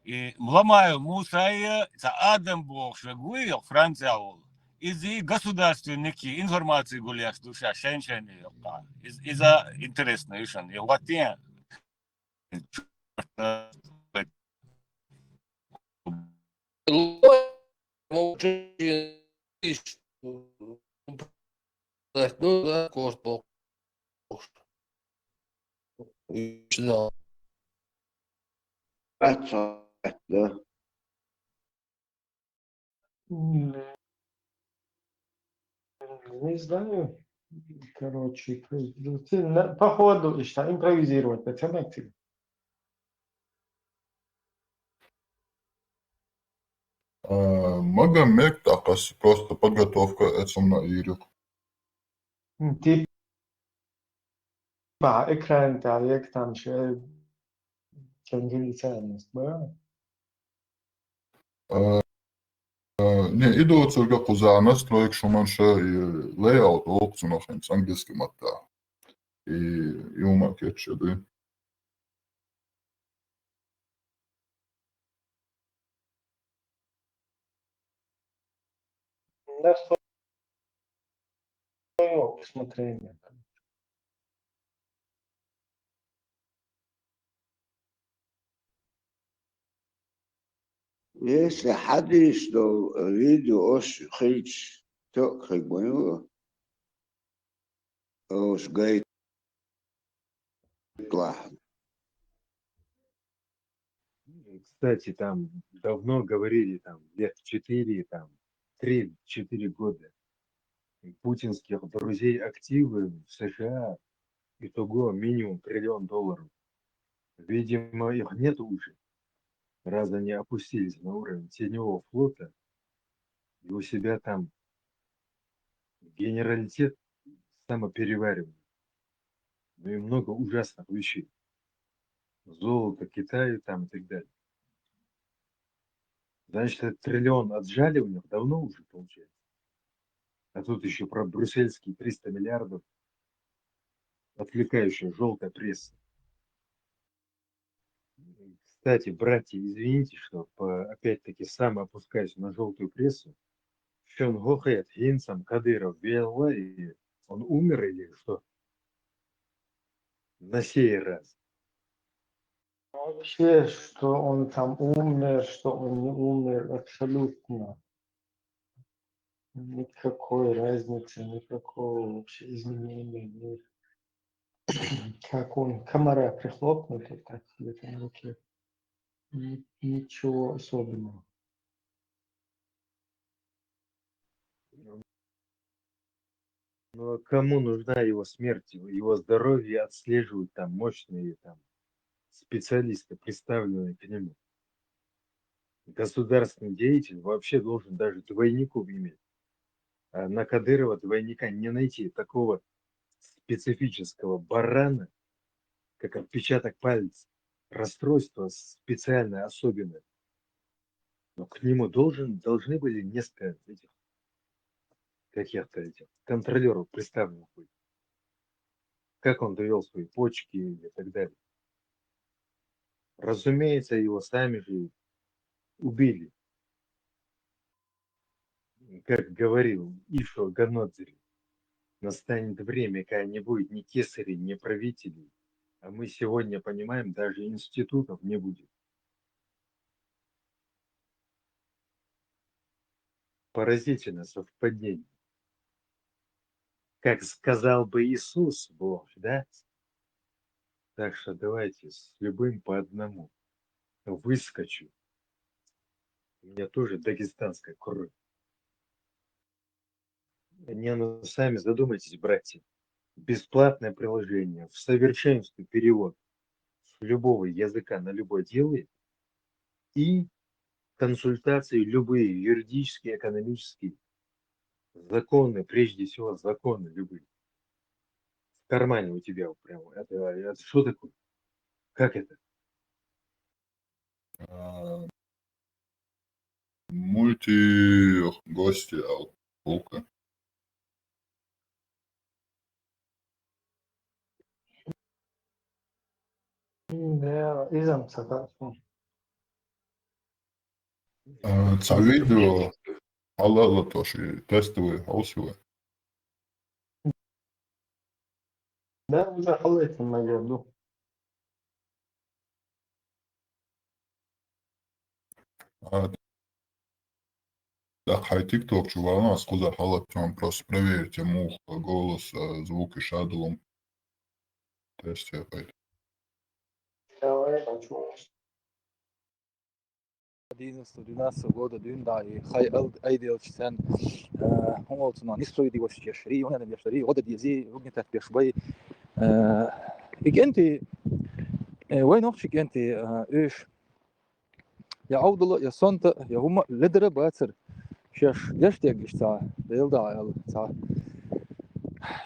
И мламаю Мусая, это Адам Бог, Швегуил, Франция, из-за государственники информации гуляш душа, шеншени, из-за интересно, ишан, и вот я. Ну да, кош Бог. Да. Да. Не знаю, короче, по ходу импровизировать, пацаны. Магомед такас, просто подготовка этому на ирих. Типа экран تعليق там شوية كان جيل ثاني Не, иду церга кузана, строек шуманша и лейаут опцию нахен с английским отта. И ума кетче, да. Да, свое усмотрение. Если حد يشتغل فيديو أوش خيش تأخذ بيوه أوش جاي يطلع. Кстати, там давно говорили, там лет 4, там 3-4 года, путинских друзей активы в США, итого минимум $1 триллион. Видимо, их нет уже, раз они опустились на уровень теневого флота, и у себя там генералитет самопереваривания. Ну и много ужасных вещей. Золото Китаю там и так далее. Значит, этот триллион отжали у них давно уже, получается. А тут еще про брюссельские 300 миллиардов, отвлекающая желтая пресса. Кстати, братья, извините, что опять-таки сам опускаюсь на желтую прессу. Шон Гохет, Хинсам, Кадыров, Белла, и он умер или что? На сей раз. Вообще, что он там умер, что он не умер, абсолютно никакой разницы, никакого вообще изменения нет. Как он комара прихлопнут, и так себе там руки. Ничего особенного. Но кому нужна его смерть, его здоровье отслеживают там мощные там специалисты, представленные к нему. Государственный деятель вообще должен даже двойников иметь. А на Кадырова двойника не найти, такого специфического барана, как отпечаток пальца, расстройство специальное, особенное. Но к нему должны были несколько этих каких-то этих контролеров представленных быть. Как он довел свои почки и так далее. Разумеется, его сами же убили. Как говорил Ишо Ганодзери, настанет время, когда не будет ни кесарей, ни правителей. А мы сегодня понимаем, даже институтов не будет. Поразительное совпадение. Как сказал бы Иисус Бог, да? Так что давайте с любым по одному. Выскочу. У меня тоже дагестанская кровь. Не, ну сами задумайтесь, братья. Бесплатное приложение, в совершенстве перевод с любого языка на любой делает и консультации любые, юридические, экономические, законы, прежде всего законы любые. В кармане у тебя вот прямо. Это что такое? Как это? Мульти-гости, полка. Да, изамца. Це відео, але теж тестові, голосові. Да, уже халатин на году. Так, хай TikTok, чувак, у нас куда халатин, просто проверьте мух, голос, звуки шадлом. Тесте, хай. Давай, хочу. 11-12 года дюнда и хай айдел чтен هم olsun nisro di wash yashri وانا اللي يشتري غدا ديزي وقنت بيشبي انت وين وقتك انت ايش يا عبد الله يا صنت يا هم لدر باتر شاش دشتيق إشتا ديلدا يلا تا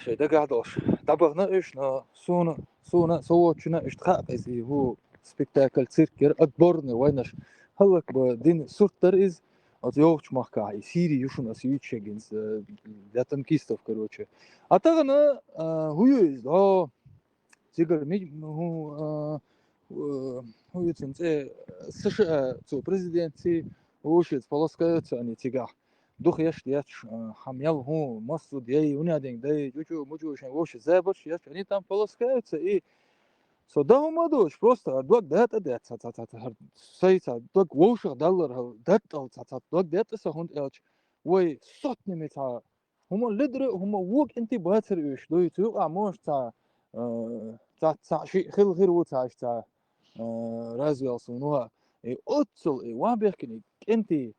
شيء ده قاعدوش دبغنا إيشنا سونا سوتشنا إشتخاق إزي هو سبيكتاكل تيركر أكبرنا وينش هلك بدين سورتر إز от ёвч махка и сири юшун асивичегинс датан кистов короче а тагана хуюз да цигар ми хуюцин це США цо президенти ошец полоскаются они тига дух яш яч хамял ху масуд яй унядин дай чучу мучу шен вош забош яч они там полоскаются и So da humado просто dog dat sayta dog wosher dollar dat al dog dat is hund elch way sot nimit ha huma lidre huma wok inti bater üş do tu amosh ta shi khil khir wo ta sta razwel sunuha e otsel e waberkin inti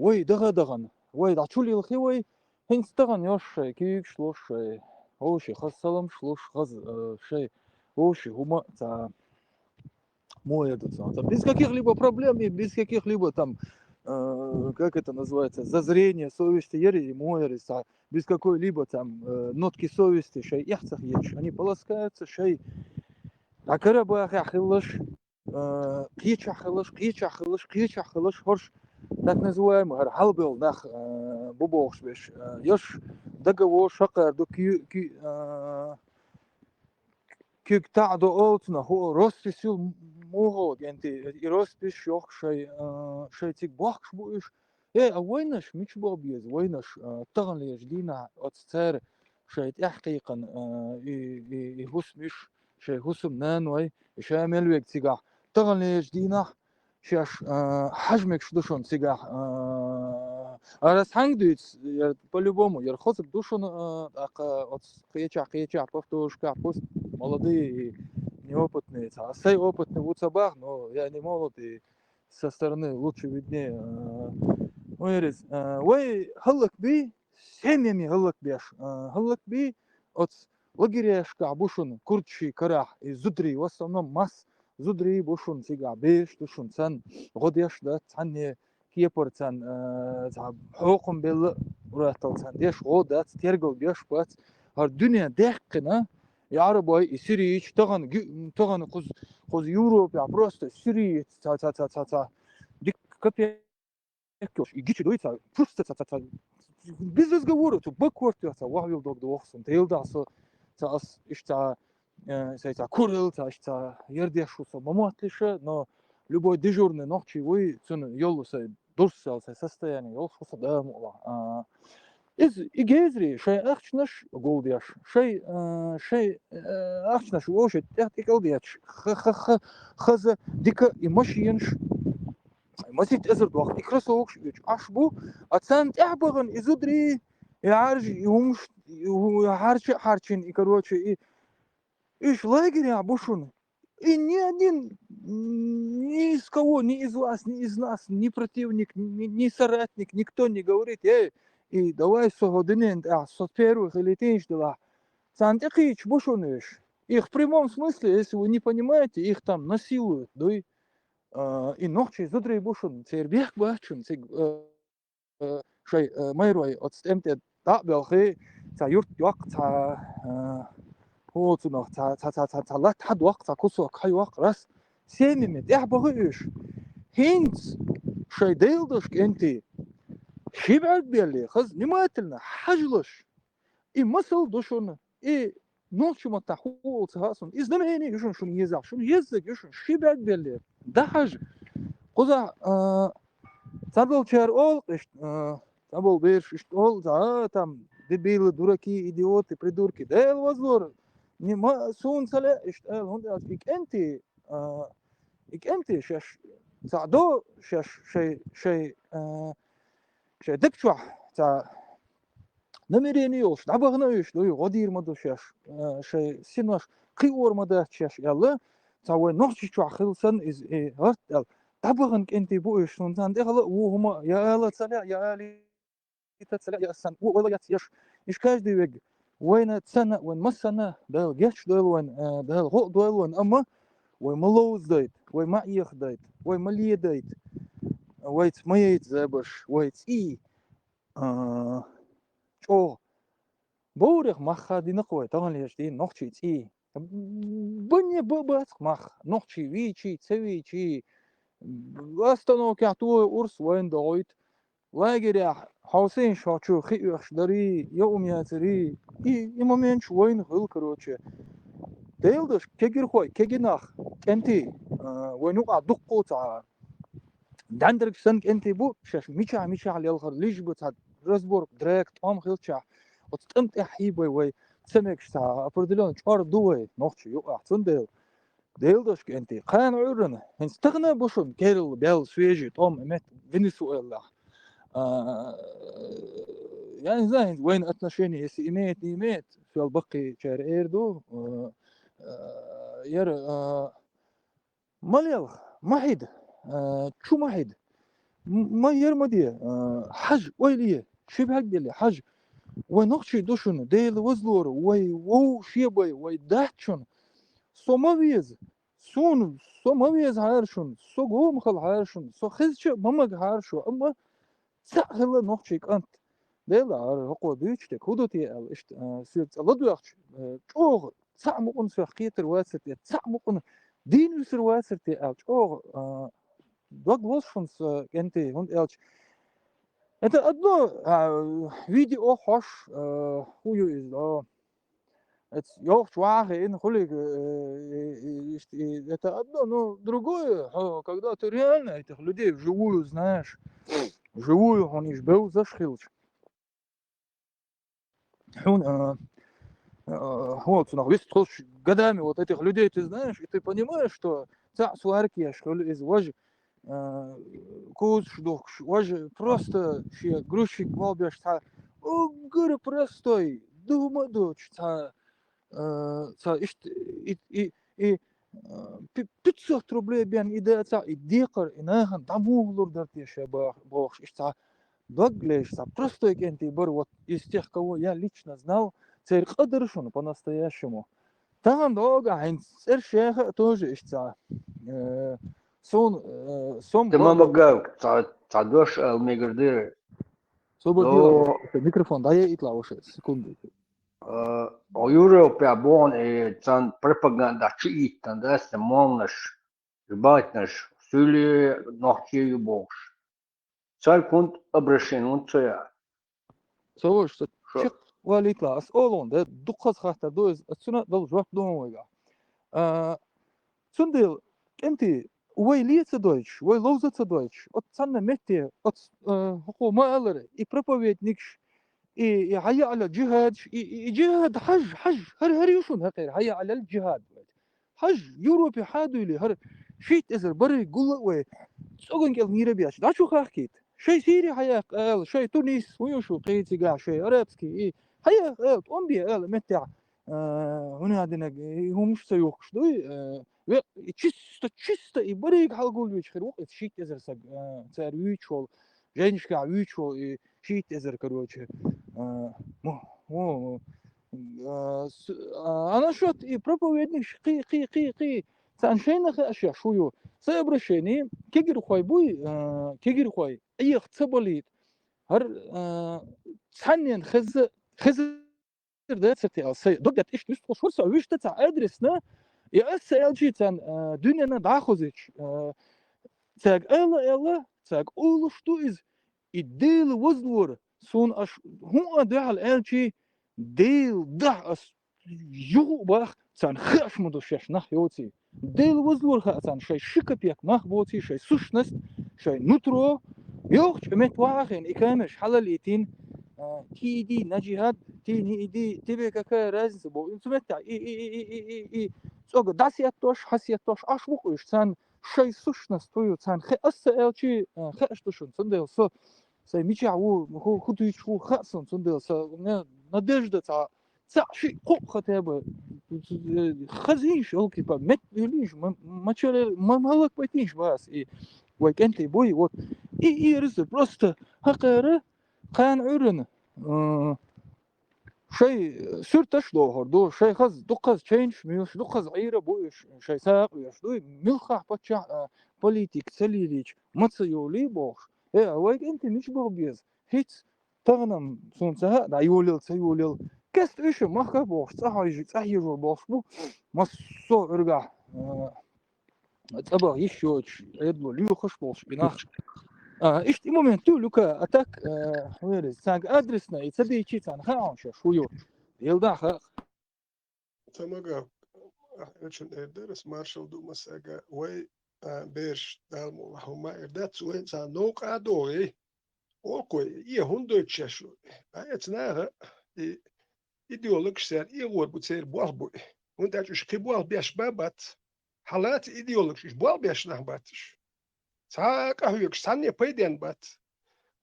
way dagan way da chuli l khiway hinstagan yosh kiyik shlosh hoshi khassalam shlosh khaz shay Оши, хума, мой этот, без каких-либо проблем, без каких-либо там, как это называется, зазрения, совести, ери, мой, без какой-либо там нотки совести, шей, яхцах еш, они полоскаются, шей, а карабах ахиллаш, кичахиллаш, хорш, так называемый, халбел, нах, бубохшбеш, еш, договор, шакар, до كيك تعدو أوتنا هو روستي سيل موغود يعني روستي شوخ شيء تيك بوخش بوش إيه وينش مش بوبيز وينش تغن ليش دينا أتصير شيء تحقيقا يهوس شيء هوسم نانوي شيء ملوك تيجا تغن ليش دينا شاش حجمك شدوشون تيجا раз хангдует по-любому ярхоцк душон от қиеча повторушка пост молодые и неопытные а сей опытный в уцабах но я не молод и со стороны лучше виднее ойрез ой халак би семьями халак би от лагеряшка бушун курчи карах и зудри в основном масс зудри бушун сига беш душун цан годяш да цанне كيبرتان حقوقهم بالراتلتان ديش غودات تيرجل ديش بات هالدنيا دقنا يعربوا يسيريش تغن قز يوروب يا بروست سيري تا ديك كابي كوش يجيش دويتا بروست تا без разговора то бакворт та вахвил дог дохсон тейлда со та ишта сайта курил та ишта ердешуса маматлиша но любой дежурный ночевой цен ёлуса дурсалса состояние ёлуса да мула из игезри шей ахчнаш голдяш шей ахчнаш воше тактикалдяч хаза дика и машинш مسيت أزرد وقت إكراسوكش أشبو أتسان تعبغن إزودري يعرج يومش حارشين إكروتش إيش لاجر يا بوشون и ни один, ни из кого, ни из вас, ни из нас, ни противник, ни соратник, никто не говорит, и давай согодинен, со первых или теньшдала. Сантехич бушунеш. Их в прямом смысле, если вы не понимаете, их там насилуют, да и ночи зудрей бушун, цербех бачун, шей майрой от стемте да белхи, ца юрт юак, ца هوتنا تا حد وقت كوسو كاي وقت راس سيمي يحبغيش هينز شي ديلدش انتي شيبعد بيلي خز نماتلنا حجلش اي مسل دوشون اي نوتشو متحول تهاسون از نمهيني يشون شون يزع شون يزق يشون شيبعد بيلي ده حاج قزع تابل چار اول تابل بيرش اول там дебилы дураки идиоты придурки да возлор не сунцале اشتغل هون ik انتي شاش تعدو شاش شي دبشوا تا نمريني يوش دبغنا يوش دو غدير مدو شاش شي سينوش قيور مدا شاش يلا تا وين نوش شو خلصن از هرت دبغن انتي بو يوش نتان دغلا وهما يا لا تسلا يا لي تسلا يا سن ولا يش إيش каждый век وين تسنة وين مسنة ده جيش ده وين ده غو ده وين أما وين ملوز دايت وين ما يخ دايت وين مليه دايت وين ما يتزابش وين شو بوريخ مخا دي نقوي طبعا ليش دي نوخشي تي بني ببات مخ نوخشي ويشي تسويشي واستنوك يعطوه أرس وين دويت واجري حسين شاشو خيخش داري يوم ياتري إمامينش وين غل كروتشي ديلدش كجر خوي كجناخ كنتي وينو دقو تاع دندرك سنك انتي بو شاش ميشا على الغر ليش بتاع رزبورغ دريك طام خيلتشا وتقمت حيبوي وي سمك تاع بردلون شار دوي نوخشي يو احسن ديلدش كنتي قان عرن هنستغنى بوشن كيرل بيل سويجي طام امت فنزويلا يعني زين وين اتناشيني يسي ايميت في البقي شهر ايردو ير ماليال محيد شو محيد ما يرمدي حج ويليه شبه هقدلي حج ونقشي دوشن ديل وزلور وو شيبوي ويدهتشن سومويز سون سومويز هارشن سو قوم خل هارشن سو خزش ممك هارشو اما سهل نقشي كانت ديل هقو ديشتك هدوتي اشت سيرت لدوخش چوغ سعمقن سخيتر واسرتي سعمقن دين يسر واسرتي چوغ دوغ وشفنس انتي هوند الچ это одно видео хош хую из это ёх чвахе ин хулиг это одно, но другое, когда ты реально этих людей вживую знаешь, вживую он иж был зашхилч. Вот, весь трош годами вот этих людей ты знаешь, и ты понимаешь, что та сварки, что из вожи куз шдох, вожи просто все грузчик волбешь, та огр простой, дума дочь, та и 500 рублей бен идея та и декор и нахан дамуглур дартия шабах бохш, та доглеш, та простой кенти бар вот из тех, кого я лично знал. Церь قدرشون по-настоящему. Там долго айн церь шеха тоже ищца. Сом. Ты мама гав, цадош алмигардир. Свободила. Микрофон, дай я итла уже секунду. Европе абон и цан пропаганда чиит, да, самонаш, жбатнаш, сюли нохчи юбош. Царь кунт обращен, цая. Совой, что чек وليتلا أسألون ده دقة خاطر دوز السنة دل جواب دون ويجا سندل أنتي ويلية دويتش ويلوزة دويتش أتصنع متى هو ما ألر يبروفيت نيكش يحيى على جهاد جهاد حج هر يشون هقير حيى على الجهاد حج يوروبي حادو لي هر شيت إزر بري قلة وي سوغن كل ميرا بياش دا شو خاكيت شيء سيري حيا قال شيء تونس ويشو قيتي قاع شيء عربسكي حيا قال أمبي قال متى هنا عندنا هو مش سيوخش دوي чисто и بريق حلقول ويش خير وقت شيت إزر صار ويشول جينش قاع ويشول شيت إزر كروتش مو أنا شوت проповедник قي سانشينا أشياء شويو سيبرشيني كيجر خوي بوي كيجر خوي أي اختباليت هر ثانيا خز ده ستي أصي ضدت إيش نشوف شو سوي إيش تتع أدرسنا يا أسأل تان دنيا داخوزش تاج إلا تاج أول شو إز الديل وزلور سون أش هو ده الألشي ديل ده أس جو باخ تان خش مدوشش نخ يوتي ديل وزلور خاتان شيء شكبيك مخبوطي شيء سوشنست شيء نترو يوخش أمت واخين إكامش حلاليتين تي دي نجيهات تي دي تبي كراز بو انتمتع إي سوق داسياتوش حسياتوش أشبوقش تان شيء سوشنست تويو تان خ أسأل شيء خشتوشون صندل سو سي ميشعو هو خدوش هو خاصن صندل سو надежда تا شيء قو خطابة خزينش أوكي با مت يليش ما تشال ما مالك بيتنيش بس إيه ويكنتي بوي وات إيه رز просто هقارة قان عرن شيء سرتش ظهر دو شيء خز دقز change ميوش دقز عيرة بويش شيء ساق ويش دوي ملخح بتشع بوليتيك سليليش ما تسيولي بوش إيه ويكنتي مش بغبيز هيت تغنم سونسها دا يولل سيولل كست إيش ما خبوش صحيح باش بو مصو إرجع تبغى يشوش يدلو ليو خش باش بناخ إيش مومنتو لوكا أتاك ويرز سانك أدرسنا يتصدي شيء سان خاونش شويو يلدا خ تمام أحسن درس مارشال دو مساجا وي بيرش دالمو هما إردات وين سان نوك أدوي أوكي هندو تشاشو أتناها إيديولوج سير إيغور بتسير بوالبوي وانت أجوش كيبوال بيش بابات حالات إيديولوج بوال بيش نهباتش ساك أهويكش سانيا بيدين بات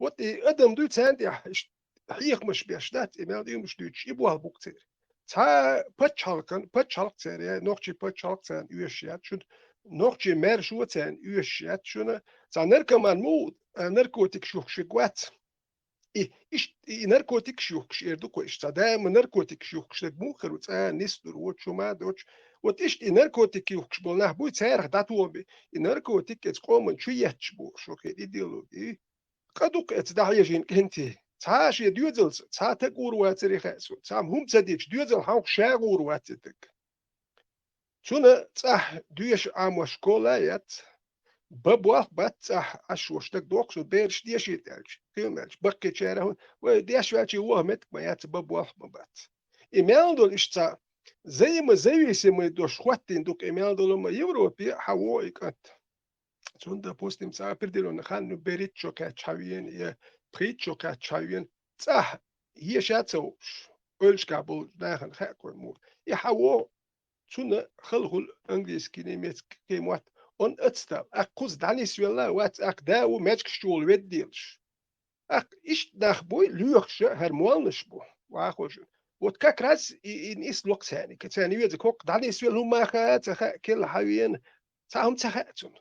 وتي أدم دوت ساندي حيق مش بيش دات إمال دي مش دوتش إبوال بوكتير تا بتشالك سير يا نوكشي بتشالك سان يوشيات شون نوكشي مير شو سان يوشيات شون سانركمان مود نركوتيك شوك شيكوات إيش نركوتيك شوكش إردوكو إيش دائما نركوتيك شوكش مخر نستر وتشو ما دوتش وتيش نركوتيك شوكش بولناه بوي تسير داتو بي نركوتيك تقوم شو يتشبو شوكي إيديولوجي قدوك تدعي جين كنتي تاش يدوزل تا تقور واتري خاسو تام هم تديش دوزل هاو شاغور واتتك شونا صح دويش عام شكولايات بابوال بات أشوشتك دوكسو بيرش ديش يتالش كيمالش بقي شاره وديش واتي وهمت ما يات بابوال بات إيميل دول إشتا زي ما يسمى دوش خواتين دوك إيميل دول ما يوروبي حوو إكات شوندا بوستيم سا بردلو نخان بريت شوكات شاوين يا بريت شوكات شاوين صح هي شاتوش أولش كابل داخل خاكو مو يحوو شونا خلقل إنجليز كلمات كلمات on اتستال أقوز داني سويلا وات أقداو ماجك شول وديلش إيش داخبوي ليوخش هرموالنش بو واخوش وتكاك راس إن إس لوك ثاني كتاني ويدك وق داني سويل هما خات كل حوين تاهم تخاتون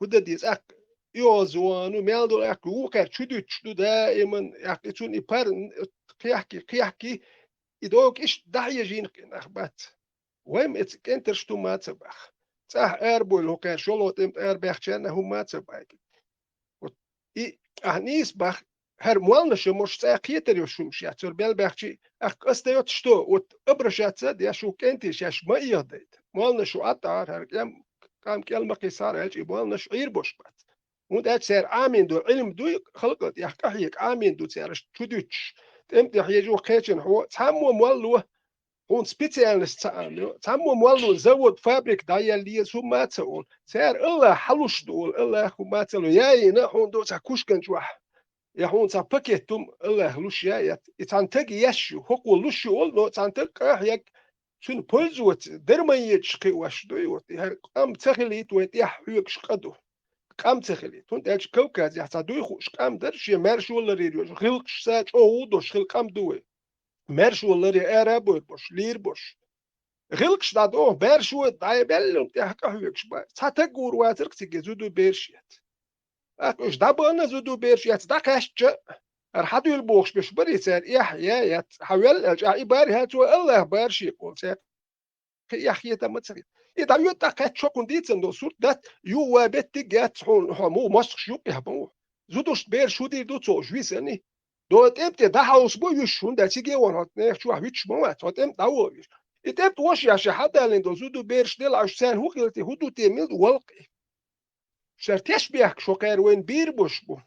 وده ديز يوزوان وميالدو وقر شدو دائما تون إبار قيحكي إدوك إيش داعي جين أخبات وهم إنترشتو ما تبخ صح أربول هو كان شلون تمت أربعة هم ما تبعك أهنيس بخ هرموالنش مش ساقيتر يشومش يا تربيل بخشي أستيوت شتو وتبرشات سد يا شو كنتيش يا شو ما يهديت مالنش وعطار هرقام كام كلمة قصار هالشي مالنش غير بوشبات وده سير آمين دو علم دو خلقت يا كحيك آمين دو سير شدوش تمت يحيجو خيشن هو تحمو مولو هون سبيتيالست تامو مولو زود فابريك دايا لي سوما تقول سير إلا حلوش دول إلا ما تقول ياي نحون دو تكوش كنجوح يا هون تبكيتم إلا هلوش يا تانتج يشو هو لوش يقول نو تانتج يك شن بولزوت درمية شقي واش دويوت هر قام تخليت ويتيح يكش قدو قام تخليت هون تاج كوكاز يحتا دوي خوش قام درش يمرش ولا ريديو خلقش ساج أو دوش خلقام دوي مرش ولا ري أرابو بوش لير بوش غلقش دادو برشو داي بلم تحكا هيكش با تاتغور واترك تيجزودو بيرشيت اكش دابنا زودو بيرشيت داكاش ارحدو البوخش بش بريسان يحيى يت حول الجاي بار هاتو الله بارشي قول سي يحيى تم تسري اذا يوتا كاتشو كونديتن دو سورت دات يو وابت جات مو ماسك شو يهبو زودوش بيرشو دي دو تو جويسني دوت امتى ده هاوس بو يشون ده تيجي ورات نخشوا هيتش مو توت ام داو إتبت وش يا شحدا اللي ندوزودو بيرش دل عشان هو قلت هدو تيميل والقي شرتيش بيحك شو كار وين بير بوش بو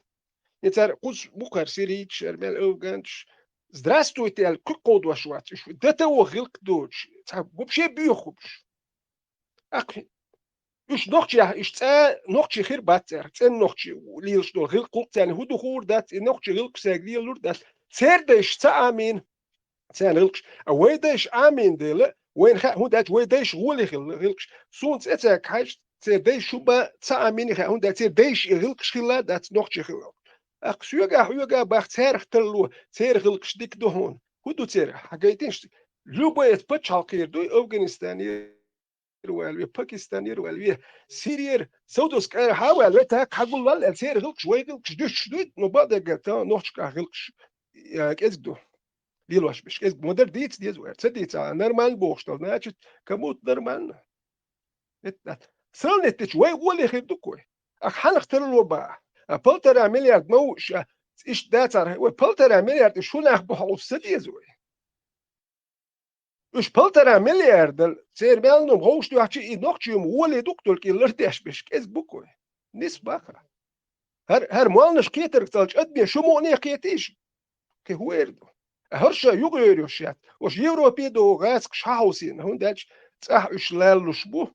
يتر قوس بوكر سيريت شرمال اوغانش здравствуйте ال كقود وشوات شو ده تو غلق دوش بوبشي بيخوبش اخي إيش نوختي إيش نوختي خير باتر نوختي ليش دول غلق يعني هدو خور دات نوختي غلق ساقلي لور دات سير داش تأمين غلقش ويداش آمين ديلا وين هو دات ويداش غولي غلقش سونت اتاك حاج تداش شوبا تأمين هو دات تداش غلقش خلا دات نوختي خلا أقسيوجا بختار اختلوا تير غلقش ديك دهون هدو تير حاجيتينش لوبا يتبتش هالكير دوي أفغانستاني روالوي باكستاني روالوي سيرير سودوس كار حاول تاك حقول لا تير غلقش ويغلقش دوش دوت نبض جتا نوختش غلقش يا كيزدو ليلوش بش كيز مودر ديت ديز وير تديت نورمال بوشتل ناتش كموت نورمال ات سلنت وي ولي خدكوي اخ حنختار له با بلتر مليار موش إيش ده صار وبلتر مليار شو نخبح وسدي زوي إيش بلتر مليار دل سير بيلنهم هوش تو هاتشي نوختيوم ولي دكتور كي لرتاش بش كيس بوكو نسبة هر مالنش كيتر تلج أدبي شو موني كيتيش كي هو يردو هرشا يغيريوشات وش يوروبي دو غاسك شاوسين هون داش صح إيش لالوش بو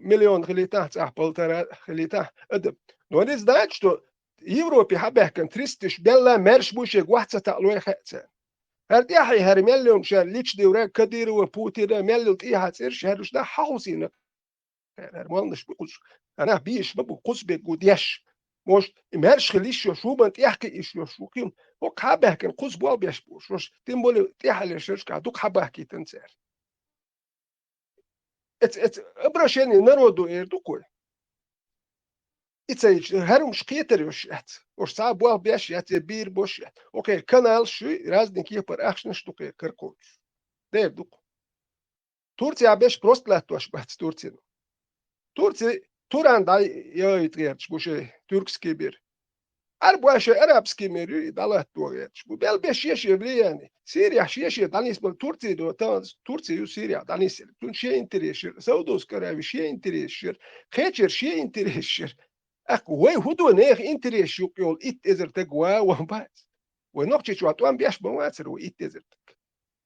مليون خليته صح بلتر خليته أدب نونيز داش تو يوروبي حبه كان تريستش بلا مرش بوش واحد ستقلوي خاتسان هردي حي هر مليون شان ليش دي وراك كدير وبوتي مليون إيه هتسيرش هرش ده حاوسين هر مالنش بقص أنا بيش بقص بقوديش مش مرش خليش شو بنت يحكي إيش شو كيم هو حبه كان قص بوال بيشبوش مش تيمبولي تيحل شرش كعدوك حبه كي تنسر ات ابرشين نرودو إيردو كوي إتسايج هرم شقيتر يوشيات وش صعب بوال بيشيات يبير بوشيات أوكي كانال شوي رازدين كيبر أخشن شتوكي كركوش ده دوك تورتي عبيش بروست لا توش بحث تورتي توران داي يتغيرش بوشي تركسكي بير أربعة أرابسكي ميري دالات توغيرش بل بيشيش يبلياني سيريا شيش دانيس بل تورتي دو تانس تورتي يو سيريا دانيس تون شيء انتريشر سودوس كراوي شيء انتريشر خيتشر شيء انتريشر أكو وي هدو نيخ انتريش يقول إت إزر تقوى وهبات ونقشي شو عطوان بيش بواتر وإت إزر تك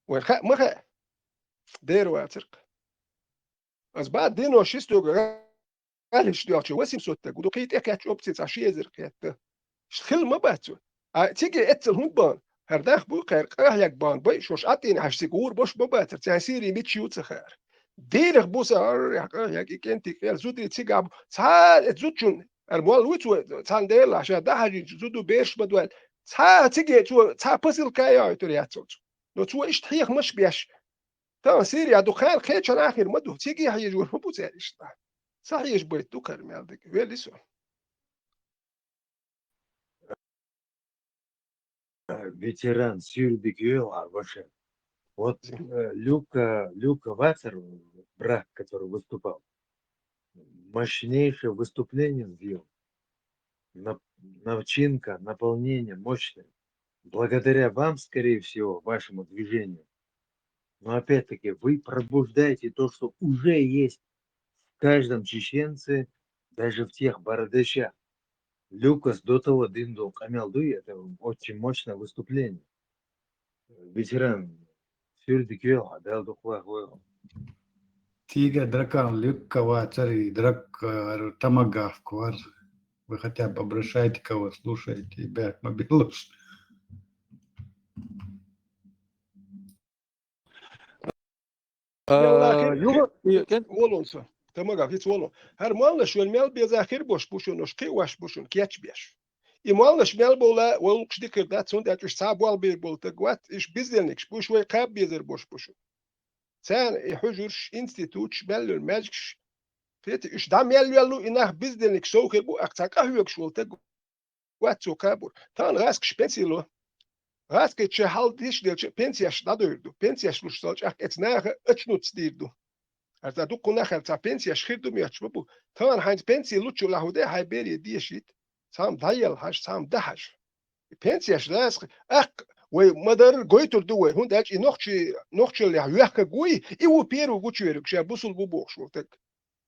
وخا مخا دير واترق از بعد دينو شيستو قالش ديوتشي وسيم سوتك ودو قيت إكاتش أوبسيس عشي إزر قيت شخل ما باتو تيجي اتل هون بان هرداخ بو قير قاهيك بان باي شوش عطيني عش سيقور بوش بباتر تسيري ميتشيو تخير ديرخ بوسا يحقا كنتي قيل زودري تيجاب تعال تزوتشون الموال ويتو تعال ديلا عشان ده حاجي زودو بيش بدوال تعال تيجي تعال بسيل كايا ترياتوت لو تو إيش تحيخ مش بيش تا سيريا دخان خيتشن آخر مدو تيجي حيجي جور مبو تساليش صحيح بيت دوكر مالدك ويليسو ветеран Сюрбигюэл, вообще. Вот Люка Вассер, брат, который выступал, мощнейшее выступление сделал. Начинка, наполнение мощное. Благодаря вам, скорее всего, вашему движению. Но опять-таки вы пробуждаете то, что уже есть в каждом чеченце, даже в тех бородачах. Люкас до того Диндо Камелдуй, это очень мощное выступление. Ветеран Сюрдикюэл, дал духуа. Тига дракан Люкова цари драк тамагав квар. Вы хотя бы обращаете кого слушаете, бяк мобилуш. Волонса. Тамага фиц волон. Хар малнаш мел без ахир бош бушун ношки ваш бушун кеч беш. И малнаш мел бола волкш дикер дат сон дат уж сабвал бир бол тагват иш bizdelnik буш вай каб безер бош бушун. Sen hujurş institut belül mezgş فيت إيش دام يلو إنه bizdelnik soker bu aktsaka hüyek şol tagvat sokabur. Tan rask spensilo. Rask etche halt diş delche pensiyaş da dördü. Pensiyaş luşsalç ak etnahe açnuts dirdu. Arta du kuna kharta pensiya shkhirdu mi achbu taban hanj pensiya luchu lahude hayberi diyeshit sam dayal hash sam dahash pensiya shlas ak we madar goytur du we hund ach nochchi le yuhka goy I u peru guchweruk sha busul bu bokhshu tak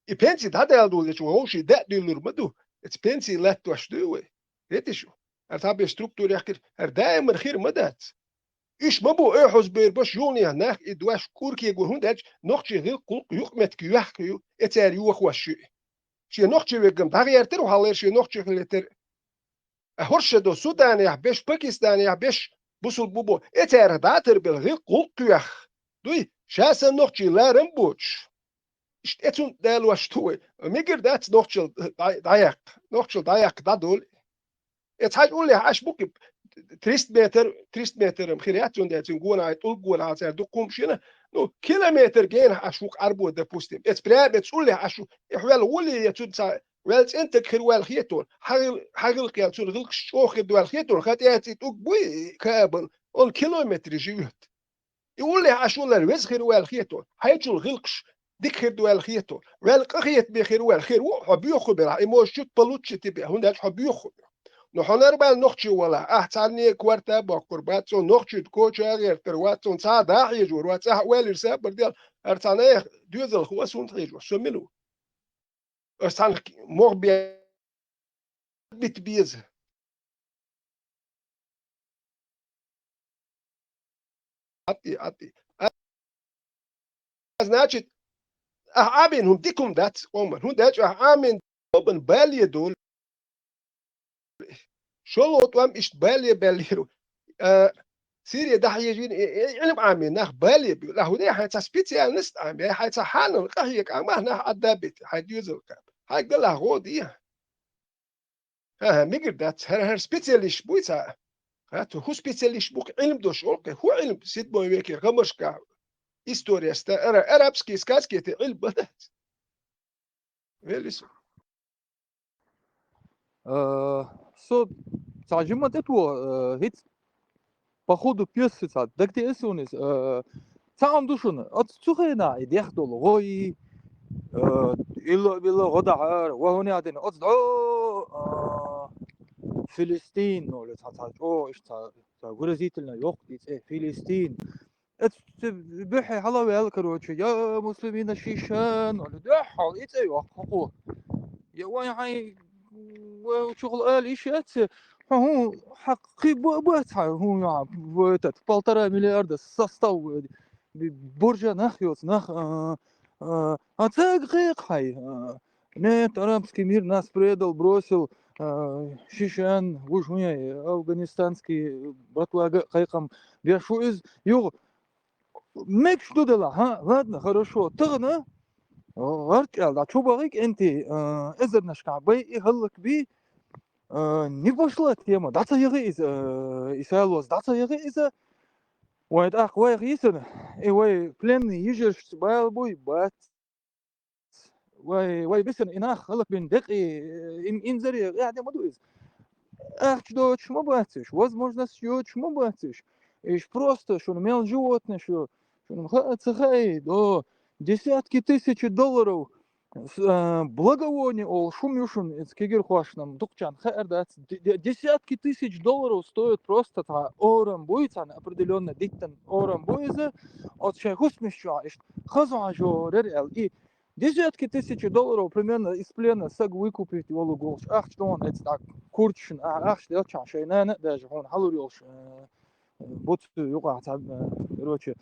I pensiya dadal du le hoshi da dilur madu it's pensiya lat washdu we retishu arta be struktur yakhir her daimer khir madat إيش مبو إحوز بيربش يوني هناك إدواش كوركي يقول هندج نقشي غير قلق يقمت كيوحكيو إتار يوخ وشي شي نقشي ويقم داغير ترو حالير شي نقشي غلتر أهرش دو سودان يحبش باكستان يحبش بوصل بوبو إتار داتر بالغير قلق يوخ دوي شاسا نقشي لا رمبوش إيش إتون دال واشتوي ميجر دات نقشي دايق دادول إتحاج قولي عاش بوكب 300 متر مخيرات جون جونا طول جونا على دقوم شينا نو كيلومتر جين عشوك أربعة دبوستيم إسبرا بتقول لي عشو إحوال ولي يتون سا ويلز أنت كروال خيتون حاجل كيالتون غلق شوخ دوال خيتون خاتياتي توك بوي كابل أول كيلومتر جيوت يقول لي عشو للوز خيروال خيتون هيجول غلقش ديك خير دوال خيتون والق خيت بخيروال خير حبيوخو بلا إيموشيت بلوتش تبي هنداش حبيوخو نحن بال نخشي ولا أحسن كورتا بقربات سو نخشي كوتشا غير تروات سون ساعة داحي جور وات ساعة ويل رساب برديال أرتانا دوزل هو سون تريجو سملو أرتان مغبي بتبيز عطي значит أعمل هم ديكم دات ومن هم دات أعمل بن بالي دول شو توام إيش بالي سيريا ده يجين علم عامين نخ بالي لا هو ده حتى سبيشال نست عامين حتى حالا قهيك عمه نخ أدابت حيديوزل كاب هاي قال له غودي ميجر دات هر سبيشاليش بويتا هاتو هو سبيشاليش بوك علم دوش أوكي هو علم سيد بوي ويكي غمش كا إستوريا ستا أرابسكي سكاسكي تي علم بدات ويلسو So, تعجمة تتوى هيت походу пёсица, да где эсунис, сам душун, от сухена, и дехтол, гой, ило годаар, вахуни аден, от Филистин, ну, или выразительно, Филистин. Это бухи халавел, короче, я муслимина шишан, или дехал, это يوقفوا. يا وين وشغل إيش هو حقي بوتها هو يعني بوتت 1,5 مليار سستو برجة نخيوس نخ غيق хай нет арабский мир нас предал бросил шишан уж у меня афганистанский братва хайкам бешу из юг мек что дела ладно хорошо тыгна غارك لا شوباريك انت ازر نشكعبي يهلك بي не пошла тема дата يغي из исалос дата يغي из ويد اخ وي غيسن اي وي بلن يجش بايل بوي بات وي بسن اناخ خلق بين دقي انزري قاعد ما دوز اخ что чмо бациш возможность что чмо бациш иш просто что мел животное что цехай до десятки тысяч долларов благовоний ол шумюшун из кигерхуашном дукчан хайрдат десятки тысяч долларов стоит просто та орам будет на определенно диктан орам будет от шехусмеща иш хазажо рел и десятки тысяч долларов примерно из плена саг выкупить волу голш ах что он это так курчен ах что я чашайна даже он халурилш вот юга короче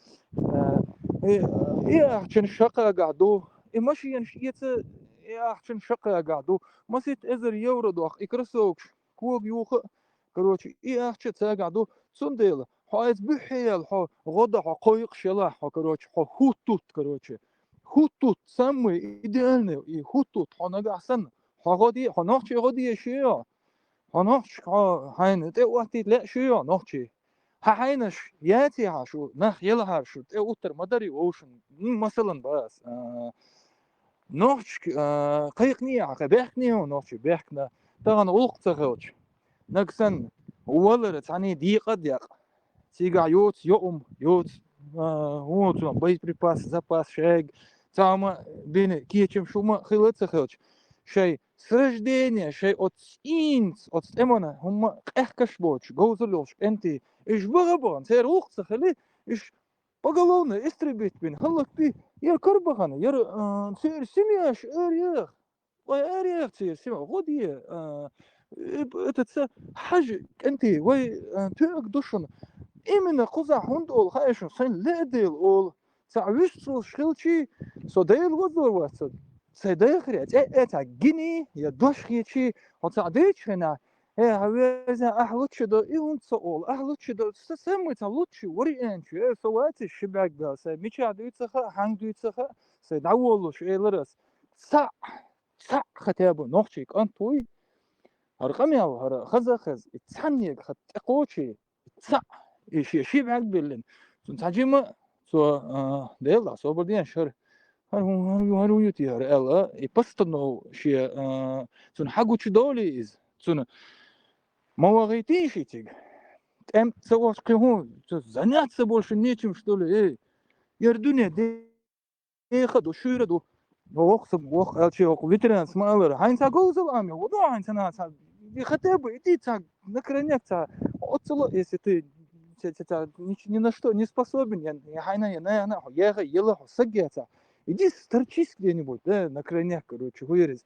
إيه عشان شقة قعدوا ماشي ينشيت إيه عشان شقة قعدوا ما سيت إزر يوردوا إكرسوكش كوب يوخ كروتش إيه عشان قعدوا سنديل حايز بحيل ح غدا ح قايق شلا ح كروتش ح هوتوت كروتش هوتوت سمي إديالنا إيه هوتوت حنا قحسن حغادي حناخش غادي شيء حناخش هاين تقوتي لا شيء ناخشي هاينش ياتي عشو نخ يلها شو اوتر مدري اوشن مثلا بس نوش قيقني عقبحني ونوش بحكنا طبعا وقت غوش نكسن ولا تعني دقيقة سيجا يوم هو تون боеприпас запас шег сама бин кичем шума хилца хоч شيء سجدين شيء أتسينس أتسمنا هم إحكش بوش جوزلوش أنت إيش بغبان سير وقت خلي إيش بقولنا استربيت بين هلك بي يا كربخانة يا سير سمياش أريخ وأريخ سير سمع غدي تتس حاجة أنت وي تأك دوشن إمنا قزع هندول خايشون سين لا ديل أول سعويش شلشي صديل وزور واسد سيداخريت إتا جيني يا دوشخيتشي وتعديتش هنا هي هويزا أحلوتش دو إيون سؤال أحلوتش دو سسمي تلوتش وري أنشي سوات الشباك دا سميتش عدويتسخا هانجويتسخا سيدعولوش إيلرس سع ختابو نوخشيك أنتوي هرقمي أو هر خز تسحنيك خت أقوشي سع إيش شباك بلن سنتعجيما سو ديلا سو بردين شر هرو يوتي هر ألا يبستنو شيء سن حاجوش دولي إز سن مواغيتين شيء أم سواش قيهون زنات больше нечем что ли يردوني دي خدو شيردو وقت وقت ألشي وق ветеран смайлер هاين ساقوزل أمي وضع هاين سنة хотя бы иди на крайняк, если ты ни на что не способен, иди сторчись где-нибудь, да, на крайняк, короче, хуярись.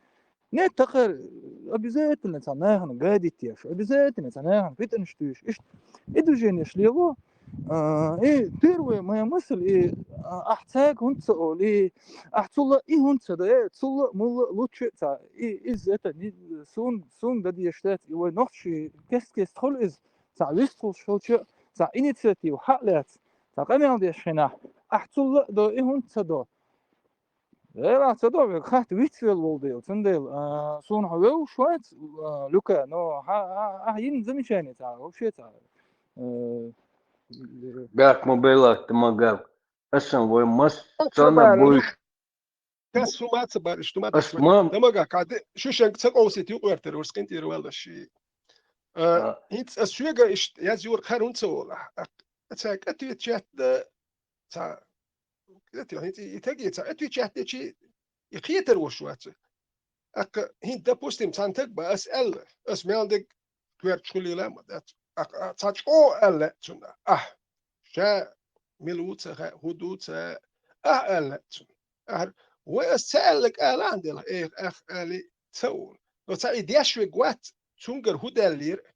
Нет, так обязательно нахан гадить ешь, обязательно нахан фитнештуешь. И движение шлево. И первая моя мысль, и ахтаг хунца, и ахтулла и хунца, да, цулла мулла лучше, и из это сун да die штат, и вы ночи кескес хол из, виструл шолча, инициатив хатлят, камел де шина, ахтулла да и хунца да. لا تصدق خات ويتفيل والديل تنديل صون هو شوية لوكا نو ها ين زمشاني تاع وشي تاع Как мобила тамагав. Асам вы мас цана буш. كاس ما تصبر شو ما أسمام. تما قاعد شو شنك تقوسي تيقرتر ورسكنت ولا شيء هيت السويقة يزور خارون تسولا تاك أتويتشات تا يتجي تا أتويتشات شيء يخيتر وشوات هيت ده بوستيم تانتك بأسأل أسمعندك كوير شغلي لا مدات تاج ألا تنا شا ملوتة هدوتة ألا تنا وأسألك ألان دل ألي تقول لو تاي ديشوي قوات تونجر هدالير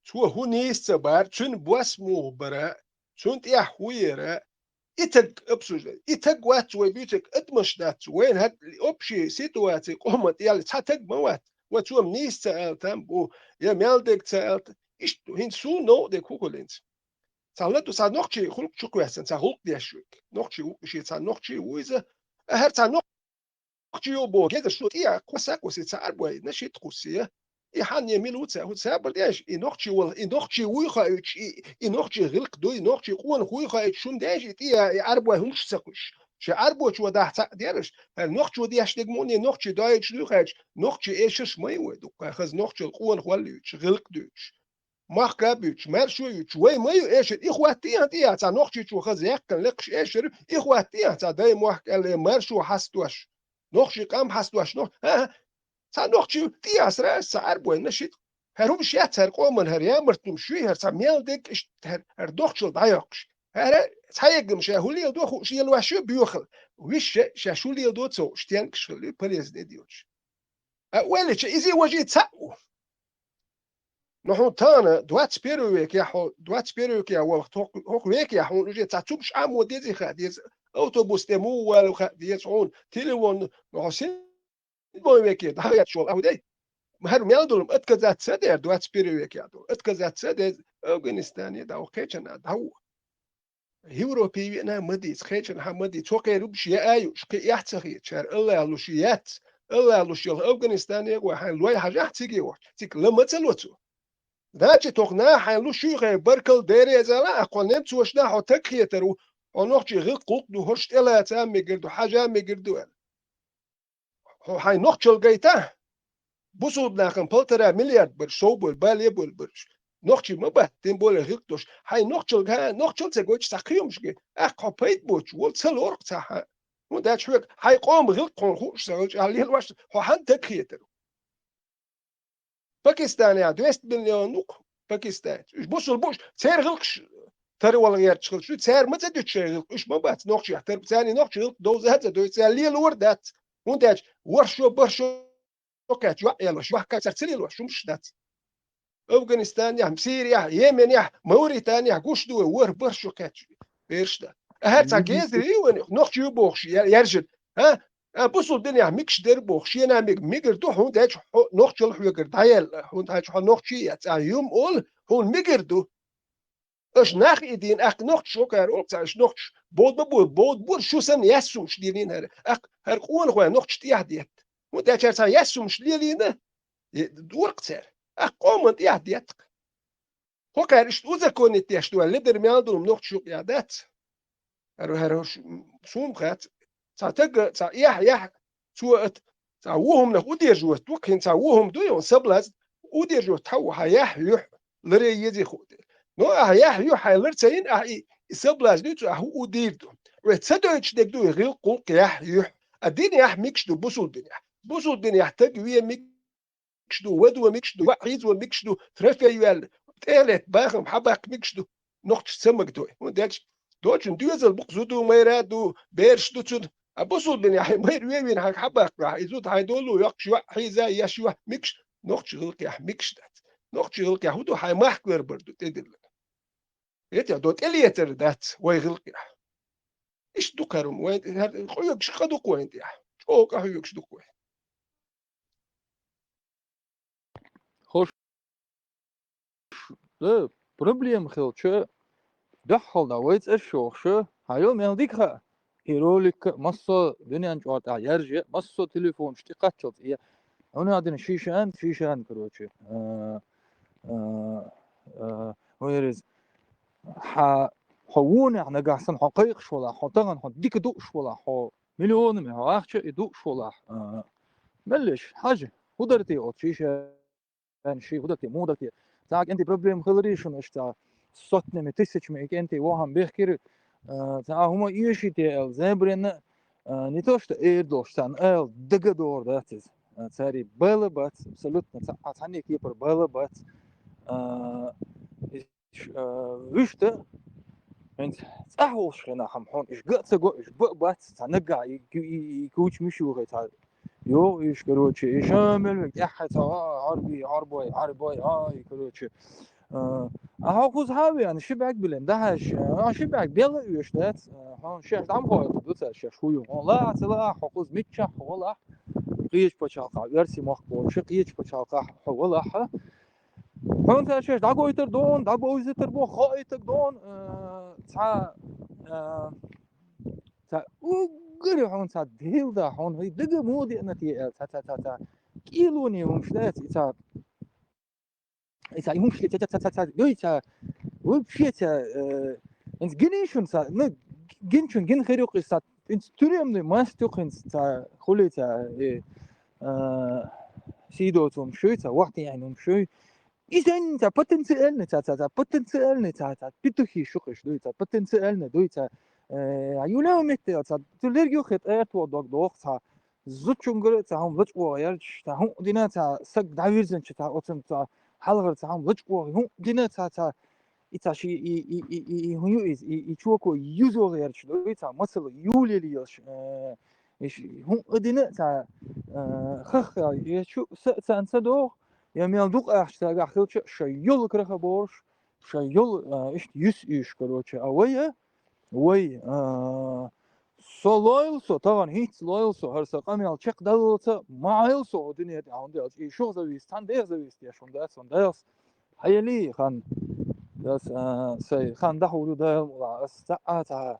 تو هونيس تبار تون بواسمو برا تون تيحويرا إتق أبسوجة إتق وات وبيتك أتمش دات وين هاد أبشي سيتواتي قومت يالي تاتق موات وتوم نيس تأل تامبو يا مالدك تأل إشتو هين سو نو دي كوكولينت تعلتو سا نوخشي خلق شكواسن سا خلق ديشويك نوخشي وشي سا نوخشي ويزا أهر سا نوخشي يوبو كذا شو تيا كوساك وسي سا أربوي نشي تقوسيه يحن يميلو تسا هو سا برداش إنوخشي ويخا إنوخشي غلق دو إنوخشي قوان خويخا شون داش تيا أربوي همش ساكوش شي أربوي شو ده ديرش نوخشي دياش دقموني نوخشي دايش لوخاش نوخشي إيشش مايوه دوكا خز نوخشي القوان خواليوش غلق دوش ماخ كابيوش مارشويوش وي مايو إيشر إخواتيها تيا تا نوخشي شو خز يحكن لقش إيشر إخواتيها تا داي موحك اللي مارشو حستوش نوخشي قام حستوش نوخ تا نوخشي تيا سرا سعر بوين نشيت هروم شيات هر قومن هر يامرتم شوي هر سميال ديك هر دوخشل دايوكش هر تايقم شاهولي دوخو شي الوحشو بيوخل ويش شاشولي دوتو شتيانك شغلي بريز ديوش أولش إزي وجي تساقو نحن تانا دوات بيرويك يا وقت هوك ويك يا حون وجي تاتوبش عمو ديزي خاديز أوتوبوس تمو والو خاديز عون تيليفون نحسين بويك دهيات شغل أو دي مهر ميالدولم اتكزات سدر دوات بيرويك يا دول اتكزات سدر أفغانستان يداو خيشنا داو يوروبي أنا مدي خيشنا مدي توقي ربش يا أيو شقي يحتخي شار الله لوشيات الله لوشيل أفغانستان يقوى حين لوي حاجة تيجي تيك لما تلوتو داچ توقنا حين لوشي غي بركل ديري زلا أقول نمت وشنا حتك خيترو ونوخشي غي قلق دو هرشت إلا تام ميقردو حاجة ميقردو هو حين نوخشل غيته بوسو بناخن بلترا مليار بر شو بول بالي بول برش نوخشي مبا تيم بول غيقتوش حين نوخشل تقوش تقيومش غي أقوبيت بوش والتسل ورق تاها وداچ حوك حي قوم غيقون خوش سغلش عليه الواش هو حن تكخيترو باكستان يا 200 مليون نوق باكستان بوسو بوش سير غلقش ترى ولا غير تشغل شو سير ما تدش شغل إيش ما بات نوخشي يحتر ثاني نوخشي غلق دوز هذا دوز ليه الوردات ونداج ورشو برشو وكات يلا شو حكى ترسلي له شو مش دات أفغانستان يا سوريا يمن يا موريتانيا قوش دو ور برشو كات بيرش ده هات جيزري ونوخشي بوخشي يرجل بوصل الدنيا ميكش در بوخشي أنا ميجر دو هون داج نوخشي الحوجر دايل هون داج نوخشي يا يوم أول هون ميجر دو إيش ناخ إدين نوخش وكار أوكس إيش نوخش بود شو سن يسومش دينين هر قوان خوان نوخش تيهديت وده شرطا يسومش دينين ورقتر قومن تيهديت هو كارش وزا كونت يشتو اللي ميالدون نوخش يادات هر سوم خات تا يح سوات تا وهم نخ ودير جو توكين تا وهم دويون سبلاز ودير جو تو هيح يح لري يدي خود نو هيح يح لرتين سبلاز دو هو ودير دو وتصدقش دك دو غير قول يح الدنيا ميكش دو بوصل الدنيا تجويه ميك مكشدو ودو مكشدو وحيز ومكشدو ترفع يوال تالت باخم حبق مكشدو نقطش سمك دوي ودالش دوتشن دوزل بقزودو ميرادو بيرش دوتشن أبوصل بين يحي مير وين هاك حبق راح يزود هيدولو يقش حيزا يشوا مكش نقطش غلق يح مكشدات نقطش غلق يهودو هاي محكور بردو تدل يتا دوت إليتر دات ويغلق يح إيش دوكارم وين هاد خويك شقدوك وين يح شو كهيك شدوك وين خوش ده problem خلچه ده حال دوایت اشوخشه هایو ملدیکه هیرولیک مصو دنیان جوات عیارجه مصو تلفون اشتقات شد ایه هنا عندنا شیشان کروچه ويرز حوون يعني قاعسن حقيق شولا حطغن حط ديك دو شولا حو مليون ما هو اخش دو شولا ملش حاجه قدرتي او شيشه شي قدرتي مودتي تاعك انت بروبليم خلريشن اشتا صوتنا متسج معك انت وهم بيحكي تاع هما يشي تي زبرن نيتوشت ايردوشتان ال دغدور ذاتس تاري بالبات абсолютно تعني كيبر بالبات وشته انت صحوش خنا حمحون ايش قصقو ايش بات تنقع يكوش مشو تاع يو ايش كروتشي ايش عامل احت عربي هاي كروتشي هاخوز هاوي يعني شبعك بلين دهش شبعك بيلا يشتات هون شاش عم هو دوتا شاش هو والله تلا حقوز متشح والله قيش بشاقة يرسي مخبور شقيش بشاقة والله هون تاشاش دعو يتر دون دعو يتر بو خايتك دون تاع وقري هون تاع ديل دا هون هي دقة مودي نتي تا كيلوني ومشلات تا يمشي تا دويتا وبشيتا انت جنيشون تا جنشون جن خيروق تا انت تريم دي ماستوقن تا خليتا سيدوتهم شوي تا وقت يعني مشوي إذا أنت بتنسألنا تا بتنسألنا تا بتوخي شوخش دويتا بتنسألنا دويتا يولا متى تا تلرجو خط أيات ودق دوق تا زوجونغر تا هم زوج ويرش تا هم دينا تا سق دايرزن تا أوتن تا حلقة تا هم زوج هم دينا تا إتاشي هيو يشوكو يوزو غيرش دويتا مثلا يولي ليش إيش هم دينا تا خخ يشو سأنسدو يميل دوق أحشتا أخلش شيول كره بورش شيول إيش إيش كروتش أويه وي سو طبعا هيت لويلسو هرسا قامي تشق دلتا معايلسو دنيا عندي اي شو زويس تان دير زويس يا شون داس هيلي خان داس سي خان دحو دا ولا ساعه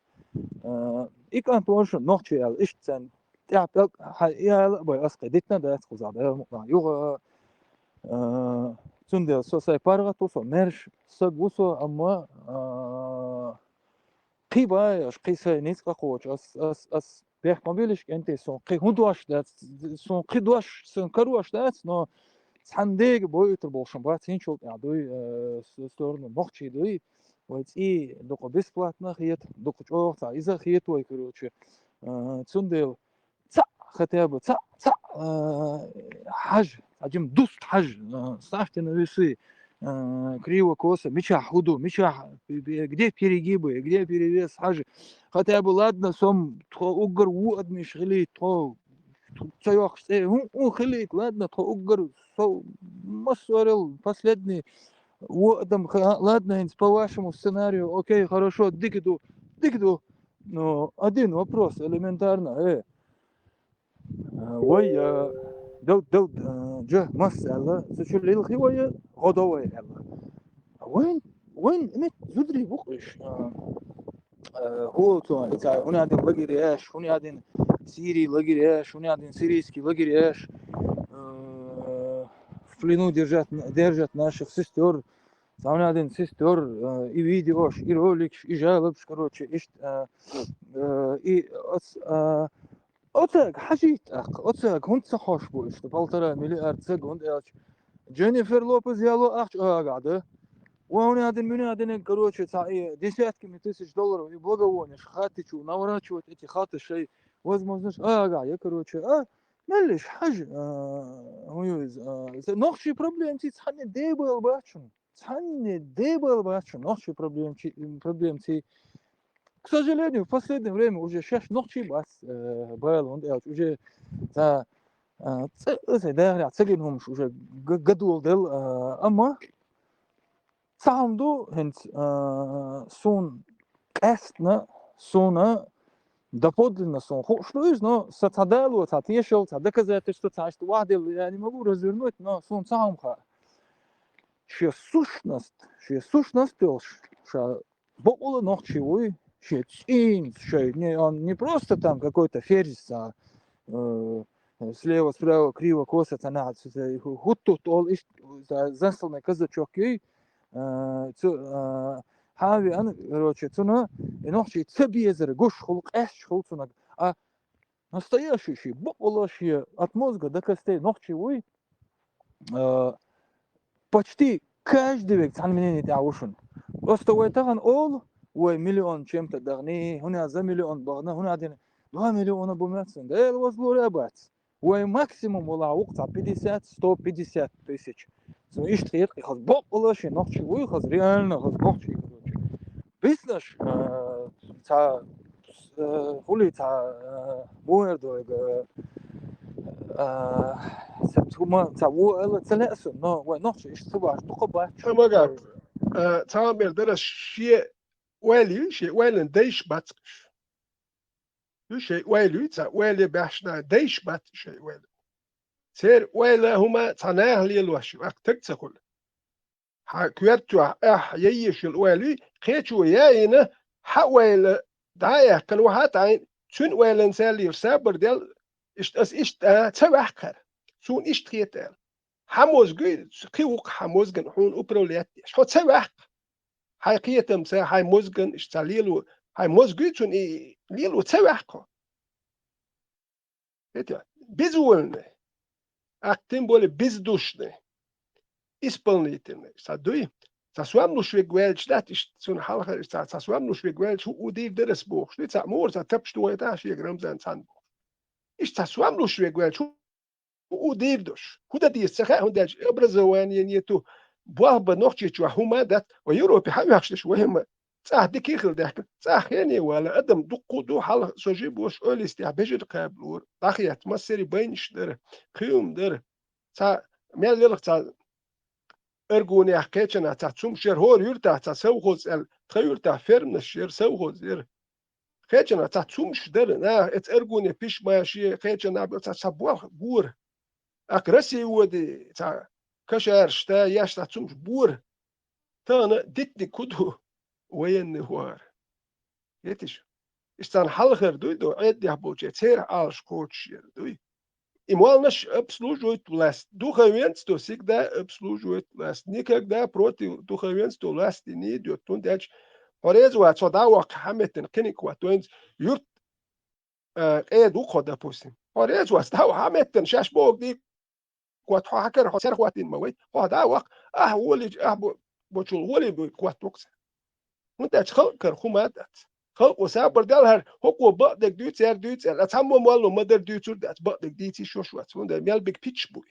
ik antwoord nog chill is zijn ja ja boy asqi ditna da khuzada yuga تندل سو سي بارغا توصو مرش سقوسو اما قيباش قيسا نيت قوش اس بيح قبيلش انت سون قي هندواش دات سون قيدواش سون كرواش دات نو سانديك بويتر بوشن بات هينشو دوي ستورن مخشي دوي ويتي دوق بيسبلاتنا خيت دوق جوخ تا اذا خيت وي كروتش تندل تا ختاب تا حاج عجم دوست حاج صافت نويسي криво косо меча худу меча где перегибы где перевес حاجه хотя бы ладно сом угр уадмي شغلي то цаёх он خليك ладно то угр со масорил последний уадам ладно по вашему сценарию окей хорошо дикду но один вопрос элементарно وي دود جه مسألة سشل الخوية غدوة الله وين مت زدري بقش هو تو إذا هنا عندنا لقيرياش هنا عندنا سيري لقيرياش هنا عندنا سيريسكي لقيرياش в плену держат наших сестер هنا عندنا сестер и видеош и ролик и жалобш короче и أتاك حاجيت أتاك هون صحوش بوش تبالترا مليار تسق هون إيش جينيفر لوبيز يالو أخش قاعدة وهون هذين من هذين كروتش تاعي ديسات كم $10 يبغوا ونش خاتي شو نورات شو تيجي خاطر شيء وزمزنش قاعد يا كروتش ملش حاجة نقشي проблем تي تحني ديبل باشون تحني ديبل башун нахши проблем ти к сожалению в последнее время уже шаш нахши бас был он уже за да цегинهم уже гадул дел أما سامدو هنت سون قصدنا سونا доподлинно сон хошлуз но сатаделу татешел тадаказать что ташт вадил я не могу развернуть но сон самха что сущность что бокола ночевой что чин что не он не просто там какой-то ферзь слева справа криво косо танат хуттут ол иш засланный казачок ей هاوي أنا короче цуна инохчи цебиезер гуш хулк эш хулцунак а настоящий боколаши от мозга до костей нохчевой почти каждый век цанменение таушун просто уэтаган ол уэ миллион чем-то дагни хуна за миллион багна хуна один 2 миллиона бумятсен да эл возлурабат уэ максимум ула уqta 50-150 тысяч ишт хет хаз боколаши нохчевой хаз реально хаз нохчи Бизнес, та хули та моердо септума та во целесо но ва нохш иш суба тукба Тамага تعمل درس شيء والي شيء والن ديش بات شيء والي تا والي باشنا ديش بات شيء والي سير ولا هما تناه لي الوش وقتك تقول كويرتو ييش الوالي خيتو ياينا حوال دايا كان واحد عين شون ويلن سالي سابر ديال اشت تبحكر شون اشت خيتال حموز جيد قيوق حموز جن حون اوبروليات شو تبحك حقيقة مسا هاي موزجن اشتاليلو هاي موزجيد شون ليلو تبحكو بيزولنا اكتم بولي بيزدوشنا исполнительный. Садуй, сасуам нушве гвельчдат, сон халха, сасуам нушве гвельч, удив дерес бог, что это мор, за тап что это, что грам за инсан. Иш сасуам нушве гвельч, удив дош. Куда ты саха, он дальше образование нету. Баба ночи чуа хума дат, в Европе хавяхш что هم صح ديك يخل ضحك صح يعني ولا ادم دقو حال سوجي بوش اوليست يا بجد قابلور داخيات مسري بينش در خيوم در صح مال يلق ارجوني حكيتنا تاعتسوم شير هو يرتاح تسوغز ال تخيرتاح فيرم الشير سوغز ير خيتنا تاعتسوم شدر نا ات ارجوني بيش ماشي خيتنا تسبوخ بور اكرسي ودي تا كشار شتا ياش تاعتسوم بور تانا ديتني كدو وين هوار يتش استان حلغر دو عيد يحبوچ تير алш коч دوي Имал наш обслуживает власть. Духовенство всегда обслуживает власть. Никогда против духовенства власти не идет. Он дальше. Порезу отсюда вак хаметен киниква. То есть юрт духо, допустим. Порезу отсюда хаметен шаш бог ди. Кват хакер хосер хватин мавей. Хода вак воли бочул воли кват токс. Он дальше хакер хумадат. خلق وسابر دالهر هو بقدك دوت اتعمم والله مدر دوت دات بقدك ديتي شو سون ده ميال بيك بيتش بوي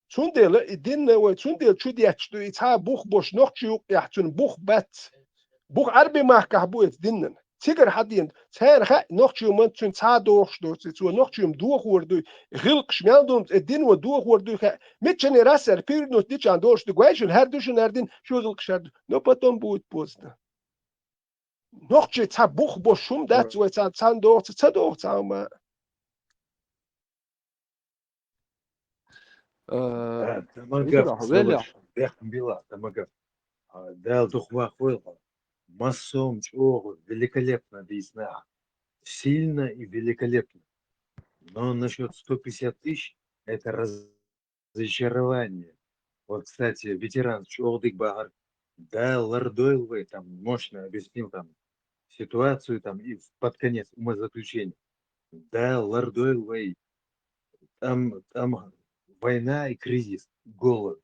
سون ده الدين وسون ده شو دي اتش دو اتها بوخ بوش نوخشو يحتن بوخ بات بوخ عربي ما كحبو دينن تيجر حدين سير خا نوخشو من تون تا دوخ دو تو نوخشو دوخ وردو غلق شمالدون الدين ودوخ وردو خا متشني راسر بيرنو ديچ اندوش دو گويشن هر دوشن اردين شو غلق شاد نو потом будет поздно نوخشي تا بوخ بوشوم دات و تا تاندوخ تا تاما Тамага славаш бехм била тамага дал духва хвылка массом чого великолепно весна сильно и великолепно но насчет 150 тысяч это разочарование. Вот кстати ветеран Чохдык Багар да Лардойлвей там мощно объяснил там ситуацию там и под конец умозаключения да Лардойлвей там война и кризис, голод.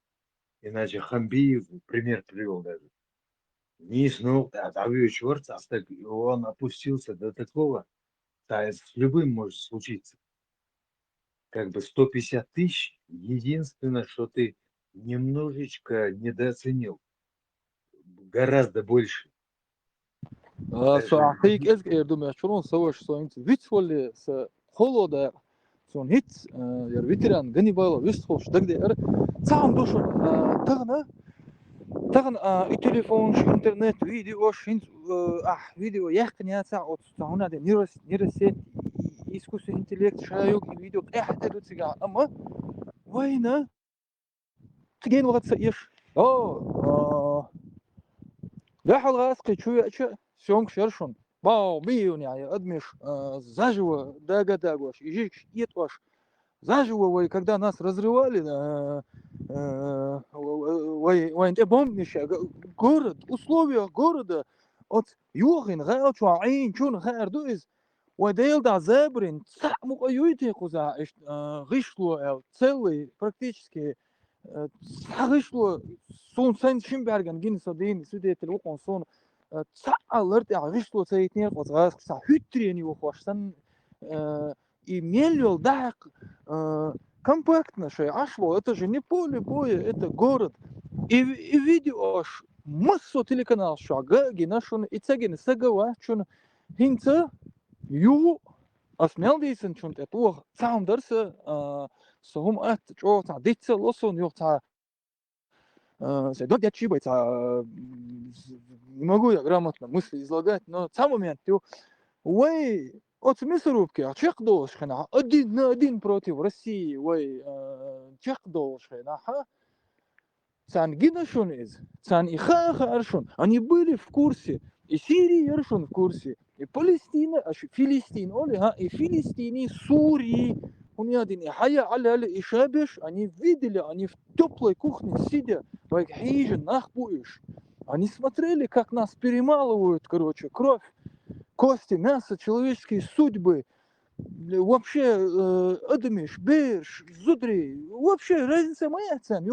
Иначе Хамбиев пример привел даже. Низ, ну, Шварц, он опустился до такого, да, с любым может случиться. как бы 150 тысяч, единственное, что ты немножечко недооценил, гораздо больше. صحيح إذ دوما شلون سوى شو أنت فيت ولا خلوا ده شون هيت يا فيتران غني بالا ويستخوش دق تعم دوشون تغن التليفون انترنت فيديو شين فيديو يحكي يا ساعة هنا ده نيرسيت искусственный интеллект шайок видео эхтер тига ама война تجين وقت سيش لا حل غاسقي شو سيوم شرشون باو بيون يعني ادمش заживо дагош ижик етваш заживо вой когда нас разрывали вой ты помнишь город условия города от югин гаучу عين чун хардуиз وديل دا زابرين سامو ايوتي خذا غيشلو целый практически غيشلو سون سن شيمبرغن جين صدين سوديتل وقون سون تعالرت غيشلو سيتنير قصاص صح هتريني وخوشسن имел дак компактно шей ашло это же не поле боя это город и видеош массо телеканал шага гинашун и цагин сагава чун хинца يو أسمعل ديسن شون تطوع تعم درس سهم أت جو تع ديتس لوسون يو تع سيدود يا شيء بيت не могу я грамотно мысли излагать но сам момент тю وي от мисрубки а чек долш хана один на один против России وي чек долш хана сан гина шон из сан ихах аршон они были в курсе и Сирия аршон в курсе и Палестина, Филистин, и Филистини, Сурии, у них один и Хая Аля и Шабеш, они видели, они в теплой кухне сидя, как хижи, нахбуешь. Они смотрели, как нас перемалывают, короче, кровь, кости, мясо, человеческие судьбы, вообще, Адмиш, Берш, Зудри, вообще разница моя цен,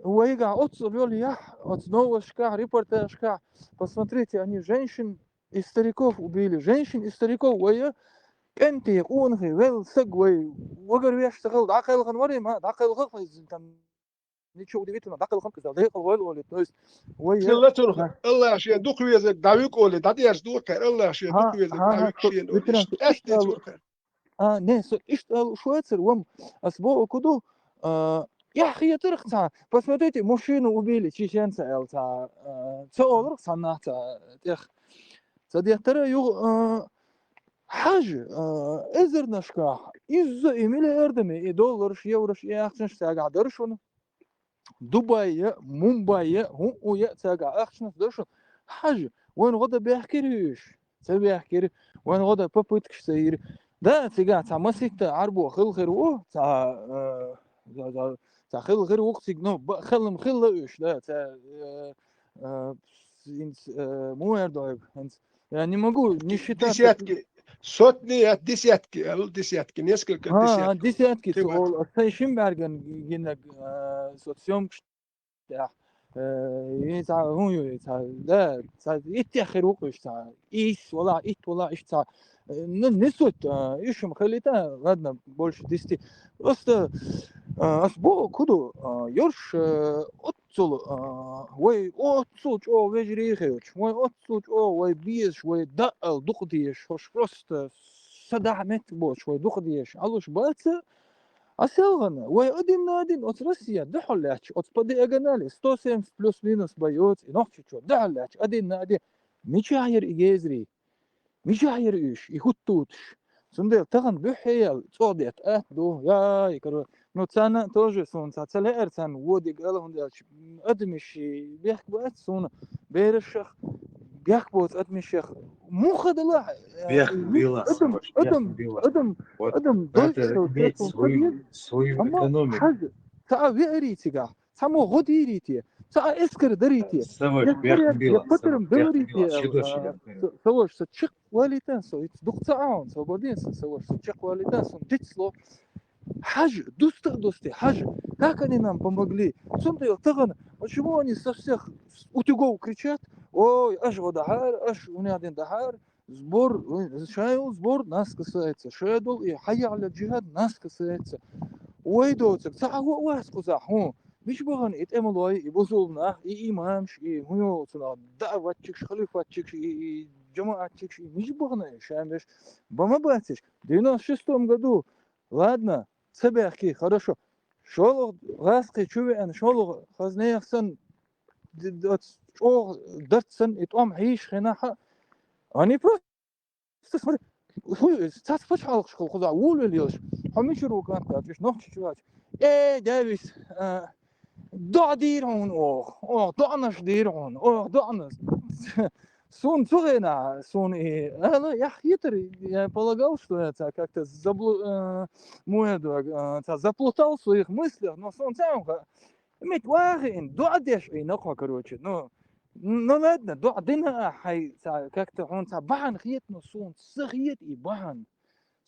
Уэйга отцовел я от нового репортажка. Посмотрите, они женщин и стариков убили. Женщин и стариков. Уэйя кенти унхи вел сагвей. Уэгарвеш сагал дакал ханвари ма дакал хаквиз там ничего удивительного. Дакал хаквиз дакал вел. То есть уэйя. Киллатун الله عشان دوك ويزك داويك أولي داديش دوكر الله عشان دوك ويزك داويك شين أولي أشتي دوكر. Не, иштал Швейцар вом асбо куду يا أخي ترخصها посмотрите мужчину убили чеченца элта цолор саната тех садиктера ю حاجة إزرناشكا إز إميل أردمي $1 €, يأخشنش تاجع درشون دبي مومباي هم ويا تاجع أخشنش درشون حاجة وين غدا بيحكيريش تبيحكير وين غدا بابوتكش سير ده تاجع تاع مسيت عربو خل خير تاع خل غير وقت نو خلم خلوش ده تاع مو يردوب يعني могу не считать десятки сотни десятки несколько десятков десятки сол Шимберген гинек социум تاع تاع هو تاع لا تاع يتأخر وقش تاع إيش ولا إيش تاع نسوت إيش مخليته غادنا больше 10 просто أسبوع كده يرش أتصل وي أتصل أو وجري خيوش وي أتصل أو وي بيش وي دقل دقديش هوش просто سدعمت بوش وي دقديش علوش بات أسألنا وي один от Россия دحلاش от بدي أجنالي 170 плюс минус بايوت إنخش شو دحلاش один مشاعر إجازري مشاعر إيش يخطوش سندل تغن بحيل صادت دو يا يكرو نو تانا توجه سون تالا ارتان ودي قال هندلش ادمشي بيحكبات سون بيرشخ بيحكبوت ادمشخ مو خدلا بيلا ادم свою экономику حاجه تا ويريتي قا سمو غديريتي تا اسكر دريتي يقترم دوريتي سوش تشق واليتان سو يتصدق سوبودين سوش تشق واليتان سو تتصلو حاجة дости حاجة как они нам помогли сумда таган почему они со всех утюгов кричат ой аж водахар аж у меня один дахар сбор, шайл сбор нас касается, шедол и хая аля джихад нас касается. ويدوتك تاع واسكو صح هو مش بغن يتأملوا يبوزولنا إمامش هو صنا دعوة تشكش خليفة تشكش جماعة تشكش مش بغن شامش بما باتش 96 году ладно цебехки хорошо шолог ласки чуве ан шолог хазнеяхсан дартсан итом хиш хинаха они просто смотри هو تصفش حلق شغل خذ أول اليوش هم يشروا كانت تعرفش نحكي شوات دافيس ضع ديرون ضعناش ديرون ضعناش сон цугена сон я хитрый я полагал что это как-то заплутал в своих мыслях но сон сам иметь واحد ضعدش и нахуй короче ну ладно ضعدنا حي как-то он бахан خيت но сон схиет и бахан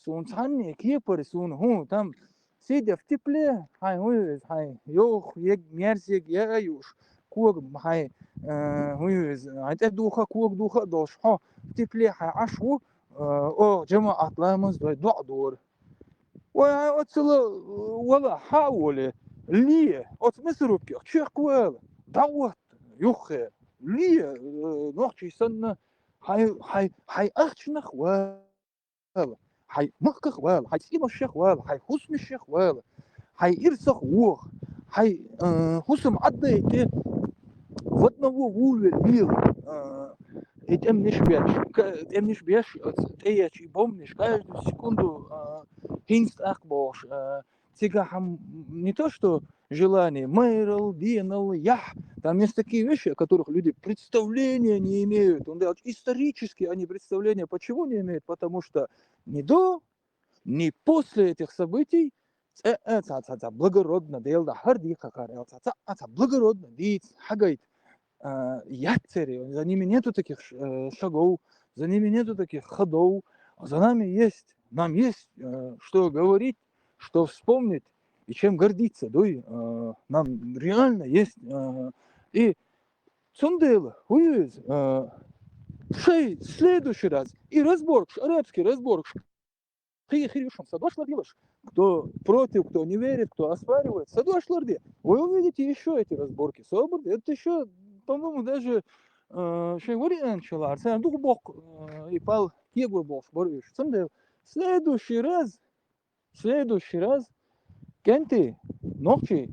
сон цанни кипер сон هو там сидя в тепле хай ёх мерзик я юш كوك هاي هو عتدوخا كوك دوخا دوش ها تبلي عشو جماعة لامز دوع دور وأتصل ولا حاول ليه أتمسروبك شيخ ولا دعوت يخير ليه نحكي سنة هاي أختنخ ولا هاي مخخ ولا هاي سيما الشيخ ولا هاي حسم الشيخ ولا هاي إرسخ وخ هاي حسم عديتي в одного вулвер этим не шбеш, ты и помнишь, каждую секунду хинст ахбош, цигахам не то что желание, майрал, динал, ях, там есть такие вещи, о которых люди представления не имеют, исторически они представления почему не имеют, потому что ни до, ни после этих событий это благородно дело, харди хакар, это благородно делать, хагайт. Яцери, за ними нету таких шагов, за ними нету таких ходов, за нами есть, нам есть что говорить, что вспомнить и чем гордиться, да, нам реально есть и цундела, хуюз, следующий раз и разбор, арабский разбор, кто против, кто не верит, кто оспаривает, вы увидите еще эти разборки, это еще по-моему, даже шейворианчалар, дух бог и пал кегу бог, борюш. Следующий раз, кенти, ночи,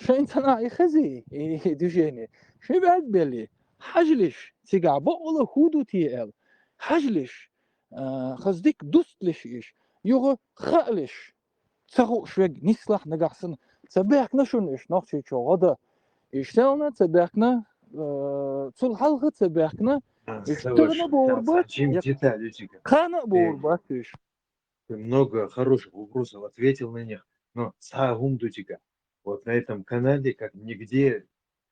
шейнцана и хази, и движение, шебят бели, хажлиш, тига, бола худу тиел, хажлиш, хаздик дустлиш иш, юго халиш, цаху швег, нислах нагахсан, цабех нашуниш, ночи чогода, иштелна цабехна, цулхалха цабехна, иштелна борбат, хана борбат. Ты много хороших вопросов ответил на них, но сагумдутика. Вот на этом канале, как нигде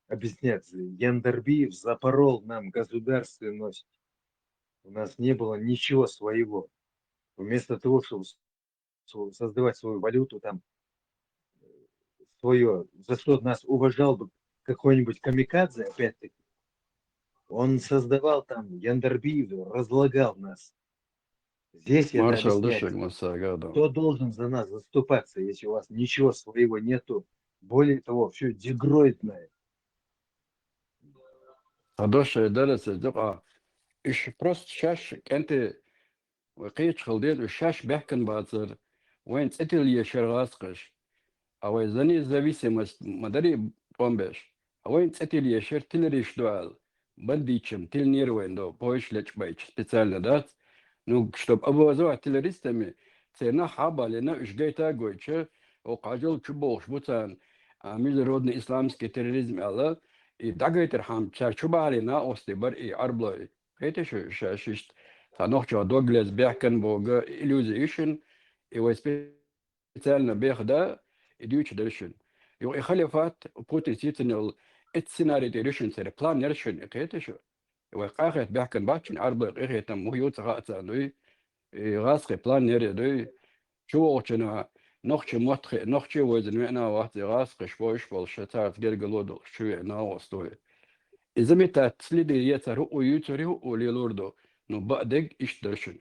объясняться, Яндарбиев запорол нам государственность. У нас не было ничего своего. Вместо того, чтобы создавать свою валюту, там, свое, за что нас уважал бы какой-нибудь камикадзе, опять-таки, он создавал там Яндарбиев, разлагал нас. Здесь это объяснять, кто должен за нас заступаться, если у вас ничего своего нету. Более того, все дегроидное. Адоша درس دقة إيش بروست شاش أنت وقيت خلدين وشاش بيحكن بازر وين تقتل يشرغاسقش أو زني зависимость مدري بومبش وين تقتل يشر تلريش دوال бандичем тельнирвен до поиш лечбайч специально да ну чтоб обозывать террористами цена хабалина ушгайта гойче وقاجل чубош бутан международный исламский терроризм алла и дагайтер хам чарчубалина остебар и арблой это что шашишт танохчо доглес бяхкен бога иллюзиишн и вот специально бехда идущ дальше и خلافات بوتنسيتنال السيناريو ديريشن سير بلان نيرشن это что وقاخت بيحكن باتشن арблой قيت مو يوتغاتا دوي غاسق بلان نير دوي شو وچنا نوخچ متخ نوخچ وزن انا وقت غاسق شوش بول شتات gelgelod شو انا وستوي اذا متى تسليدي يترو ويترو وليلوردو Ну بعدك إيش درشون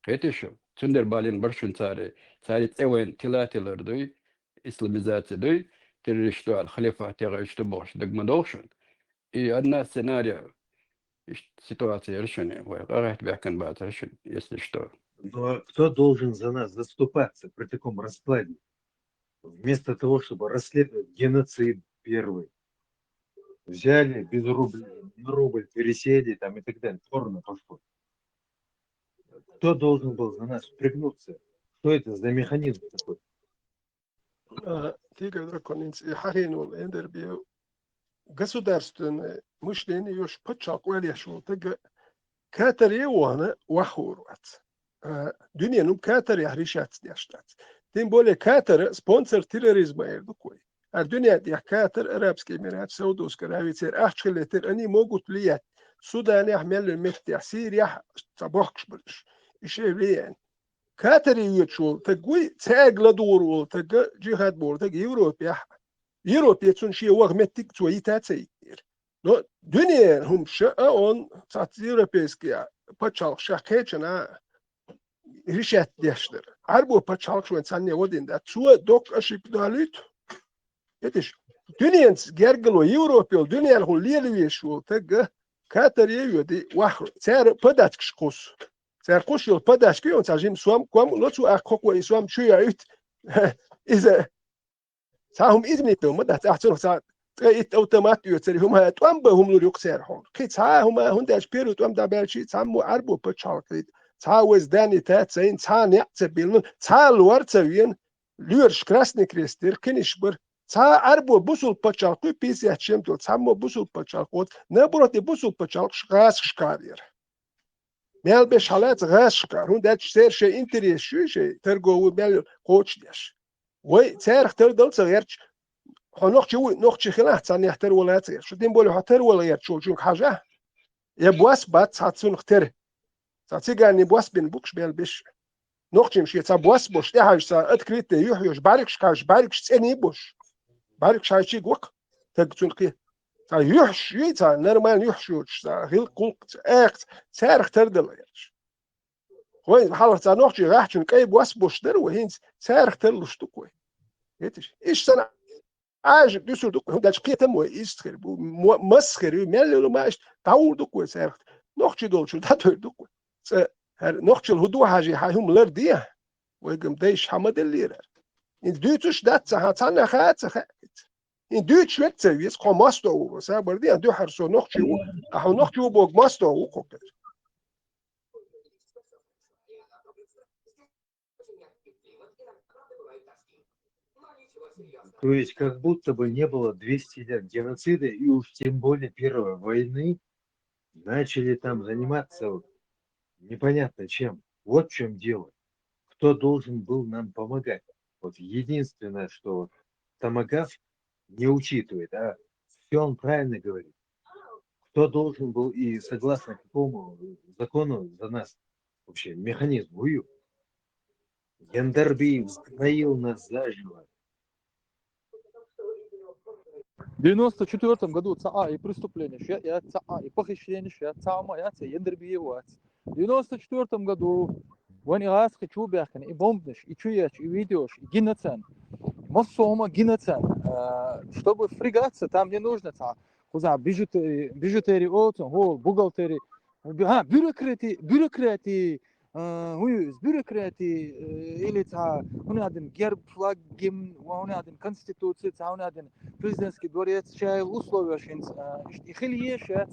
هيتشو تندر بالين برشون تاري تسوين تلاتيلر دوي إسلاميزات دوي تريشتو على الخليفة تيغيشتو بوش دق مدوشون إي أدنى سيناريو ситуация решения. Говорят, бякен бат решен, если что. Но кто должен за нас заступаться при таком раскладе? Вместо того, чтобы расследовать геноцид первый, взяли без рубля, на рубль пересели там и так далее, порно пошло. Кто должен был за нас пригнуться? Что это за механизм такой? Тига драконинц и харинул эндербио государственное мышление ёж пачак уэльяшул тега катаре уана вахурват. Дünyanın Katar yahrişat yaştat. Тем более Катар спонсор терроризма такой. А dünya ya Катар, Арабские Эмираты, Саудовская Аравия, ахчелетер, они могут влиять. Судан яхмел мехтя, Сирия табахш бриш. Иши влиян. Катар ючул, тагуй цегладурул, тага джихад бор, тага Европе. Европе цун ши вагметтик цуитацей. Но dünya хумша он цат европейские пачал шахечна решать дешдер. Арбу пачалшвен санне один да цу док ашип далит. Это ж дünyanс гергло Европе, dünya ху лелевешу, тага Катар юди вах цер подачкш кус. Цер кус йол подачки он сажим суам ком лоцу ахкоку и суам чуяют. Иза сахум измиту мадат ахцур са ит автомат юцер хума туамба хумлу юксер хол. Ки са хума хундаш перу туам да белчи саму арбу пачалкит. Цауэс дани тацайн цаа няцэбилн цаа луарцавин люрш красный крестер кинишбер цаа арбу бусул пачалку писяч чемтул цамо бусул пачалкот наброти бусул пачалк шгас шкарьер мелбе шалац гас шкар хундат серше интерес шуше торговый мел коучдяш ой церх тердал церч хонохчу нохчи хилах цаа няхтер волацер что тем более хатер волаер чучук хажа я буас бат цацун хтер Цацигани буас бин букш бел биш. Нохчим ши ца буас бош я хаш са открытый юхюш барикш каш барикш цени бош. Барикш хачи гук. Так цунки. Ца юхш й ца нормально юхшуч са хил кулк экт царх тердел яш. Хой халах ца нохчи рахчун кай буас бош дер вахинц царх терлуш тукой. Етиш. Иш сана аж дусур тукой. Даш киетам ой истхер бу масхер меллу маш таул тукой царх. Нохчи долчу датор тукой. نقطة الهدوء هاجي هايهم لرديه ويقوم دايش حمد الليرة إن دوتش دات هاتانا خات إن دوتش وقت قام ماستو سابر دي دو حرسو نقطة أهو نقطة بوق ماستو وقوك То есть как будто бы не было 200 лет геноцида и уж тем более первой войны начали там заниматься непонятно чем. Вот в чем дело. Кто должен был нам помогать? Вот единственное, что Томагав не учитывает, а все он правильно говорит. Кто должен был и согласно какому закону за нас вообще механизм воюет? Яндарбиев сгноил нас заживо. В 94 году ЦА и преступление, я ЦА и похищение, я ЦА, я Яндарбиев. В 94 году вон игас хочу бяхен и бомбнеш и чуешь и видишь и геноцид массово геноцид чтобы фригаться там не нужно ца куда бижутерии отцом бухгалтерии бюрократии бюрократии или ца он один герб флаг гимн он один конституция ца он один президентский дворец чай условия шинц и хилие шат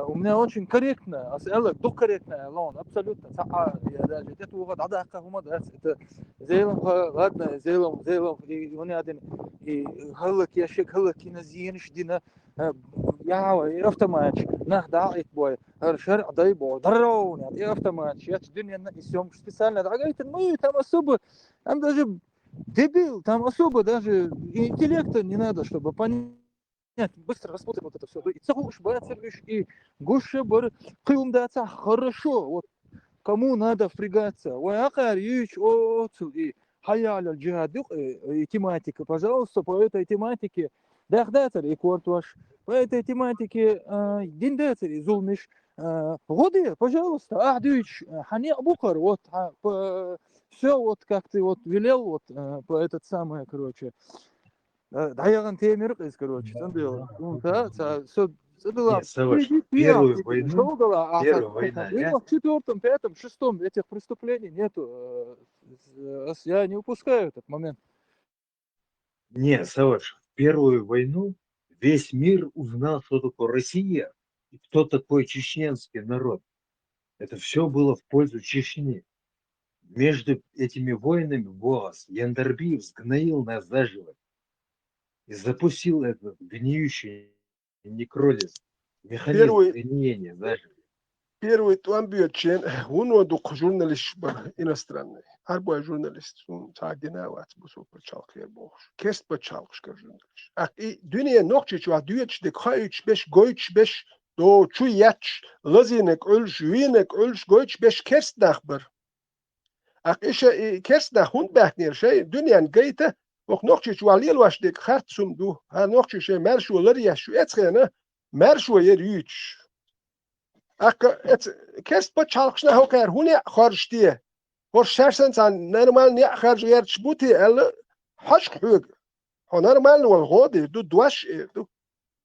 у меня очень корректно اسالك دو корректно лон абсолютно ца я даже это вот адака هم это زيلم غادنا زيلم и он один и هلك يا شيخ هلك نزين شدينا يا автоматч نهدا بوي شرع ضيبو ضرون يعني автоматч я الدنيا نسيهم специально дагайт ну там особо там даже дебил там особо даже интеллекта не надо чтобы понять быстро рассмотрим вот это все и целуш бацервиш и гуше бар кылымдаться хорошо вот кому надо впрягаться ой акар юч оцу и хаял аль-джихад тематика пожалуйста по этой тематике дахдатер и кортваш по этой тематике диндатер и зулмиш Воды, пожалуйста, Ахдович, Хане Бухар, вот, все вот как ты вот велел, вот, по этот самый, короче, Даяган Темир, короче, там было, все, Нет, Саваш, первую войну, первая война, в четвертом, пятом, шестом этих преступлений нету, я не упускаю этот момент. не, Саваш, в первую войну весь мир узнал, что такое Россия и кто такой чеченский народ. Это все было в пользу Чечни. Между этими войнами Боас Яндарбиев сгноил нас заживо и запустил этот гниющий некролиз, механизм гниения заживо. Первый Туамбиочен, он журналист иностранный. Арбой журналист, он тагдинават, бусу почалк вербош. Кест почалк журналист. И dünya nokçu düğüç de kayıç beş goyç beş do çu yaç lazinek ölç winek ölç goyç beş kerst nachbar. İşe kerst nach hund beknir şey dünyanın gayte ok nokçu alil vaşdik khartsum du ha nokçu şey merşular ya şu etxene merşu yer yüç. Kerst počalkšna hoker hune kharştiye. Hor şersen sen normal ne kharj yer çbuti el haşk hug. Ho normal wal godi du dwash du.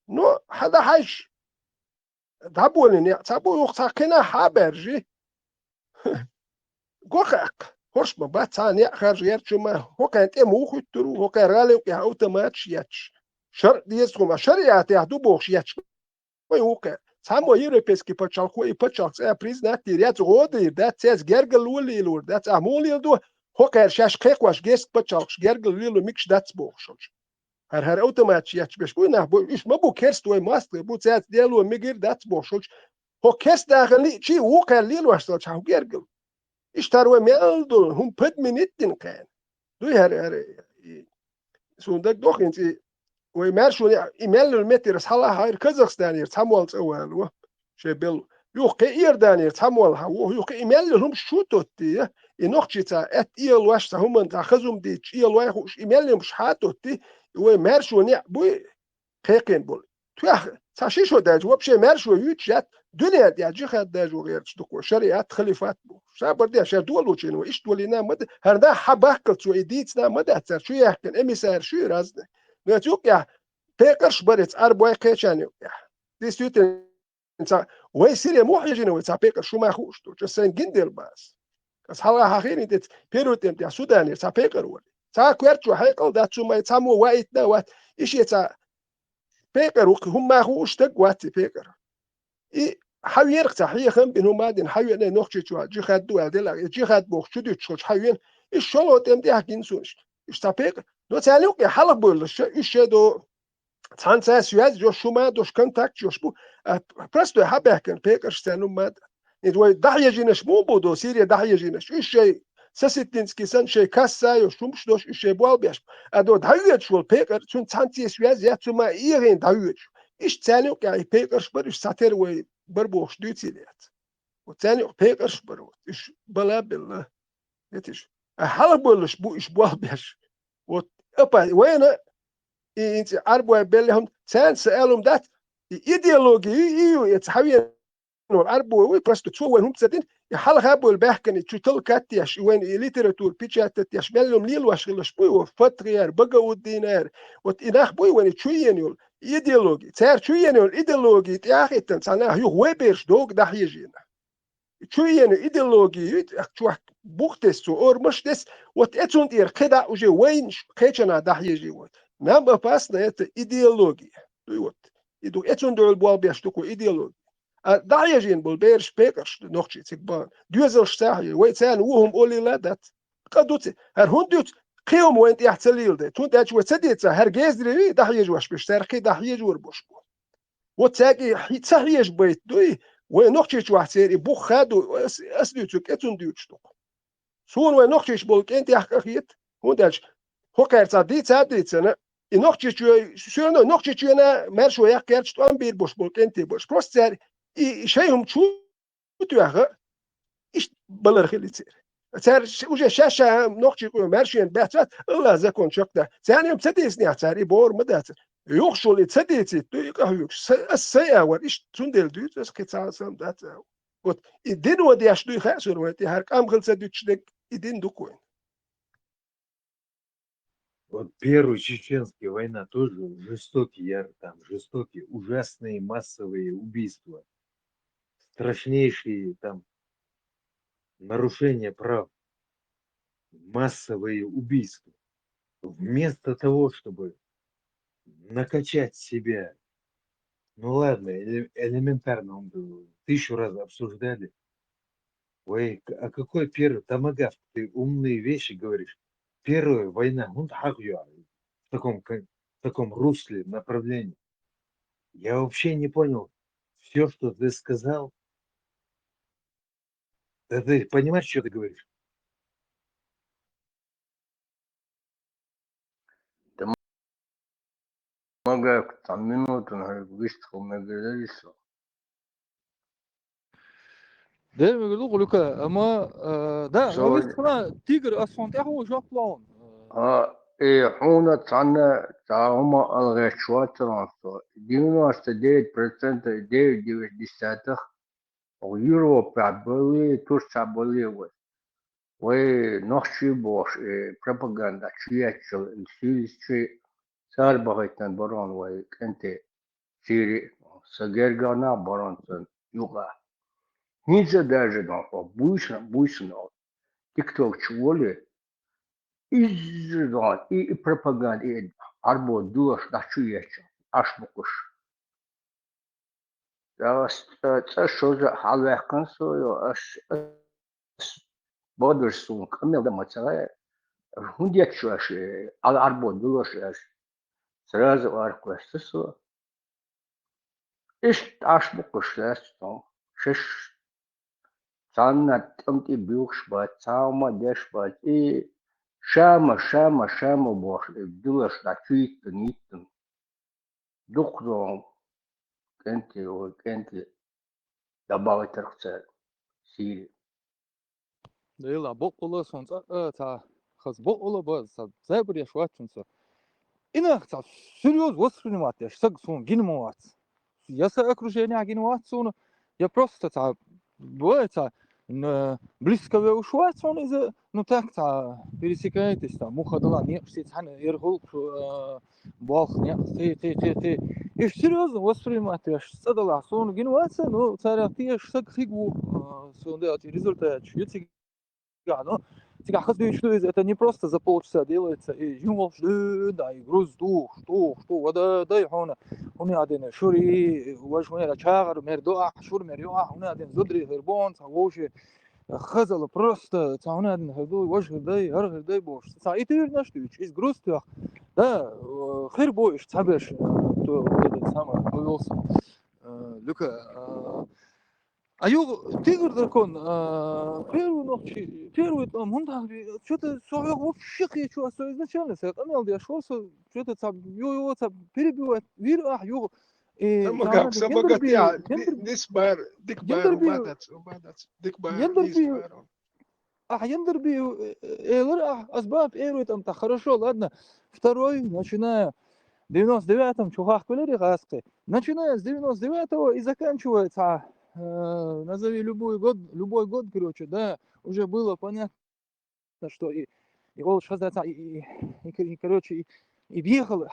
No hada haş. Dabulin ya tabu yok sakina haberji. Gokhak. Horş ma bat san ya kharj yer çuma hokan te mu khutru hokan rale ya automat yaç. Şar diyes kuma şariat ya du box yaç. Oy hokan Само европейский почалку и почалк признать ряд годы, да цез гергал улилур, да амулил до хокер шаш кекваш гест почалк гергал улилу микш дац бохшоч. Хар автомат яч беш буйна бу иш мабу керст ой маст бу цез делу мигир дац бохшоч. Хокерст дагли чи хокер лилу ашто чау гергал. Иш тарwe meldo hum put minuten kan. Du her sundak doch in ويمارشوا يملوا المتر صلاح هاي كازاخستان يرتحموا الأول شبل يوقع إيردان يرتحموا الها يوقع يملوا هم شو توتي ينقشي تا أت إيل واش تا هم تأخذهم دي إيل واش يملوا مش حاتوتي ويمارشوا نيع بوي قيقين بول تويا تاشي شو داج وبشي مارشوا يوتشات دنيا دي أجي خد داج وغير تدقوا شريعات خليفات بو شابر دي عشان دول وشينو إيش دولينا مد هردا حباكل شو إديتنا مد شو يحكن إمسار شو رازنا نتوك يا بيكرش بريت أربعة كيشاني يا ديستوت إنسا ويسير محيجين ويسا بيكر شو ما خوش تو جسين جندل باس كاس حلا حقيقي ديت بيروتين يا سوداني سا بيكر ولي سا كويرتشو حيقل دات شو ما يتسامو وايتنا وات إيش يتسا بيكر هم ما خوش تقوات بيكر إي حوير تحية خم بينهم مادين حوير نوخشي شو جي خد دو هذيلا جي خد بوخ شو تشوش حوير إيش شلو تم دي حكين سونش إيش تا بيكر نو تعلق يا حلق بولش إيش دو تانسا سياز جو شوما دوش كونتاكت جوش بو برستو حبهكن بيكرش تانو ماد ندوي دحية جينش مو بودو سيريا دحية جينش إيش شيء سستينسكي سن شيء كاسا يشومش دوش إيش شيء بوال بيش أدو دحية شو البيكر تون تانسي سياز يا توما إيرين دحية إيش تعلق يا بيكرش بريش ساتير وي بربوش دوتيليات وتاني بيكرش برو إيش بلا بالله يتيش حلق بولش بو إيش بوال بيش وأبا وين إنت أربعة بلهم سان سألهم ذات إيديولوجي يتحوي الأربعة ويبرستو شو وين هم تسدين يحلق هابو البحكن تشتل كاتياش وين ليتراتور بيتشات تياش ملهم ليل واشغلش بوي وفتريار بقى والدينار وتناخ بوي وين تشوينيول إيديولوجي تار تشوينيول إيديولوجي تياخي تنسانا يو ويبرش دوغ دحيجينا تشوين إيديولوجي شو بوختس أو مشتس وتأتون دير كذا وجي وين كيتشنا دحيجي وات نعم باسنا يت إيديولوجي دوت يدو أتون دول بوال بيشتكو إيديولوجي دحيجين بالبيرش بيكرش نوخشي تكبان دوزل شتاحي ويتسان وهم أولي لادات قدوتي هر هندوت قيوم وين يحتليل ده تون تاج وتسديت هر جيزري دحيج واش بيشتركي دحيج وربوش وتاقي تحيج بيت دوي ونوخشيش واحد سيري بوخادو أسليوتك أتون ديوتشتوك سون ونوخشيش بولك أنت يحكيت هنداج هوكرتا ديت سنة نوخشيش سورنا نوخشيش أنا مرشو يحكيرش توان بير بوش بولك أنت بوش بروستر شيء شو تياها إيش بلر خلي تصير صار وجه شاشة نوخشيش مرشين بحثات الله زكون شكله ثاني يوم تديسني صار يبور مدات يخشوا لتسديتي يقهوكش السيا وريش تندل دوت بس كتسا سام دات вот идин вот я что их хасур вот я харкам хылса дучдек идин дукуин. Вот первая чеченская война тоже жестокие, там жестокие, ужасные массовые убийства, страшнейшие там нарушения прав, массовые убийства. Вместо того, чтобы накачать себя, ну ладно, элементарно, он 1000 раз обсуждали. Ой, а какой первый? Томагавк, ты умные вещи говоришь. Первая война, в таком русле, направлении. Я вообще не понял. Все, что ты сказал, да ты понимаешь, что ты говоришь? Томагавк, там минуту, выстрел на говорится. ده بيقولوا لك اما ده Сегодня. هو تيجر اصلا تاعو جو بلون إيه حونا تعنا تعهما الغشوات ترانسو 99% دي ساتخ أو يورو بعبلي توش تعبلي و نخشي بوش بروباغندا تشياتشل السيلس شيء صار بغيتن بران و كنت سيري سجرجانا برانتن يوغا نيجا даже буйшна тик ток чуоли изжигал и пропаганда и арбо дуаш да чуяча аш букуш да что за халвахкан соё аш бодр сун камел да мацара хундия чуаш арбо дуаш аш сразу арквестсо иш аш букуш ласто шеш цанна тамти бюхшба цаума дешба и шама бош дуаш да чуит нитн духром кенти добавить рцет сири ده يلا بقول صون تا خلاص بقول بس زابر يا شوات شنص إنا تا سيريوز وصفني يا شتق صون جنموات يا سأكرجيني عجنوات صون يا بروست تا بويتا إن близко وشوات صون إذا نتاك تا пересекаетесь там муха-дала не все цаны يرغل балх не ты إيش серьезно воспринимать я شتدلا صون جنوات ну царятي شتق خيجو صون ده результат يتيجي ну, тебя хоть что это не просто за полчаса делается, и юмор, да, и груз, что, да, и он один шури, важмер, чагар, мердоа, шур, мерюа, он один зудри, гербон, цавоши, хазал просто, он один хазу, ваш гердай, гердай бош. И ты верно, что из груз, да, хер боиш, цабеш, то этот самый повелся. Люка, А тигр дракон, первую ночь, первый там, он так, что-то вообще что изначально, я я шел, что-то там, его там перебивает, его, Томагавк собогатя нисбар дикбар убадат дикбар нисбар. Яндерби, асбаб, там, так хорошо, ладно, второй, начиная в 99-м, чувак, начиная с 99-го и заканчивается назови любой год, короче, да, уже было понятно, что и вот сейчас и короче, и въехал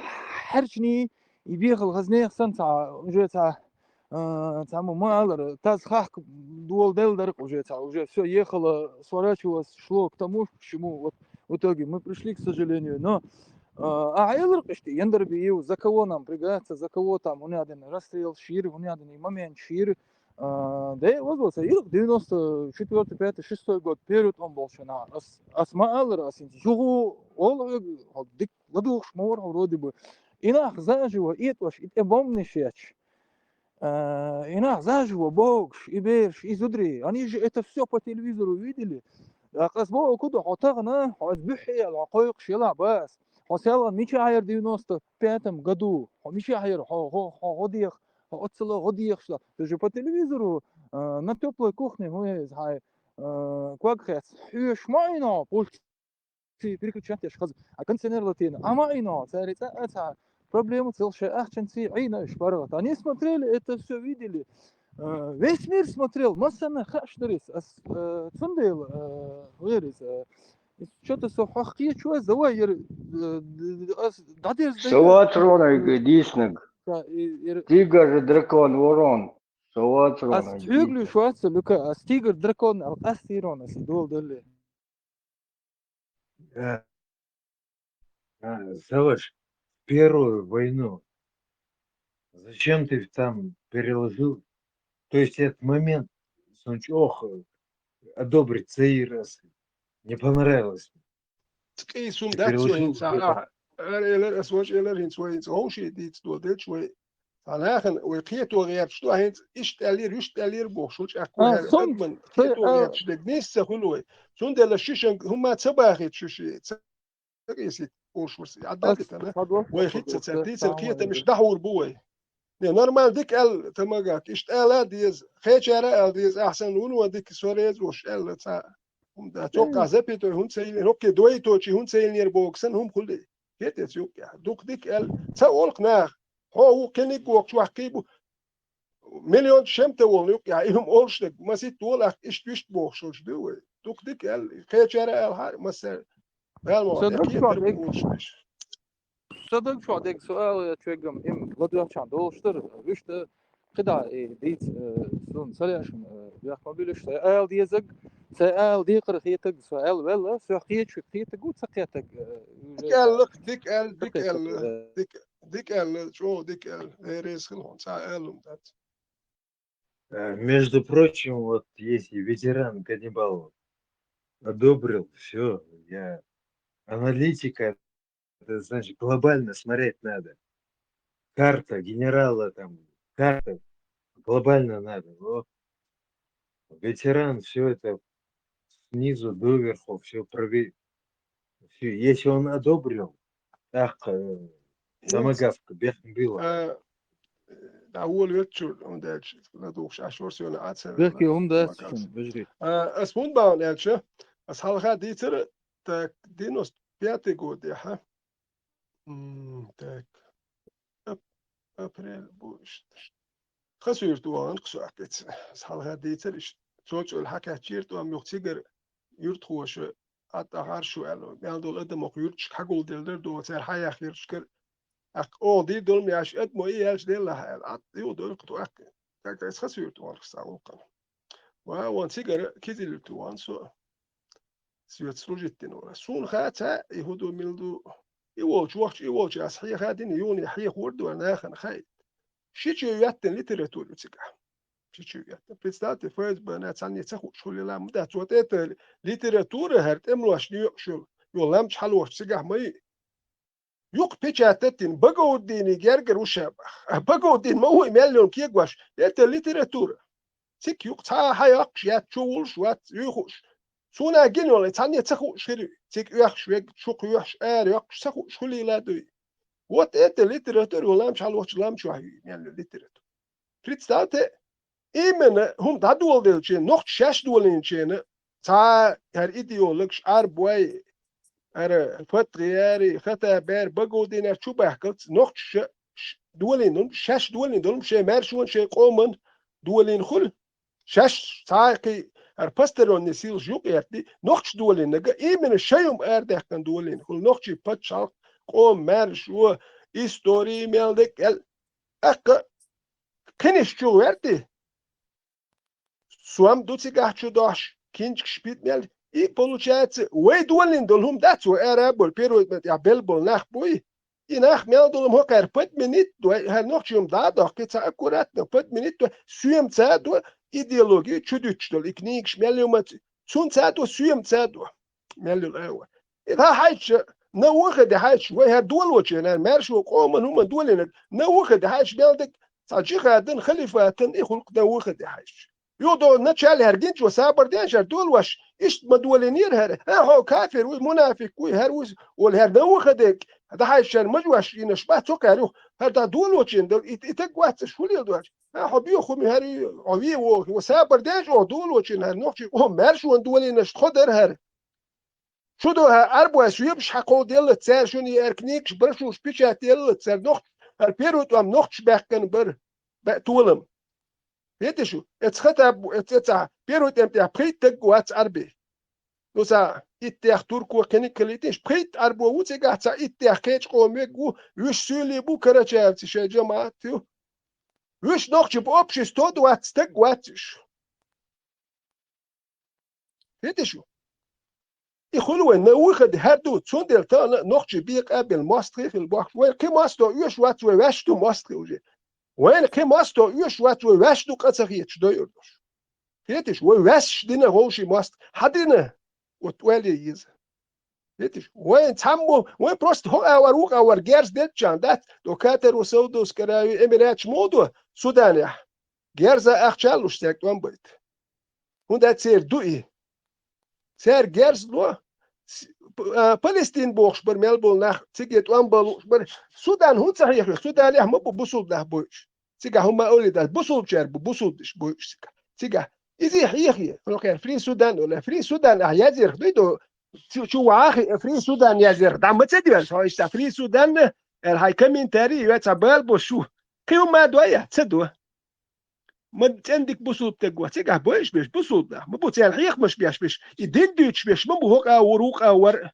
Харчни, и въехал Газнех Санца, уже там Малер, Тазхах, Дуал Делдер, уже все ехало, сворачивалось, шло к тому, к чему вот в итоге мы пришли, к сожалению, но Айлер, Яндерби, за кого нам пригаться, за кого там, у меня один расстрел шир, у меня один момент шир, да, возможно, 94, 5, 6 год, период он был на Асмаалер, Асинтижу, ол, дик, ладух, шмор, вроде бы. Инах заживо, и это бомбнишеч. Инах заживо, богш, и берш, и зудри. Они же это все по телевизору видели. Казбо, куда хотагна, азбихи, алакойк, шила, бас. Хосяла, Мичайер в 95 году, Мичайер, ходих, отцела годиях шла. Ты же по телевизору на теплой кухне, квакхец, шмайно, пульт переключать я шхаз, а кондиционер латина, а майно, царица, проблему целше ахченцы айна шпарат. Они смотрели это все, видели. Весь мир смотрел, массана хаштрис, цундел, верис. Что-то сохахки, что завайер, дадер Саватрона диснег. Тигр, дракон, ворон. Саватрона. Астюглю шварца, люка, астигр, дракон, астирон, дол дали. Саваш, первую войну, зачем ты там переложил? То есть этот момент, ох, одобрить цей раз, не понравилось. تقيسون Ты دات переложил شوين это. ساعة إلى أسواج إلى رين شوين هونشي ديت دو ديت شوي فلاخن وقيتو غير شتو هينت إيش تالير يش تالير بوشوش أكو هذا صمت أدمن قيتو غير شدك نيس خلوي شون ده الشيشن هم تباخي تشوشي تقيسي وشوش عددت أنا ويخيت تساتيس القيتة مش دحور بوي نورمال ديك ال تماجات إيش تالا ديز خيشارة ال ديز أحسن ونو ديك سوريز وش ال تا هم ده توقع زبيتو هم سيل روكي دوي توشي هم سيل نير بوكسن هم كله كيت يوك يا دوك ديك ال تاولق ناخ هو كنيك وقت وحكيبو مليون شمت وليوك يا هم أولشتك ما سيت تولق إيش تيشت بوكسوش دوي دوك ديك ال خيشارة ال هاي مثلا صدق هالموضوع شو كيت عليك أولشتش صدق شو عليك سؤال تشجم إم لدي عشان دوشتر وشت قطع ديت سون سريعش بياخ ما بيلش سؤال ديزق سؤال دي قرخيتك سؤال ولا سؤال شو قيتك وتسقيتك ديك ال لك ديك ال ديك ال ديك ال شو ديك ال ريس خلون ساعة ال ومتات Между прочим, вот если ветеран каннибал одобрил, все, я аналитика, это значит глобально смотреть надо. Карта генерала там, карта глобально надо. Вот. Ветеран все это снизу доверху все проверил. Если он одобрил, так томагавка бехн было. أول يتشر هم داش ندوخش عشور سيونا عاتسر بيحكي هم ده شنو بجري اسمون باون يالشه as halga ديتر تاك دينوس بياتي جودي ها تاك أبريل بوش خسير توان قصو أكيد as halga ديتر إيش سوتش الحكي تشير توان يختيجر يرتخوش أتهار شو قالوا يعني دول قدم أخيرش حقول دلدر دو تار حياة خير شكر أو دي دول مياش قد ما إيه ديل لها يو دول قطو أك تاك تاس خسير توان قصو قال وان سيجر كذي توان سو سيوت سلوجت نورا سون خاتا يهودو ميلدو يوالش وقت يوالش أصحيح هادين يوني حيح وردو أنا خن خايد شيء ياتن ليتراتور يتسقى شيء ياتن представьте فاز بنا تاني تخو شو لا مدة توتات ليتراتور هرت املوش شو يولام حلوش سقى مي يوق بيجاتتين بقوا الدين يجرجر وشابه بقوا الدين ما هو مليون كيجواش يات ليتراتور سيك يوق تا حياق يات شولش وات يخوش سونا جنول تاني تخو شري سيك يخش شوق يخش يخش تخو شولي لا دوي وات ات ليتراتور ولام حلوش لام شو هي يعني ليتراتور представьте именно هم دادول دلچه نوخ شش دولين چه تا هر ایدئولوژ بوي ار فترياري خطا بير بقو دينا شو بحكت نوخ دولين شش دولين دولم شي مارشون شي قومن دولين خل شش ساقي ار باسترون نسيل جوق يرتي نوخ دولين نجا إيمن شيوم ارده كان دولين خل نوخ باتشال قوم مارشو истории ملدك ال اك كنش شو ورتي سوام دوتي قاعد داش كينج شبيت مال и получается وي دولين دولهم داتو ارابول بيرو يا بلبل نخ بوي и нах мел долом хокер 5 минут до хер нохчум дадох кица аккуратно 5 минут сюем цадо идеология чудючдол и книг шмелюмат сун цадо сюем цадо мелю эва это хайч на выходе хайч وي هر دول وچنا مرشو قوم هم دولين на выходе хайч مелدك صاجيخ دن خليفاتن يخلق на выходе хайч يودو نتشال هرجنش وسابر دينشر دول وش إيش مدولينير هر هو كافر ومنافق وهروز والهر نو خدك هذا هاي الشر مجوش ينشبه تكارو هذا دول وشين دول يتقوات شو ليه دول هو بيخو هري عوي وسابر دينش ودول وشين هر نوخش هم مرش وندولين خدر هر شو ده أربعة سويبش حقو ديال تسار شوني أركنيكش برشوش بيشات ديال تسار نخ البيروت وام نخش بحكن بر بتولم هيدا شو اتخطب اتسع بيروت امتى بقيت تقوات أربي نوسا إتياخ توركو كنيكليتيش بقيت أربو وتيجا تسع إتياخ كيتش قوميكو يش سولي بو كراتشاف تشا جماعتو يش نخش بأوبش استود وات تقواتش هيدا شو يقولوا إنه واخد هادو تصندل تانا نخش بيق قبل ماستري في البحر وين كي ماستو يش وات واشتو ماستري وجي وين كي ماستو يش وات واشتو قصريتش دويردوش هيتش وواش دينا هوشي ماست حدينا وتوالي يز هيتش وين تحمو وين بروست هو أوروق أور جيرز ديتشان دات دوكاتر وسودوس كراوي إميراتش مودو سودانيا جيرزا أخشالوش تاك وان بيت هون دات سير دوئي سير جيرز لو فلسطين بوخش بر ملبول ناخ تيجيت وان بلوش بر سودان هون صحيح سودان يا مو بوصول ده بوش تيجا هم أولي ده بوصول شرب بوصول دش بوش تيجا يزيح يخي فلوكير فري سودان ولا فري سودان يازير خديدو شو عاخي فري سودان يازير دعم تسدي هو يشتا فري سودان هاي كمين تاري يتسبال بوشو كيوم ما دوية تسدوا ما عندك بوصول تقوى تيجا بوش بيش بوصول ده ما بوتي الحيخ مش بيش يدين دوتش بيش ما بوهوك أوروك أور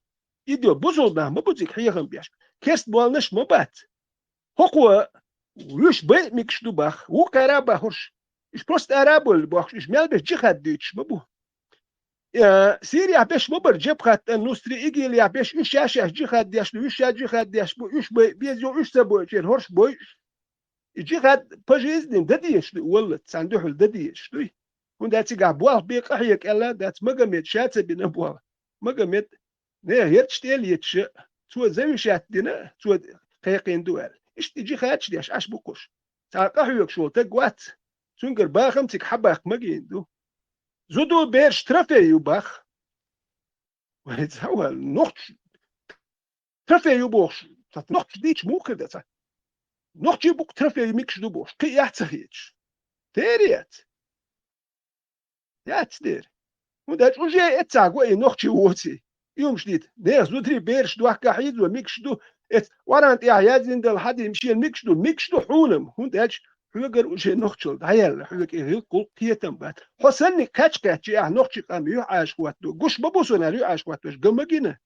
يديو بوصول ده ما بوتيك حيخم بيش كيست بوالنش ما بات هو ويش بي ميكش دوباخ وكرابا هرش إيش بروست أرابل بوخش إيش مال بيش جيخات دوتش ما بو سيريا بيش مبر جبخات النوستري إيجيل يا بيش إيش ياشاش جيخات دياش لو إيش جيخات دياش بو إيش بيزيو إيش سبو إيش هرش بوي جيخات بجيز دين دديش ولت ساندوحل دديش دوي كون داتي قاع بوال بيق أحيك ألا دات مقاميت شاتة بين بوال مقاميت نه هيرتش تيل يتش تو زي شات دينا تو قيقين دوال إيش تيجي خاتش دياش عش بوكوش تاقحيك شو تقوات سونجر باخم تيك حباك مقين دو زودو بيرش ترفي يوباخ وهو نوخش ترفي يوبوخش نوخش ديتش مو كده نوخش يبوك ترفي ميكش دوبوش كي يحتخيتش تيريات يا تدير وداش وجاي اتساق اي نوخش ووتي يوم شديد ناس زودري بيرش دو حكا حيد وميكش دو ورانت يا يازين دل حد يمشي ميكش دو حولم هنداش حلقر وجه نوخشل دايل حلق إيه كل قيتم بات حسن كاتش يا نوخش قام يعاش واتو قش ببوسنا يعاش واتوش قمجينا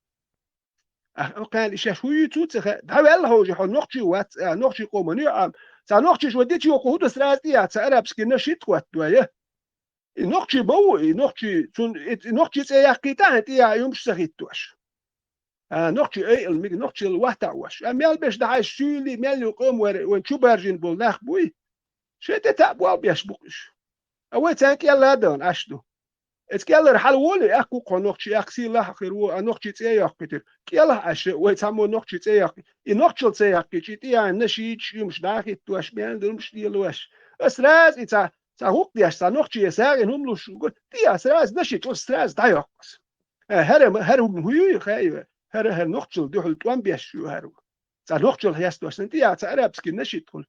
قال إيش شو يتوت دعوا الله هو جه نوخش وات نوخش قومني عام تا نوخش وديت يوقو هدس راتيا تا أرابس كنا شيت واتو يا نوخش بو نوخش تون نوخش سياقي تانت يا يومش سخيتوش نوخش أي الميج نوخش الوحدة وش أميال بيش دعاش شيلي ميال يقوم وين شو بارجين بولناخ بوي شيء تابوا بيشبكش أول تانك يلا دون أشدو إتكلر حلولي أكو قنوخش أكسي لا خيرو نوخش تياق كتير كيلا أش ويتسمو نوخش تياق نوخش تياق كتير تيا نشيش يمش داخل توش بيان دلمش ديلوش أسراز إتا سهوك دياش نوخش يساعن هم لوش تيا أسراز نشيش أسراز دايقس هرم هوي خايف هر نوخش دوحل توان بيشو هرو نوخش هيستوش تيا تعرف سكين نشيت كل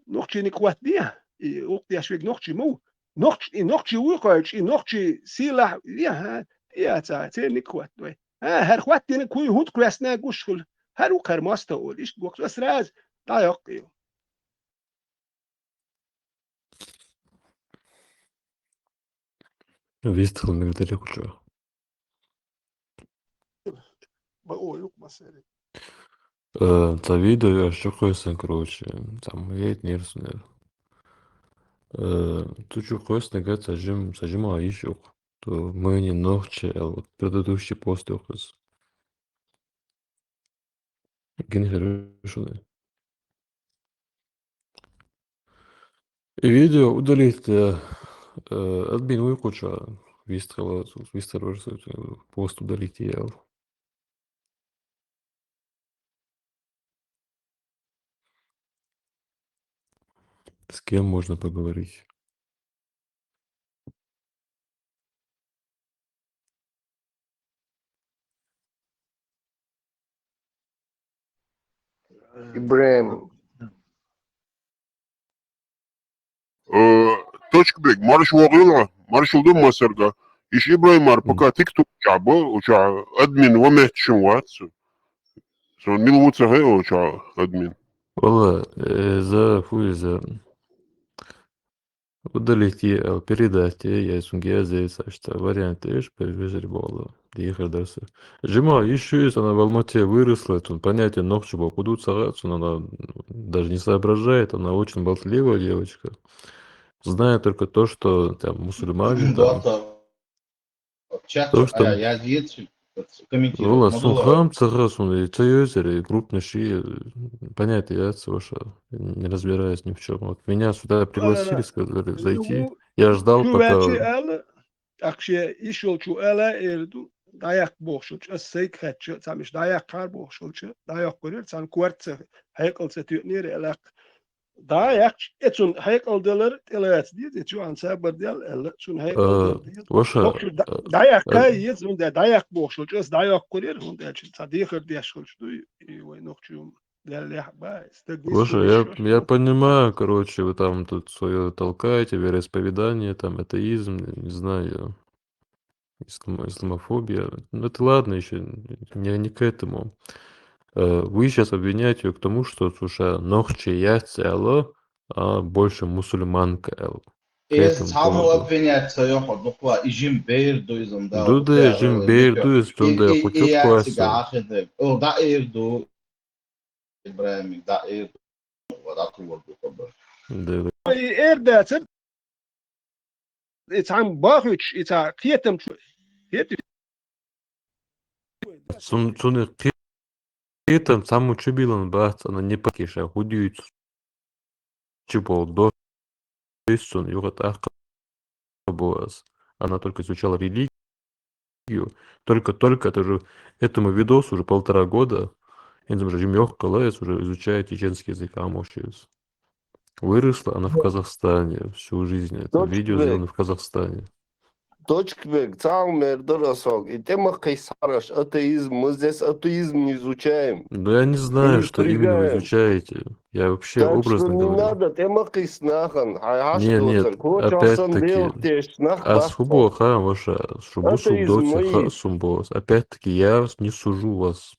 نوخش نقوات ديا وقت يشويك نوخش مو نوخش وقعش نوخش سيلاح يا تا نقوات دوي هر خوات دين كوي هوت كراسنا قشخل هر وقر ماستول إيش وقت أسراز دايق Вистхал мигдали кучу. بقول لك مسألة Та видео я що койсен, короче, там есть нервный. Тут что койсен, говорит, сажим аишок. То мы не ногче, а вот предыдущий пост охыз. Ген хорошо. И видео удалить админ выкуча. Вистхал пост удалить я. С кем можно поговорить? Ибраим. Точка бек, марш вагыла, марш улдым масарга. إيش إبراهيم أربكا تيك شعبه وشع أدمن ومهت شوات سون مين وتسهي وشع أدمن والله за фу за удалить передать я сунгезе что варианты ишь перевезли было ехать дальше. Жима еще есть она в Алмате выросла, тут понятие ногчего кудут сагаться, она даже не соображает, она очень болтливая девочка. Зная только то, что там мусульмане там, то, что Вала сунхам цагасун и цеёзер крупнейшие понятия яйца ваша, не разбираясь ни в чем. Вот меня сюда пригласили, сказали зайти. Я ждал, пока akşe iş yolcu ele erdu dayak boşulç asayk kaçı samış dayak kar boşulç dayak görür san kuartsa haykalsa tünür elak dayak etsun haykaldalar elat diye şu an sabar diye el sun haykaldalar ваша dayak kayız unda dayak boşulç as dayak görür unda sadikır diye şulç du ve nokçum Ваша, я понимаю, короче, вы там тут свое толкаете, вероисповедание, там атеизм, не знаю, исламофобия. Ну это ладно еще, не к этому. Вы сейчас обвиняете ее к тому, что, слушай, нохче яйца алло, а больше мусульманка эл. К этому поводу. Дуде жим бейрду, стунда хучук класса. Erdersen it's багыч it's киетем Суны киетем саму чубилан бац, она не покиша, худеют. Чипол до сон югат ахкабуаз. Она только изучала религию, только это же этому видосу уже 1,5 года. Инзам же Жимёх Калаец уже изучает чеченский язык, амошиус. Выросла она в Казахстане всю жизнь. Это видео сделано в Казахстане. Точкбек, цаумер, доросок. И тема кайсараш, атеизм. Мы здесь атеизм не изучаем. Да я не знаю, что именно вы изучаете. Я вообще так образно что не говорю. надо, тема кайснахан. Нет, опять-таки. Асхубо ха ваша, шубусу доци ха сумбос. Опять-таки, я не сужу вас.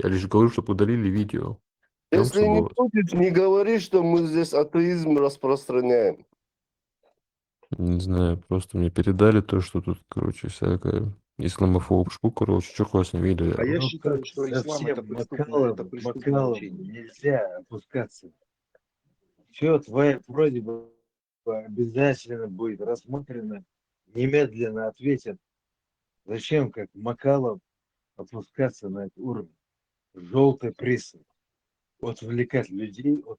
Я лишь говорю, чтобы удалили видео. Если не будешь, не говори, что мы здесь атеизм распространяем. Не знаю, просто мне передали то, что тут, короче, всякая исламофобушку, короче, что классно видели. А я считаю, что ислам это преступление, нельзя опускаться. Все твое вроде бы обязательно будет рассмотрено, немедленно ответят. Зачем, как Макалов, опускаться на этот уровень? Желтой прессы. Отвлекать людей от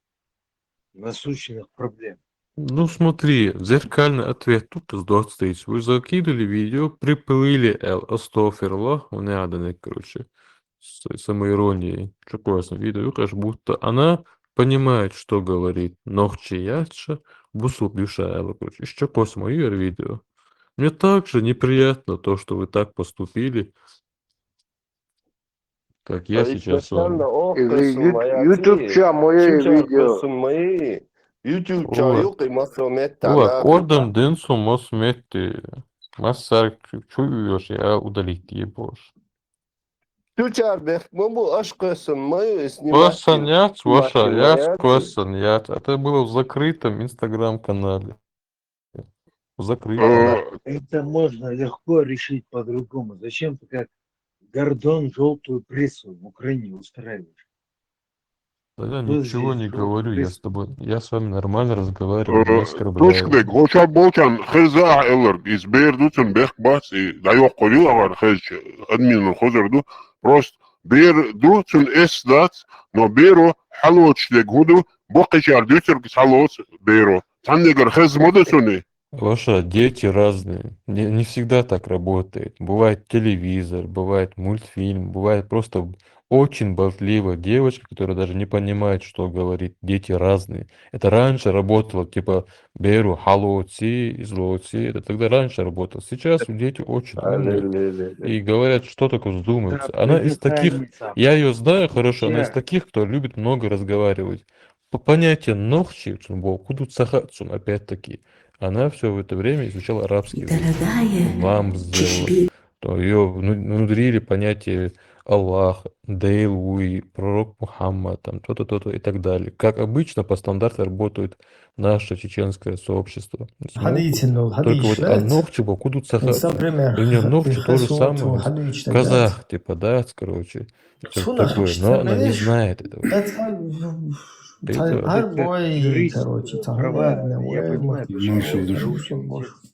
насущных проблем. Ну смотри, зеркальный ответ тут стоит. Вы закидывали видео, приплыли Астафирлах, у меня короче, с самоиронией. Что классно видео, как будто она понимает, что говорит. Нохчи яча, бусу бюша, короче. Еще после моего видео. Мне также неприятно то, что вы так поступили. Как я сейчас с вами. YouTube мое видео. YouTube yok masometta. Ulan oradan den son masmetti. Masar çuyuyor ya удалить diye boş. Тючар мы ашкасын мою Классанят, ваша, я классанят. Это было в закрытом инстаграм-канале. Закрытом. Это можно легко решить по-другому. Зачем ты как Гордон желтую прессу в Украине устраиваешь? Да я ничего не говорю, я с вами нормально разговариваю, не оскорбляю. Точкбек, hoşa bolkan hırza elır. İz berdutun bek bas, da yok koyuyor var hırç. Adminin hozurdu. Prost berdutun esdat, no bero halotçlek hudu, bokişar dütür kis halot bero. Sen de gör hız modusunu. Ваша, дети разные. Не всегда так работает. Бывает телевизор, бывает мультфильм, бывает просто очень болтливая девочка, которая даже не понимает, что говорит. Дети разные. Это раньше работало, типа, беру, халоци, злоци. Это тогда раньше работало. Сейчас дети очень умные и говорят, что такое вздумается. Она из таких, я ее знаю хорошо, она из таких, кто любит много разговаривать. По понятию нохчи, кудут сахатсун, опять-таки. она все в это время изучала арабский язык. Дорогая Имам сделала. Чешби. То ее внедрили понятие Аллах, Дейлуи, пророк Мухаммад, там то-то, то-то и так далее. Как обычно, по стандарту работает наше чеченское сообщество. Только вот Нохчи Бакуду Цахат. У нее Нохчи то же самое. Казах, типа, да, короче. Что такое, но она не знает этого. Это юрист, права, я понимаю, Маршал почему душу. Руси здесь